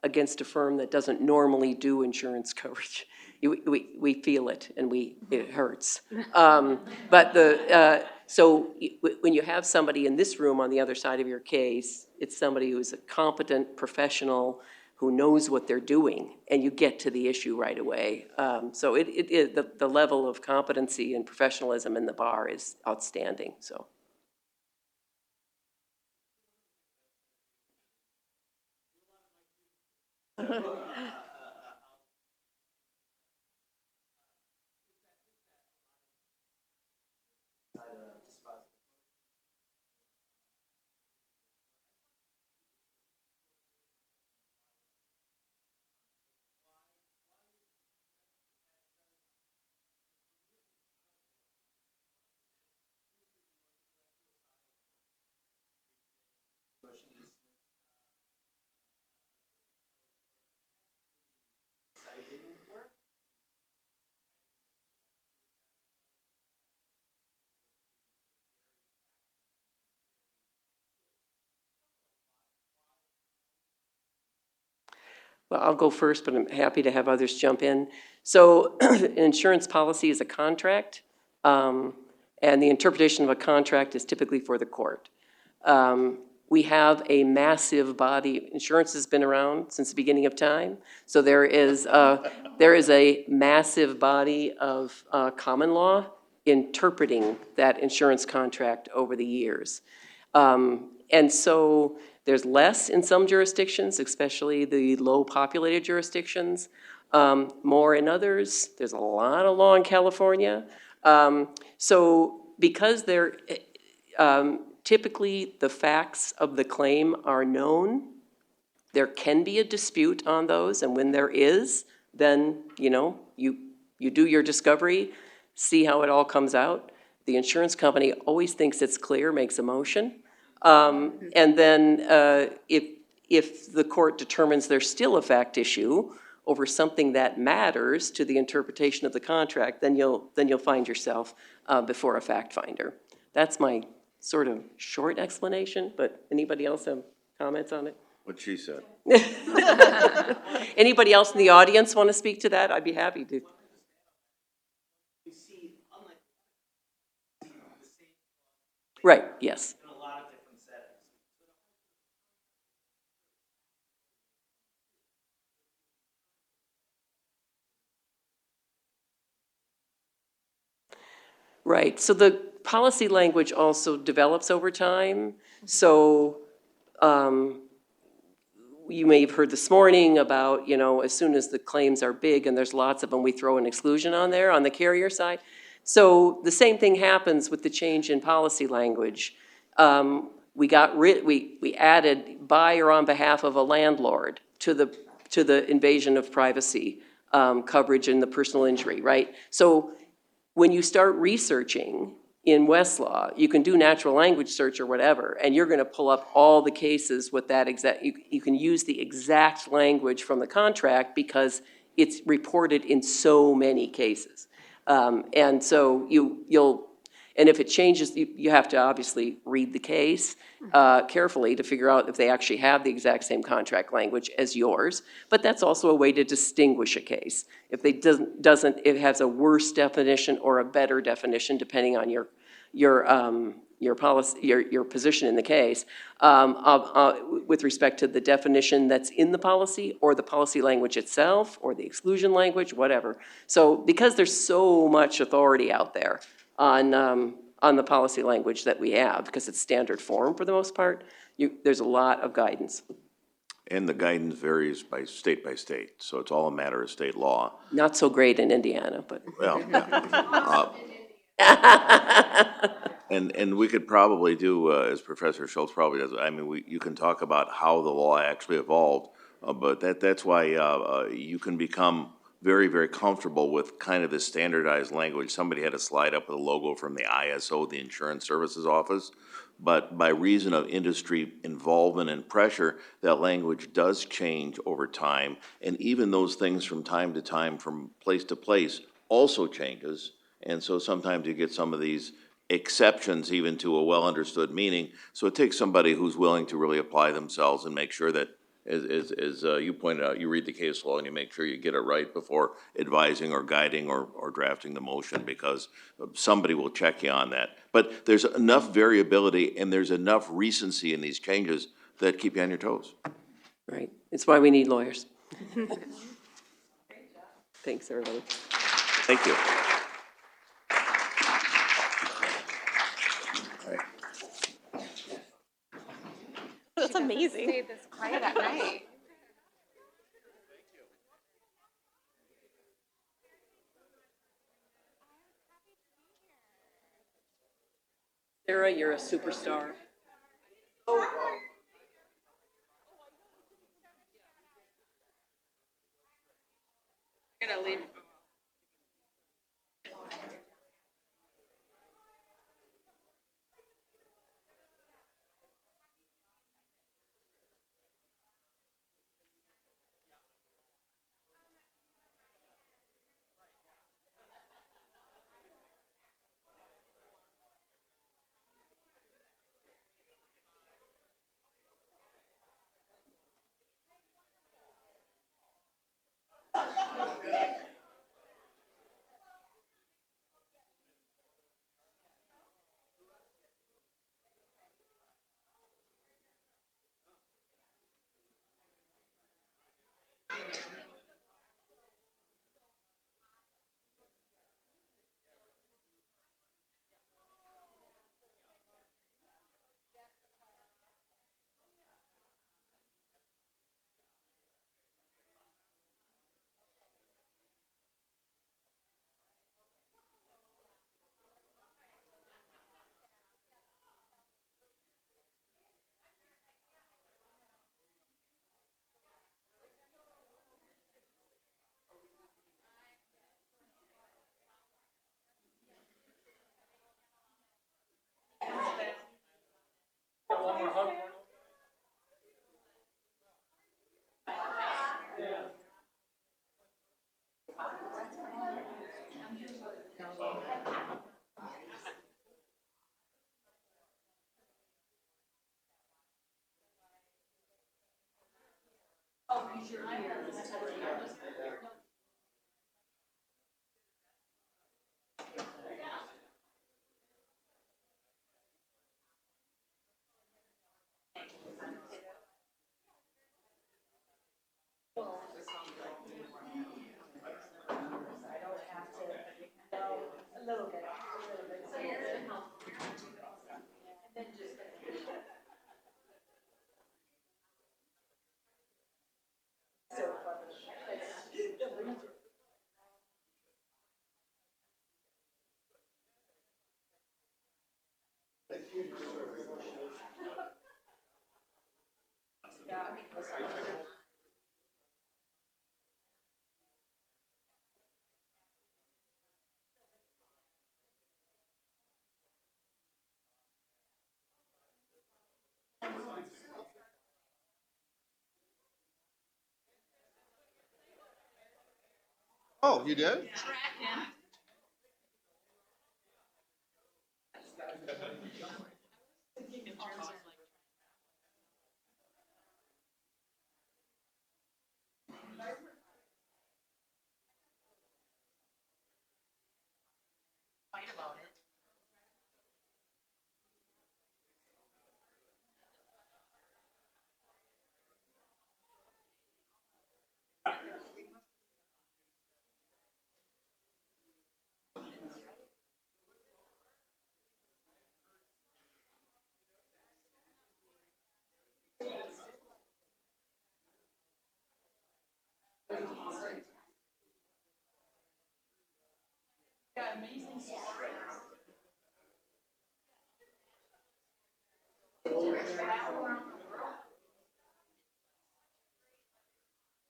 against a firm that doesn't normally do insurance coverage. We feel it, and it hurts. So when you have somebody in this room on the other side of your case, it's somebody who's a competent professional who knows what they're doing, and you get to the issue right away. So the level of competency and professionalism in the bar is outstanding. So. Well, I'll go first, but I'm happy to have others jump in. So an insurance policy is a contract, and the interpretation of a contract is typically for the court. We have a massive body. Insurance has been around since the beginning of time, so there is a massive body of common law interpreting that insurance contract over the years. And so there's less in some jurisdictions, especially the low-populated jurisdictions, more in others. There's a lot of law in California. So because they're typically the facts of the claim are known, there can be a dispute on those, and when there is, then you do your discovery, see how it all comes out. The insurance company always thinks it's clear, makes a motion. And then if the court determines there's still a fact issue over something that matters to the interpretation of the contract, then you'll find yourself before a fact finder. That's my sort of short explanation, but anybody else have comments on it? What she said. Anybody else in the audience want to speak to that? I'd be happy to. Right, yes. Right, so the policy language also develops over time. So you may have heard this morning about, as soon as the claims are big and there's lots of them, we throw an exclusion on there on the carrier side. So the same thing happens with the change in policy language. We added by or on behalf of a landlord to the invasion of privacy coverage and the personal injury, right? So when you start researching in Westlaw, you can do natural language search or whatever, and you're going to pull up all the cases with that exact, you can use the exact language from the contract because it's reported in so many cases. And so and if it changes, you have to obviously read the case carefully to figure out if they actually have the exact same contract language as yours. But that's also a way to distinguish a case. If they it has a worse definition or a better definition depending on your policy, your position in the case, with respect to the definition that's in the policy or the policy language itself or the exclusion language, whatever. So because there's so much authority out there on the policy language that we have, because it's standard form for the most part, there's a lot of guidance. And the guidance varies by state, so it's all a matter of state law. Not so great in Indiana, but. Well, and we could probably do, as Professor Schultz probably does, I mean, you can talk about how the law actually evolved, but that's why you can become very, very comfortable with kind of the standardized language. Somebody had a slide up with a logo from the ISO, the Insurance Services Office, but by reason of industry involvement and pressure, that language does change over time, and even those things from time to time, from place to place, also changes, and so sometimes you get some of these exceptions even to a well-understood meaning, so it takes somebody who's willing to really apply themselves and make sure that, as you pointed out, you read the case law and you make sure you get it right before advising or guiding or drafting the motion, because somebody will check you on that. But there's enough variability and there's enough recency in these changes that keep you on your toes. Right, it's why we need lawyers. Thanks, everybody. Thank you. That's amazing. Stayed this quiet at night. Sarah, you're a superstar. I'm gonna leave. Oh, you did?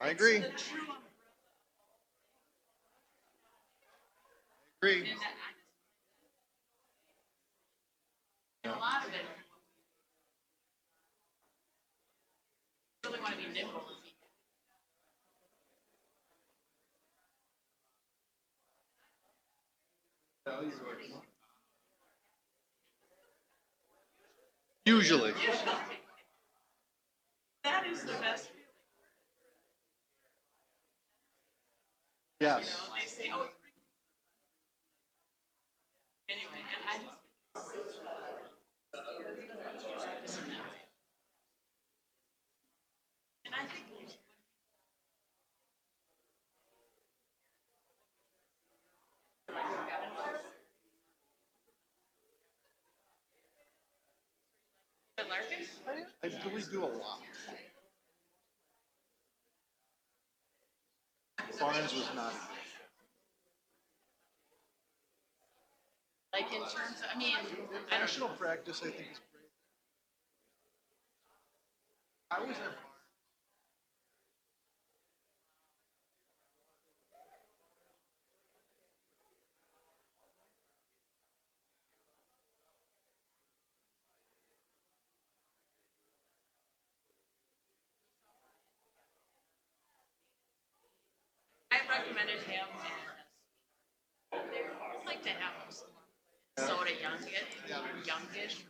I agree. Agree. A lot of it. Really want to be nimble. Usually. That is the best. Yes. I say, oh. Anyway, and I just. And I think. I really do a lot. Barnes was not. Like in terms of, I mean, Professional practice, I think, is great. I was at I recommended him. I'd like to have him sort of youngish,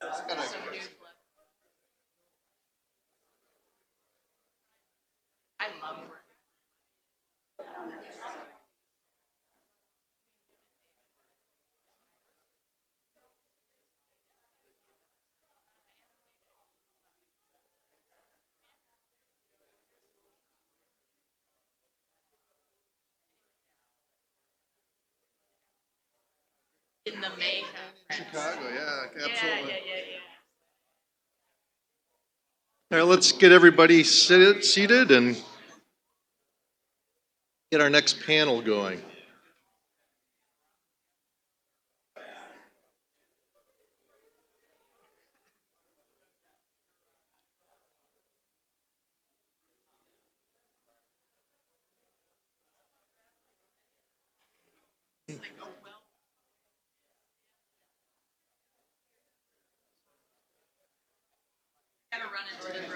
right? Some new blood. I love work. In the May conference. Chicago, yeah, absolutely. Yeah. All right, let's get everybody seated and get our next panel going.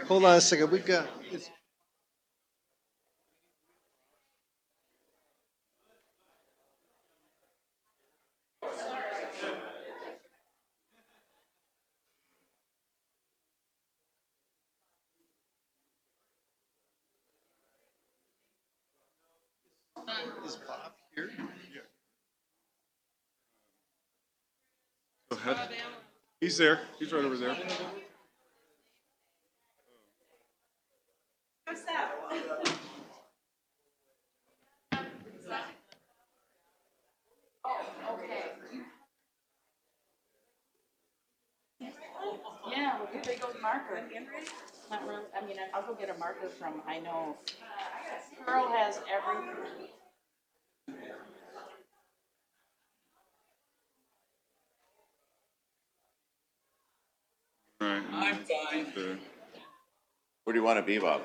Hold on a second, we've got. Is Bob here? Yeah. Go ahead. He's there. He's right over there. What's that? Oh, okay. Yeah, well, here they go, marker. Not really, I mean, I'll go get a marker from, I know, Pearl has every. Right. I'm fine. Where do you want to be, Bob?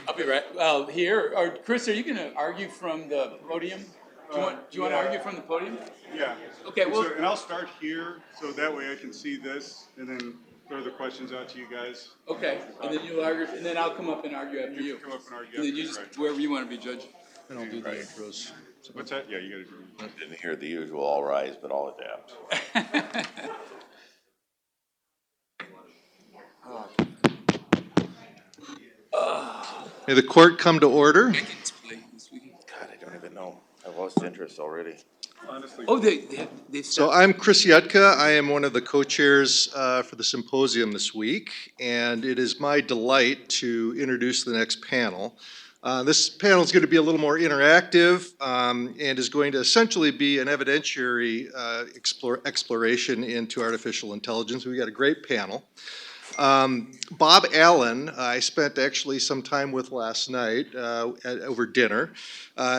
I'll be right, well, here, or Chris, are you gonna argue from the podium? Do you want to argue from the podium? Yeah. Okay, well. And I'll start here, so that way I can see this, and then throw the questions out to you guys. Okay, and then you'll argue, and then I'll come up and argue after you. Come up and argue And then after you me, just, right. wherever you want to be, Judge. And I'll do the intros. What's that? Yeah, you gotta do. Didn't hear the usual all rise, but I'll adapt. May the court come to order. God, I don't even know. I've lost interest already. Honestly. Oh, they So I'm Chris Yutka. I am one of the co-chairs for the symposium this week, and it is my delight to introduce the next panel. This panel is going to be a little more interactive and is going to essentially be an evidentiary exploration into artificial intelligence. We've got a great panel. Bob Allen, I spent actually some time with last night over dinner.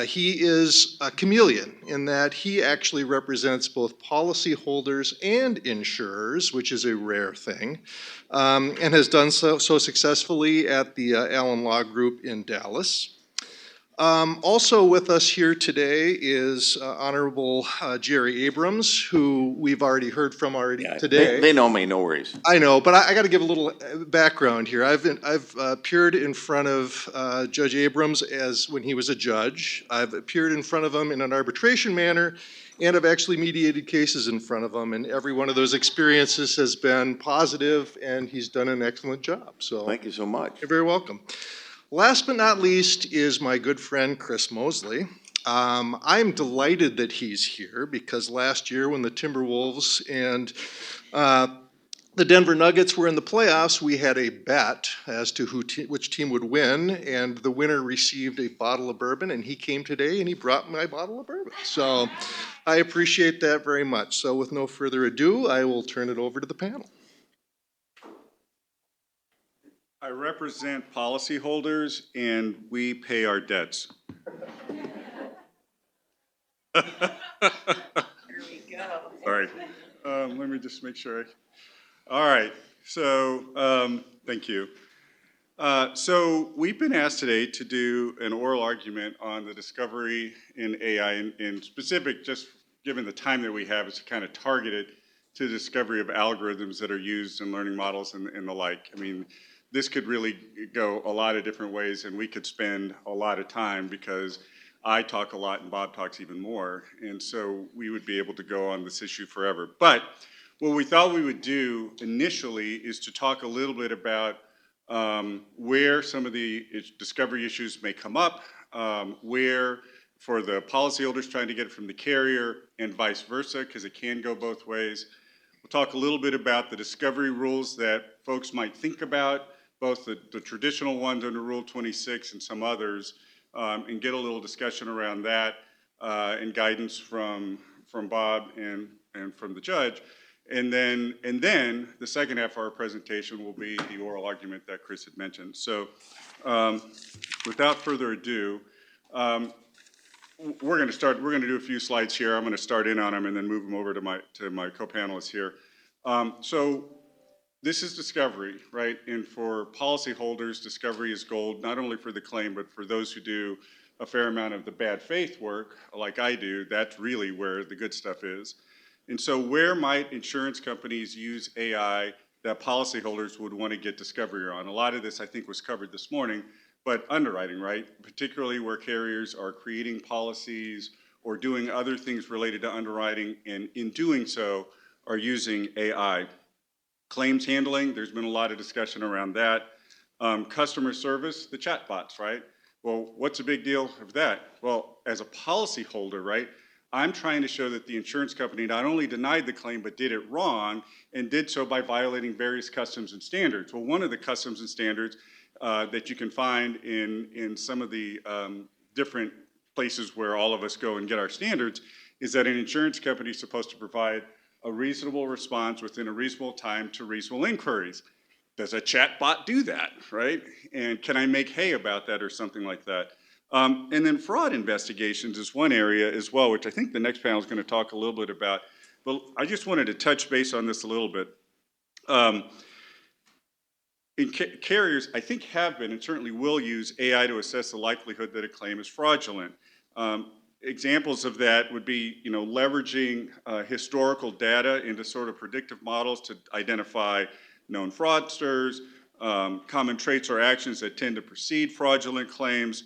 He is a chameleon in that he actually represents both policyholders and insurers, which is a rare thing, and has done so successfully at the Allen Law Group in Dallas. Also with us here today is Honorable Jerry Abrams, who we've already heard from today. They know me, no worries. I know, but I got to give a little background here. I've appeared in front of Judge Abrams as when he was a judge. I've appeared in front of him in an arbitration manner, and I've actually mediated cases in front of him. And every one of those experiences has been positive, and he's done an excellent job. So Thank you so much. you're very welcome. Last but not least is my good friend Chris Mosley. I'm delighted that he's here because last year when the Timberwolves and the Denver Nuggets were in the playoffs, we had a bet as to which team would win, and the winner received a bottle of bourbon, and he came today and he brought my bottle of bourbon. So I appreciate that very much. So with no further ado, I will turn it over to the panel. I represent policyholders, and we pay our debts. All right, let me just make sure. All right, so thank you. So we've been asked today to do an oral argument on the discovery in AI, in specific, just given the time that we have, it's kind of targeted to the discovery of algorithms that are used in learning models and the like. I mean, this could really go a lot of different ways, and we could spend a lot of time because I talk a lot and Bob talks even more, and so we would be able to go on this issue forever. But what we thought we would do initially is to talk a little bit about where some of the discovery issues may come up, where for the policyholders trying to get it from the carrier and vice versa, because it can go both ways. We'll talk a little bit about the discovery rules that folks might think about, both the traditional ones under Rule 26 and some others, and get a little discussion around that and guidance from Bob and from the judge. And then the second half of our presentation will be the oral argument that Chris had mentioned. So without further ado, we're going to do a few slides here. I'm going to start in on them and then move them over to my co-panelists here. So this is discovery, right? And for policyholders, discovery is gold, not only for the claim, but for those who do a fair amount of the bad faith work, like I do. That's really where the good stuff is. And so where might insurance companies use AI that policyholders would want to get discovery on? A lot of this, I think, was covered this morning, but underwriting, right? Particularly where carriers are creating policies or doing other things related to underwriting, and in doing so, are using AI. Claims handling, there's been a lot of discussion around that. Customer service, the chatbots, right? Well, what's the big deal of that? Well, as a policyholder, right, I'm trying to show that the insurance company not only denied the claim, but did it wrong, and did so by violating various customs and standards. Well, one of the customs and standards that you can find in some of the different places where all of us go and get our standards is that an insurance company is supposed to provide a reasonable response within a reasonable time to reasonable inquiries. Does a chat bot do that, right? And can I make hay about that or something like that? And then fraud investigations is one area as well, which I think the next panel is going to talk a little bit about. But I just wanted to touch base on this a little bit. Carriers, I think, have been and certainly will use AI to assess the likelihood that a claim is fraudulent. Examples of that would be, leveraging historical data into sort of predictive models to identify known fraudsters, common traits or actions that tend to precede fraudulent claims,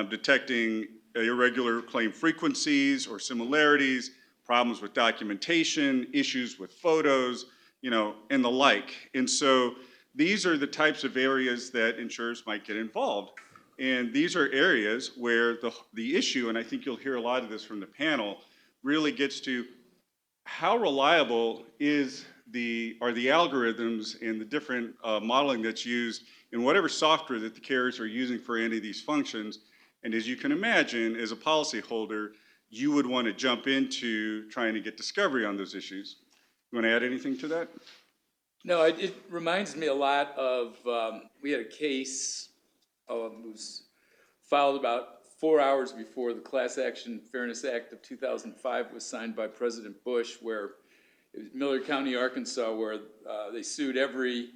detecting irregular claim frequencies or similarities, problems with documentation, issues with photos, and the like. And so these are the types of areas that insurers might get involved. And these are areas where the issue, and I think you'll hear a lot of this from the panel, really gets to how reliable are the algorithms and the different modeling that's used in whatever software that the carriers are using for any of these functions. And as you can imagine, as a policyholder, you would want to jump into trying to get discovery on those issues. You want to add anything to that? No, it reminds me a lot of, we had a case it was filed about 4 hours before the Class Action Fairness Act of 2005 was signed by President Bush, where it was Miller County, Arkansas, where they sued every,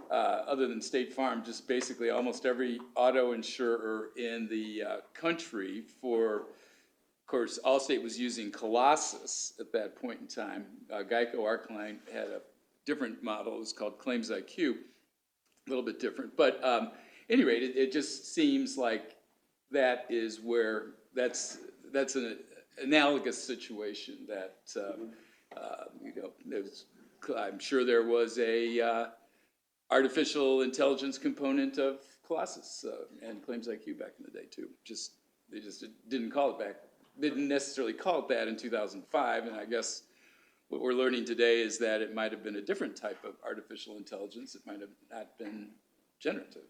other than State Farm, just basically almost every auto insurer in the country for, of course, Allstate was using Colossus at that point in time. Geico, our client, had a different model. It was called Claims IQ, a little bit different. But any rate, it just seems like that is where that's an analogous situation that I'm sure there was a artificial intelligence component of Colossus and Claims IQ back in the day too. They just didn't call it back. Didn't necessarily call it that in 2005, and I guess what we're learning today is that it might have been a different type of artificial intelligence. It might have not been generative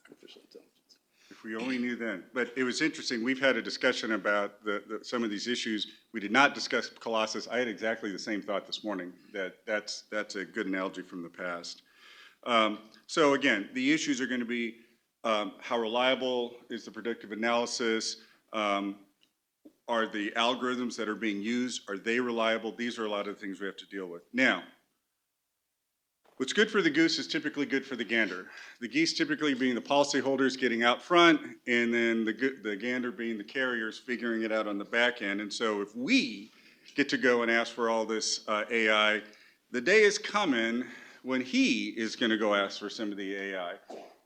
artificial intelligence. If we only knew then. But it was interesting. We've had a discussion about some of these issues. We did not discuss Colossus. I had exactly the same thought this morning, that's a good analogy from the past. So again, the issues are going to be how reliable is the predictive analysis? are the algorithms that are being used, are they reliable? These are a lot of the things we have to deal with. Now, what's good for the goose is typically good for the gander. The geese typically being the policyholders getting out front, and then the gander being the carriers figuring it out on the back end. And so if we get to go and ask for all this AI, the day is coming when he is going to go ask for some of the AI.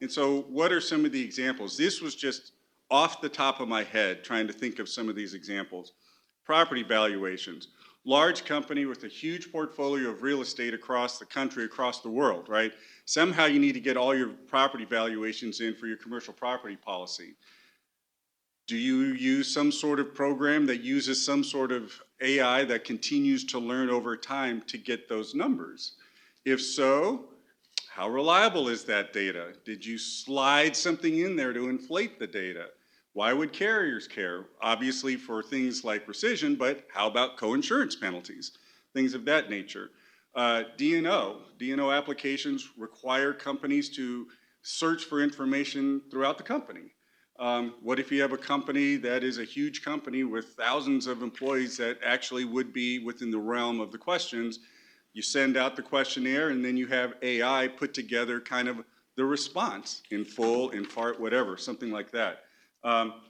And so what are some of the examples? This was just off the top of my head trying to think of some of these examples. Property valuations. Large company with a huge portfolio of real estate across the country, across the world, right? Somehow you need to get all your property valuations in for your commercial property policy. Do you use some sort of program that uses some sort of AI that continues to learn over time to get those numbers? If so, how reliable is that data? Did you slide something in there to inflate the data? Why would carriers care? Obviously for things like rescission, but how about co-insurance penalties? Things of that nature. D&O applications require companies to search for information throughout the company. What if you have a company that is a huge company with thousands of employees that actually would be within the realm of the questions? You send out the questionnaire and then you have AI put together kind of the response in full, in part, whatever, something like that.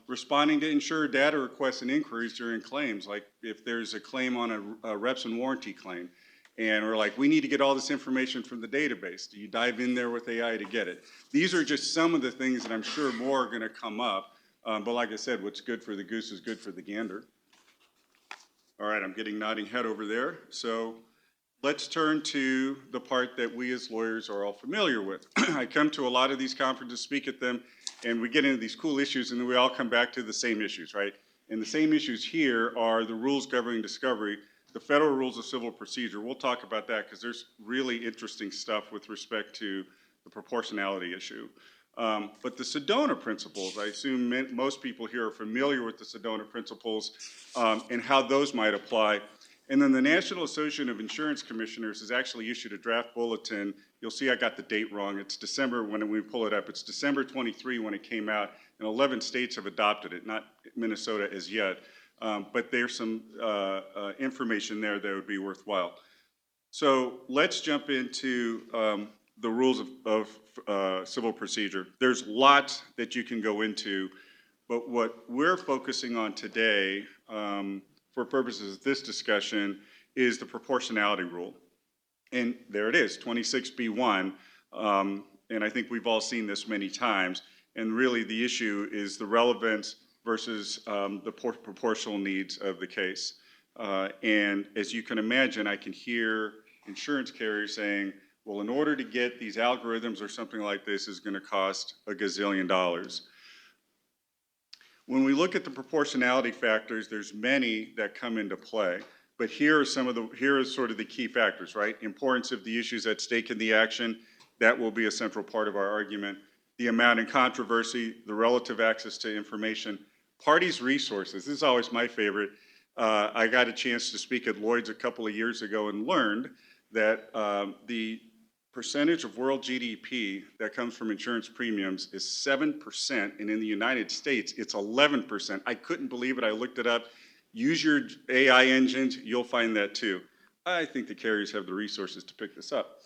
Responding to insurer data requests and inquiries during claims, like if there's a claim on a reps and warranty claim, and we're like, we need to get all this information from the database. Do you dive in there with AI to get it? These are just some of the things that I'm sure more are going to come up. But like I said, what's good for the goose is good for the gander. All right, I'm getting nodding head over there. So let's turn to the part that we as lawyers are all familiar with. I come to a lot of these conferences, speak at them, and we get into these cool issues, and then we all come back to the same issues, right? And the same issues here are the rules governing discovery, the federal rules of civil procedure. We'll talk about that because there's really interesting stuff with respect to the proportionality issue. But the Sedona principles, I assume most people here are familiar with the Sedona principles and how those might apply. And then the National Association of Insurance Commissioners has actually issued a draft bulletin. You'll see I got the date wrong. It's December, when we pull it up, it's December 23 when it came out, and 11 states have adopted it, not Minnesota as yet. But there's some information there that would be worthwhile. So let's jump into the rules of civil procedure. There's lots that you can go into, but what we're focusing on today, for purposes of this discussion, is the proportionality rule. And there it is, 26B1, and I think we've all seen this many times. And really the issue is the relevance versus the proportional needs of the case. And as you can imagine, I can hear insurance carriers saying, well, in order to get these algorithms or something like this is going to cost $1 gazillion. When we look at the proportionality factors, there's many that come into play. But here are sort of the key factors, right? Importance of the issues at stake in the action, that will be a central part of our argument. The amount in controversy, the relative access to information, parties' resources. This is always my favorite. I got a chance to speak at Lloyd's a couple of years ago and learned that the percentage of world GDP that comes from insurance premiums is 7%, and in the United States, it's 11%. I couldn't believe it. I looked it up. Use your AI engines, you'll find that too. I think the carriers have the resources to pick this up.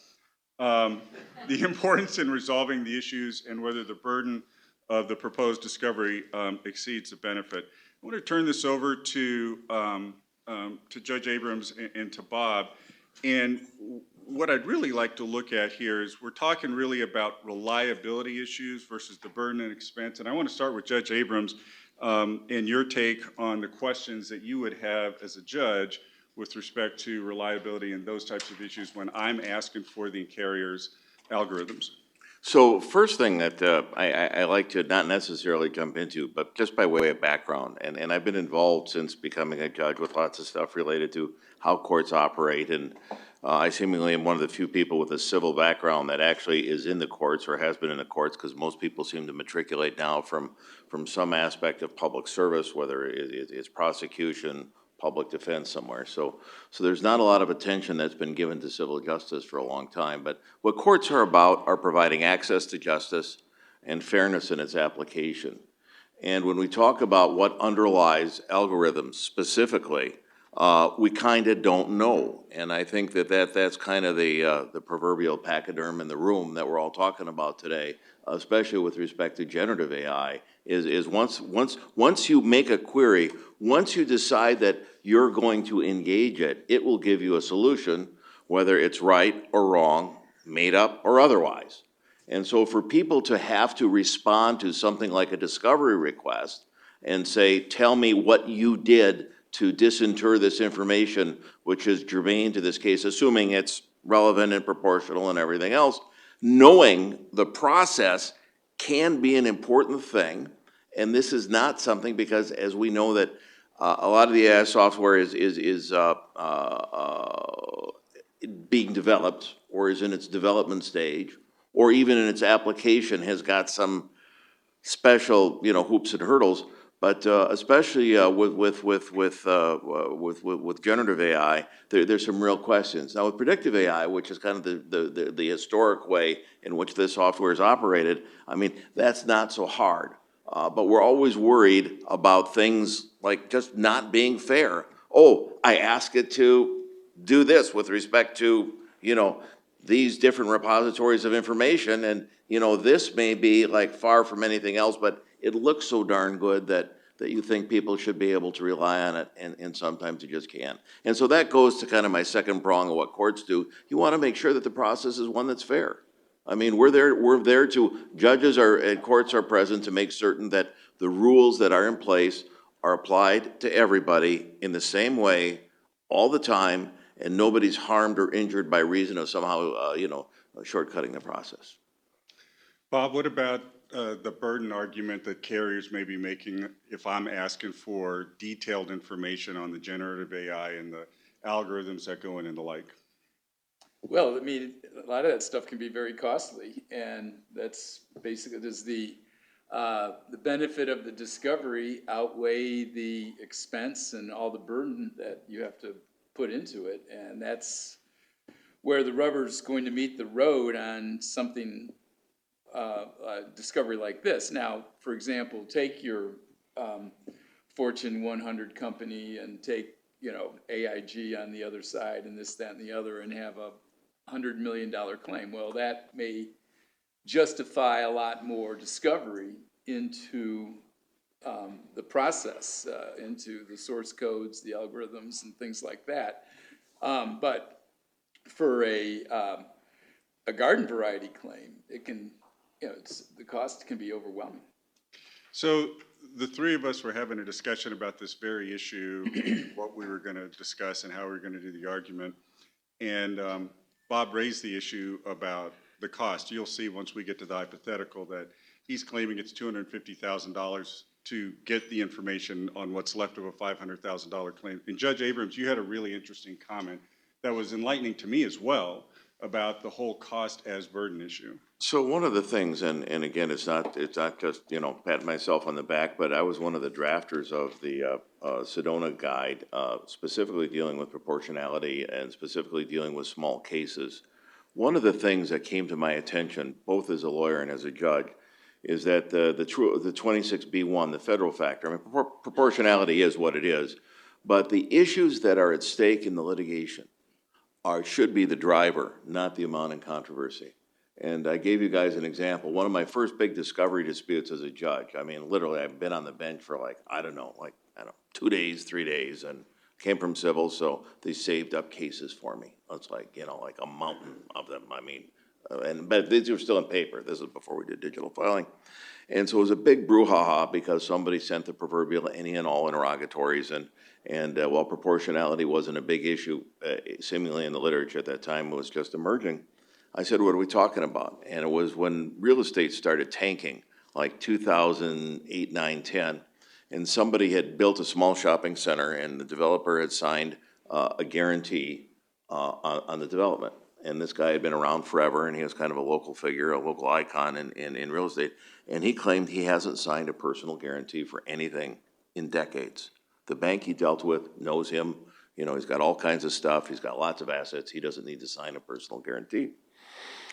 The importance in resolving the issues and whether the burden of the proposed discovery exceeds the benefit. I want to turn this over to Judge Abrams and to Bob. And what I'd really like to look at here is we're talking really about reliability issues versus the burden and expense. And I want to start with Judge Abrams and your take on the questions that you would have as a judge with respect to reliability and those types of issues when I'm asking for the carrier's algorithms. So first thing that I like to not necessarily jump into, but just by way of background, and I've been involved since becoming a judge with lots of stuff related to how courts operate, and I seemingly am one of the few people with a civil background that actually is in the courts or has been in the courts, because most people seem to matriculate now from some aspect of public service, whether it's prosecution, public defense somewhere. So there's not a lot of attention that's been given to civil justice for a long time. But what courts are about are providing access to justice and fairness in its application. And when we talk about what underlies algorithms specifically, we kind of don't know. And I think that's kind of the proverbial pachyderm in the room that we're all talking about today, especially with respect to generative AI, is once you make a query, once you decide that you're going to engage it, it will give you a solution, whether it's right or wrong, made up or otherwise. And so for people to have to respond to something like a discovery request and say, tell me what you did to disinter this information, which is germane to this case, assuming it's relevant and proportional and everything else, knowing the process can be an important thing. And this is not something, because as we know that a lot of the AI software is being developed or is in its development stage, or even in its application has got some special, hoops and hurdles. But especially with generative AI, there's some real questions. Now with predictive AI, which is kind of the historic way in which this software is operated, I mean, that's not so hard. But we're always worried about things like just not being fair. Oh, I ask it to do this with respect to, these different repositories of information, and, this may be like far from anything else, but it looks so darn good that you think people should be able to rely on it, and sometimes you just can't. And so that goes to kind of my second prong of what courts do. You want to make sure that the process is one that's fair. I mean, we're there to, judges and courts are present to make certain that the rules that are in place are applied to everybody in the same way all the time, and nobody's harmed or injured by reason of somehow, shortcutting the process. Bob, what about the burden argument that carriers may be making if I'm asking for detailed information on the generative AI and the algorithms that go in and the like? Well, I mean, a lot of that stuff can be very costly, and that's basically, does the benefit of the discovery outweigh the expense and all the burden that you have to put into it? And that's where the rubber's going to meet the road on something, a discovery like this. Now, for example, take your Fortune 100 company and take, AIG on the other side and this, that, and the other, and have a $100 million claim. Well, that may justify a lot more discovery into the process, into the source codes, the algorithms, and things like that. But for a garden variety claim, it can, the cost can be overwhelming. So the three of us were having a discussion about this very issue, what we were going to discuss and how we were going to do the argument. And Bob raised the issue about the cost. You'll see once we get to the hypothetical that he's claiming it's $250,000 to get the information on what's left of a $500,000 claim. And Judge Abrams, you had a really interesting comment that was enlightening to me as well about the whole cost as burden issue. So one of the things, and again, it's not just, pat myself on the back, but I was one of the drafters of the Sedona guide, specifically dealing with proportionality and specifically dealing with small cases. One of the things that came to my attention, both as a lawyer and as a judge, is that the 26B1, the federal factor, I mean, proportionality is what it is, but the issues that are at stake in the litigation should be the driver, not the amount in controversy. And I gave you guys an example. One of my first big discovery disputes as a judge, I mean, literally, I've been on the bench for 2 days, 3 days, and came from civil, so they saved up cases for me. It's like a mountain of them. I mean, but these were still in paper. This is before we did digital filing. And so it was a big brouhaha because somebody sent the proverbial any and all interrogatories, and while proportionality wasn't a big issue, seemingly in the literature at that time, it was just emerging. I said, what are we talking about? And it was when real estate started tanking, like 2008, 9, 10, and somebody had built a small shopping center, and the developer had signed a guarantee on the development. And this guy had been around forever, and he was kind of a local figure, a local icon in real estate. And he claimed he hasn't signed a personal guarantee for anything in decades. The bank he dealt with knows him. He's got all kinds of stuff. He's got lots of assets. He doesn't need to sign a personal guarantee.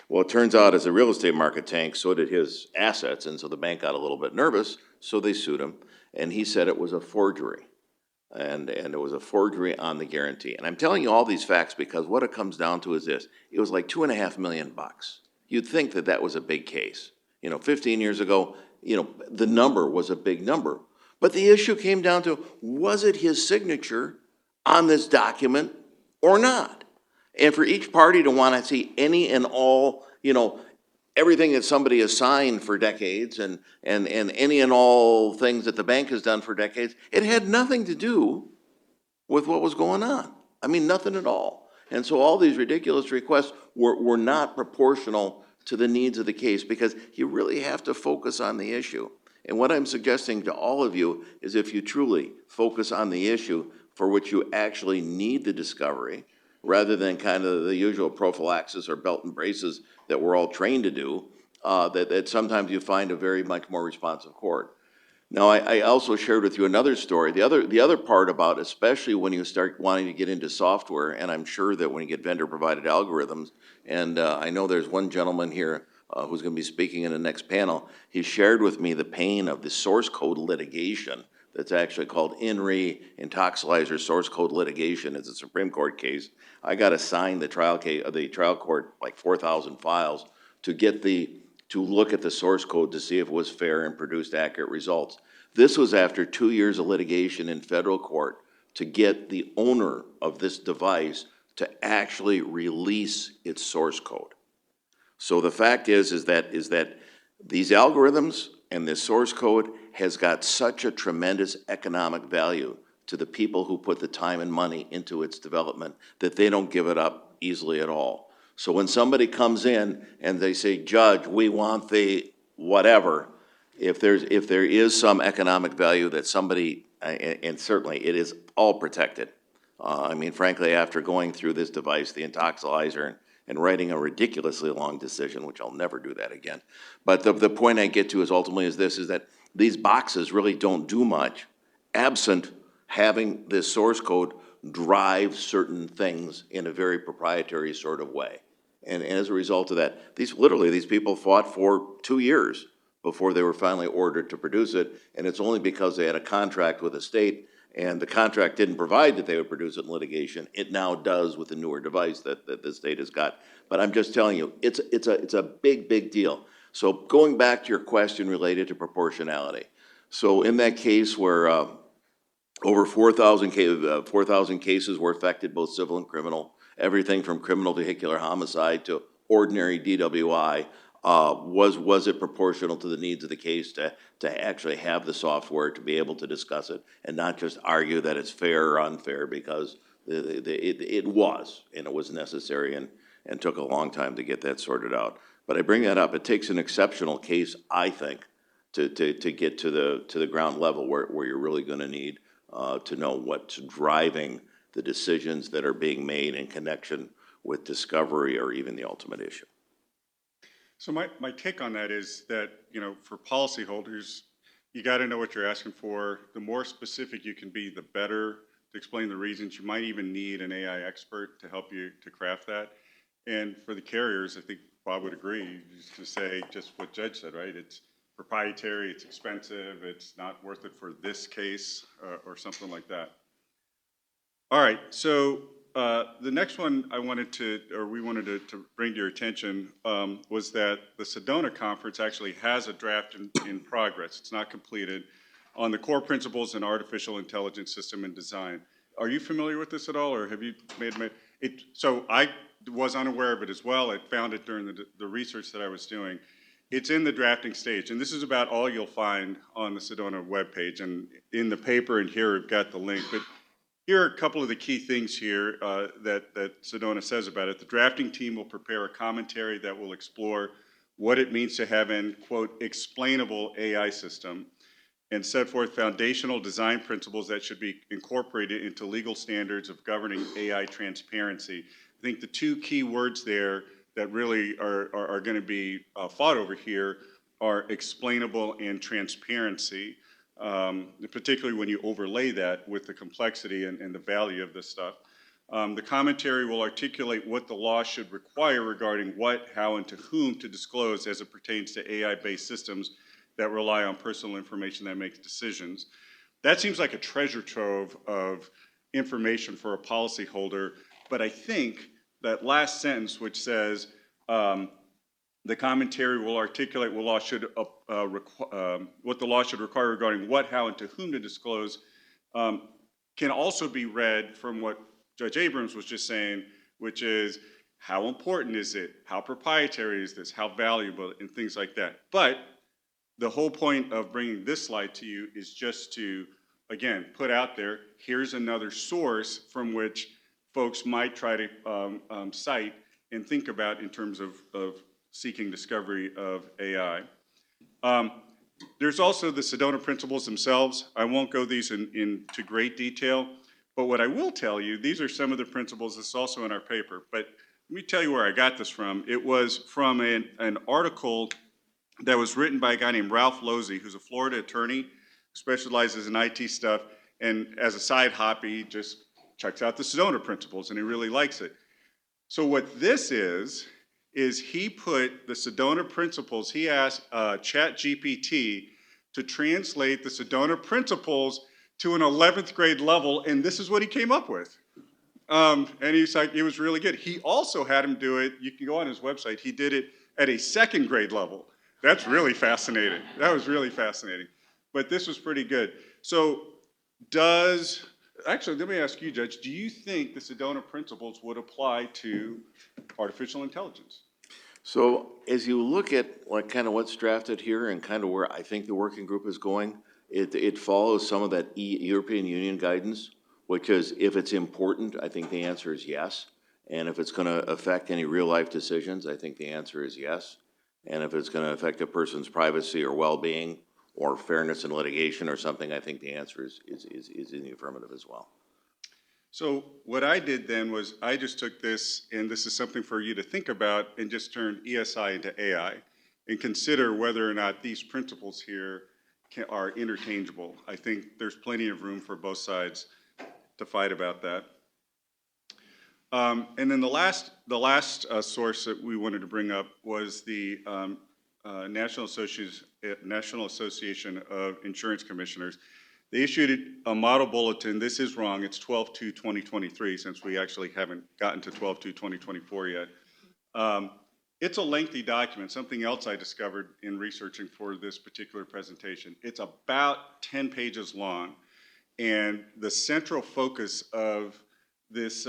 Well, it turns out as the real estate market tanked, so did his assets, and so the bank got a little bit nervous, so they sued him, and he said it was a forgery. And it was a forgery on the guarantee. And I'm telling you all these facts because what it comes down to is this. It was like $2.5 million. You'd think that that was a big case. 15 years ago, the number was a big number. But the issue came down to, was it his signature on this document or not? And for each party to want to see any and all, everything that somebody has signed for decades and any and all things that the bank has done for decades, it had nothing to do with what was going on. I mean, nothing at all. And so all these ridiculous requests were not proportional to the needs of the case because you really have to focus on the issue. And what I'm suggesting to all of you is if you truly focus on the issue for which you actually need the discovery, rather than kind of the usual prophylaxis or belt and braces that we're all trained to do, that sometimes you find a very much more responsive court. Now, I also shared with you another story. The other part about, especially when you start wanting to get into software, and I'm sure that when you get vendor-provided algorithms, and I know there's one gentleman here who's going to be speaking in the next panel, he shared with me the pain of the source code litigation that's actually called In Re Intoxilizer source code litigation. It's a Supreme Court case. I got assigned the trial court like 4,000 files to look at the source code to see if it was fair and produced accurate results. This was after 2 years of litigation in federal court to get the owner of this device to actually release its source code. So the fact is that these algorithms and this source code has got such a tremendous economic value to the people who put the time and money into its development that they don't give it up easily at all. So when somebody comes in and they say, Judge, we want the whatever, if there is some economic value that somebody, and certainly it is all protected. I mean, frankly, after going through this device, the Intoxilizer, and writing a ridiculously long decision, which I'll never do that again. But the point I get to is ultimately is that these boxes really don't do much absent having this source code drive certain things in a very proprietary sort of way. And as a result of that, these people fought for 2 years before they were finally ordered to produce it, and it's only because they had a contract with the state, and the contract didn't provide that they would produce it in litigation. It now does with the newer device that the state has got. But I'm just telling you, it's a big, big deal. So going back to your question related to proportionality. So in that case where over 4,000 cases were affected, both civil and criminal, everything from criminal vehicular homicide to ordinary DWI, was it proportional to the needs of the case to actually have the software to be able to discuss it and not just argue that it's fair or unfair, because it was, and it was necessary and took a long time to get that sorted out. But I bring that up. It takes an exceptional case, I think, to get to the ground level where you're really going to need to know what's driving the decisions that are being made in connection with discovery or even the ultimate issue. So my take on that is that, for policyholders, you got to know what you're asking for. The more specific you can be, the better to explain the reasons. You might even need an AI expert to help you to craft that. And for the carriers, I think Bob would agree, to say just what Judge said, right? It's proprietary, it's expensive, it's not worth it for this case, or something like that. All right, so the next one we wanted to bring to your attention was that the Sedona conference actually has a draft in progress. It's not completed, on the core principles in artificial intelligence system and design. Are you familiar with this at all, or have you made it? So I was unaware of it as well. I found it during the research that I was doing. It's in the drafting stage, and this is about all you'll find on the Sedona webpage. And in the paper and here we've got the link. But here are a couple of the key things here that Sedona says about it. The drafting team will prepare a commentary that will explore what it means to have an, quote, explainable AI system, and set forth foundational design principles that should be incorporated into legal standards of governing AI transparency. I think the two key words there that really are going to be fought over here are explainable and transparency. Particularly when you overlay that with the complexity and the value of this stuff. The commentary will articulate what the law should require regarding what, how, and to whom to disclose as it pertains to AI-based systems that rely on personal information that makes decisions. That seems like a treasure trove of information for a policyholder, but I think that last sentence, which says, the commentary will articulate what the law should require regarding what, how, and to whom to disclose, can also be read from what Judge Abrams was just saying, which is how important is it? How proprietary is this? How valuable? And things like that. But the whole point of bringing this slide to you is just to, again, put out there, here's another source from which folks might try to cite and think about in terms of seeking discovery of AI. There's also the Sedona principles themselves. I won't go these into great detail, but what I will tell you, these are some of the principles. This is also in our paper, but let me tell you where I got this from. It was from an article that was written by a guy named Ralph Losey, who's a Florida attorney, specializes in IT stuff, and as a side hobby, he just checks out the Sedona principles, and he really likes it. So what this is he put the Sedona principles, he asked ChatGPT to translate the Sedona principles to an 11th grade level, and this is what he came up with. And he's like, it was really good. He also had him do it, you can go on his website, he did it at a 2nd grade level. That's really fascinating. That was really fascinating. But this was pretty good. So actually, let me ask you, Judge, do you think the Sedona principles would apply to artificial intelligence? So as you look at kind of what's drafted here and kind of where I think the working group is going, it follows some of that European Union guidance, which is if it's important, I think the answer is yes. And if it's going to affect any real life decisions, I think the answer is yes. And if it's going to affect a person's privacy or well-being or fairness in litigation or something, I think the answer is in the affirmative as well. So what I did then was I just took this, and this is something for you to think about, and just turned ESI into AI and consider whether or not these principles here are interchangeable. I think there's plenty of room for both sides to fight about that. And then the last source that we wanted to bring up was the National Association of Insurance Commissioners. They issued a model bulletin. This is wrong. It's 12/2/2023, since we actually haven't gotten to 12/2/2024 yet. It's a lengthy document, something else I discovered in researching for this particular presentation. It's about 10 pages long, and the central focus of this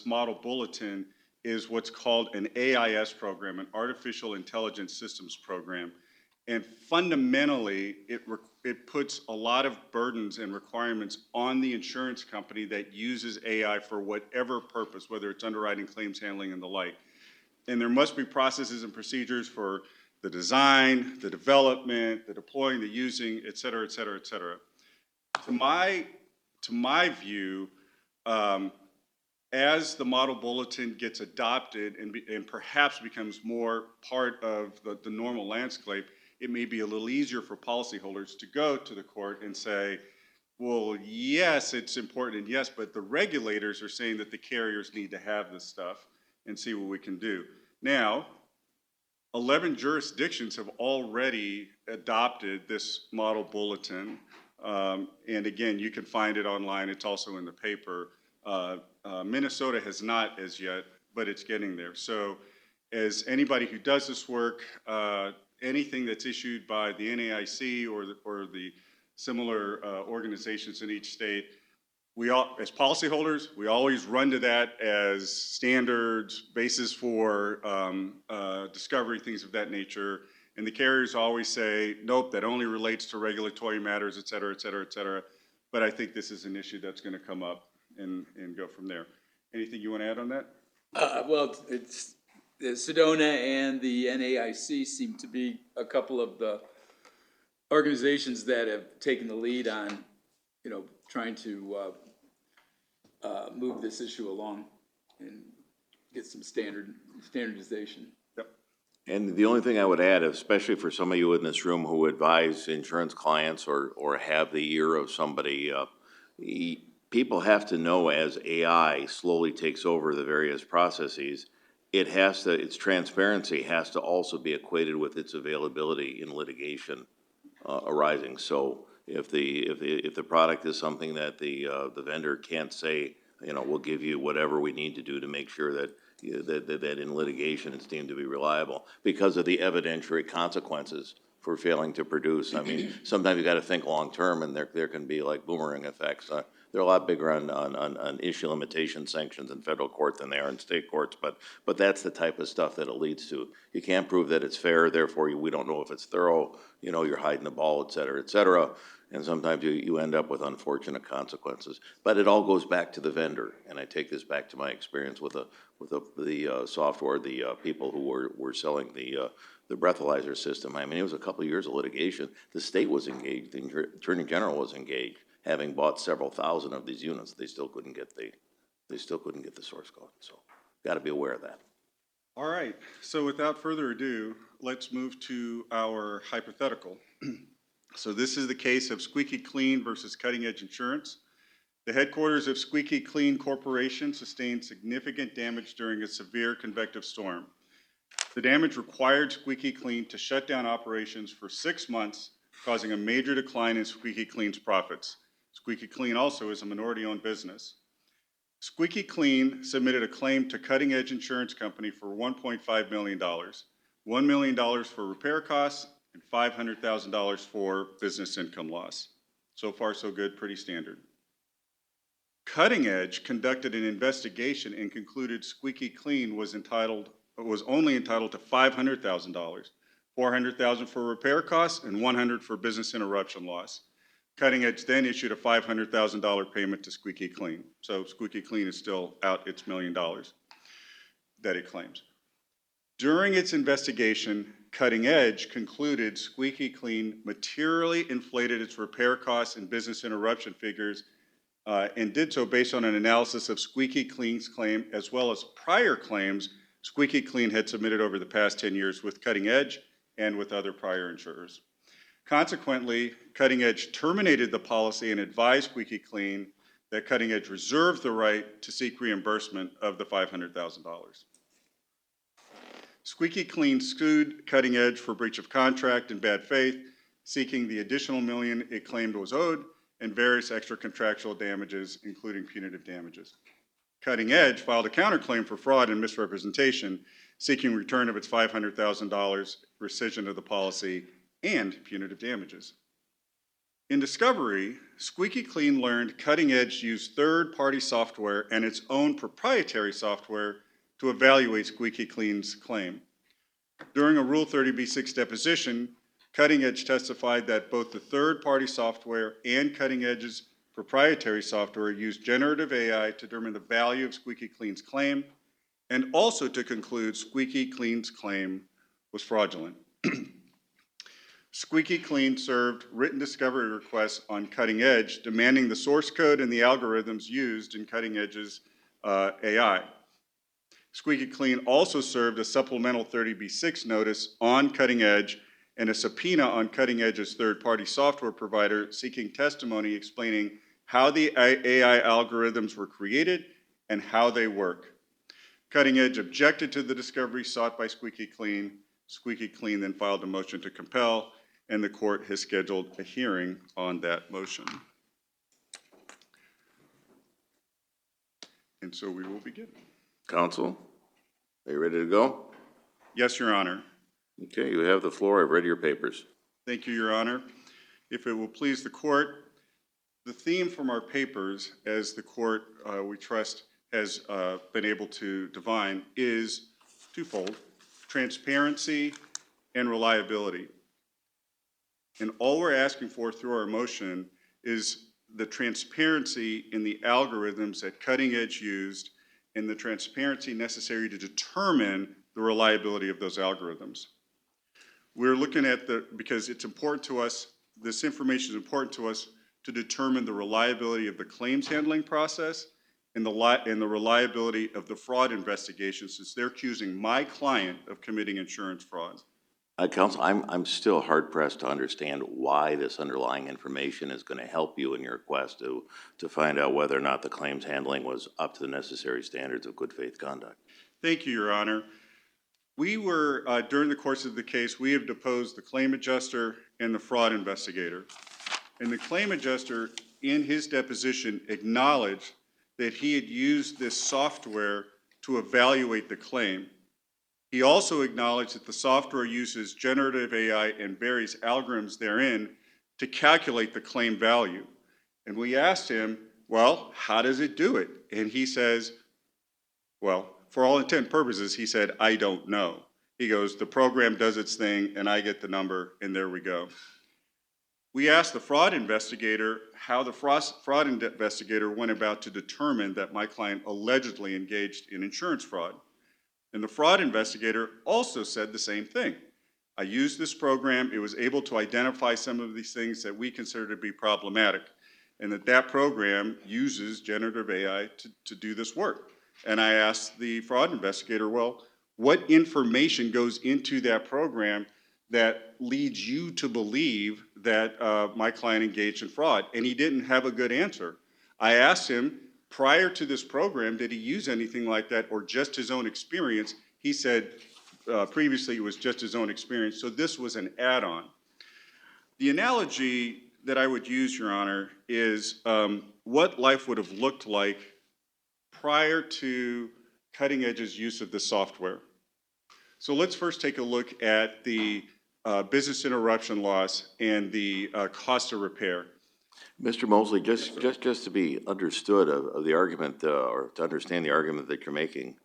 model bulletin is what's called an AIS program, an Artificial Intelligence Systems Program. And fundamentally, it puts a lot of burdens and requirements on the insurance company that uses AI for whatever purpose, whether it's underwriting, claims handling, and the like. And there must be processes and procedures for the design, the development, the deploying, the using, et cetera, et cetera, et cetera. To my view, as the model bulletin gets adopted and perhaps becomes more part of the normal landscape, it may be a little easier for policyholders to go to the court and say, well, yes, it's important, and yes, but the regulators are saying that the carriers need to have this stuff and see what we can do. Now, 11 jurisdictions have already adopted this model bulletin. And again, you can find it online. It's also in the paper. Minnesota has not as yet, but it's getting there. So as anybody who does this work, anything that's issued by the NAIC or the similar organizations in each state, we all, as policyholders, we always run to that as standards, basis for discovery, things of that nature. And the carriers always say, nope, that only relates to regulatory matters, et cetera, et cetera, et cetera. But I think this is an issue that's going to come up and go from there. Anything you want to add on that? Well, it's Sedona and the NAIC seem to be a couple of the organizations that have taken the lead on, trying to move this issue along and get some standardization. Yep. And the only thing I would add, especially for some of you in this room who advise insurance clients or have the ear of somebody, people have to know as AI slowly takes over the various processes, its transparency has to also be equated with its availability in litigation arising. So if the product is something that the vendor can't say, we'll give you whatever we need to do to make sure that that in litigation it's deemed to be reliable because of the evidentiary consequences for failing to produce. I mean, sometimes you got to think long term, and there can be like boomerang effects. They're a lot bigger on issue limitation sanctions in federal court than they are in state courts, but that's the type of stuff that it leads to. You can't prove that it's fair, therefore we don't know if it's thorough. You're hiding the ball, et cetera, et cetera. And sometimes you end up with unfortunate consequences. But it all goes back to the vendor, and I take this back to my experience with the software, the people who were selling the breathalyzer system. I mean, it was a couple of years of litigation. The state was engaged, the Attorney General was engaged, having bought several thousand of these units. They still couldn't get the source code. So, got to be aware of that. All right, so without further ado, let's move to our hypothetical. So this is the case of Squeaky Clean versus Cutting Edge Insurance. The headquarters of Squeaky Clean Corporation sustained significant damage during a severe convective storm. The damage required Squeaky Clean to shut down operations for 6 months, causing a major decline in Squeaky Clean's profits. Squeaky Clean also is a minority-owned business. Squeaky Clean submitted a claim to Cutting Edge Insurance Company for $1.5 million, $1 million for repair costs, and $500,000 for business income loss. So far, so good, pretty standard. Cutting Edge conducted an investigation and concluded Squeaky Clean was only entitled to $500,000, $400,000 for repair costs, and $100,000 for business interruption loss. Cutting Edge then issued a $500,000 payment to Squeaky Clean. So Squeaky Clean is still out its $1 million that it claims. During its investigation, Cutting Edge concluded Squeaky Clean materially inflated its repair costs and business interruption figures and did so based on an analysis of Squeaky Clean's claim as well as prior claims Squeaky Clean had submitted over the past 10 years with Cutting Edge and with other prior insurers. Consequently, Cutting Edge terminated the policy and advised Squeaky Clean that Cutting Edge reserved the right to seek reimbursement of the $500,000. Squeaky Clean sued Cutting Edge for breach of contract and bad faith, seeking the additional $1 million it claimed was owed and various extra contractual damages, including punitive damages. Cutting Edge filed a counterclaim for fraud and misrepresentation, seeking return of its $500,000, rescission of the policy, and punitive damages. In discovery, Squeaky Clean learned Cutting Edge used third-party software and its own proprietary software to evaluate Squeaky Clean's claim. During a Rule 30b-6 deposition, Cutting Edge testified that both the third-party software and Cutting Edge's proprietary software used generative AI to determine the value of Squeaky Clean's claim and also to conclude Squeaky Clean's claim was fraudulent. Squeaky Clean served written discovery requests on Cutting Edge demanding the source code and the algorithms used in Cutting Edge's AI. Squeaky Clean also served a supplemental 30b-6 notice on Cutting Edge and a subpoena on Cutting Edge's third-party software provider seeking testimony explaining how the AI algorithms were created and how they work. Cutting Edge objected to the discovery sought by Squeaky Clean. Squeaky Clean then filed a motion to compel, and the court has scheduled a hearing on that motion. And so we will begin. Counsel, are you ready to go? Yes, Your Honor. Okay, you have the floor. I've read your papers. Thank you, Your Honor. If it will please the court, the theme from our papers, as the court, we trust, has been able to divine, is twofold: transparency and reliability. And all we're asking for through our motion is the transparency in the algorithms that Cutting Edge used and the transparency necessary to determine the reliability of those algorithms. We're looking at because it's important to us, this information is important to us to determine the reliability of the claims handling process and the reliability of the fraud investigation, since they're accusing my client of committing insurance fraud. Counsel, I'm still hard pressed to understand why this underlying information is going to help you in your quest to find out whether or not the claims handling was up to the necessary standards of good faith conduct. Thank you, Your Honor. We were, during the course of the case, we have deposed the claim adjuster and the fraud investigator. And the claim adjuster, in his deposition, acknowledged that he had used this software to evaluate the claim. He also acknowledged that the software uses generative AI and various algorithms therein to calculate the claim value. And we asked him, well, how does it do it? And he says, well, for all intent and purposes, he said, I don't know. He goes, the program does its thing, and I get the number, and there we go. We asked the fraud investigator how the fraud investigator went about to determine that my client allegedly engaged in insurance fraud. And the fraud investigator also said the same thing. I used this program, it was able to identify some of these things that we consider to be problematic, and that program uses generative AI to do this work. And I asked the fraud investigator, well, what information goes into that program that leads you to believe that my client engaged in fraud? And he didn't have a good answer. I asked him, prior to this program, did he use anything like that or just his own experience? He said previously it was just his own experience, so this was an add-on. The analogy that I would use, Your Honor, is what life would have looked like prior to Cutting Edge's use of the software. So let's first take a look at the business interruption loss and the cost of repair. Mr. Mosley, just to be understood of the argument, or to understand the argument that you're making,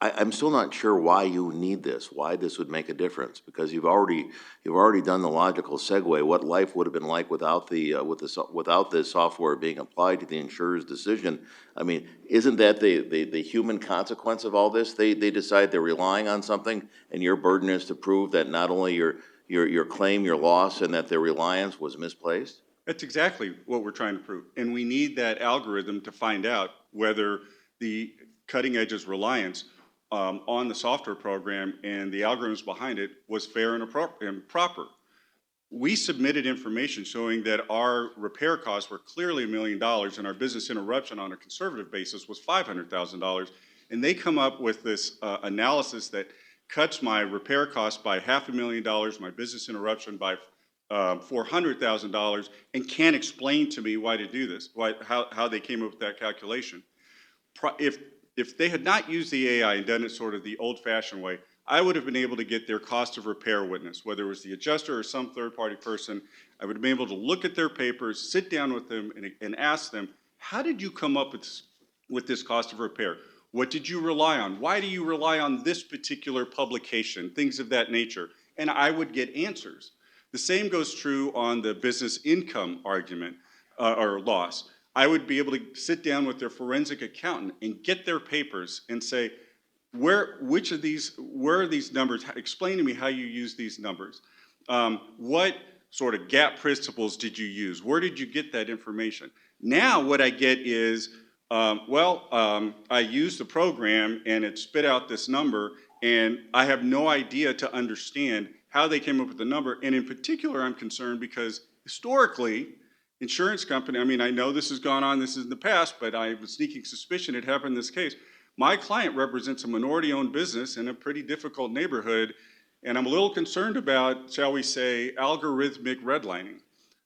I'm still not sure why you need this, why this would make a difference, because you've already done the logical segue. What life would have been like without the software being applied to the insurer's decision. I mean, isn't that the human consequence of all this? They decide they're relying on something, and your burden is to prove that not only your claim, your loss, and that their reliance was misplaced? That's exactly what we're trying to prove. And we need that algorithm to find out whether the Cutting Edge's reliance on the software program and the algorithms behind it was fair and proper. We submitted information showing that our repair costs were clearly $1 million and our business interruption on a conservative basis was $500,000. And they come up with this analysis that cuts my repair costs by $500,000, my business interruption by $400,000, and can't explain to me why to do this, how they came up with that calculation. If they had not used the AI and done it sort of the old-fashioned way, I would have been able to get their cost of repair witness, whether it was the adjuster or some third-party person. I would have been able to look at their papers, sit down with them, and ask them, how did you come up with this cost of repair? What did you rely on? Why do you rely on this particular publication? Things of that nature. And I would get answers. The same goes true on the business income argument or loss. I would be able to sit down with their forensic accountant and get their papers and say, where are these numbers? Explain to me how you use these numbers. What sort of gap principles did you use? Where did you get that information? Now what I get is, I used the program and it spit out this number, and I have no idea to understand how they came up with the number. And in particular, I'm concerned because historically, insurance company, I mean, I know this has gone on, this is in the past, but I have a sneaking suspicion it happened in this case. My client represents a minority-owned business in a pretty difficult neighborhood, and I'm a little concerned about, shall we say, algorithmic redlining.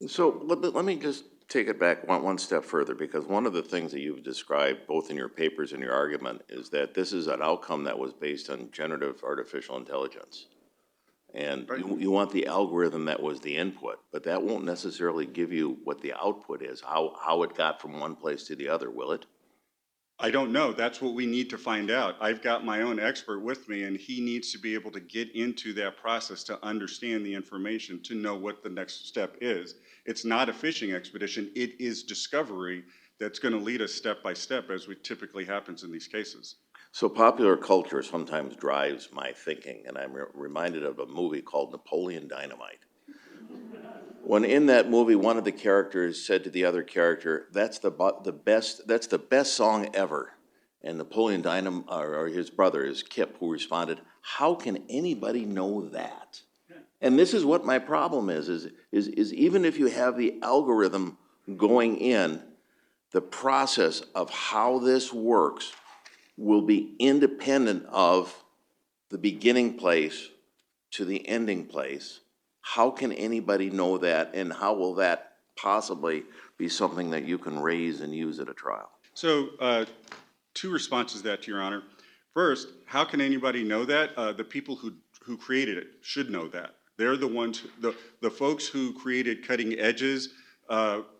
So let me just take it back one step further, because one of the things that you've described, both in your papers and your argument, is that this is an outcome that was based on generative artificial intelligence. And you want the algorithm that was the input, but that won't necessarily give you what the output is, how it got from one place to the other, will it? I don't know. That's what we need to find out. I've got my own expert with me, and he needs to be able to get into that process to understand the information, to know what the next step is. It's not a fishing expedition. It is discovery that's going to lead us step by step, as typically happens in these cases. So popular culture sometimes drives my thinking, and I'm reminded of a movie called Napoleon Dynamite. When in that movie, one of the characters said to the other character, that's the best song ever. And Napoleon Dynamite, or his brother, is Kip, who responded, How can anybody know that? And this is what my problem is even if you have the algorithm going in, the process of how this works will be independent of the beginning place to the ending place. How can anybody know that, and how will that possibly be something that you can raise and use at a trial? So, two responses to that, Your Honor. First, how can anybody know that? The people who created it should know that. They're the ones, the folks who created Cutting Edge's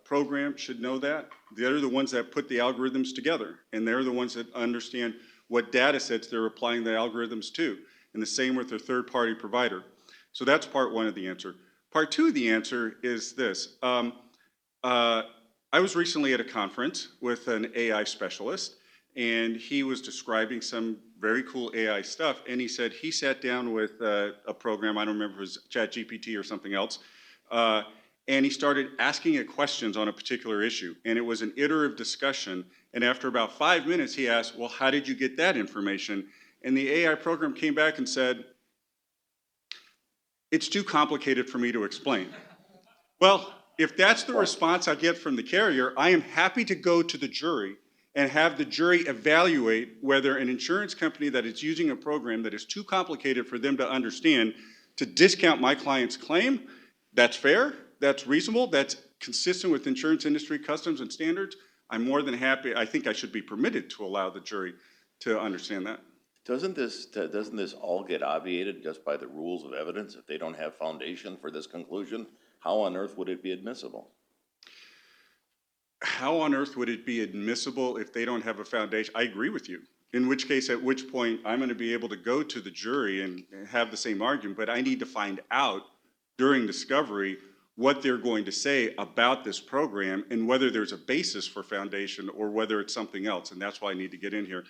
program should know that. They're the ones that put the algorithms together, and they're the ones that understand what data sets they're applying the algorithms to, and the same with their third-party provider. So that's part one of the answer. Part two of the answer is this. I was recently at a conference with an AI specialist, and he was describing some very cool AI stuff, and he said he sat down with a program, I don't remember if it was ChatGPT or something else, and he started asking it questions on a particular issue, and it was an iterative discussion, and after about 5 minutes he asked, well, how did you get that information? And the AI program came back and said, it's too complicated for me to explain. Well, if that's the response I get from the carrier, I am happy to go to the jury and have the jury evaluate whether an insurance company that is using a program that is too complicated for them to understand to discount my client's claim, that's fair, that's reasonable, that's consistent with insurance industry customs and standards. I'm more than happy, I think I should be permitted to allow the jury to understand that. Doesn't this all get obviated just by the rules of evidence? If they don't have foundation for this conclusion, how on earth would it be admissible? How on earth would it be admissible if they don't have a foundation? I agree with you. In which case, at which point, I'm going to be able to go to the jury and have the same argument, but I need to find out during discovery what they're going to say about this program and whether there's a basis for foundation or whether it's something else, and that's why I need to get in here.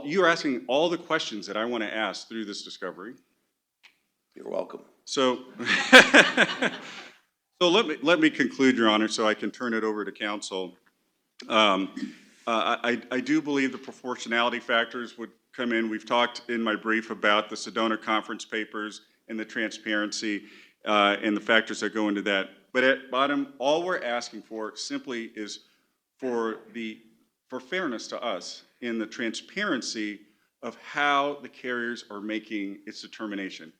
You're asking all the questions that I want to ask through this discovery. You're welcome. So, so let me conclude, Your Honor, so I can turn it over to counsel. I do believe the proportionality factors would come in. We've talked in my brief about the Sedona conference papers and the transparency and the factors that go into that. But at bottom, all we're asking for simply is for fairness to us in the transparency of how the carriers are making its determination.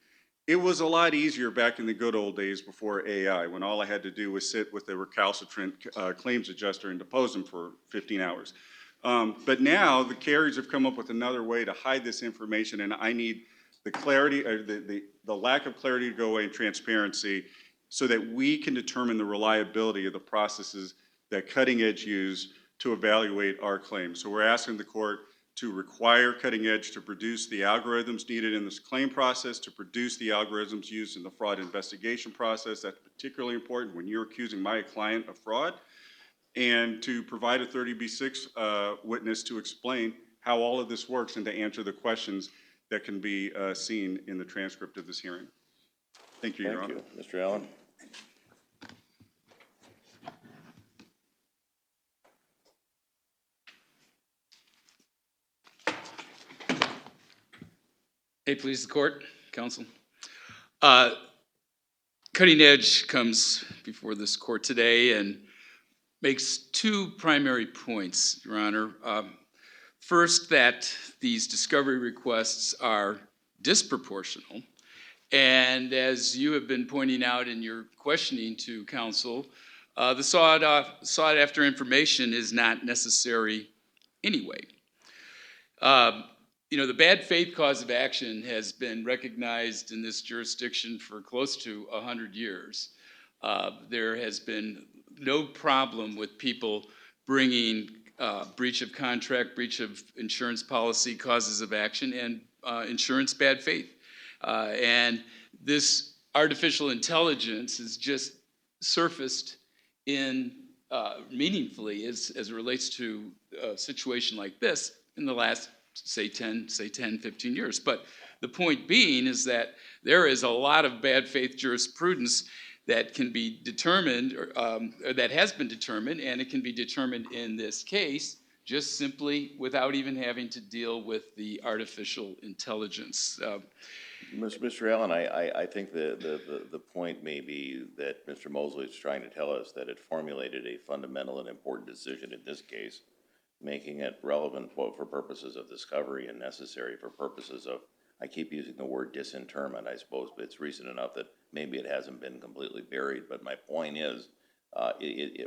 It was a lot easier back in the good old days before AI, when all I had to do was sit with the recalcitrant claims adjuster and depose them for 15 hours. But now the carriers have come up with another way to hide this information, and I need the clarity, or the lack of clarity to go away, and transparency, so that we can determine the reliability of the processes that Cutting Edge use to evaluate our claims. So we're asking the court to require Cutting Edge to produce the algorithms needed in this claim process, to produce the algorithms used in the fraud investigation process. That's particularly important when you're accusing my client of fraud, and to provide a 30B6 witness to explain how all of this works and to answer the questions that can be seen in the transcript of this hearing. Thank you, Your Honor. Thank you. Mr. Allen? Hey, please, the court, counsel. Cutting Edge comes before this court today and makes two primary points, Your Honor. First, that these discovery requests are disproportional. And as you have been pointing out in your questioning to counsel, the sought after information is not necessary anyway. You know, the bad faith cause of action has been recognized in this jurisdiction for close to 100 years. There has been no problem with people bringing breach of contract, breach of insurance policy causes of action, and insurance bad faith. And this artificial intelligence is just surfaced in meaningfully as it relates to a situation like this in the last say 10, 15 years. But the point being is that there is a lot of bad faith jurisprudence that can be determined, or that has been determined, and it can be determined in this case just simply without even having to deal with the artificial intelligence. Mr. Allen, I think the point may be that Mr. Mosley is trying to tell us that it formulated a fundamental and important decision in this case, making it relevant for purposes of discovery and necessary for purposes of, I keep using the word disinterment, I suppose, but it's recent enough that maybe it hasn't been completely buried. But my point is,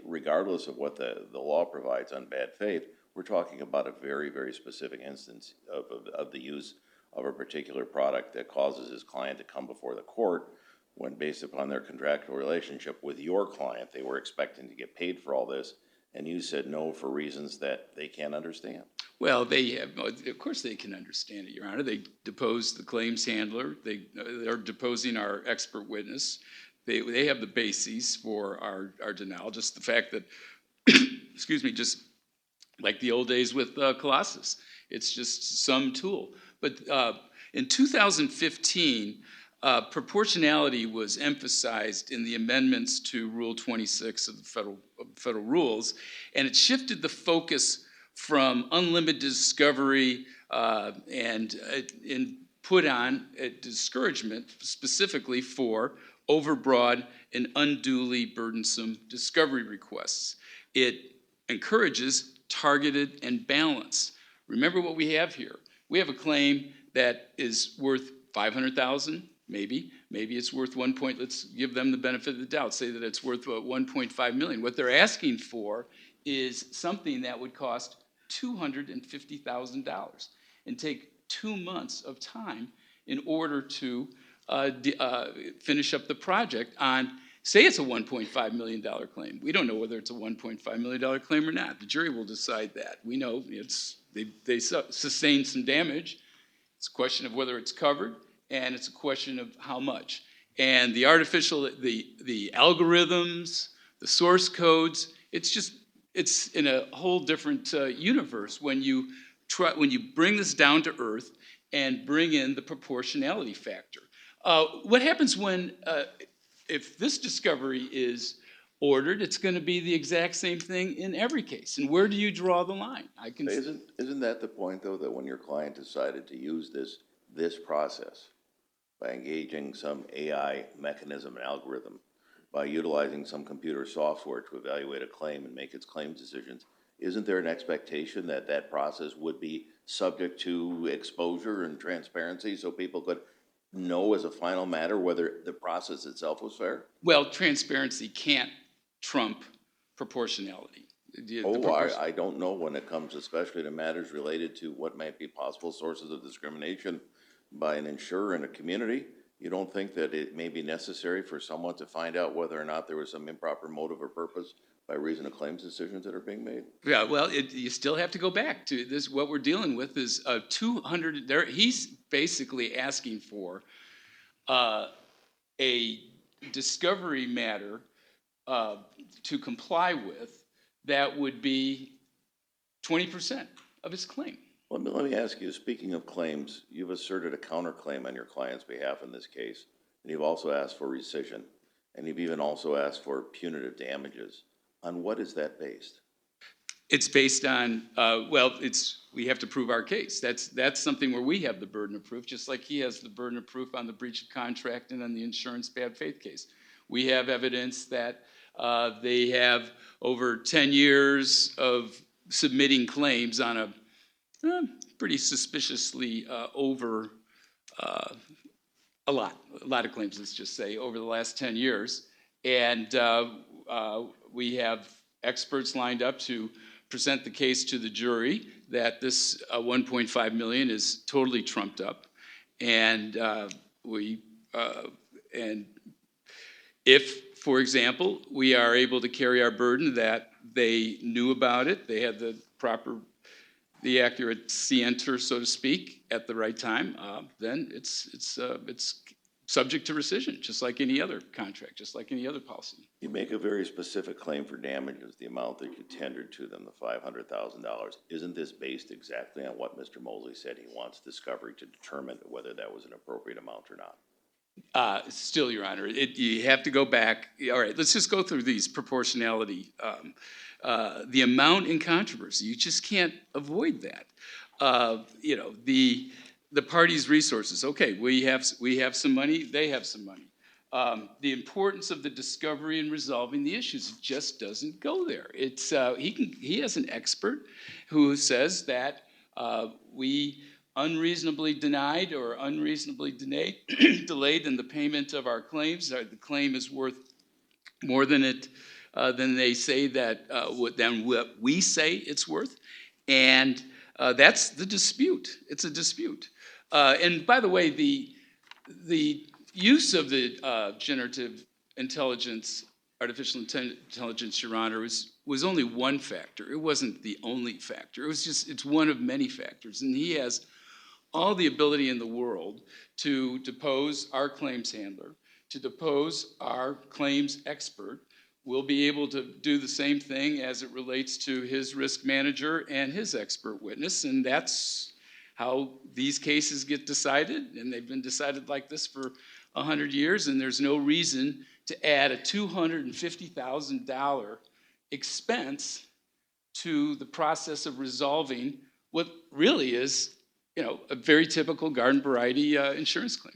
regardless of what the law provides on bad faith, we're talking about a very, very specific instance of the use of a particular product that causes his client to come before the court when, based upon their contractual relationship with your client, they were expecting to get paid for all this, and you said no for reasons that they can't understand. Well, of course they can understand it, Your Honor. They deposed the claims handler. They're deposing our expert witness. They have the bases for our denial, just the fact that, excuse me, just like the old days with Colossus. It's just some tool. But in 2015, proportionality was emphasized in the amendments to Rule 26 of the federal rules, and it shifted the focus from unlimited discovery and put on a discouragement specifically for overbroad and unduly burdensome discovery requests. It encourages targeted and balanced. Remember what we have here. We have a claim that is worth $500,000, maybe it's worth let's give them the benefit of the doubt, say that it's worth $1.5 million. What they're asking for is something that would cost $250,000 and take 2 months of time in order to finish up the project on, say it's a $1.5 million claim. We don't know whether it's a $1.5 million claim or not. The jury will decide that. We know they sustained some damage. It's a question of whether it's covered, and it's a question of how much. And the algorithms, the source codes, it's in a whole different universe when you bring this down to earth and bring in the proportionality factor. What happens if this discovery is ordered, it's going to be the exact same thing in every case. And where do you draw the line? Isn't that the point, though, that when your client decided to use this process by engaging some AI mechanism and algorithm, by utilizing some computer software to evaluate a claim and make its claims decisions, isn't there an expectation that that process would be subject to exposure and transparency so people could know as a final matter whether the process itself was fair? Well, transparency can't trump proportionality. I don't know when it comes especially to matters related to what might be possible sources of discrimination by an insurer in a community. You don't think that it may be necessary for someone to find out whether or not there was some improper motive or purpose by reason of claims decisions that are being made? Yeah, well, you still have to go back to this. What we're dealing with is 200. He's basically asking for a discovery matter to comply with that would be 20% of his claim. Let me ask you, speaking of claims, you've asserted a counterclaim on your client's behalf in this case, and you've also asked for rescission, and you've even also asked for punitive damages. On what is that based? It's based on, we have to prove our case. That's something where we have the burden of proof, just like he has the burden of proof on the breach of contract and on the insurance bad faith case. We have evidence that they have over 10 years of submitting claims on a pretty suspiciously over a lot of claims, let's just say, over the last 10 years. And we have experts lined up to present the case to the jury that this 1.5 million is totally trumped up. And and if, for example, we are able to carry our burden that they knew about it, they had the accurate scienter, so to speak, at the right time, then it's subject to rescission, just like any other contract, just like any other policy. You make a very specific claim for damages, the amount that you tendered to them, the $500,000. Isn't this based exactly on what Mr. Mosley said he wants discovery to determine whether that was an appropriate amount or not? Still, Your Honor, you have to go back. All right, let's just go through these proportionality the amount in controversy. You just can't avoid that. You know, the parties' resources. Okay, we have some money, they have some money. The importance of the discovery and resolving the issues just doesn't go there. It's he has an expert who says that we unreasonably denied or unreasonably delayed in the payment of our claims. The claim is worth more than they say than what we say it's worth, and that's the dispute. It's a dispute. And by the way, the use of the generative intelligence, artificial intelligence, Your Honor, was only one factor. It wasn't the only factor. It's one of many factors, and he has all the ability in the world to depose our claims handler, to depose our claims expert. We'll be able to do the same thing as it relates to his risk manager and his expert witness, and that's how these cases get decided, and they've been decided like this for 100 years, and there's no reason to add a $250,000 expense to the process of resolving what really is, you know, a very typical garden variety insurance claim.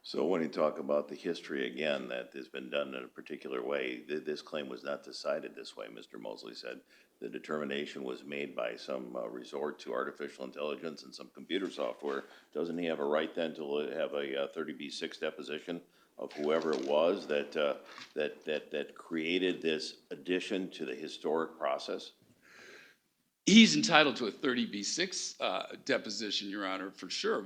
So when you talk about the history again, that has been done in a particular way, this claim was not decided this way, Mr. Mosley said. The determination was made by some resort to artificial intelligence and some computer software. Doesn't he have a right then to have a 30B6 deposition of whoever it was that created this addition to the historic process? He's entitled to a 30B6 deposition, Your Honor, for sure,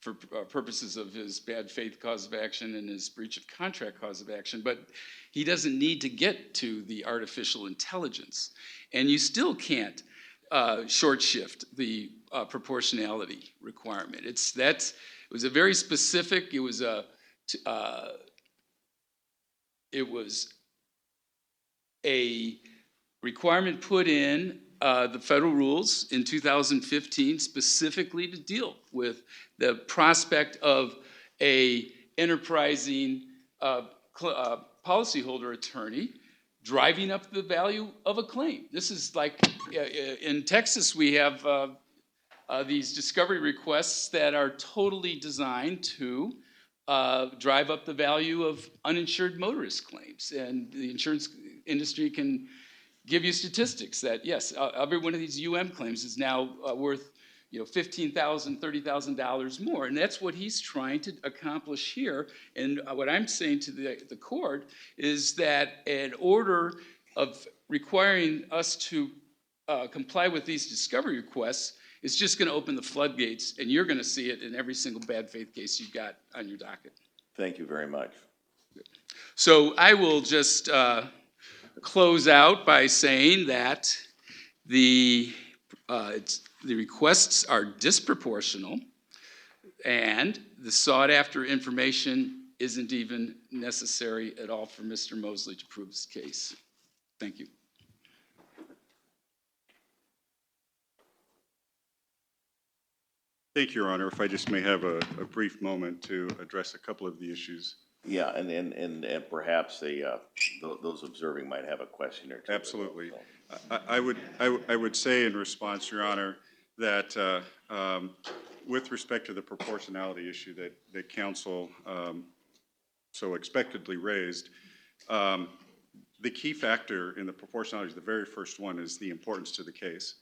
for purposes of his bad faith cause of action and his breach of contract cause of action, but he doesn't need to get to the artificial intelligence. And you still can't short shift the proportionality requirement. It was a very specific, it was a requirement put in the federal rules in 2015 specifically to deal with the prospect of a enterprising policyholder attorney driving up the value of a claim. This is like, in Texas, we have these discovery requests that are totally designed to drive up the value of uninsured motorist claims. And the insurance industry can give you statistics that, yes, every one of these claims is now worth $15,000, $30,000 more. And that's what he's trying to accomplish here. And what I'm saying to the court is that an order of requiring us to comply with these discovery requests is just going to open the floodgates, and you're going to see it in every single bad faith case you've got on your docket. Thank you very much. So I will just close out by saying that the requests are disproportional, and the sought-after information isn't even necessary at all for Mr. Mosley to prove his case. Thank you. Thank you, Your Honor. If I just may have a brief moment to address a couple of the issues. Yeah, and perhaps those observing might have a question or two. Absolutely. I would say in response, Your Honor, that with respect to the proportionality issue that counsel so expectedly raised, the key factor in the proportionality, the very first one, is the importance to the case.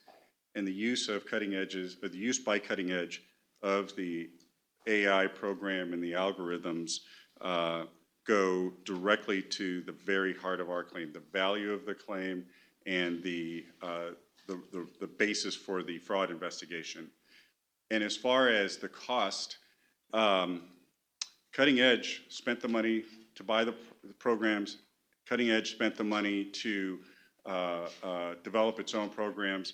And the use of cutting edges, or the use by cutting edge of the AI program and the algorithms go directly to the very heart of our claim, the value of the claim and the basis for the fraud investigation. And as far as the cost, Cutting Edge spent the money to buy the programs. Cutting Edge spent the money to develop its own programs.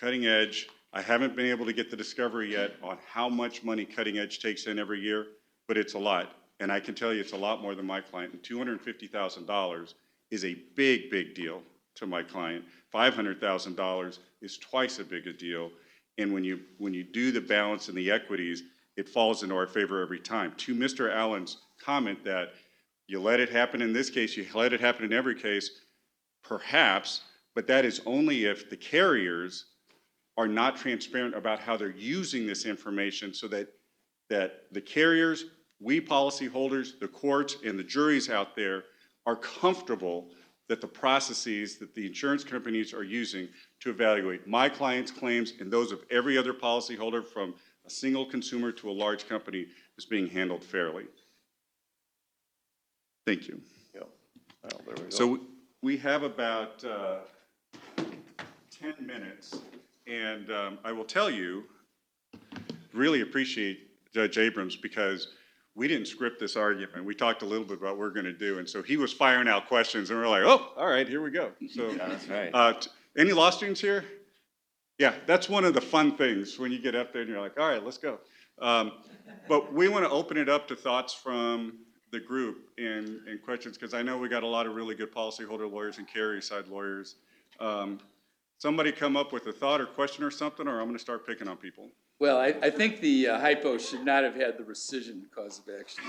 Cutting Edge, I haven't been able to get the discovery yet on how much money Cutting Edge takes in every year, but it's a lot. And I can tell you it's a lot more than my client. And $250,000 is a big, big deal to my client. $500,000 is twice as big a deal. And when you do the balance and the equities, it falls into our favor every time. To Mr. Allen's comment that you let it happen in this case, you let it happen in every case, Perhaps, but that is only if the carriers are not transparent about how they're using this information so that the carriers, we policyholders, the courts, and the juries out there are comfortable that the processes that the insurance companies are using to evaluate my client's claims and those of every other policyholder from a single consumer to a large company is being handled fairly. Thank you. Yeah. Well, there we go. So we have about 10 minutes, and I will tell you, really appreciate Judge Abrams because we didn't script this argument. We talked a little bit about what we're going to do, and so he was firing out questions, and we're like, oh, all right, here we go. So, Yeah, that's right. Any law students here? Yeah, that's one of the fun things when you get up there and you're like, all right, let's go. But we want to open it up to thoughts from the group and questions, because I know we got a lot of really good policyholder lawyers and carrier side lawyers. Somebody come up with a thought or question or something, or I'm going to start picking on people. Well, I think the hypo should not have had the rescission cause of action.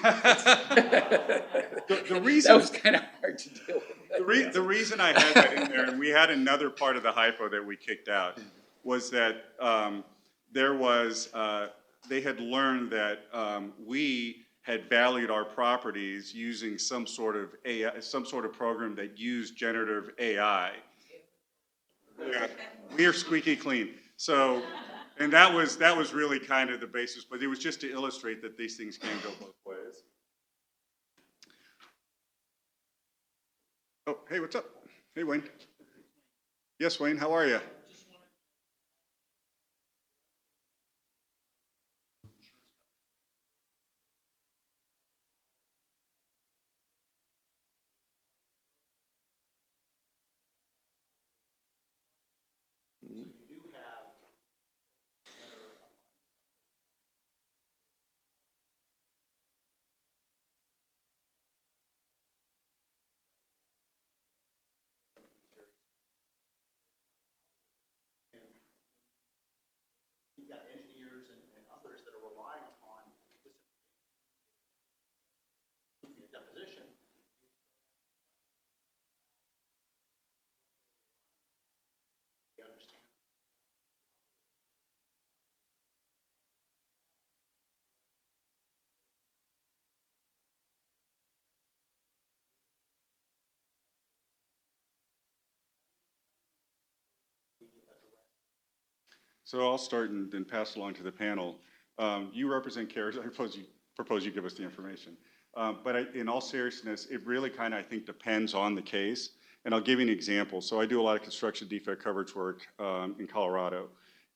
The reason, that was kind of hard to deal with. The reason I had that in there, and we had another part of the hypo that we kicked out, was that there was, they had learned that we had valued our properties using some sort of AI, some sort of program that used generative AI. Yeah, we are squeaky clean. So, and that was really kind of the basis, but it was just to illustrate that these things can go both ways. Oh, hey, what's up? Hey, Wayne. Yes, Wayne, how are you? So I'll start and then pass along to the panel. You represent carriers. I propose you give us the information. But in all seriousness, it really kind of, I think, depends on the case. And I'll give you an example. So I do a lot of construction defect coverage work in Colorado.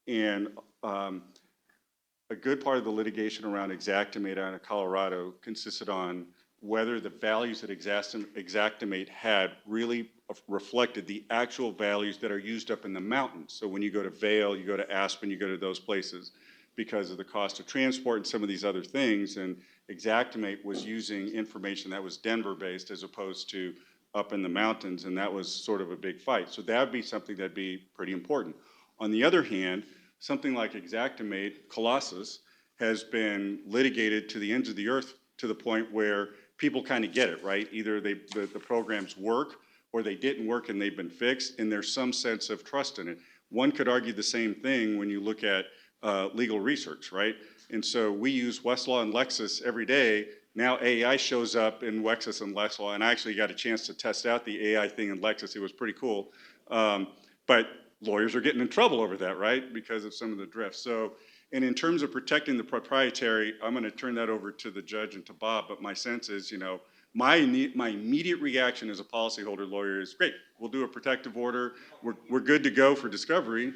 And a good part of the litigation around Xactimate out of Colorado consisted on whether the values that Xactimate had really reflected the actual values that are used up in the mountains. So when you go to Vail, you go to Aspen, you go to those places because of the cost of transport and some of these other things. And Xactimate was using information that was Denver-based as opposed to up in the mountains, and that was sort of a big fight. So that would be something that'd be pretty important. On the other hand, something like Xactimate, Colossus, has been litigated to the ends of the earth to the point where people kind of get it, right? Either the programs work or they didn't work and they've been fixed, and there's some sense of trust in it. One could argue the same thing when you look at legal research, right? And so we use Westlaw and Lexis every day. Now AI shows up in Lexis and Westlaw, and I actually got a chance to test out the AI thing in Lexis. It was pretty cool. But lawyers are getting in trouble over that, right? Because of some of the drifts. So, and in terms of protecting the proprietary, I'm going to turn that over to the judge and to Bob, but my sense is, you know, my immediate reaction as a policyholder lawyer is, great, we'll do a protective order. We're good to go for discovery.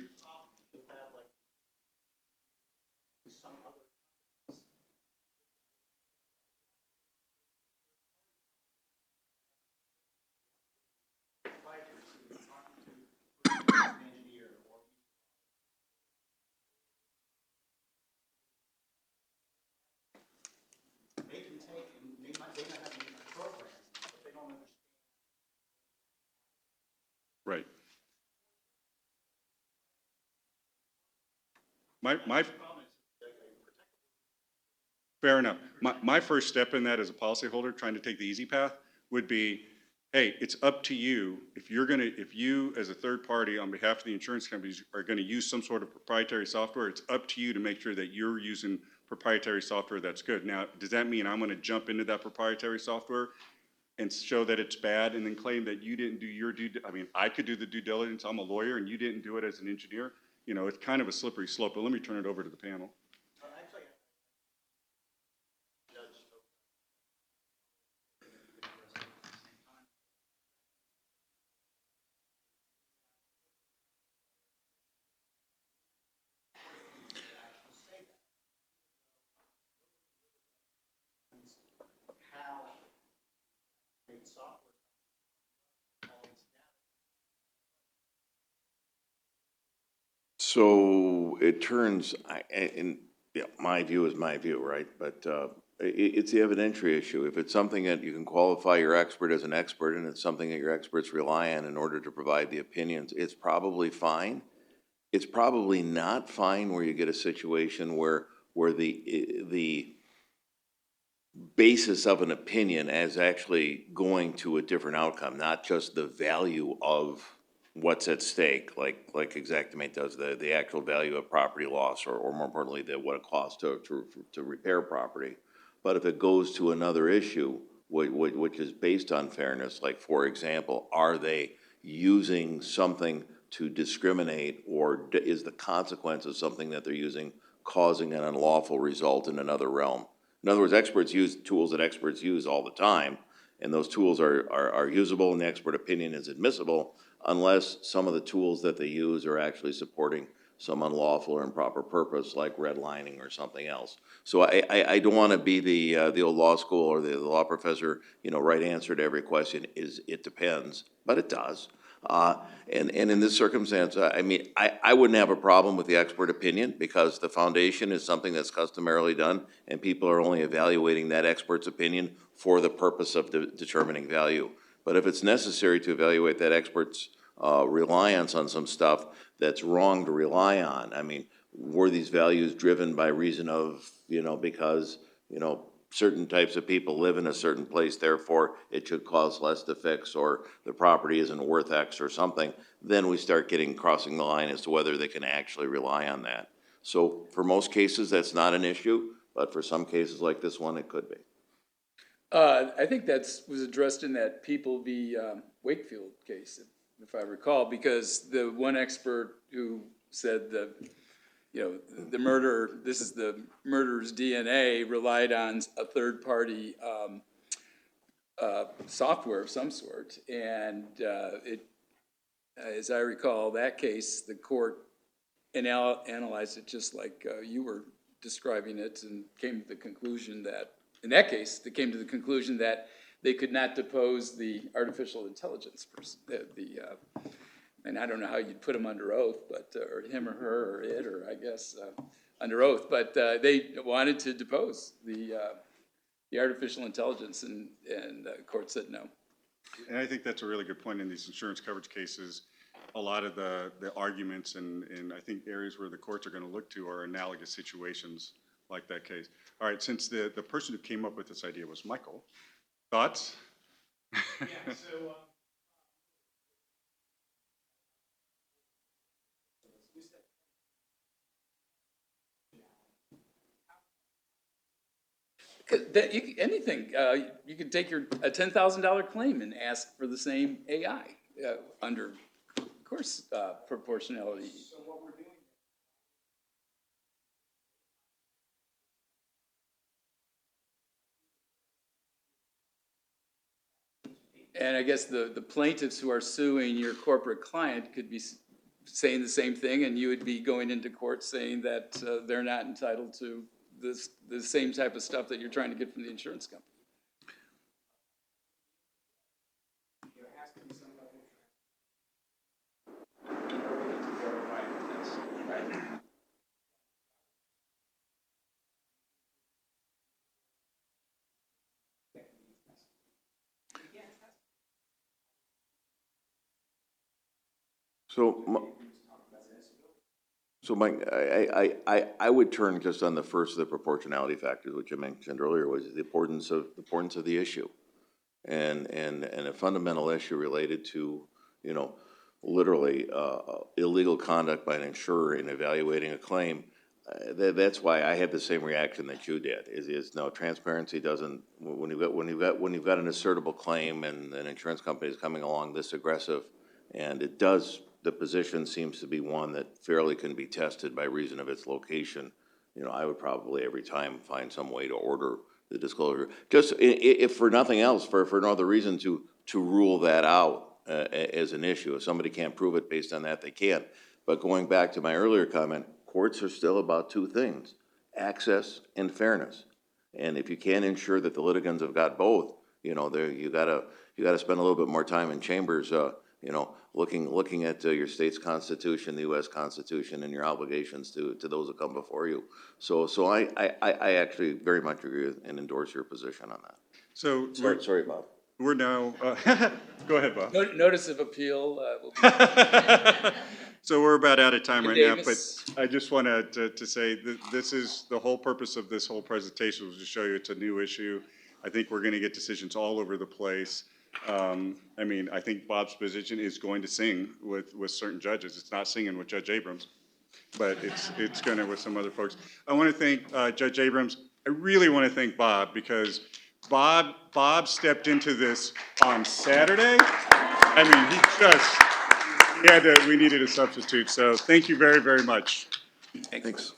Right. Fair enough. My first step in that as a policyholder, trying to take the easy path, would be hey, it's up to you, if you as a third party on behalf of the insurance companies are gonna use some sort of proprietary software, it's up to you to make sure that you're using proprietary software that's good. Now, does that mean I'm gonna jump into that proprietary software and show that it's bad and then claim that you didn't do your I could do the due diligence, I'm a lawyer, and you didn't do it as an engineer? You know, it's kind of a slippery slope, but let me turn it over to the panel. So it turns, and yeah, my view is my view, right? But it's the evidentiary issue. If it's something that you can qualify your expert as an expert, and it's something that your experts rely on in order to provide the opinions, it's probably fine. It's probably not fine where you get a situation where the basis of an opinion is actually going to a different outcome, not just the value of what's at stake, like Exactimate does, the actual value of property loss, or more importantly, what it costs to repair property. But if it goes to another issue, which is based on fairness, like, for example, are they using something to discriminate, or is the consequence of something that they're using causing an unlawful result in another realm? In other words, experts use tools that experts use all the time, and those tools are usable and the expert opinion is admissible unless some of the tools that they use are actually supporting some unlawful or improper purpose, like redlining or something else. So I don't want to be the old law school or the law professor, right answer to every question is it depends, but it does. And in this circumstance, I wouldn't have a problem with the expert opinion because the foundation is something that's customarily done, and people are only evaluating that expert's opinion for the purpose of determining value. But if it's necessary to evaluate that expert's reliance on some stuff that's wrong to rely on, were these values driven by reason of, because, certain types of people live in a certain place, therefore it should cost less to fix, or the property isn't worth X or something, then we start crossing the line as to whether they can actually rely on that. So for most cases, that's not an issue, but for some cases like this one, it could be. I think that was addressed in that People v. Wakefield case, if I recall, because the one expert who said the murder, this is the murderer's DNA, relied on a third-party software of some sort. And as I recall, that case, the court analyzed it just like you were describing it, and came to the conclusion that, in that case, they came to the conclusion that they could not depose the artificial intelligence person, and I don't know how you'd put him under oath, but or him or her or it, or I guess under oath, but they wanted to depose the artificial intelligence, and the court said no. And I think that's a really good point in these insurance coverage cases. A lot of the arguments and I think areas where the courts are going to look to are analogous situations like that case. All right, since the person who came up with this idea was Michael, thoughts? Yeah, so anything, you could take a $10,000 claim and ask for the same AI under, of course, proportionality. So what we're doing. And I guess the plaintiffs who are suing your corporate client could be saying the same thing, and you would be going into court saying that they're not entitled to the same type of stuff that you're trying to get from the insurance company. There has to be some level of in order to verify this, right? So Mike, I would turn just on the first of the proportionality factors, which I mentioned earlier, was the importance of the issue. and a fundamental issue related to, you know, literally illegal conduct by an insurer in evaluating a claim. That's why I had the same reaction that you did. Is no, transparency doesn't. When you've got an assertable claim and an insurance company is coming along this aggressive, and it does, the position seems to be one that fairly can be tested by reason of its location. You know, I would probably every time find some way to order the disclosure, just if for nothing else, for no other reason to rule that out as an issue. If somebody can't prove it based on that, they can't. But going back to my earlier comment, courts are still about two things: access and fairness. And if you can't ensure that the litigants have got both, you know, you gotta spend a little bit more time in chambers, you know, looking at your state's constitution, the U.S. Constitution, and your obligations to those that come before you. So I actually very much agree with and endorse your position on that. So Sorry, Bob. We're now, go ahead, Bob. Notice of appeal will be. So we're about out of time right now, but Davis. I just wanted to say that this is, the whole purpose of this whole presentation was to show you it's a new issue. I think we're gonna get decisions all over the place. I mean, I think Bob's position is going to sing with certain judges. It's not singing with Judge Abrams, but it's gonna with some other folks. I wanna thank Judge Abrams. I really wanna thank Bob, because Bob stepped into this on Saturday. I mean, we needed a substitute, so thank you very, very much. Thanks.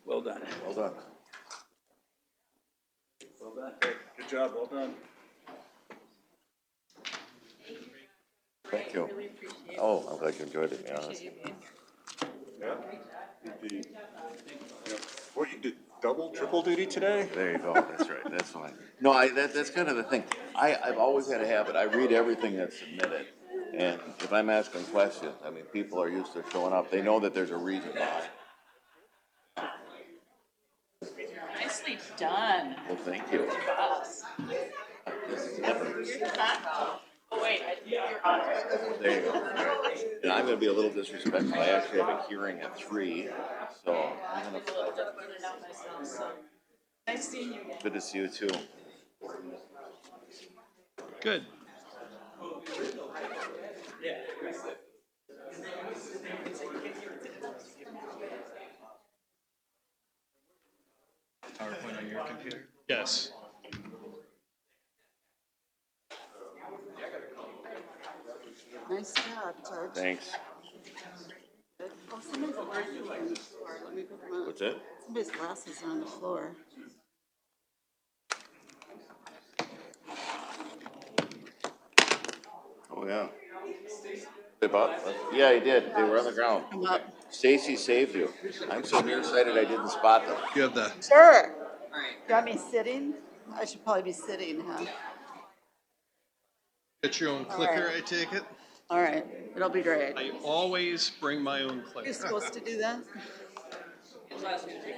Well done. Well done. Good job, well done. Thank you. Oh, I'm glad you enjoyed it, to be honest. Yeah. What, you did double, triple duty today? There you go, that's right, that's fine. No, that's kind of the thing. I've always had a habit, I read everything that's submitted. And if I'm asking questions, I mean, people are used to showing up, they know that there's a reason behind. Nicely done. Well, thank you. Boss. Oh, wait, you're on it. There you go. All right. And I'm gonna be a little disrespectful, I actually have a hearing at 3, so I'm gonna. Nice seeing you again. Good to see you too. Good. PowerPoint on your computer? Yes. Nice job, Judge. Thanks. Oh, somebody's glasses are on the floor. Let me pick them up. What's that? Somebody's glasses are on the floor. Oh, yeah. Hey, Bob? Yeah, he did. They were on the ground. Come up. Stacy saved you. I'm so nearsighted I didn't spot them. You have the, Sure. You want me sitting? I should probably be sitting, huh? get your own clicker, I take it? All right, it'll be great. I always bring my own clicker. You're supposed to do that?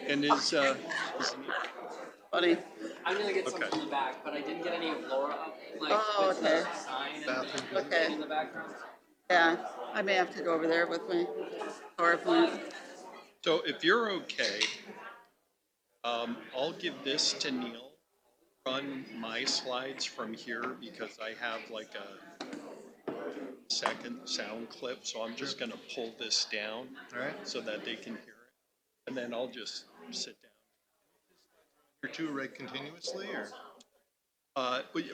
And Buddy. I'm gonna get some from the back, but I didn't get any of Laura, like, Oh, with okay. the sign and Okay. in the background. Yeah, I may have to go over there with my PowerPoint. So if you're okay, I'll give this to Neil, run my slides from here because I have like a second sound clip, so I'm just gonna pull this down. All right. So that they can hear it, and then I'll just sit down. Your two right continuously, or?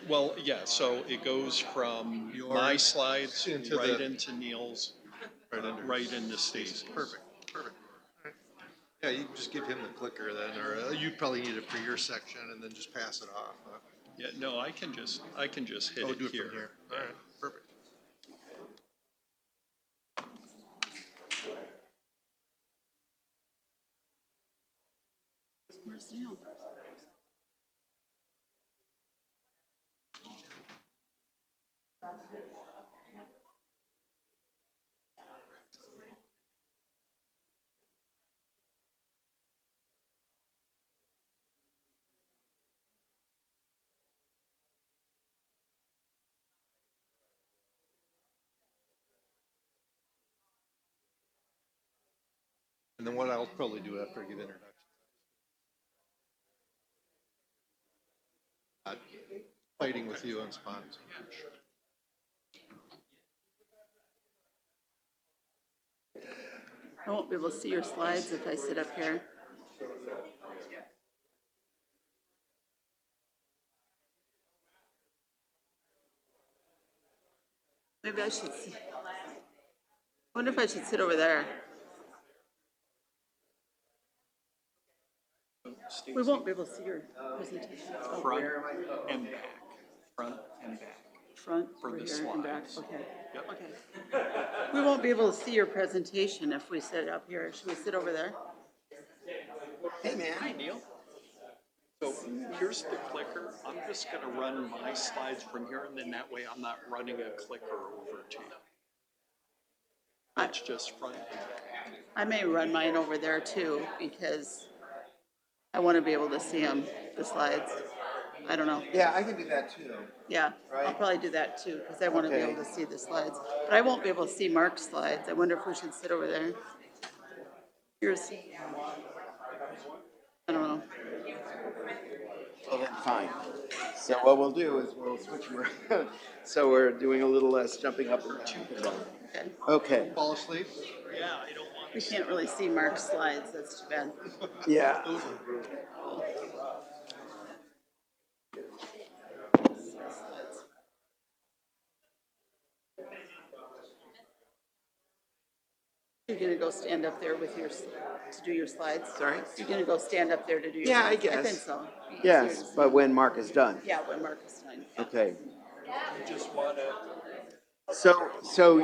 Well, yeah, so it goes from my slides into right the- into Neil's, Right under. right into Stacy's. Perfect. All right. Yeah, you can just give him the clicker then, or you probably need it for your section and then just pass it off. Huh? Yeah, no, I can just hit Oh, it do it here. from here. All right, perfect. Where's Neil? And then what I'll probably do after I give introductions. fighting with you on sponsors. I won't be able to see your slides if I sit up here. Maybe I should, I wonder if I should sit over there. We won't be able to see your presentation. Front and back, front and back. Front, For over the here, and back, slides. okay. Yep. Okay. We won't be able to see your presentation if we sit up here. Should we sit over there? Hey, man. Hi, Neil. So here's the clicker. I'm just gonna run my slides from here, and then that way I'm not running a clicker over to you. It's just front and back. I may run mine over there too, because I want to be able to see them, the slides. I don't know. Yeah, I can do that too. Yeah, I'll Right. probably do that too, because I want to be Okay. able to see the slides. But I won't be able to see Mark's slides. I wonder if we should sit over there. Here's, I don't know. Well, then, fine. So what we'll do is we'll switch around. So we're doing a little less jumping up and down. Okay. Okay. Fall asleep? Yeah, I don't want. We can't really see Mark's slides. That's too bad. Yeah. You're gonna go stand up there with your, to do your slides? Sorry? You're gonna go stand up there to do your Yeah, I slides? I think guess. so. Yes, but when Mark is done. Yeah, when Mark is done. Okay. You just wanna. So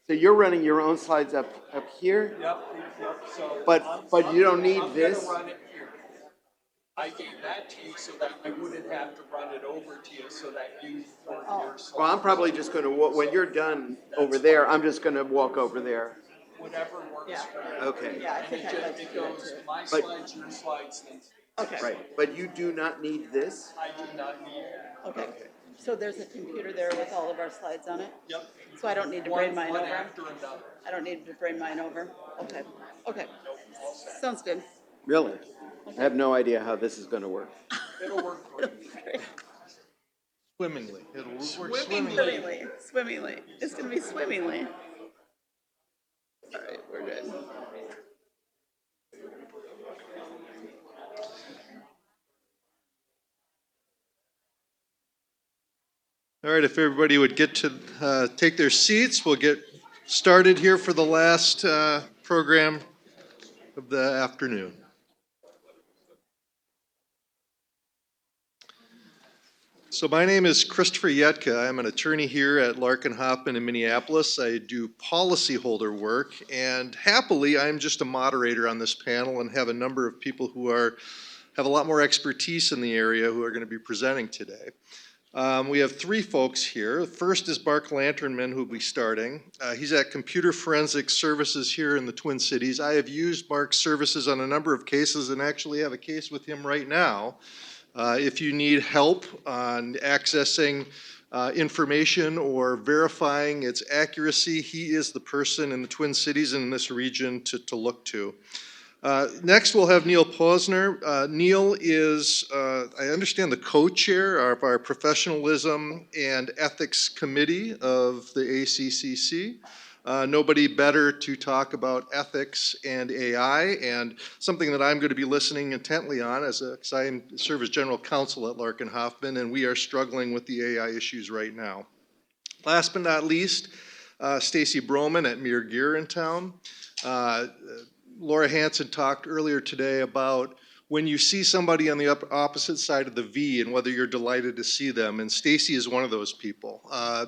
you're running your own slides up here? Yep, so. But you don't need I'm this? gonna run it here. I gave that to you so that I wouldn't have to run it over to you so that you work your slides. Well, I'm probably just gonna, when you're done over there, I'm just gonna walk over there. Whatever works for you. Okay. Yeah, I think I'd like to It do that goes, too. my But- slides, your slides, then. Okay. Right, but you do not need this? I do not need it. Okay. So there's a computer there with all of our slides on it? Yep. So I don't need to bring One, mine one over? after another. I don't need to bring mine over? Okay, okay. Sounds good. Really? I have no idea how this is gonna work. It'll work for you. Swimmingly. It'll work swimmingly. Swimmingly, swimmingly. It's gonna be swimmingly. All right, we're good. All right, if everybody would get to take their seats, we'll get started here for the last program of the afternoon. So my name is Christopher Yetka. I'm an attorney here at Larkin Hoffman in Minneapolis. I do policyholder work, and happily, I'm just a moderator on this panel and have a number of people who have a lot more expertise in the area who are going to be presenting today. We have three folks here. The first is Mark Lanternman, who will be starting. He's at Computer Forensic Services here in the Twin Cities. I have used Mark's services on a number of cases and actually have a case with him right now. If you need help on accessing information or verifying its accuracy, he is the person in the Twin Cities and in this region to look to. Next, we'll have Neil Posner. Neil is, I understand, the co-chair of our Professionalism and Ethics Committee of the ACCC. Nobody better to talk about ethics and AI, and something that I'm going to be listening intently on because I serve as general counsel at Larkin Hoffman, and we are struggling with the AI issues right now. Last but not least, Stacy Broman at Mere Gear in town. Laura Hansen talked earlier today about when you see somebody on the opposite side of the V and whether you're delighted to see them, and Stacy is one of those people.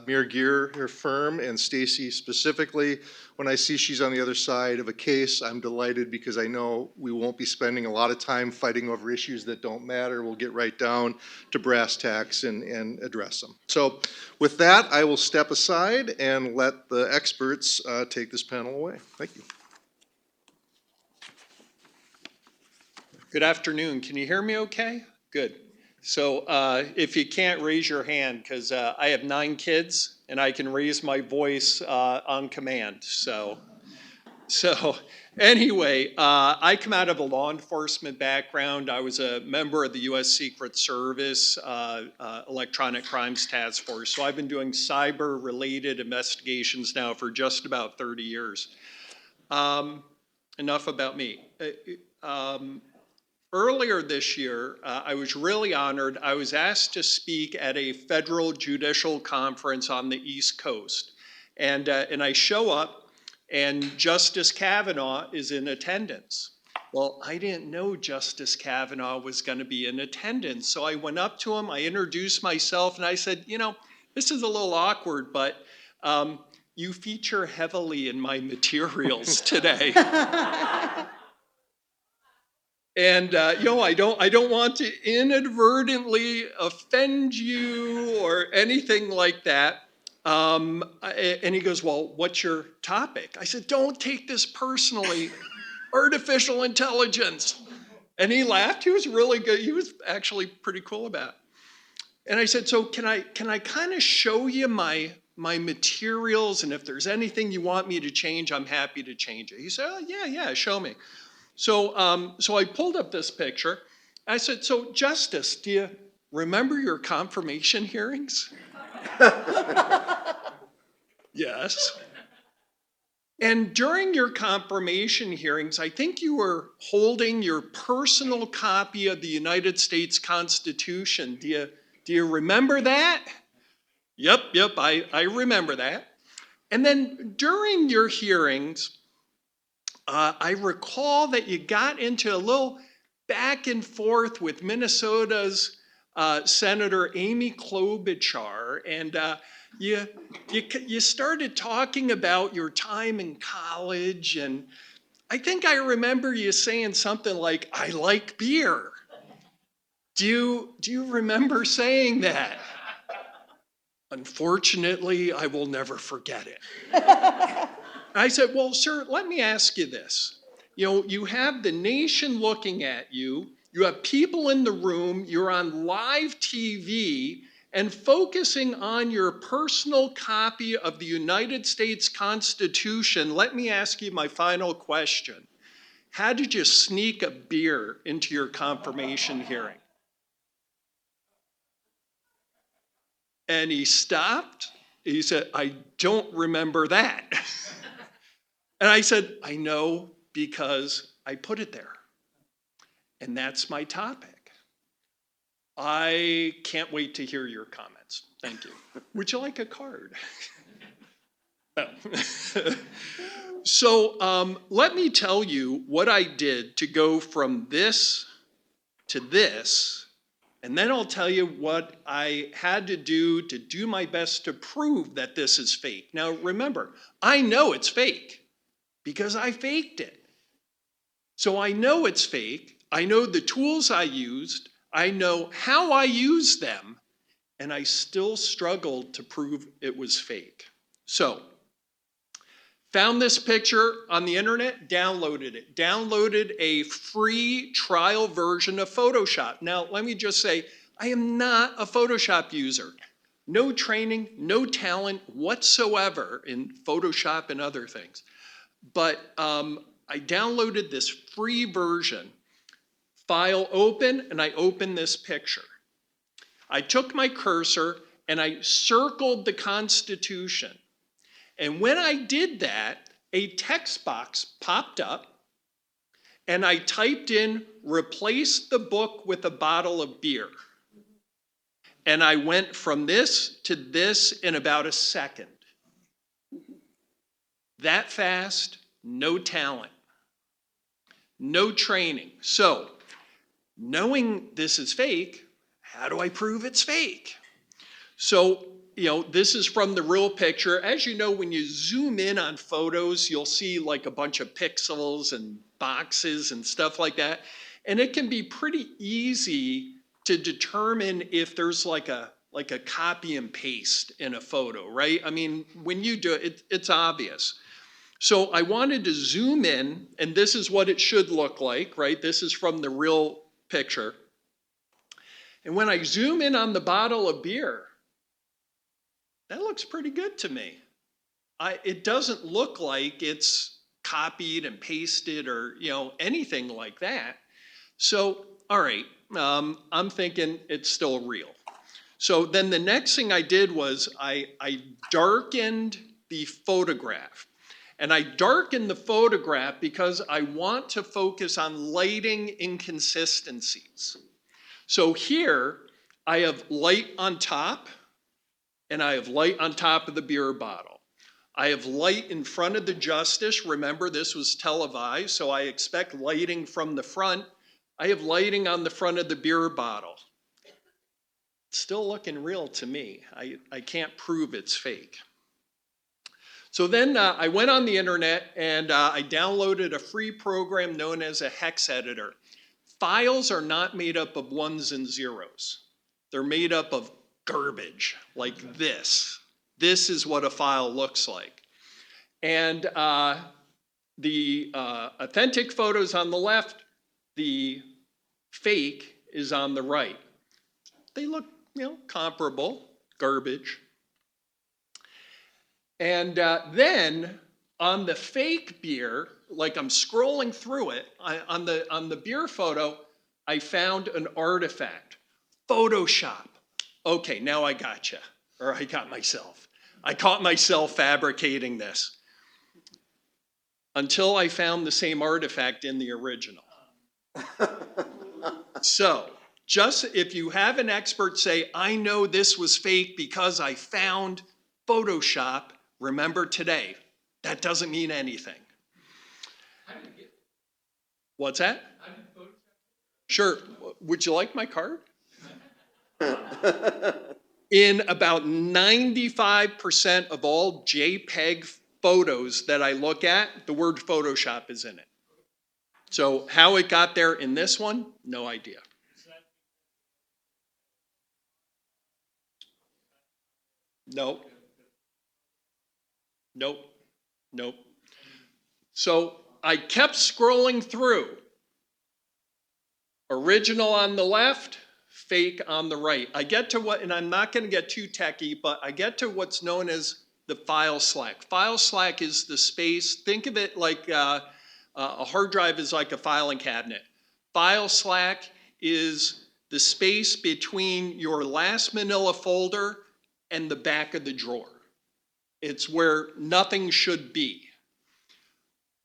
Mere Gear, her firm, and Stacy specifically, when I see she's on the other side of a case, I'm delighted because I know we won't be spending a lot of time fighting over issues that don't matter. We'll get right down to brass tacks and address them. So with that, I will step aside and let the experts take this panel away. Thank you. Good afternoon. Can you hear me okay? Good. So if you can't, raise your hand because I have 9 kids and I can raise my voice on command. So So anyway, I come out of a law enforcement background. I was a member of the U.S. Secret Service Electronic Crimes Task Force. So I've been doing cyber-related investigations now for just about 30 years. Enough about me. Earlier this year, I was really honored. I was asked to speak at a federal judicial conference on the East Coast. And I show up, and Justice Kavanaugh is in attendance. Well, I didn't know Justice Kavanaugh was going to be in attendance. So I went up to him, I introduced myself, and I said, you know, this is a little awkward, but you feature heavily in my materials today. And you know, I don't want to inadvertently offend you or anything like that. And he goes, well, what's your topic? I said, don't take this personally. Artificial intelligence. And he laughed. He was really good. He was actually pretty cool about it. And I said, so can I kind of show you my materials, and if there's anything you want me to change, I'm happy to change it. He said, oh, yeah, show me. So I pulled up this picture. I said, so Justice, do you remember your confirmation hearings? Yes. And during your confirmation hearings, I think you were holding your personal copy of the United States Constitution. Do you remember that? Yep, I remember that. And then during your hearings, I recall that you got into a little back and forth with Minnesota's Senator Amy Klobuchar, and you started talking about your time in college, and I think I remember you saying something like, I like beer. Do you remember saying that? Unfortunately, I will never forget it. I said, well, sir, let me ask you this. You know, you have the nation looking at you, you have people in the room, you're on live TV, and focusing on your personal copy of the United States Constitution, let me ask you my final question. How did you sneak a beer into your confirmation hearing? And he stopped. He said, I don't remember that. And I said, I know because I put it there. And that's my topic. I can't wait to hear your comments. Thank you. Would you like a card? No. So let me tell you what I did to go from this to this, and then I'll tell you what I had to do my best to prove that this is fake. Now remember, I know it's fake because I faked it. So I know it's fake. I know the tools I used. I know how I used them, and I still struggled to prove it was fake. So, found this picture on the internet, downloaded it. Downloaded a free trial version of Photoshop. Now, let me just say, I am not a Photoshop user. No training, no talent whatsoever in Photoshop and other things. But I downloaded this free version. File open, and I opened this picture. I took my cursor and I circled the Constitution. And when I did that, a text box popped up, and I typed in, replace the book with a bottle of beer. And I went from this to this in about a second. That fast, no talent, no training. So, knowing this is fake, how do I prove it's fake? So, you know, this is from the real picture. As you know, when you zoom in on photos, you'll see like a bunch of pixels and boxes and stuff like that. And it can be pretty easy to determine if there's like a copy and paste in a photo, right? I mean, when you do it, it's obvious. So I wanted to zoom in, and this is what it should look like, right? This is from the real picture. And when I zoom in on the bottle of beer, that looks pretty good to me. It doesn't look like it's copied and pasted or, anything like that. So, all right, I'm thinking it's still real. So then the next thing I did was I darkened the photograph. And I darkened the photograph because I want to focus on lighting inconsistencies. So here I have light on top and I have light on top of the beer bottle. I have light in front of the justice. Remember, this was televised, so I expect lighting from the front. I have lighting on the front of the beer bottle. It's still looking real to me. I can't prove it's fake. So then I went on the internet and I downloaded a free program known as a hex editor. Files are not made up of ones and zeros. They're made up of garbage like this. This is what a file looks like. And the authentic photo's on the left, the fake is on the right. They look, comparable, garbage. And then on the fake beer, like I'm scrolling through it, on the beer photo, I found an artifact. Photoshop. Okay, now I gotcha, or I got myself. I caught myself fabricating this until I found the same artifact in the original. So, just if you have an expert say, I know this was fake because I found Photoshop, remember today, that doesn't mean anything. What's that? Sure. Would you like my card? In about 95% of all JPEG photos that I look at, the word Photoshop is in it. So how it got there in this one, no idea. Nope. So I kept scrolling through. Original on the left, fake on the right. I get to what, and I'm not going to get too techie, but I get to what's known as the file slack. File slack is the space. Think of it like a hard drive is like a filing cabinet. File slack is the space between your last manila folder and the back of the drawer. It's where nothing should be.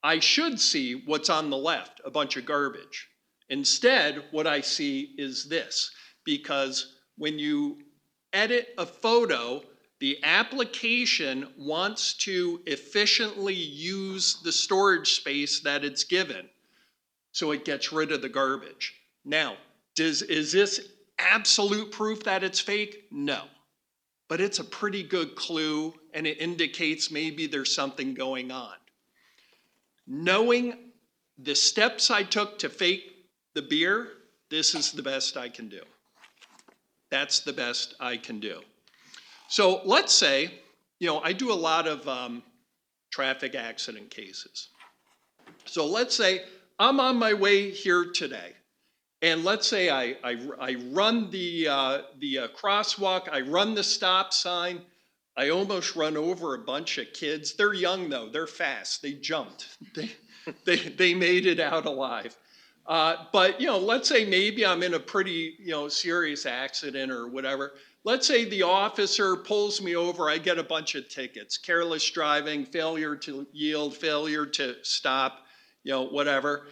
I should see what's on the left, a bunch of garbage. Instead, what I see is this, because when you edit a photo, the application wants to efficiently use the storage space that it's given, so it gets rid of the garbage. Now, is this absolute proof that it's fake? No. But it's a pretty good clue, and it indicates maybe there's something going on. Knowing the steps I took to fake the beer, this is the best I can do. That's the best I can do. So let's say, I do a lot of traffic accident cases. So let's say I'm on my way here today. And let's say I run the crosswalk, I run the stop sign, I almost run over a bunch of kids. They're young though, they're fast, they jumped. They made it out alive. But let's say maybe I'm in a pretty serious accident or whatever. Let's say the officer pulls me over, I get a bunch of tickets, careless driving, failure to yield, failure to stop, whatever.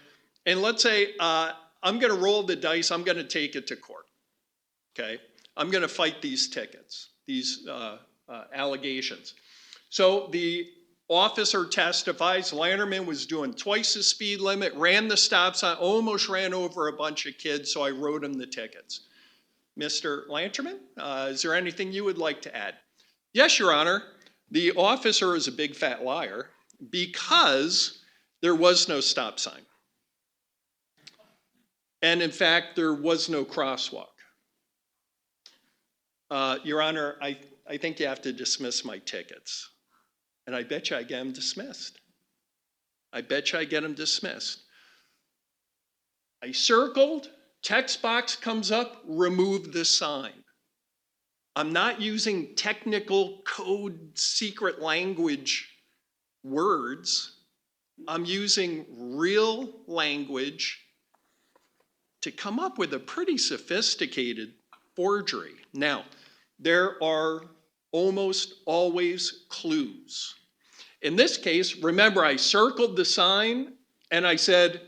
And let's say I'm going to roll the dice, I'm going to take it to court, okay? I'm going to fight these tickets, these allegations. So the officer testifies, Lanterman was doing twice the speed limit, ran the stop sign, almost ran over a bunch of kids, so I wrote him the tickets. Mr. Lanterman, is there anything you would like to add? Yes, Your Honor. The officer is a big fat liar because there was no stop sign. And in fact, there was no crosswalk. Your Honor, I think you have to dismiss my tickets. And I bet you I get them dismissed. I circled, text box comes up, remove the sign. I'm not using technical code secret language words. I'm using real language to come up with a pretty sophisticated forgery. Now, there are almost always clues. In this case, remember I circled the sign and I said,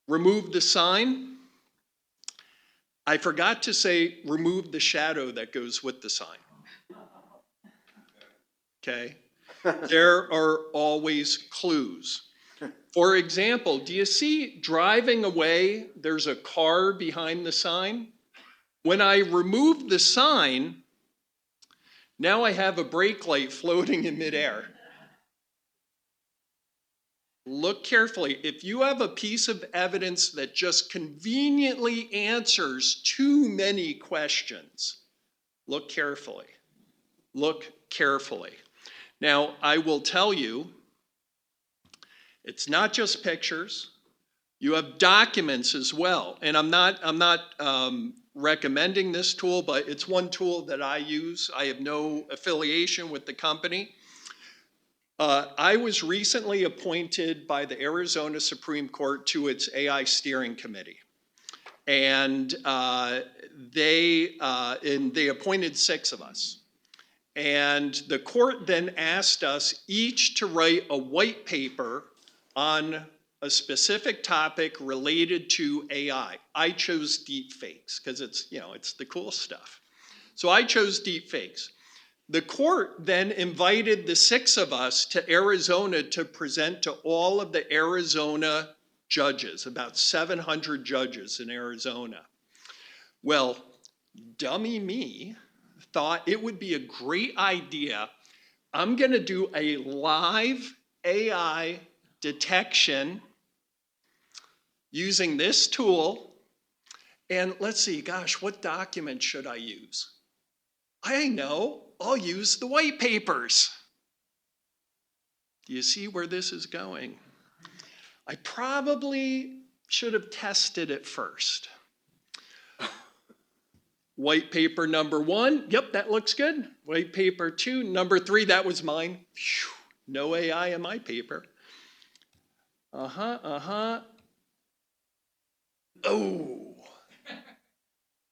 remove the sign. I forgot to say, remove the shadow that goes with the sign. Okay? There are always clues. For example, do you see driving away, there's a car behind the sign? When I remove the sign, now I have a brake light floating in midair. Look carefully. If you have a piece of evidence that just conveniently answers too many questions, look carefully. Look carefully. Now, I will tell you, it's not just pictures. You have documents as well. And I'm not recommending this tool, but it's one tool that I use. I have no affiliation with the company. I was recently appointed by the Arizona Supreme Court to its AI steering committee. And they appointed 6 of us. And the court then asked us each to write a white paper on a specific topic related to AI. I chose deep fakes because it's the cool stuff. So I chose deep fakes. The court then invited the 6 of us to Arizona to present to all of the Arizona judges, about 700 judges in Arizona. Well, dummy me thought it would be a great idea. I'm going to do a live AI detection using this tool. And let's see, gosh, what document should I use? I know, I'll use the white papers. Do you see where this is going? I probably should have tested it first. White paper number 1, yep, that looks good. White paper 2, number 3, that was mine. Whew, no AI in my paper. Oh.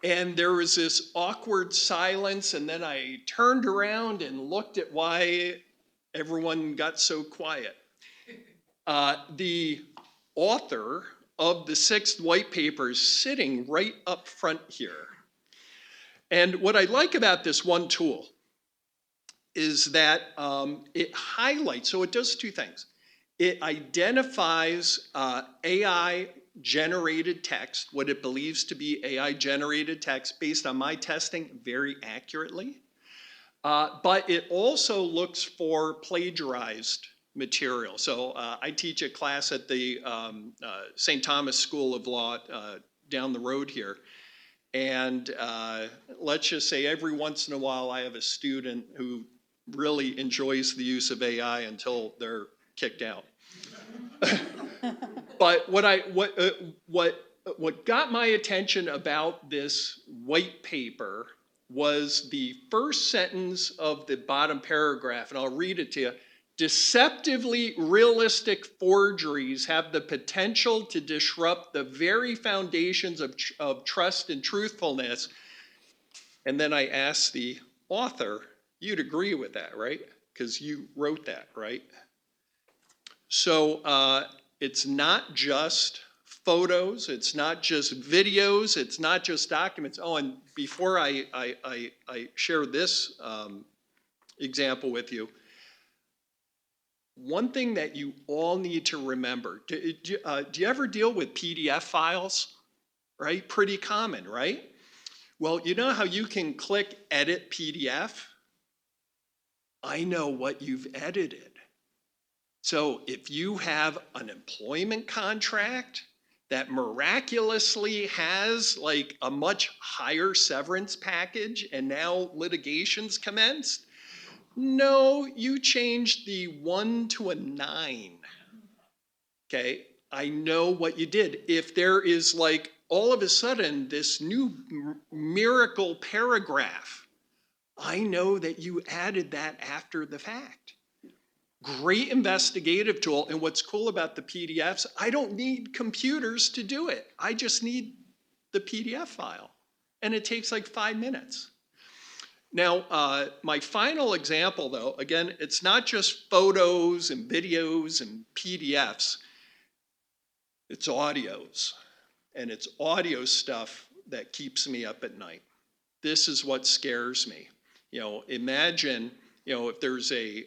And there was this awkward silence, and then I turned around and looked at why everyone got so quiet. The author of the 6th white paper is sitting right up front here. And what I like about this one tool is that it highlights, so it does 2 things. It identifies AI-generated text, what it believes to be AI-generated text based on my testing very accurately. But it also looks for plagiarized material. So I teach a class at the St. Thomas School of Law down the road here. And let's just say every once in a while I have a student who really enjoys the use of AI until they're kicked out. But what got my attention about this white paper was the first sentence of the bottom paragraph, and I'll read it to you. Deceptively realistic forgeries have the potential to disrupt the very foundations of trust and truthfulness. And then I asked the author, you'd agree with that, right? Because you wrote that, right? So it's not just photos, it's not just videos, it's not just documents. Oh, and before I share this example with you, one thing that you all need to remember, do you ever deal with PDF files? Right? Pretty common, right? Well, you know how you can click Edit PDF? I know what you've edited. So if you have an employment contract that miraculously has like a much higher severance package and now litigation's commenced, no, you changed the 1 to a 9. Okay, I know what you did. If there is like all of a sudden this new miracle paragraph, I know that you added that after the fact. Great investigative tool. And what's cool about the PDFs, I don't need computers to do it. I just need the PDF file. And it takes like 5 minutes. Now, my final example, though, again, it's not just photos and videos and PDFs. It's audios. And it's audio stuff that keeps me up at night. This is what scares me. You know, imagine, you know, if there's a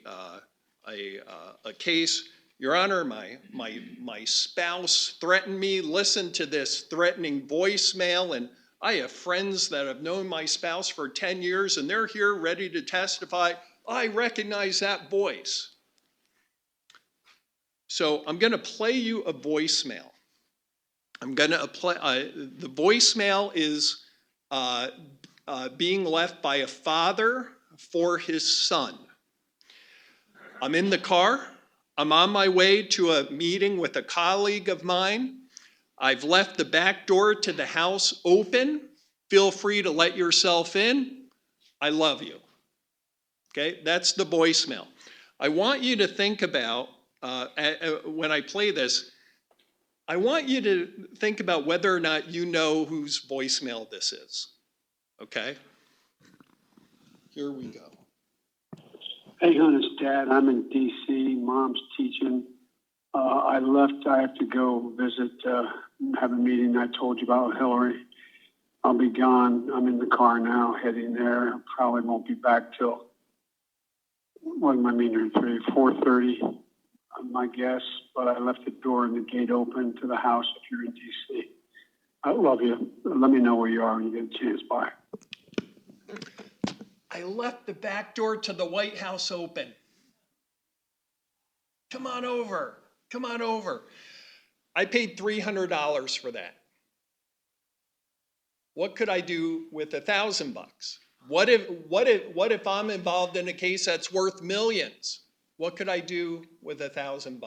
case, Your Honor, my spouse threatened me, listen to this threatening voicemail, and I have friends that have known my spouse for 10 years, and they're here ready to testify. I recognize that voice. So I'm going to play you a voicemail. I'm going to play, the voicemail is being left by a father for his son. I'm in the car. I'm on my way to a meeting with a colleague of mine. I've left the back door to the house open. Feel free to let yourself in. I love you. Okay, that's the voicemail. I want you to think about, when I play this, I want you to think about whether or not you know whose voicemail this is. Okay? Here we go. Hey, hon, it's Dad. I'm in D.C. Mom's teaching. I left. I have to go visit, have a meeting I told you about with Hillary. I'll be gone. I'm in the car now, heading there. Probably won't be back till, what am I meaning, 4:30, my guess. But I left the door and the gate open to the house if you're in D.C. I love you. Let me know where you are when you get a chance. Bye. I left the back door to the White House open. Come on over. Come on over. I paid $300 for that. What could I do with $1,000? What if I'm involved in a case that's worth millions? What could I do with $1,000?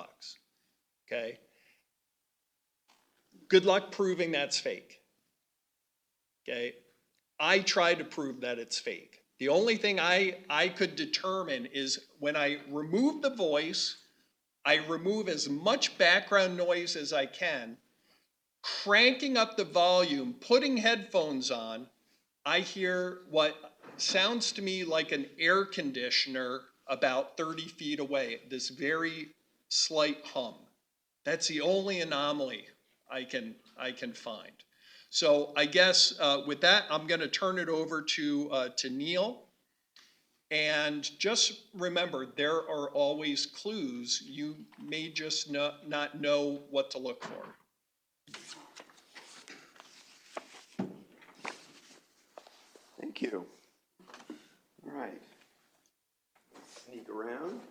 Okay. Good luck proving that's fake. Okay. I try to prove that it's fake. The only thing I could determine is when I remove the voice, I remove as much background noise as I can, cranking up the volume, putting headphones on, I hear what sounds to me like an air conditioner about 30 feet away, this very slight hum. That's the only anomaly I can find. So I guess with that, I'm going to turn it over to Neil. And just remember, there are always clues. You may just not know what to look for. Thank you. All right. Sneak around.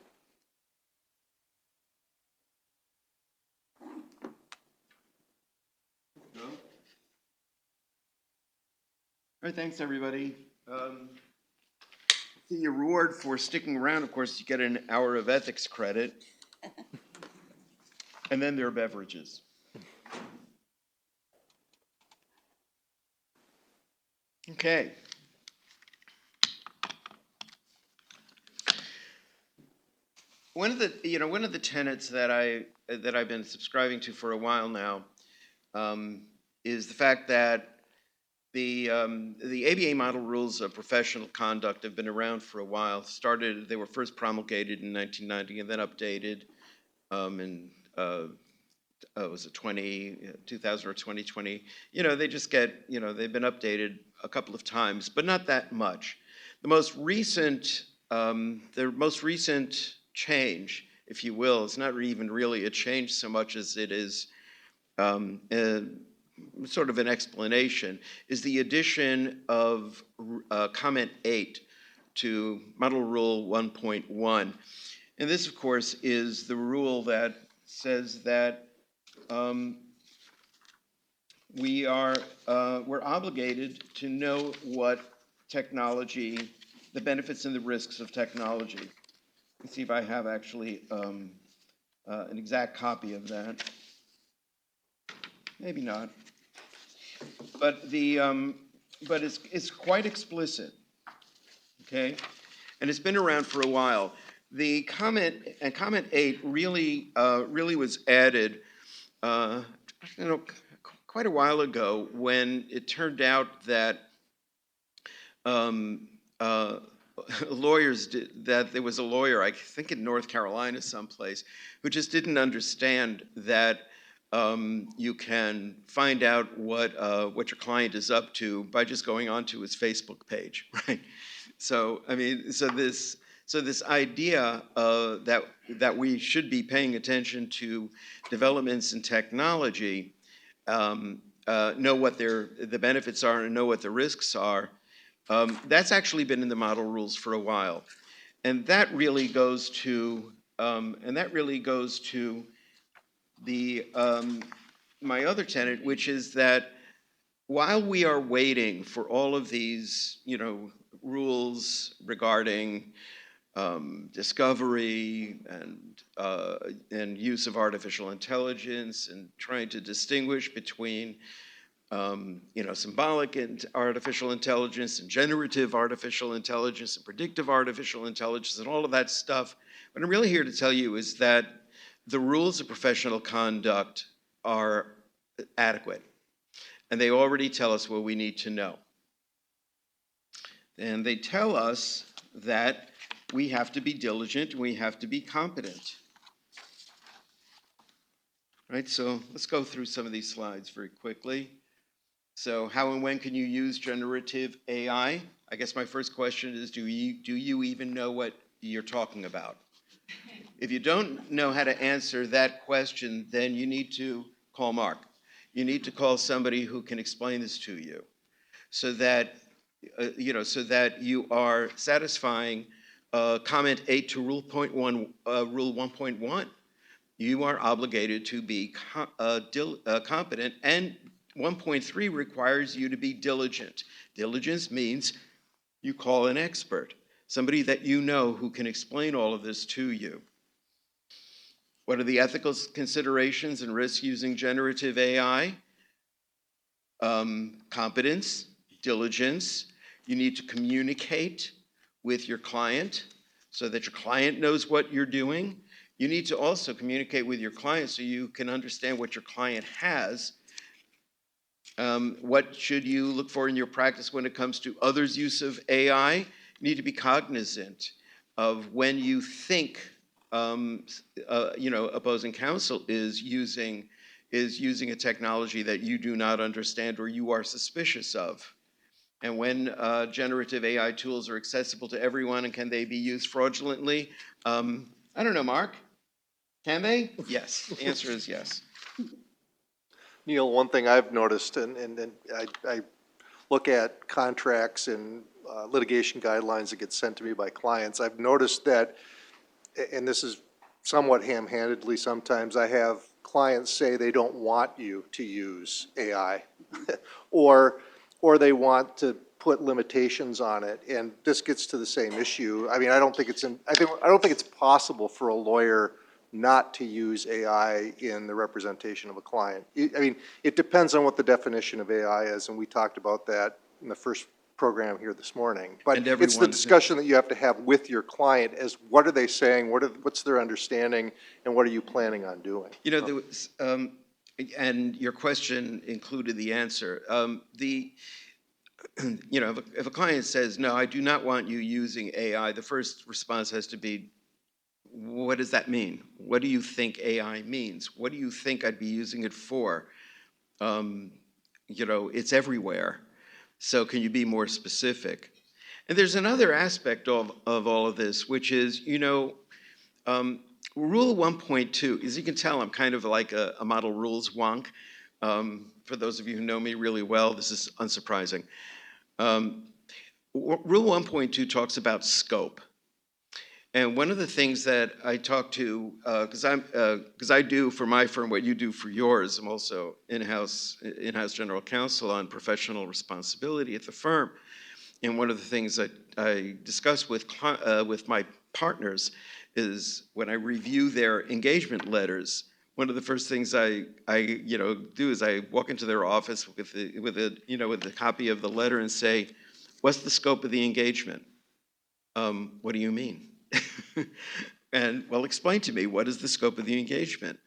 No? All right, thanks, everybody. The award for sticking around, of course, you get an hour of ethics credit. And then there are beverages. Okay. One of the tenets that I've been subscribing to for a while now is the fact that the ABA model rules of professional conduct have been around for a while. They were first promulgated in 1990 and then updated was it 2000 or 2020? They just get, they've been updated a couple of times, but not that much. The most recent change, if you will, is not even really a change so much as it is sort of an explanation, is the addition of comment 8 to Model Rule 1.1. And this, of course, is the rule that says that we're obligated to know what technology, the benefits and the risks of technology. Let's see if I have actually an exact copy of that. Maybe not. But it's quite explicit, okay? And it's been around for a while. comment 8 really was added, quite a while ago when it turned out that that there was a lawyer, I think in North Carolina someplace, who just didn't understand that you can find out what your client is up to by just going onto his Facebook page, right? So I mean, so this idea that we should be paying attention to developments in technology, know what the benefits are and know what the risks are. That's actually been in the model rules for a while, and that really goes to the my other tenet, which is that while we are waiting for all of these, rules regarding discovery and use of artificial intelligence and trying to distinguish between symbolic and artificial intelligence and generative artificial intelligence and predictive artificial intelligence and all of that stuff. What I'm really here to tell you is that the rules of professional conduct are adequate, and they already tell us what we need to know. And they tell us that we have to be diligent, we have to be competent. Right, so let's go through some of these slides very quickly. So how and when can you use generative AI? I guess my first question is, do you even know what you're talking about? If you don't know how to answer that question, then you need to call Mark. You need to call somebody who can explain this to you, so that you are satisfying comment 8 to rule 1.1. You are obligated to be competent, and 1.3 requires you to be diligent. Diligence means you call an expert, somebody that you know who can explain all of this to you. What are the ethical considerations and risks using generative AI? Competence, diligence. You need to communicate with your client so that your client knows what you're doing. You need to also communicate with your client so you can understand what your client has. What should you look for in your practice when it comes to others' use of AI? You need to be cognizant of when you think opposing counsel is using a technology that you do not understand or you are suspicious of. And when generative AI tools are accessible to everyone, and can they be used fraudulently? I don't know, Mark. Can they? Yes. The answer is yes. Neil, one thing I've noticed, and I look at contracts and litigation guidelines that get sent to me by clients, I've noticed that, and this is somewhat ham-handedly sometimes, I have clients say they don't want you to use AI or they want to put limitations on it, and this gets to the same issue. I mean, I don't think it's possible for a lawyer not to use AI in the representation of a client. I mean, it depends on what the definition of AI is, and we talked about that in the first program here this morning. But it's the discussion that you have to have with your client as what are they saying, what's their understanding, and what are you planning on doing? There was, and your question included the answer. If a client says, no, I do not want you using AI, the first response has to be, what does that mean? What do you think AI means? What do you think I'd be using it for? It's everywhere. So can you be more specific? And there's another aspect of all of this, which is, Rule 1.2, as you can tell, I'm kind of like a model rules wonk. For those of you who know me really well, this is unsurprising. Rule 1.2 talks about scope. And one of the things that I talk to, because I do for my firm what you do for yours, I'm also in-house general counsel on professional responsibility at the firm. And one of the things that I discuss with my partners is when I review their engagement letters, one of the first things I do is I walk into their office with a copy of the letter and say, what's the scope of the engagement? What do you mean? And, well, explain to me, what is the scope of the engagement?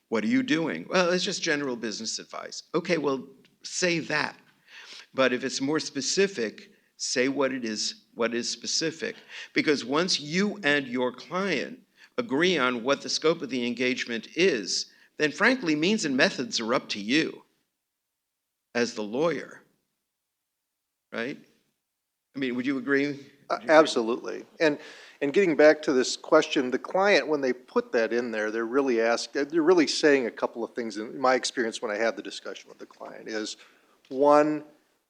What are you doing? Well, it's just general business advice. Okay, well, say that. But if it's more specific, say what is specific. Because once you and your client agree on what the scope of the engagement is, then frankly, means and methods are up to you as the lawyer, right? I mean, would you agree? Absolutely. And getting back to this question, the client, when they put that in there, they're really saying a couple of things. In my experience, when I had the discussion with the client, is one,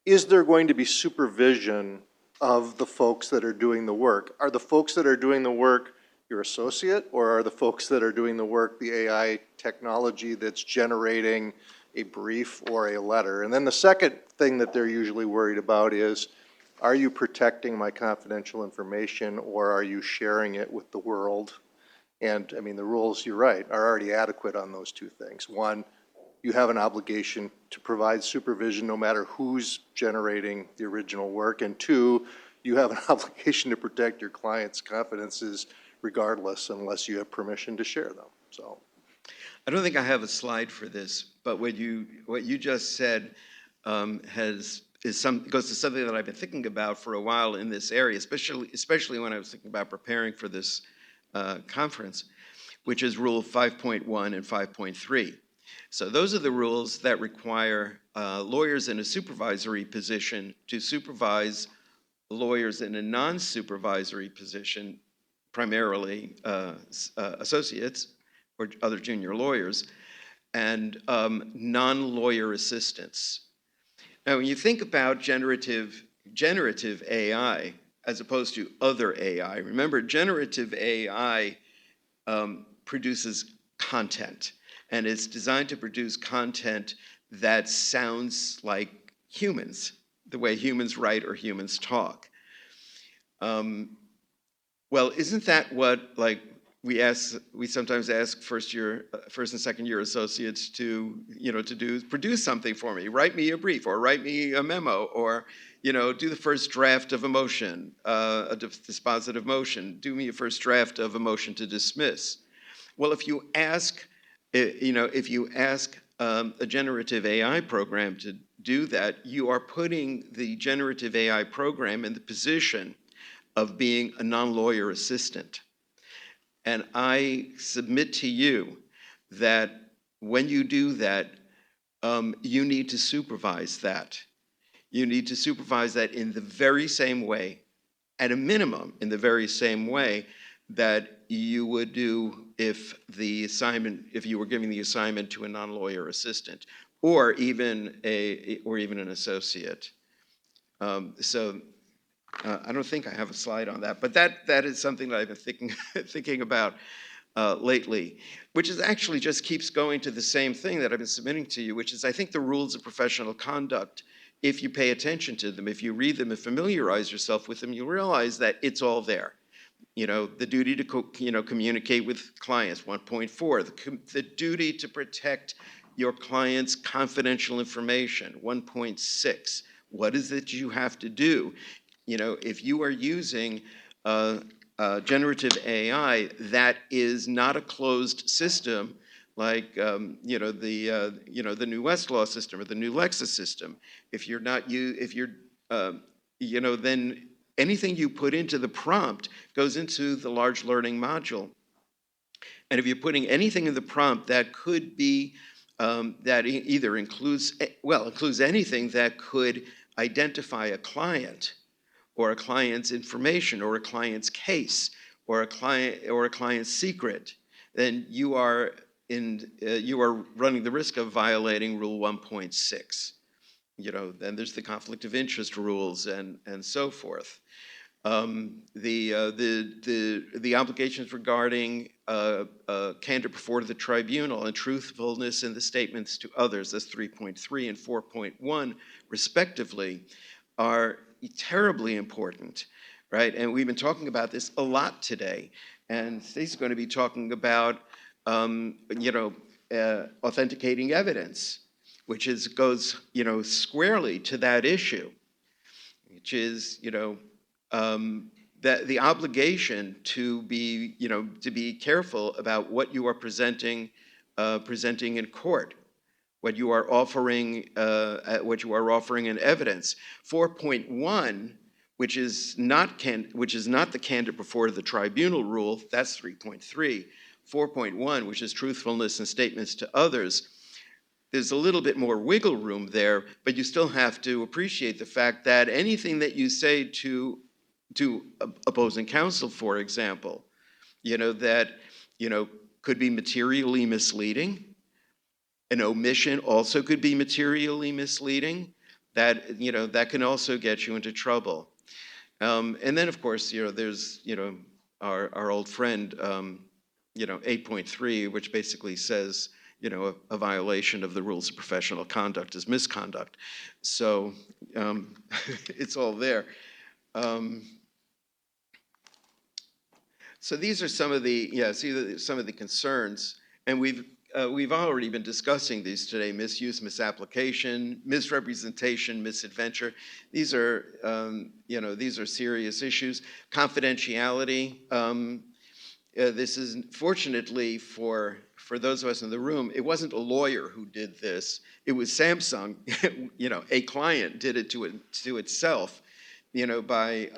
is there going to be supervision of the folks that are doing the work? Are the folks that are doing the work your associate, or are the folks that are doing the work the AI technology that's generating a brief or a letter? And then the second thing that they're usually worried about is, are you protecting my confidential information, or are you sharing it with the world? And I mean, the rules, you're right, are already adequate on those two things. One, you have an obligation to provide supervision no matter who's generating the original work. And two, you have an obligation to protect your client's confidences regardless, unless you have permission to share them. So, I don't think I have a slide for this, but what you just said goes to something that I've been thinking about for a while in this area, especially when I was thinking about preparing for this conference, which is Rule 5.1 and 5.3. So those are the rules that require lawyers in a supervisory position to supervise lawyers in a non-supervisory position, primarily associates or other junior lawyers, and non-lawyer assistants. Now, when you think about generative AI as opposed to other AI, remember, generative AI produces content, and it's designed to produce content that sounds like humans, the way humans write or humans talk. Well, isn't that what, like, we sometimes ask first and second year associates to do, produce something for me, write me a brief, or write me a memo, or do the first draft of a motion, a dispositive motion, do me a first draft of a motion to dismiss. Well, if you ask a generative AI program to do that, you are putting the generative AI program in the position of being a non-lawyer assistant. And I submit to you that when you do that, you need to supervise that. You need to supervise that in the very same way, at a minimum, in the very same way that you would do if you were giving the assignment to a non-lawyer assistant, or even an associate. I don't think I have a slide on that, but that is something that I've been thinking about lately, which is actually just keeps going to the same thing that I've been submitting to you, which is, I think, the rules of professional conduct. If you pay attention to them, if you read them and familiarize yourself with them, you'll realize that it's all there. The duty to communicate with clients, 1.4, the duty to protect your client's confidential information, 1.6. What is it you have to do? If you are using generative AI that is not a closed system, like the new Westlaw system or the new Lexis system, then anything you put into the prompt goes into the large learning module. And if you're putting anything in the prompt that could be that either includes anything that could identify a client, or a client's information, or a client's case, or a client's secret, then you are running the risk of violating Rule 1.6. Then there's the conflict of interest rules and so forth. The obligations regarding candor before the tribunal and truthfulness in the statements to others, that's 3.3 and 4.1 respectively, are terribly important, right? And we've been talking about this a lot today. And Stacey's going to be talking about, authenticating evidence, which goes, squarely to that issue, which is, that the obligation to be careful about what you are presenting in court, what you are offering in evidence. 4.1, which is not the candor before the tribunal rule, that's 3.3. 4.1, which is truthfulness and statements to others, there's a little bit more wiggle room there, but you still have to appreciate the fact that anything that you say to opposing counsel, for example, that could be materially misleading. An omission also could be materially misleading. That can also get you into trouble. And then, of course, there's our old friend, 8.3, which basically says, a violation of the rules of professional conduct is misconduct. So it's all there. So these are some of the concerns, and we've already been discussing these today: misuse, misapplication, misrepresentation, misadventure. These are serious issues. Confidentiality. This is, fortunately for those of us in the room, it wasn't a lawyer who did this. It was Samsung. A client did it to itself, by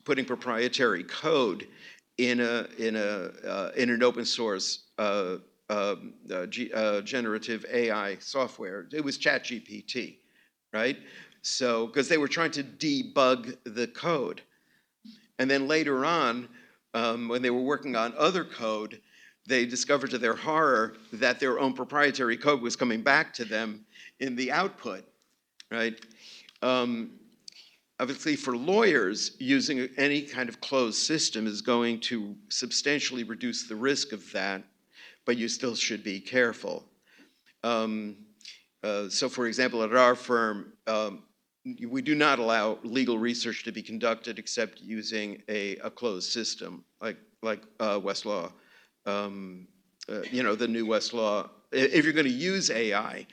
putting proprietary code in an open source generative AI software. It was ChatGPT, right? So, because they were trying to debug the code. And then later on, when they were working on other code, they discovered to their horror that their own proprietary code was coming back to them in the output, right? Obviously, for lawyers, using any kind of closed system is going to substantially reduce the risk of that, but you still should be careful. So, for example, at our firm, we do not allow legal research to be conducted except using a closed system, like Westlaw, the new Westlaw. If you're going to use AI,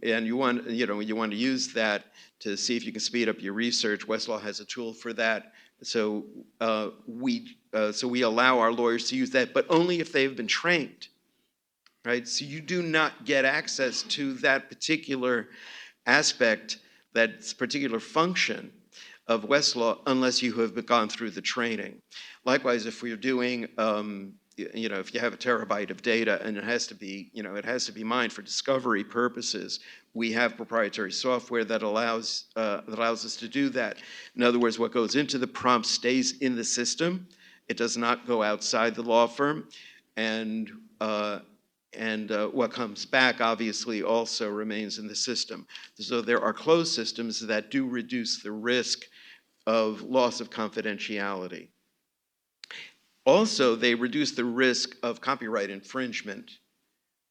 and you want to use that to see if you can speed up your research, Westlaw has a tool for that. So we allow our lawyers to use that, but only if they've been trained, right? So you do not get access to that particular aspect, that particular function of Westlaw unless you have gone through the training. Likewise, if we're doing, if you have a terabyte of data and it has to be mined for discovery purposes, we have proprietary software that allows us to do that. In other words, what goes into the prompt stays in the system. It does not go outside the law firm, and what comes back obviously also remains in the system. So there are closed systems that do reduce the risk of loss of confidentiality. Also, they reduce the risk of copyright infringement,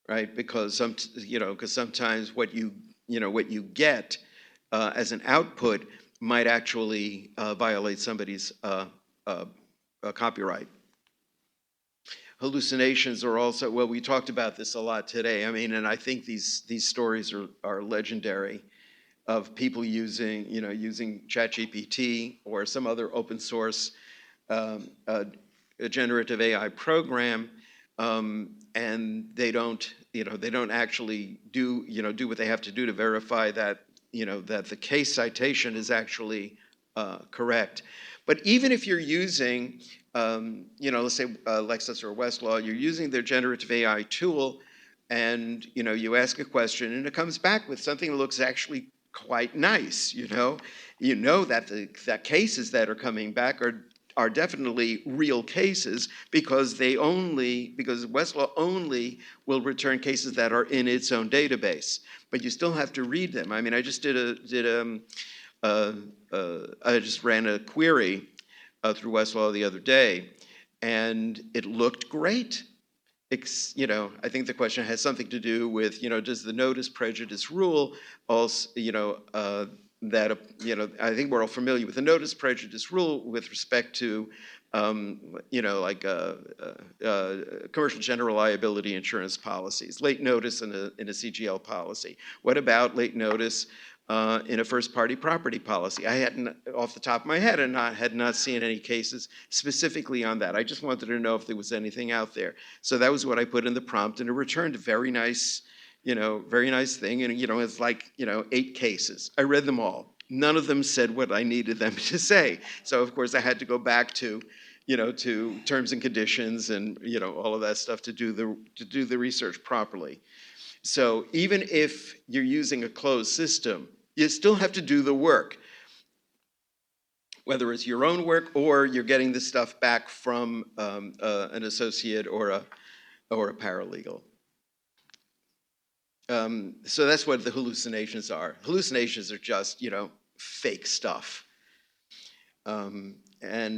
right? Because sometimes what you get as an output might actually violate somebody's copyright. Hallucinations are also, well, we talked about this a lot today. I mean, and I think these stories are legendary, of people using ChatGPT or some other open source generative AI program, and they don't actually do what they have to do to verify that that the case citation is actually correct. But even if you're using, let's say Lexis or Westlaw, you're using their generative AI tool, and you ask a question, and it comes back with something that looks actually quite nice. That that cases that are coming back are definitely real cases, because Westlaw only will return cases that are in its own database. But you still have to read them. I mean, I just I just ran a query through Westlaw the other day, and it looked great. I think the question has something to do with, does the notice prejudice rule also, that, I think we're all familiar with the notice prejudice rule with respect to, commercial general liability insurance policies, late notice in a CGL policy. What about late notice in a first-party property policy. I hadn't, off the top of my head, had not seen any cases specifically on that. I just wanted to know if there was anything out there. So that was what I put in the prompt, and it returned a very nice thing. And, it's like, 8 cases. I read them all. None of them said what I needed them to say. So, of course, I had to go back to terms and conditions and, all of that stuff to do the research properly. So even if you're using a closed system, you still have to do the work, whether it's your own work or you're getting the stuff back from an associate or a paralegal. So that's what the hallucinations are. Hallucinations are just, fake stuff. And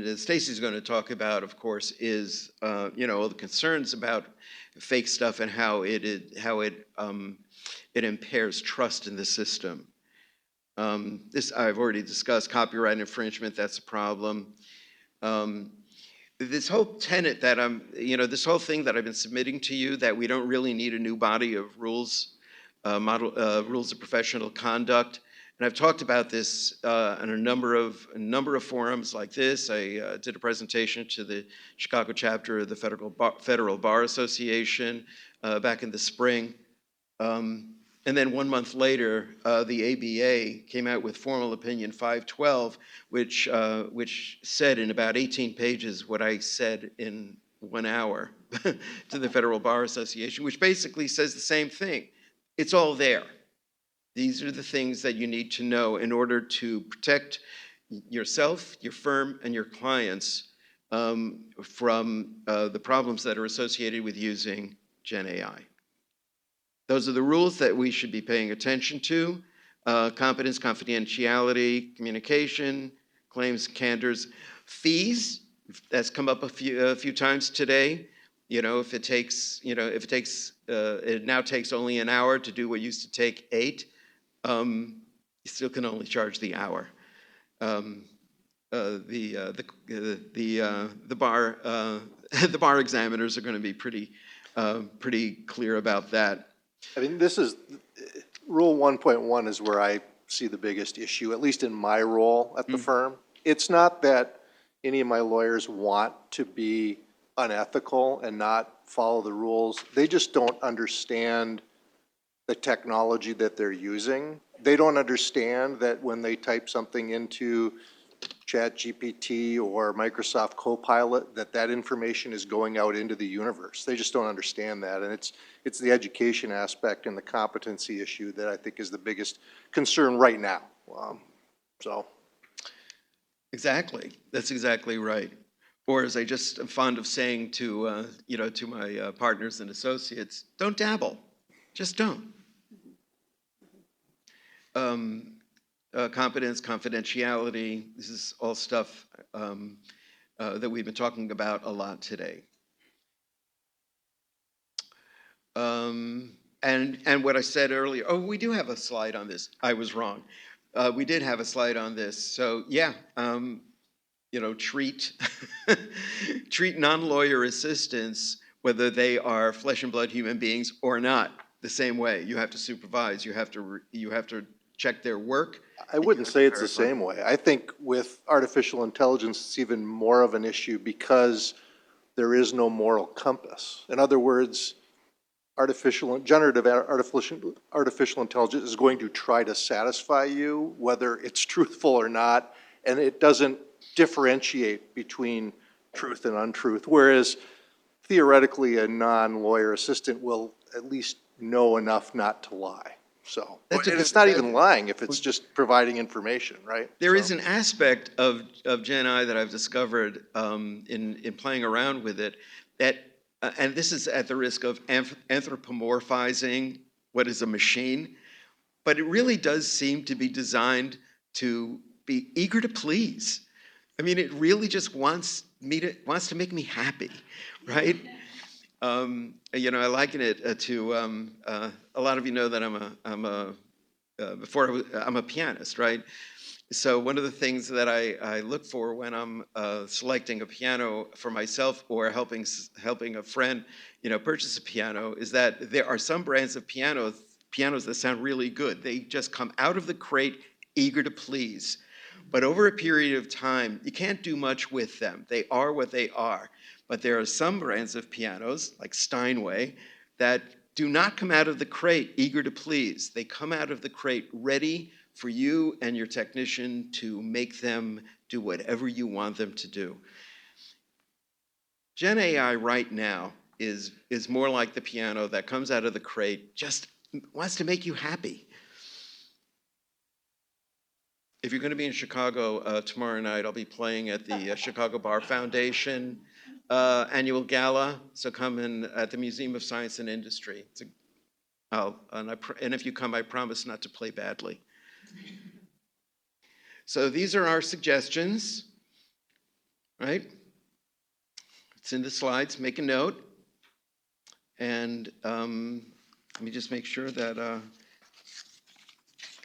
as Stacy's going to talk about, of course, is the concerns about fake stuff and how it impairs trust in the system. This I've already discussed. Copyright infringement, that's a problem. This whole tenet that this whole thing that I've been submitting to you, that we don't really need a new body of rules, rules of professional conduct. And I've talked about this in a number of forums like this. I did a presentation to the Chicago chapter of the Federal Bar Association back in the spring. And then 1 month later, the ABA came out with Formal Opinion 512, which said in about 18 pages what I said in 1 hour to the Federal Bar Association, which basically says the same thing. It's all there. These are the things that you need to know in order to protect yourself, your firm, and your clients from the problems that are associated with using Gen AI. Those are the rules that we should be paying attention to. Competence, confidentiality, communication, claims, candors, fees. That's come up a few times today. It now takes only an hour to do what used to take 8. You still can only charge the hour. The bar examiners are going to be pretty clear about that. I mean, this is, Rule 1.1 is where I see the biggest issue, at least in my role at the firm. It's not that any of my lawyers want to be unethical and not follow the rules. They just don't understand the technology that they're using. They don't understand that when they type something into ChatGPT or Microsoft Copilot, that information is going out into the universe. They just don't understand that. And it's the education aspect and the competency issue that I think is the biggest concern right now. Exactly. That's exactly right. Or as I just am fond of saying to my partners and associates, don't dabble. Just don't. Competence, confidentiality, this is all stuff that we've been talking about a lot today. And what I said earlier, we do have a slide on this. I was wrong. We did have a slide on this. So yeah, treat non-lawyer assistants, whether they are flesh and blood human beings or not, the same way. You have to supervise. You have to check their work. I wouldn't say it's the same way. I think with artificial intelligence, it's even more of an issue because there is no moral compass. In other words, generative artificial intelligence is going to try to satisfy you, whether it's truthful or not, and it doesn't differentiate between truth and untruth, whereas theoretically a non-lawyer assistant will at least know enough not to lie. So it's not even lying if it's just providing information, right? There is an aspect of Gen AI that I've discovered in playing around with it that, and this is at the risk of anthropomorphizing what is a machine, but it really does seem to be designed to be eager to please. I mean, it really just wants to make me happy, right? I liken it to a lot of you know that I'm a pianist, right? So one of the things that I look for when I'm selecting a piano for myself or helping a friend, purchase a piano is that there are some brands of pianos pianos that sound really good. They just come out of the crate eager to please. But over a period of time, you can't do much with them. They are what they are. But there are some brands of pianos, like Steinway, that do not come out of the crate eager to please. They come out of the crate ready for you and your technician to make them do whatever you want them to do. Gen AI right now is more like the piano that comes out of the crate, just wants to make you happy. If you're going to be in Chicago tomorrow night, I'll be playing at the Chicago Bar Foundation annual gala. So come in at the Museum of Science and Industry. And if you come, I promise not to play badly. So these are our suggestions, right? It's in the slides. Make a note. And let me just make sure that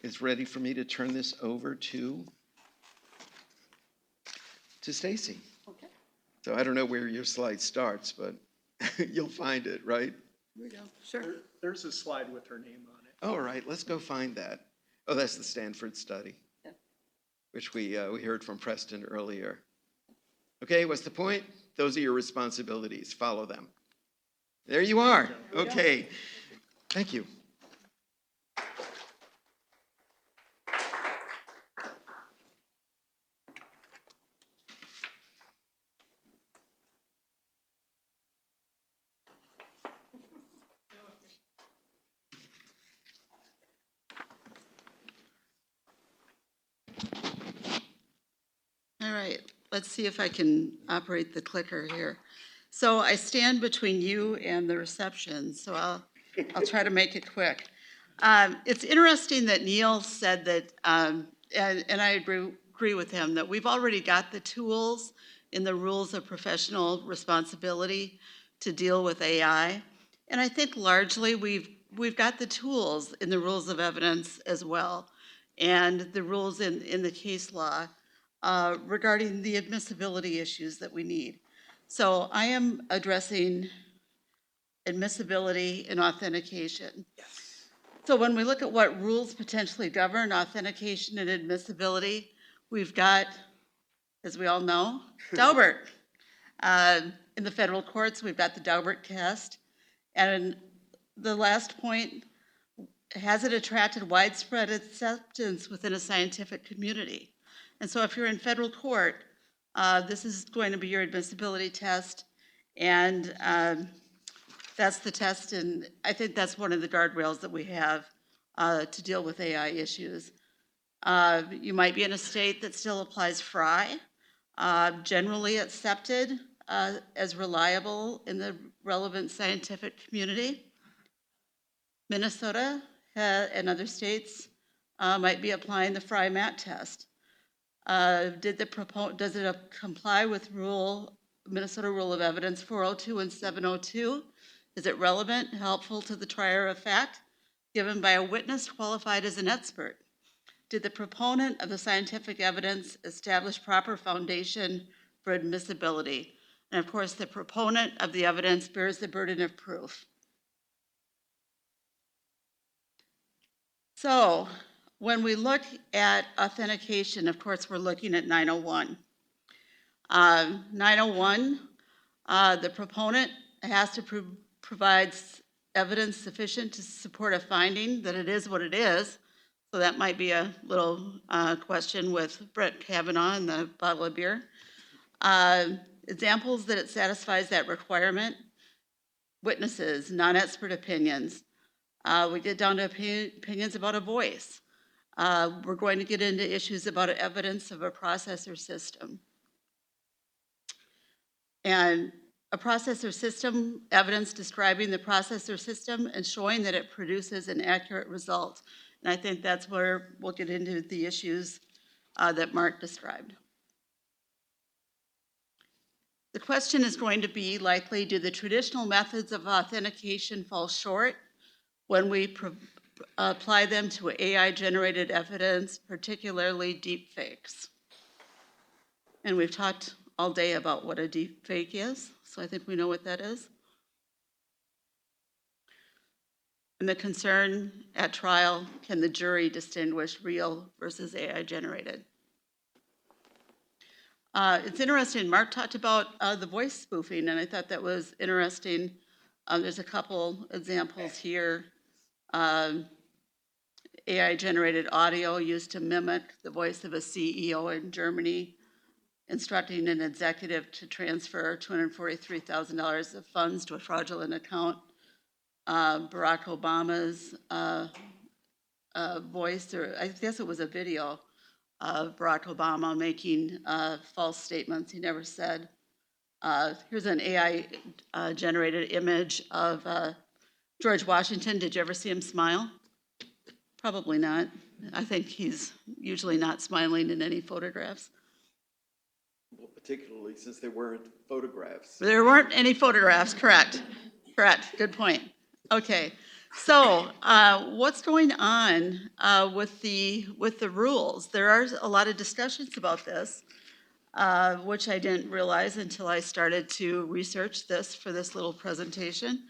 it's ready for me to turn this over to Stacy. Okay. So I don't know where your slide starts, but you'll find it, right? Here we go. Sure. There's a slide with her name on it. All right, let's go find that. Oh, that's the Stanford study, Yeah. which we heard from Preston earlier. Okay, what's the point? Those are your responsibilities. Follow them. There you are. Okay. Thank you. All right, let's see if I can operate the clicker here. So I stand between you and the reception, so I'll try to make it quick. It's interesting that Neil said that, and I agree with him, that we've already got the tools in the rules of professional responsibility to deal with AI. And I think largely we've got the tools in the rules of evidence as well, and the rules in the case law regarding the admissibility issues that we need. So I am addressing admissibility and authentication. Yes. So when we look at what rules potentially govern authentication and admissibility, we've got, as we all know, Daubert. In the federal courts, we've got the Daubert test. And the last point, has it attracted widespread acceptance within a scientific community? And so if you're in federal court, this is going to be your admissibility test, and that's the test, and I think that's one of the guardrails that we have to deal with AI issues. You might be in a state that still applies FRI, generally accepted as reliable in the relevant scientific community. Minnesota and other states might be applying the FRI MAT test. Does it comply with Minnesota Rule of Evidence 402 and 702? Is it relevant, helpful to the trier of fact, given by a witness qualified as an expert? Did the proponent of the scientific evidence establish proper foundation for admissibility? And of course, the proponent of the evidence bears the burden of proof. So, when we look at authentication, of course, we're looking at 901. 901, the proponent has to provide evidence sufficient to support a finding that it is what it is. So that might be a little question with Brett Kavanaugh and the bottle of beer. Examples that it satisfies that requirement: witnesses, non-expert opinions. We get down to opinions about a voice. We're going to get into issues about evidence of a processor system. And a processor system, evidence describing the processor system and showing that it produces an accurate result. And I think that's where we'll get into the issues that Mark described. The question is going to be likely, do the traditional methods of authentication fall short when we apply them to AI-generated evidence, particularly deep fakes? And we've talked all day about what a deep fake is, so I think we know what that is. And the concern at trial, can the jury distinguish real versus AI generated? It's interesting, Mark talked about the voice spoofing, and I thought that was interesting. There's a couple examples here. AI generated audio used to mimic the voice of a CEO in Germany, instructing an executive to transfer $243,000 of funds to a fraudulent account. Barack Obama's voice, or I guess it was a video of Barack Obama making false statements he never said. Here's an AI generated image of George Washington. Did you ever see him smile? Probably not. I think he's usually not smiling in any photographs. Well, particularly since there weren't photographs. There weren't any photographs, correct. Correct, good point. Okay, so what's going on with the rules? There are a lot of discussions about this, which I didn't realize until I started to research this for this little presentation.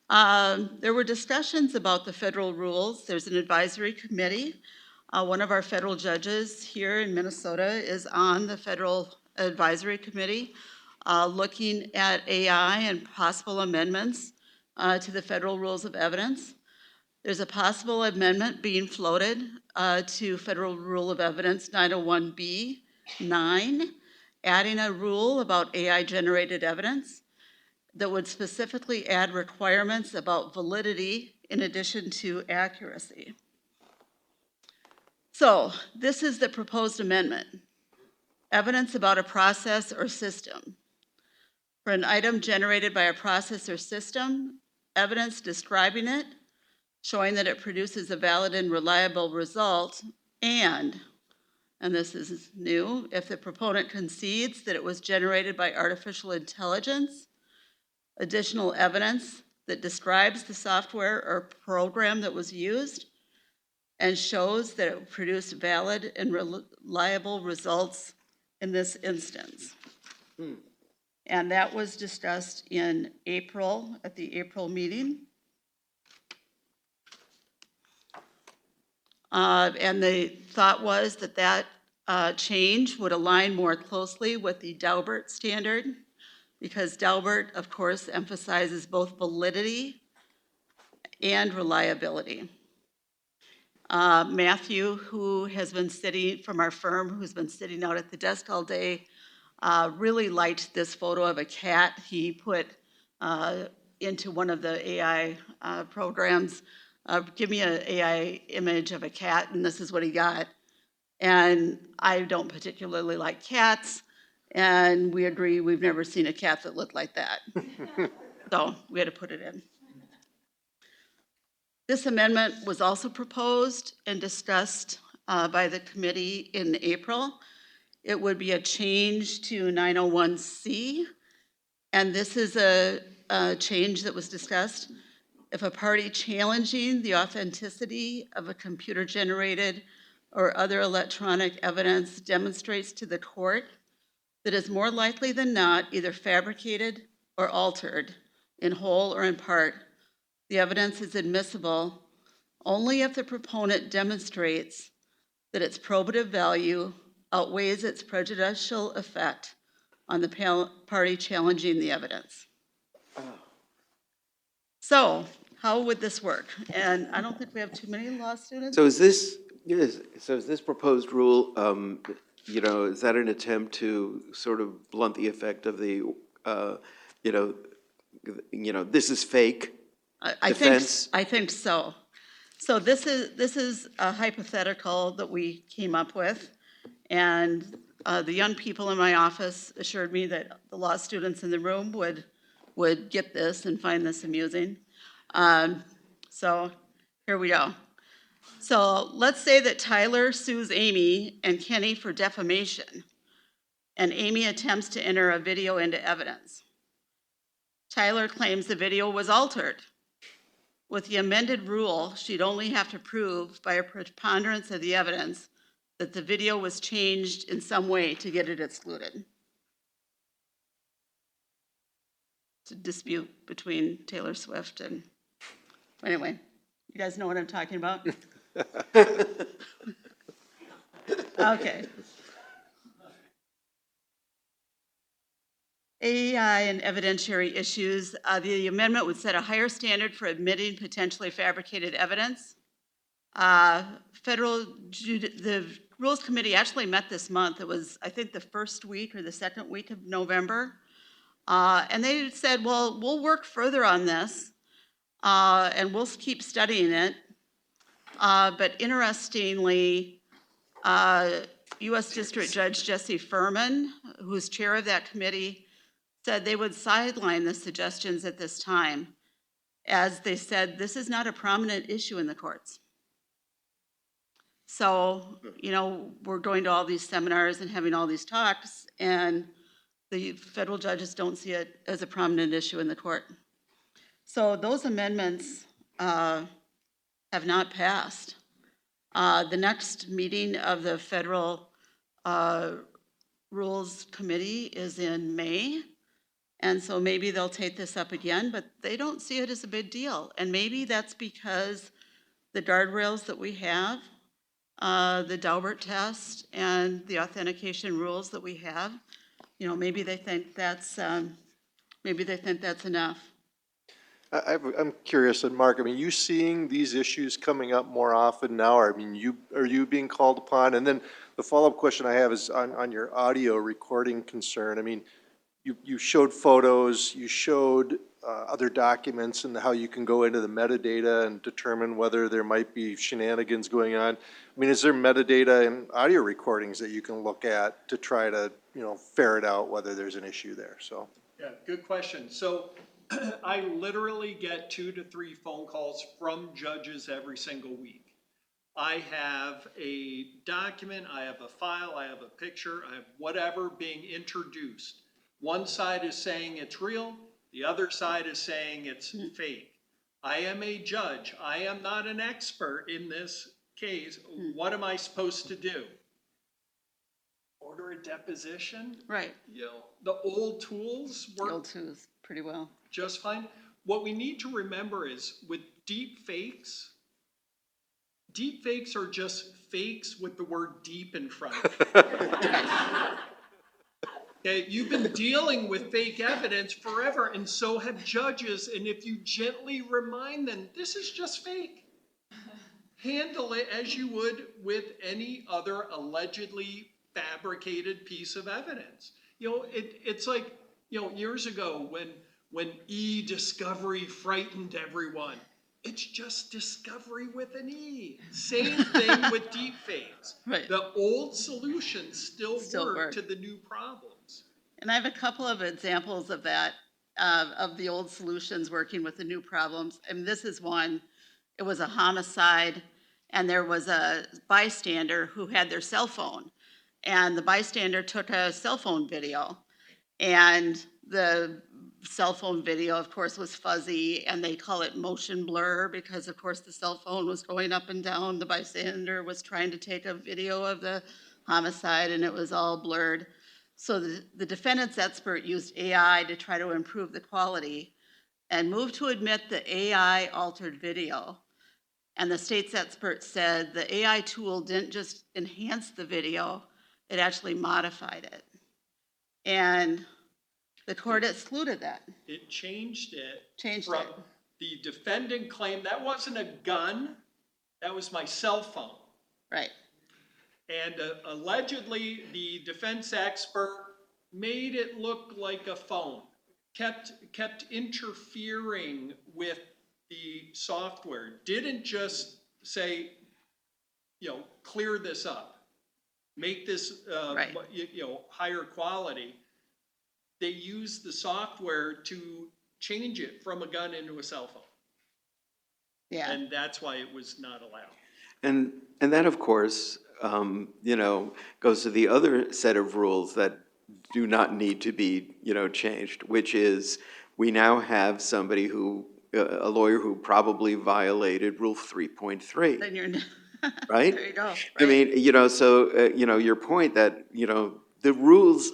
There were discussions about the federal rules. There's an advisory committee. One of our federal judges here in Minnesota is on the federal advisory committee looking at AI and possible amendments to the federal rules of evidence. There's a possible amendment being floated to Federal Rule of Evidence 901B9, adding a rule about AI-generated evidence that would specifically add requirements about validity in addition to accuracy. So this is the proposed amendment. Evidence about a process or system. For an item generated by a process or system, evidence describing it, showing that it produces a valid and reliable result, and this is new, if the proponent concedes that it was generated by artificial intelligence, additional evidence that describes the software or program that was used and shows that it produced valid and reliable results in this instance. And that was discussed in April, at the April meeting. And the thought was that that change would align more closely with the Daubert standard, because Daubert, of course, emphasizes both validity and reliability. Matthew, who has been sitting from our firm, who's been sitting out at the desk all day, really liked this photo of a cat he put into one of the AI programs. Give me an AI image of a cat, and this is what he got. And I don't particularly like cats, and we agree we've never seen a cat that looked like that. So we had to put it in. This amendment was also proposed and discussed by the committee in April. It would be a change to 901C, and this is a change that was discussed. If a party challenging the authenticity of a computer-generated or other electronic evidence demonstrates to the court that is more likely than not either fabricated or altered in whole or in part, the evidence is admissible only if the proponent demonstrates that its probative value outweighs its prejudicial effect on the party challenging the evidence. So how would this work? And I don't think we have too many law students. So is this proposed rule, is that an attempt to sort of blunt the effect of the, this is fake defense? I think so. So this is a hypothetical that we came up with, and the young people in my office assured me that the law students in the room would get this and find this amusing. So here we go. So let's say that Tyler sues Amy and Kenny for defamation, and Amy attempts to enter a video into evidence. Tyler claims the video was altered. With the amended rule, she'd only have to prove by a preponderance of the evidence that the video was changed in some way to get it excluded. It's a dispute between Taylor Swift and, anyway. You guys know what I'm talking about? Okay. AI and evidentiary issues. The amendment would set a higher standard for admitting potentially fabricated evidence. The Rules Committee actually met this month. It was, I think, the first week or the second week of November. And they said, well, we'll work further on this, and we'll keep studying it. But interestingly, U.S. District Judge Jesse Furman, who's chair of that committee, said they would sideline the suggestions at this time, as they said, this is not a prominent issue in the courts. So, you know, we're going to all these seminars and having all these talks, and the federal judges don't see it as a prominent issue in the court. So those amendments have not passed. The next meeting of the Federal Rules Committee is in May. And so maybe they'll take this up again, but they don't see it as a big deal. And maybe that's because the guardrails that we have, the Daubert test and the authentication rules that we have, you know, maybe they think that's enough. I'm curious, and Mark, I mean, you seeing these issues coming up more often now? Or, I mean, are you being called upon? And then the follow-up question I have is on your audio recording concern. I mean, you showed photos, you showed other documents and how you can go into the metadata and determine whether there might be shenanigans going on. I mean, is there metadata and audio recordings that you can look at to try to, you know, ferret out whether there's an issue there? So. Yeah, good question. So I literally get 2 to 3 phone calls from judges every single week. I have a document, I have a file, I have a picture, I have whatever being introduced. One side is saying it's real, the other side is saying it's fake. I am a judge. I am not an expert in this case. What am I supposed to do? Order a deposition? Right. You know, the old tools work. The old tools, pretty well. Just fine. What we need to remember is with deep fakes are just fakes with the word deep in front of it. Okay, you've been dealing with fake evidence forever, and so have judges, and if you gently remind them, this is just fake. Handle it as you would with any other allegedly fabricated piece of evidence. You know, it's like, you know, years ago when e-discovery frightened everyone. It's just discovery with an E. Same thing with deepfakes. Right. The old solutions still work to the new problems. And I have a couple of examples of that, of the old solutions working with the new problems. And this is one. It was a homicide, and there was a bystander who had their cell phone. And the bystander took a cell phone video. And the cell phone video, of course, was fuzzy, and they call it motion blur because, of course, the cell phone was going up and down. The bystander was trying to take a video of the homicide, and it was all blurred. So the defendant's expert used AI to try to improve the quality and moved to admit the AI altered video. And the state's expert said the AI tool didn't just enhance the video, it actually modified it. And the court excluded that. It changed it from the defendant claimed that wasn't a gun, that was my cell phone. Right. And allegedly, the defense expert made it look like a phone, kept interfering with the software, didn't just say, you know, clear this up, make this, you know, higher quality. They used the software to change it from a gun into a cell phone. Yeah. And that's why it was not allowed. And that, of course, you know, goes to the other set of rules that do not need to be, you know, changed, which is we now have somebody who, a lawyer who probably violated Rule 3.3. Then you're, right? There you go. Right. I mean, you know, so, you know, your point that, you know, the rules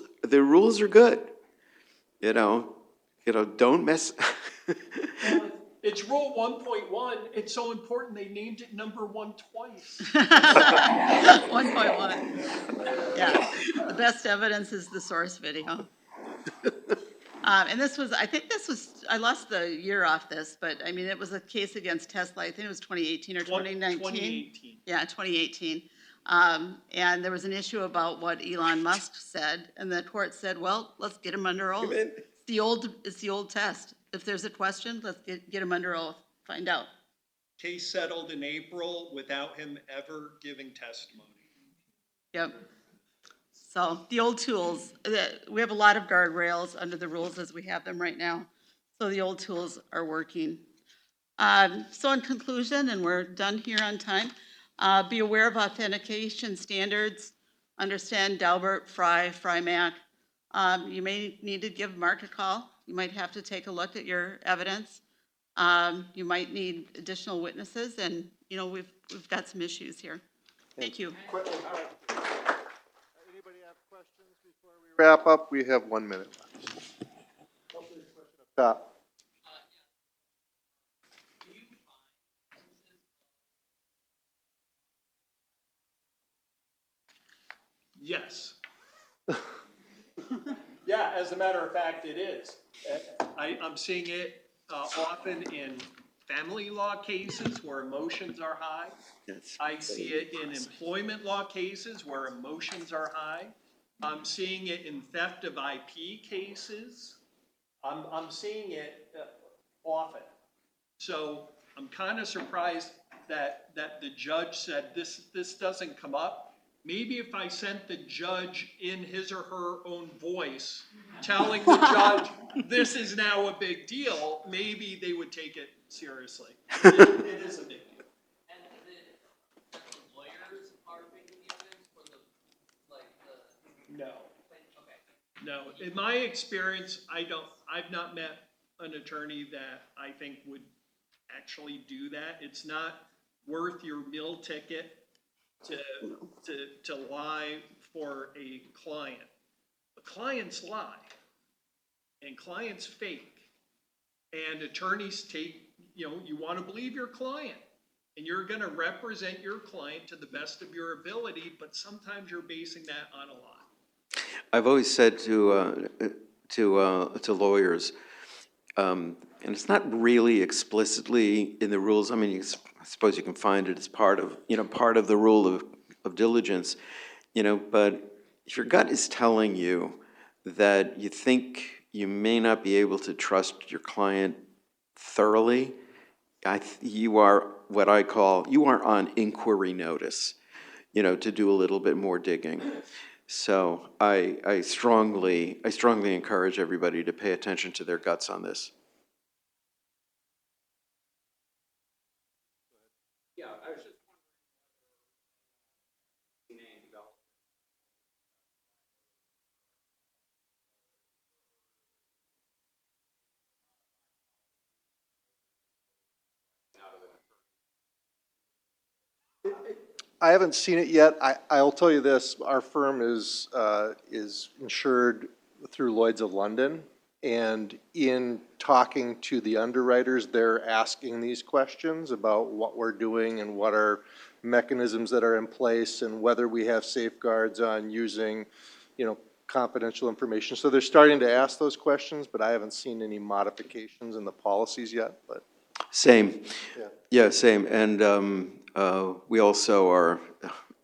are good. You know, don't mess. It's rule 1.1. It's so important they named it number 1 twice. 1.1. Yeah, the best evidence is the source video. And this was, I think this was, I lost the year off this, but I mean, it was a case against Tesla. I think it was 2018 or 2019. 2018. Yeah, 2018. And there was an issue about what Elon Musk said, and the court said, well, let's get him under oath. It's the old test. If there's a question, let's get him under oath, find out. Case settled in April without him ever giving testimony. Yep. So the old tools, we have a lot of guardrails under the rules as we have them right now. So the old tools are working. So in conclusion, and we're done here on time, be aware of authentication standards. Understand Daubert, Fry-Mac. You may need to give Mark a call. You might have to take a look at your evidence. You might need additional witnesses, and you know we've got some issues here. Thank you. Anybody have questions before we wrap up? We have 1 minute left. Top. Yes. Yeah, as a matter of fact, it is. I'm seeing it often in family law cases where emotions are high. I see it in employment law cases where emotions are high. I'm seeing it in theft of IP cases. I'm seeing it often. So I'm kind of surprised that the judge said this doesn't come up. Maybe if I sent the judge in his or her own voice telling the judge this is now a big deal, maybe they would take it seriously. It is a big deal. And the lawyers are making the evidence for the No. Okay. No, in my experience, I've not met an attorney that I think would actually do that. It's not worth your meal ticket to lie for a client. But clients lie, and clients fake, and attorneys take, you want to believe your client, and you're going to represent your client to the best of your ability, but sometimes you're basing that on a lie. I've always said to lawyers, and it's not really explicitly in the rules. I mean, I suppose you can find it as part of the rule of diligence, but if your gut is telling you that you think you may not be able to trust your client thoroughly, you are what I call, you are on inquiry notice, to do a little bit more digging. So I strongly encourage everybody to pay attention to their guts on this. Yeah, I was just wondering. I haven't seen it yet. I'll tell you this, our firm is insured through Lloyd's of London. And in talking to the underwriters, they're asking these questions about what we're doing and what are mechanisms that are in place and whether we have safeguards on using, confidential information. So they're starting to ask those questions, but I haven't seen any modifications in the policies yet, but. Same. Yeah. Yeah, same. And we also are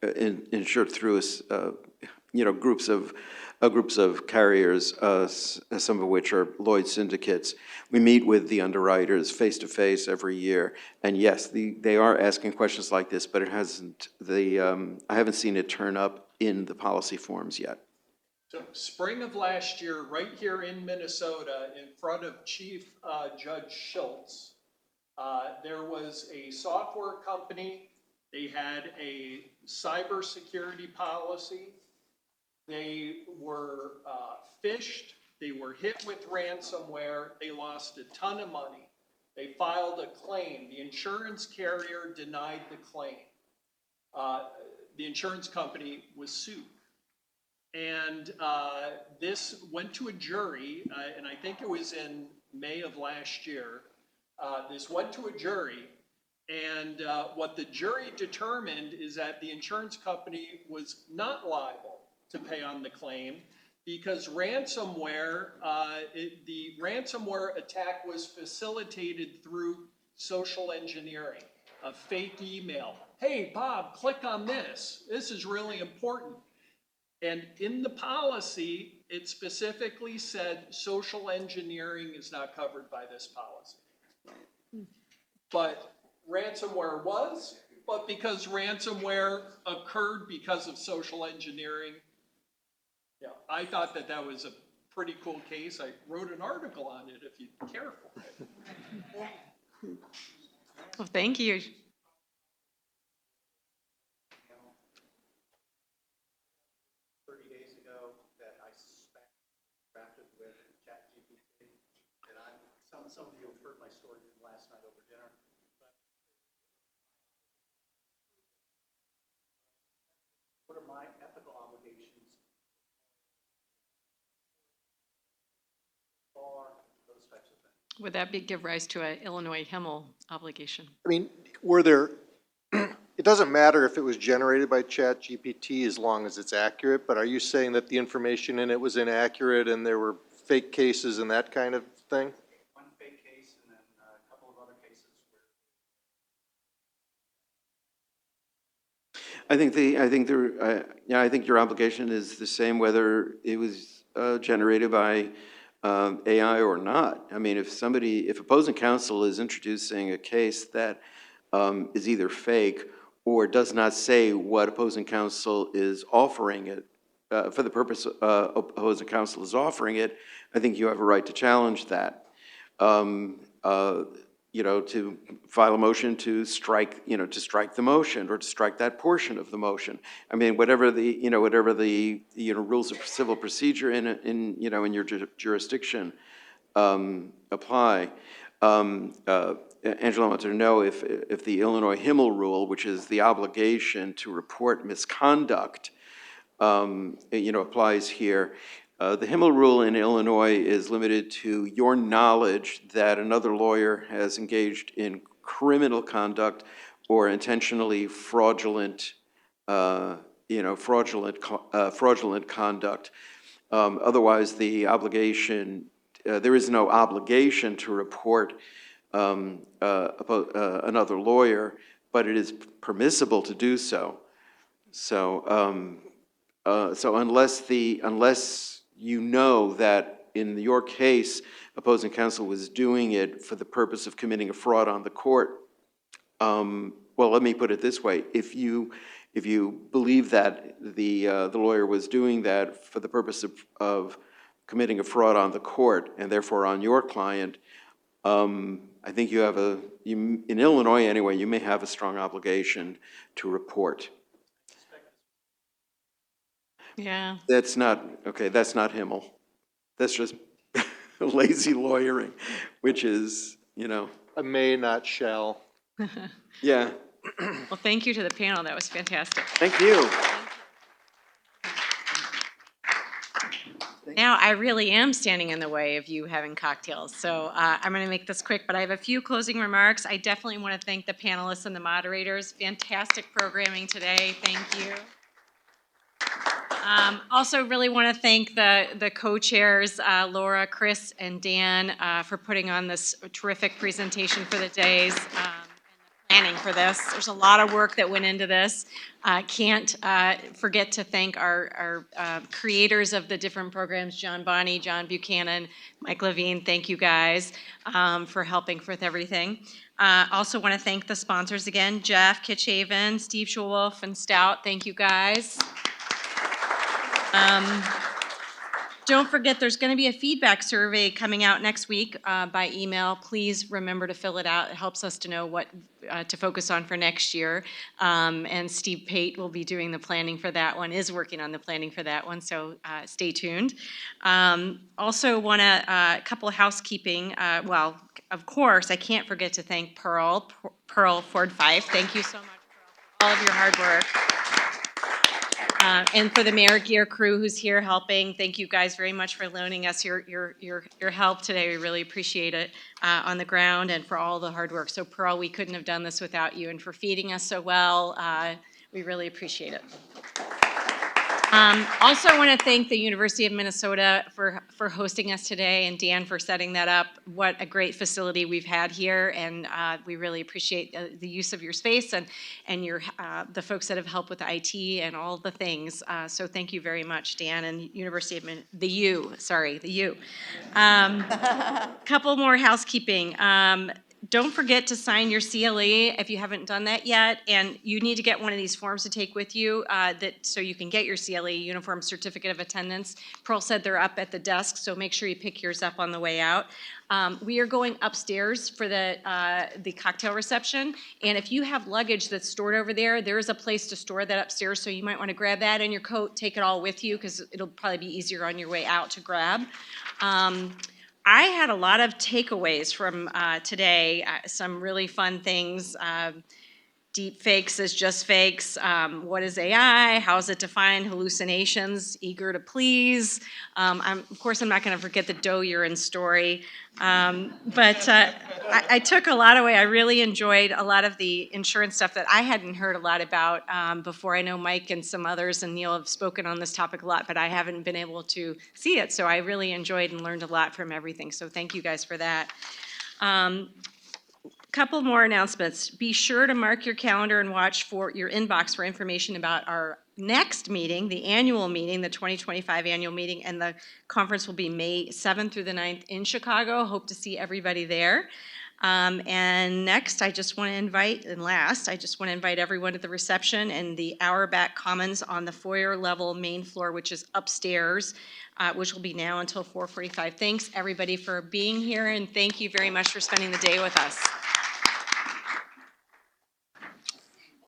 insured through, groups of carriers, some of which are Lloyd's syndicates. We meet with the underwriters face-to-face every year. And yes, they are asking questions like this, but it hasn't, I haven't seen it turn up in the policy forms yet. So spring of last year, right here in Minnesota, in front of Chief Judge Schultz, there was a software company. They had a cybersecurity policy. They were phished. They were hit with ransomware. They lost a ton of money. They filed a claim. The insurance carrier denied the claim. The insurance company was sued. And this went to a jury, and I think it was in May of last year. This went to a jury, and what the jury determined is that the insurance company was not liable to pay on the claim because ransomware, the ransomware attack was facilitated through social engineering, a fake email. Hey, Bob, click on this. This is really important. And in the policy, it specifically said social engineering is not covered by this policy. But ransomware was, but because ransomware occurred because of social engineering, yeah, I thought that that was a pretty cool case. I wrote an article on it if you care for it. Well, thank you. Some of you have heard my story from last night over dinner. What are my ethical obligations for those types of things? Would that give rise to an Illinois Himmel obligation? I mean, were there, it doesn't matter if it was generated by ChatGPT as long as it's accurate, but are you saying that the information in it was inaccurate and there were fake cases and that kind of thing? One fake case and then a couple of other cases where. I think your obligation is the same whether it was generated by AI or not. I mean, if opposing counsel is introducing a case that is either fake or does not say what opposing counsel is offering it, for the purpose opposing counsel is offering it, I think you have a right to challenge that. To file a motion to strike, to strike the motion or to strike that portion of the motion. I mean, whatever the rules of civil procedure in your jurisdiction apply. Angela wants to know if the Illinois Himmel rule, which is the obligation to report misconduct, applies here. The Himmel rule in Illinois is limited to your knowledge that another lawyer has engaged in criminal conduct or intentionally fraudulent conduct. Otherwise, the obligation, there is no obligation to report another lawyer, but it is permissible to do so. So unless you know that in your case, opposing counsel was doing it for the purpose of committing a fraud on the court, well, let me put it this way: if you believe that the lawyer was doing that for the purpose of committing a fraud on the court and therefore on your client, I think you have in Illinois anyway, you may have a strong obligation to report. Yeah. That's not Himmel. That's just lazy lawyering, which is, A may, not shall. Yeah. Well, thank you to the panel. That was fantastic. Thank you. Now, I really am standing in the way of you having cocktails, so I'm going to make this quick, but I have a few closing remarks. I definitely want to thank the panelists and the moderators. Fantastic programming today. Thank you. Also really want to thank the co-chairs, Laura, Chris, and Dan, for putting on this terrific presentation for the days and the planning for this. There's a lot of work that went into this. Can't forget to thank our creators of the different programs, John Bonney, John Buchanan, Mike Levine. Thank you guys for helping with everything. Also want to thank the sponsors again, Jeff Kitchaven, Steve Schulwolf, and Stout. Thank you guys. Don't forget, there's going to be a feedback survey coming out next week by email. Please remember to fill it out. It helps us to know what to focus on for next year. And Steve Pate will be doing the planning for that one, is working on the planning for that one, so stay tuned. Also want to, a couple of housekeeping. Well, of course, I can't forget to thank Pearl Ford Fife. Thank you so much, Pearl, for all of your hard work. And for the Merit Gear crew who's here helping, thank you guys very much for loaning us your help today. We really appreciate it on the ground and for all the hard work. So Pearl, we couldn't have done this without you, and for feeding us so well. We really appreciate it. Also, I want to thank the University of Minnesota for hosting us today, and Dan for setting that up. What a great facility we've had here, and we really appreciate the use of your space and the folks that have helped with the IT and all the things. So thank you very much, Dan, and University of the U. Couple more housekeeping. Don't forget to sign your CLE if you haven't done that yet, and you need to get one of these forms to take with you so you can get your CLE, Uniform Certificate of Attendance. Pearl said they're up at the desk, so make sure you pick yours up on the way out. We are going upstairs for the cocktail reception, and if you have luggage that's stored over there, there is a place to store that upstairs, so you might want to grab that in your coat, take it all with you, because it'll probably be easier on your way out to grab. I had a lot of takeaways from today, some really fun things. Deep fakes is just fakes. What is AI? How is it defined? Hallucinations, eager to please. Of course, I'm not going to forget the dough urine story. But I took a lot away. I really enjoyed a lot of the insurance stuff that I hadn't heard a lot about before. I know Mike and some others and Neil have spoken on this topic a lot, but I haven't been able to see it. So I really enjoyed and learned a lot from everything. So thank you guys for that. Couple more announcements. Be sure to mark your calendar and watch for your inbox for information about our next meeting, the annual meeting, the 2025 annual meeting, and the conference will be May 7th through the 9th in Chicago. Hope to see everybody there. And next, I just want to invite everyone to the reception and the Auerbach Commons on the foyer level main floor, which is upstairs, which will be now until 4:45. Thanks, everybody, for being here, and thank you very much for spending the day with us.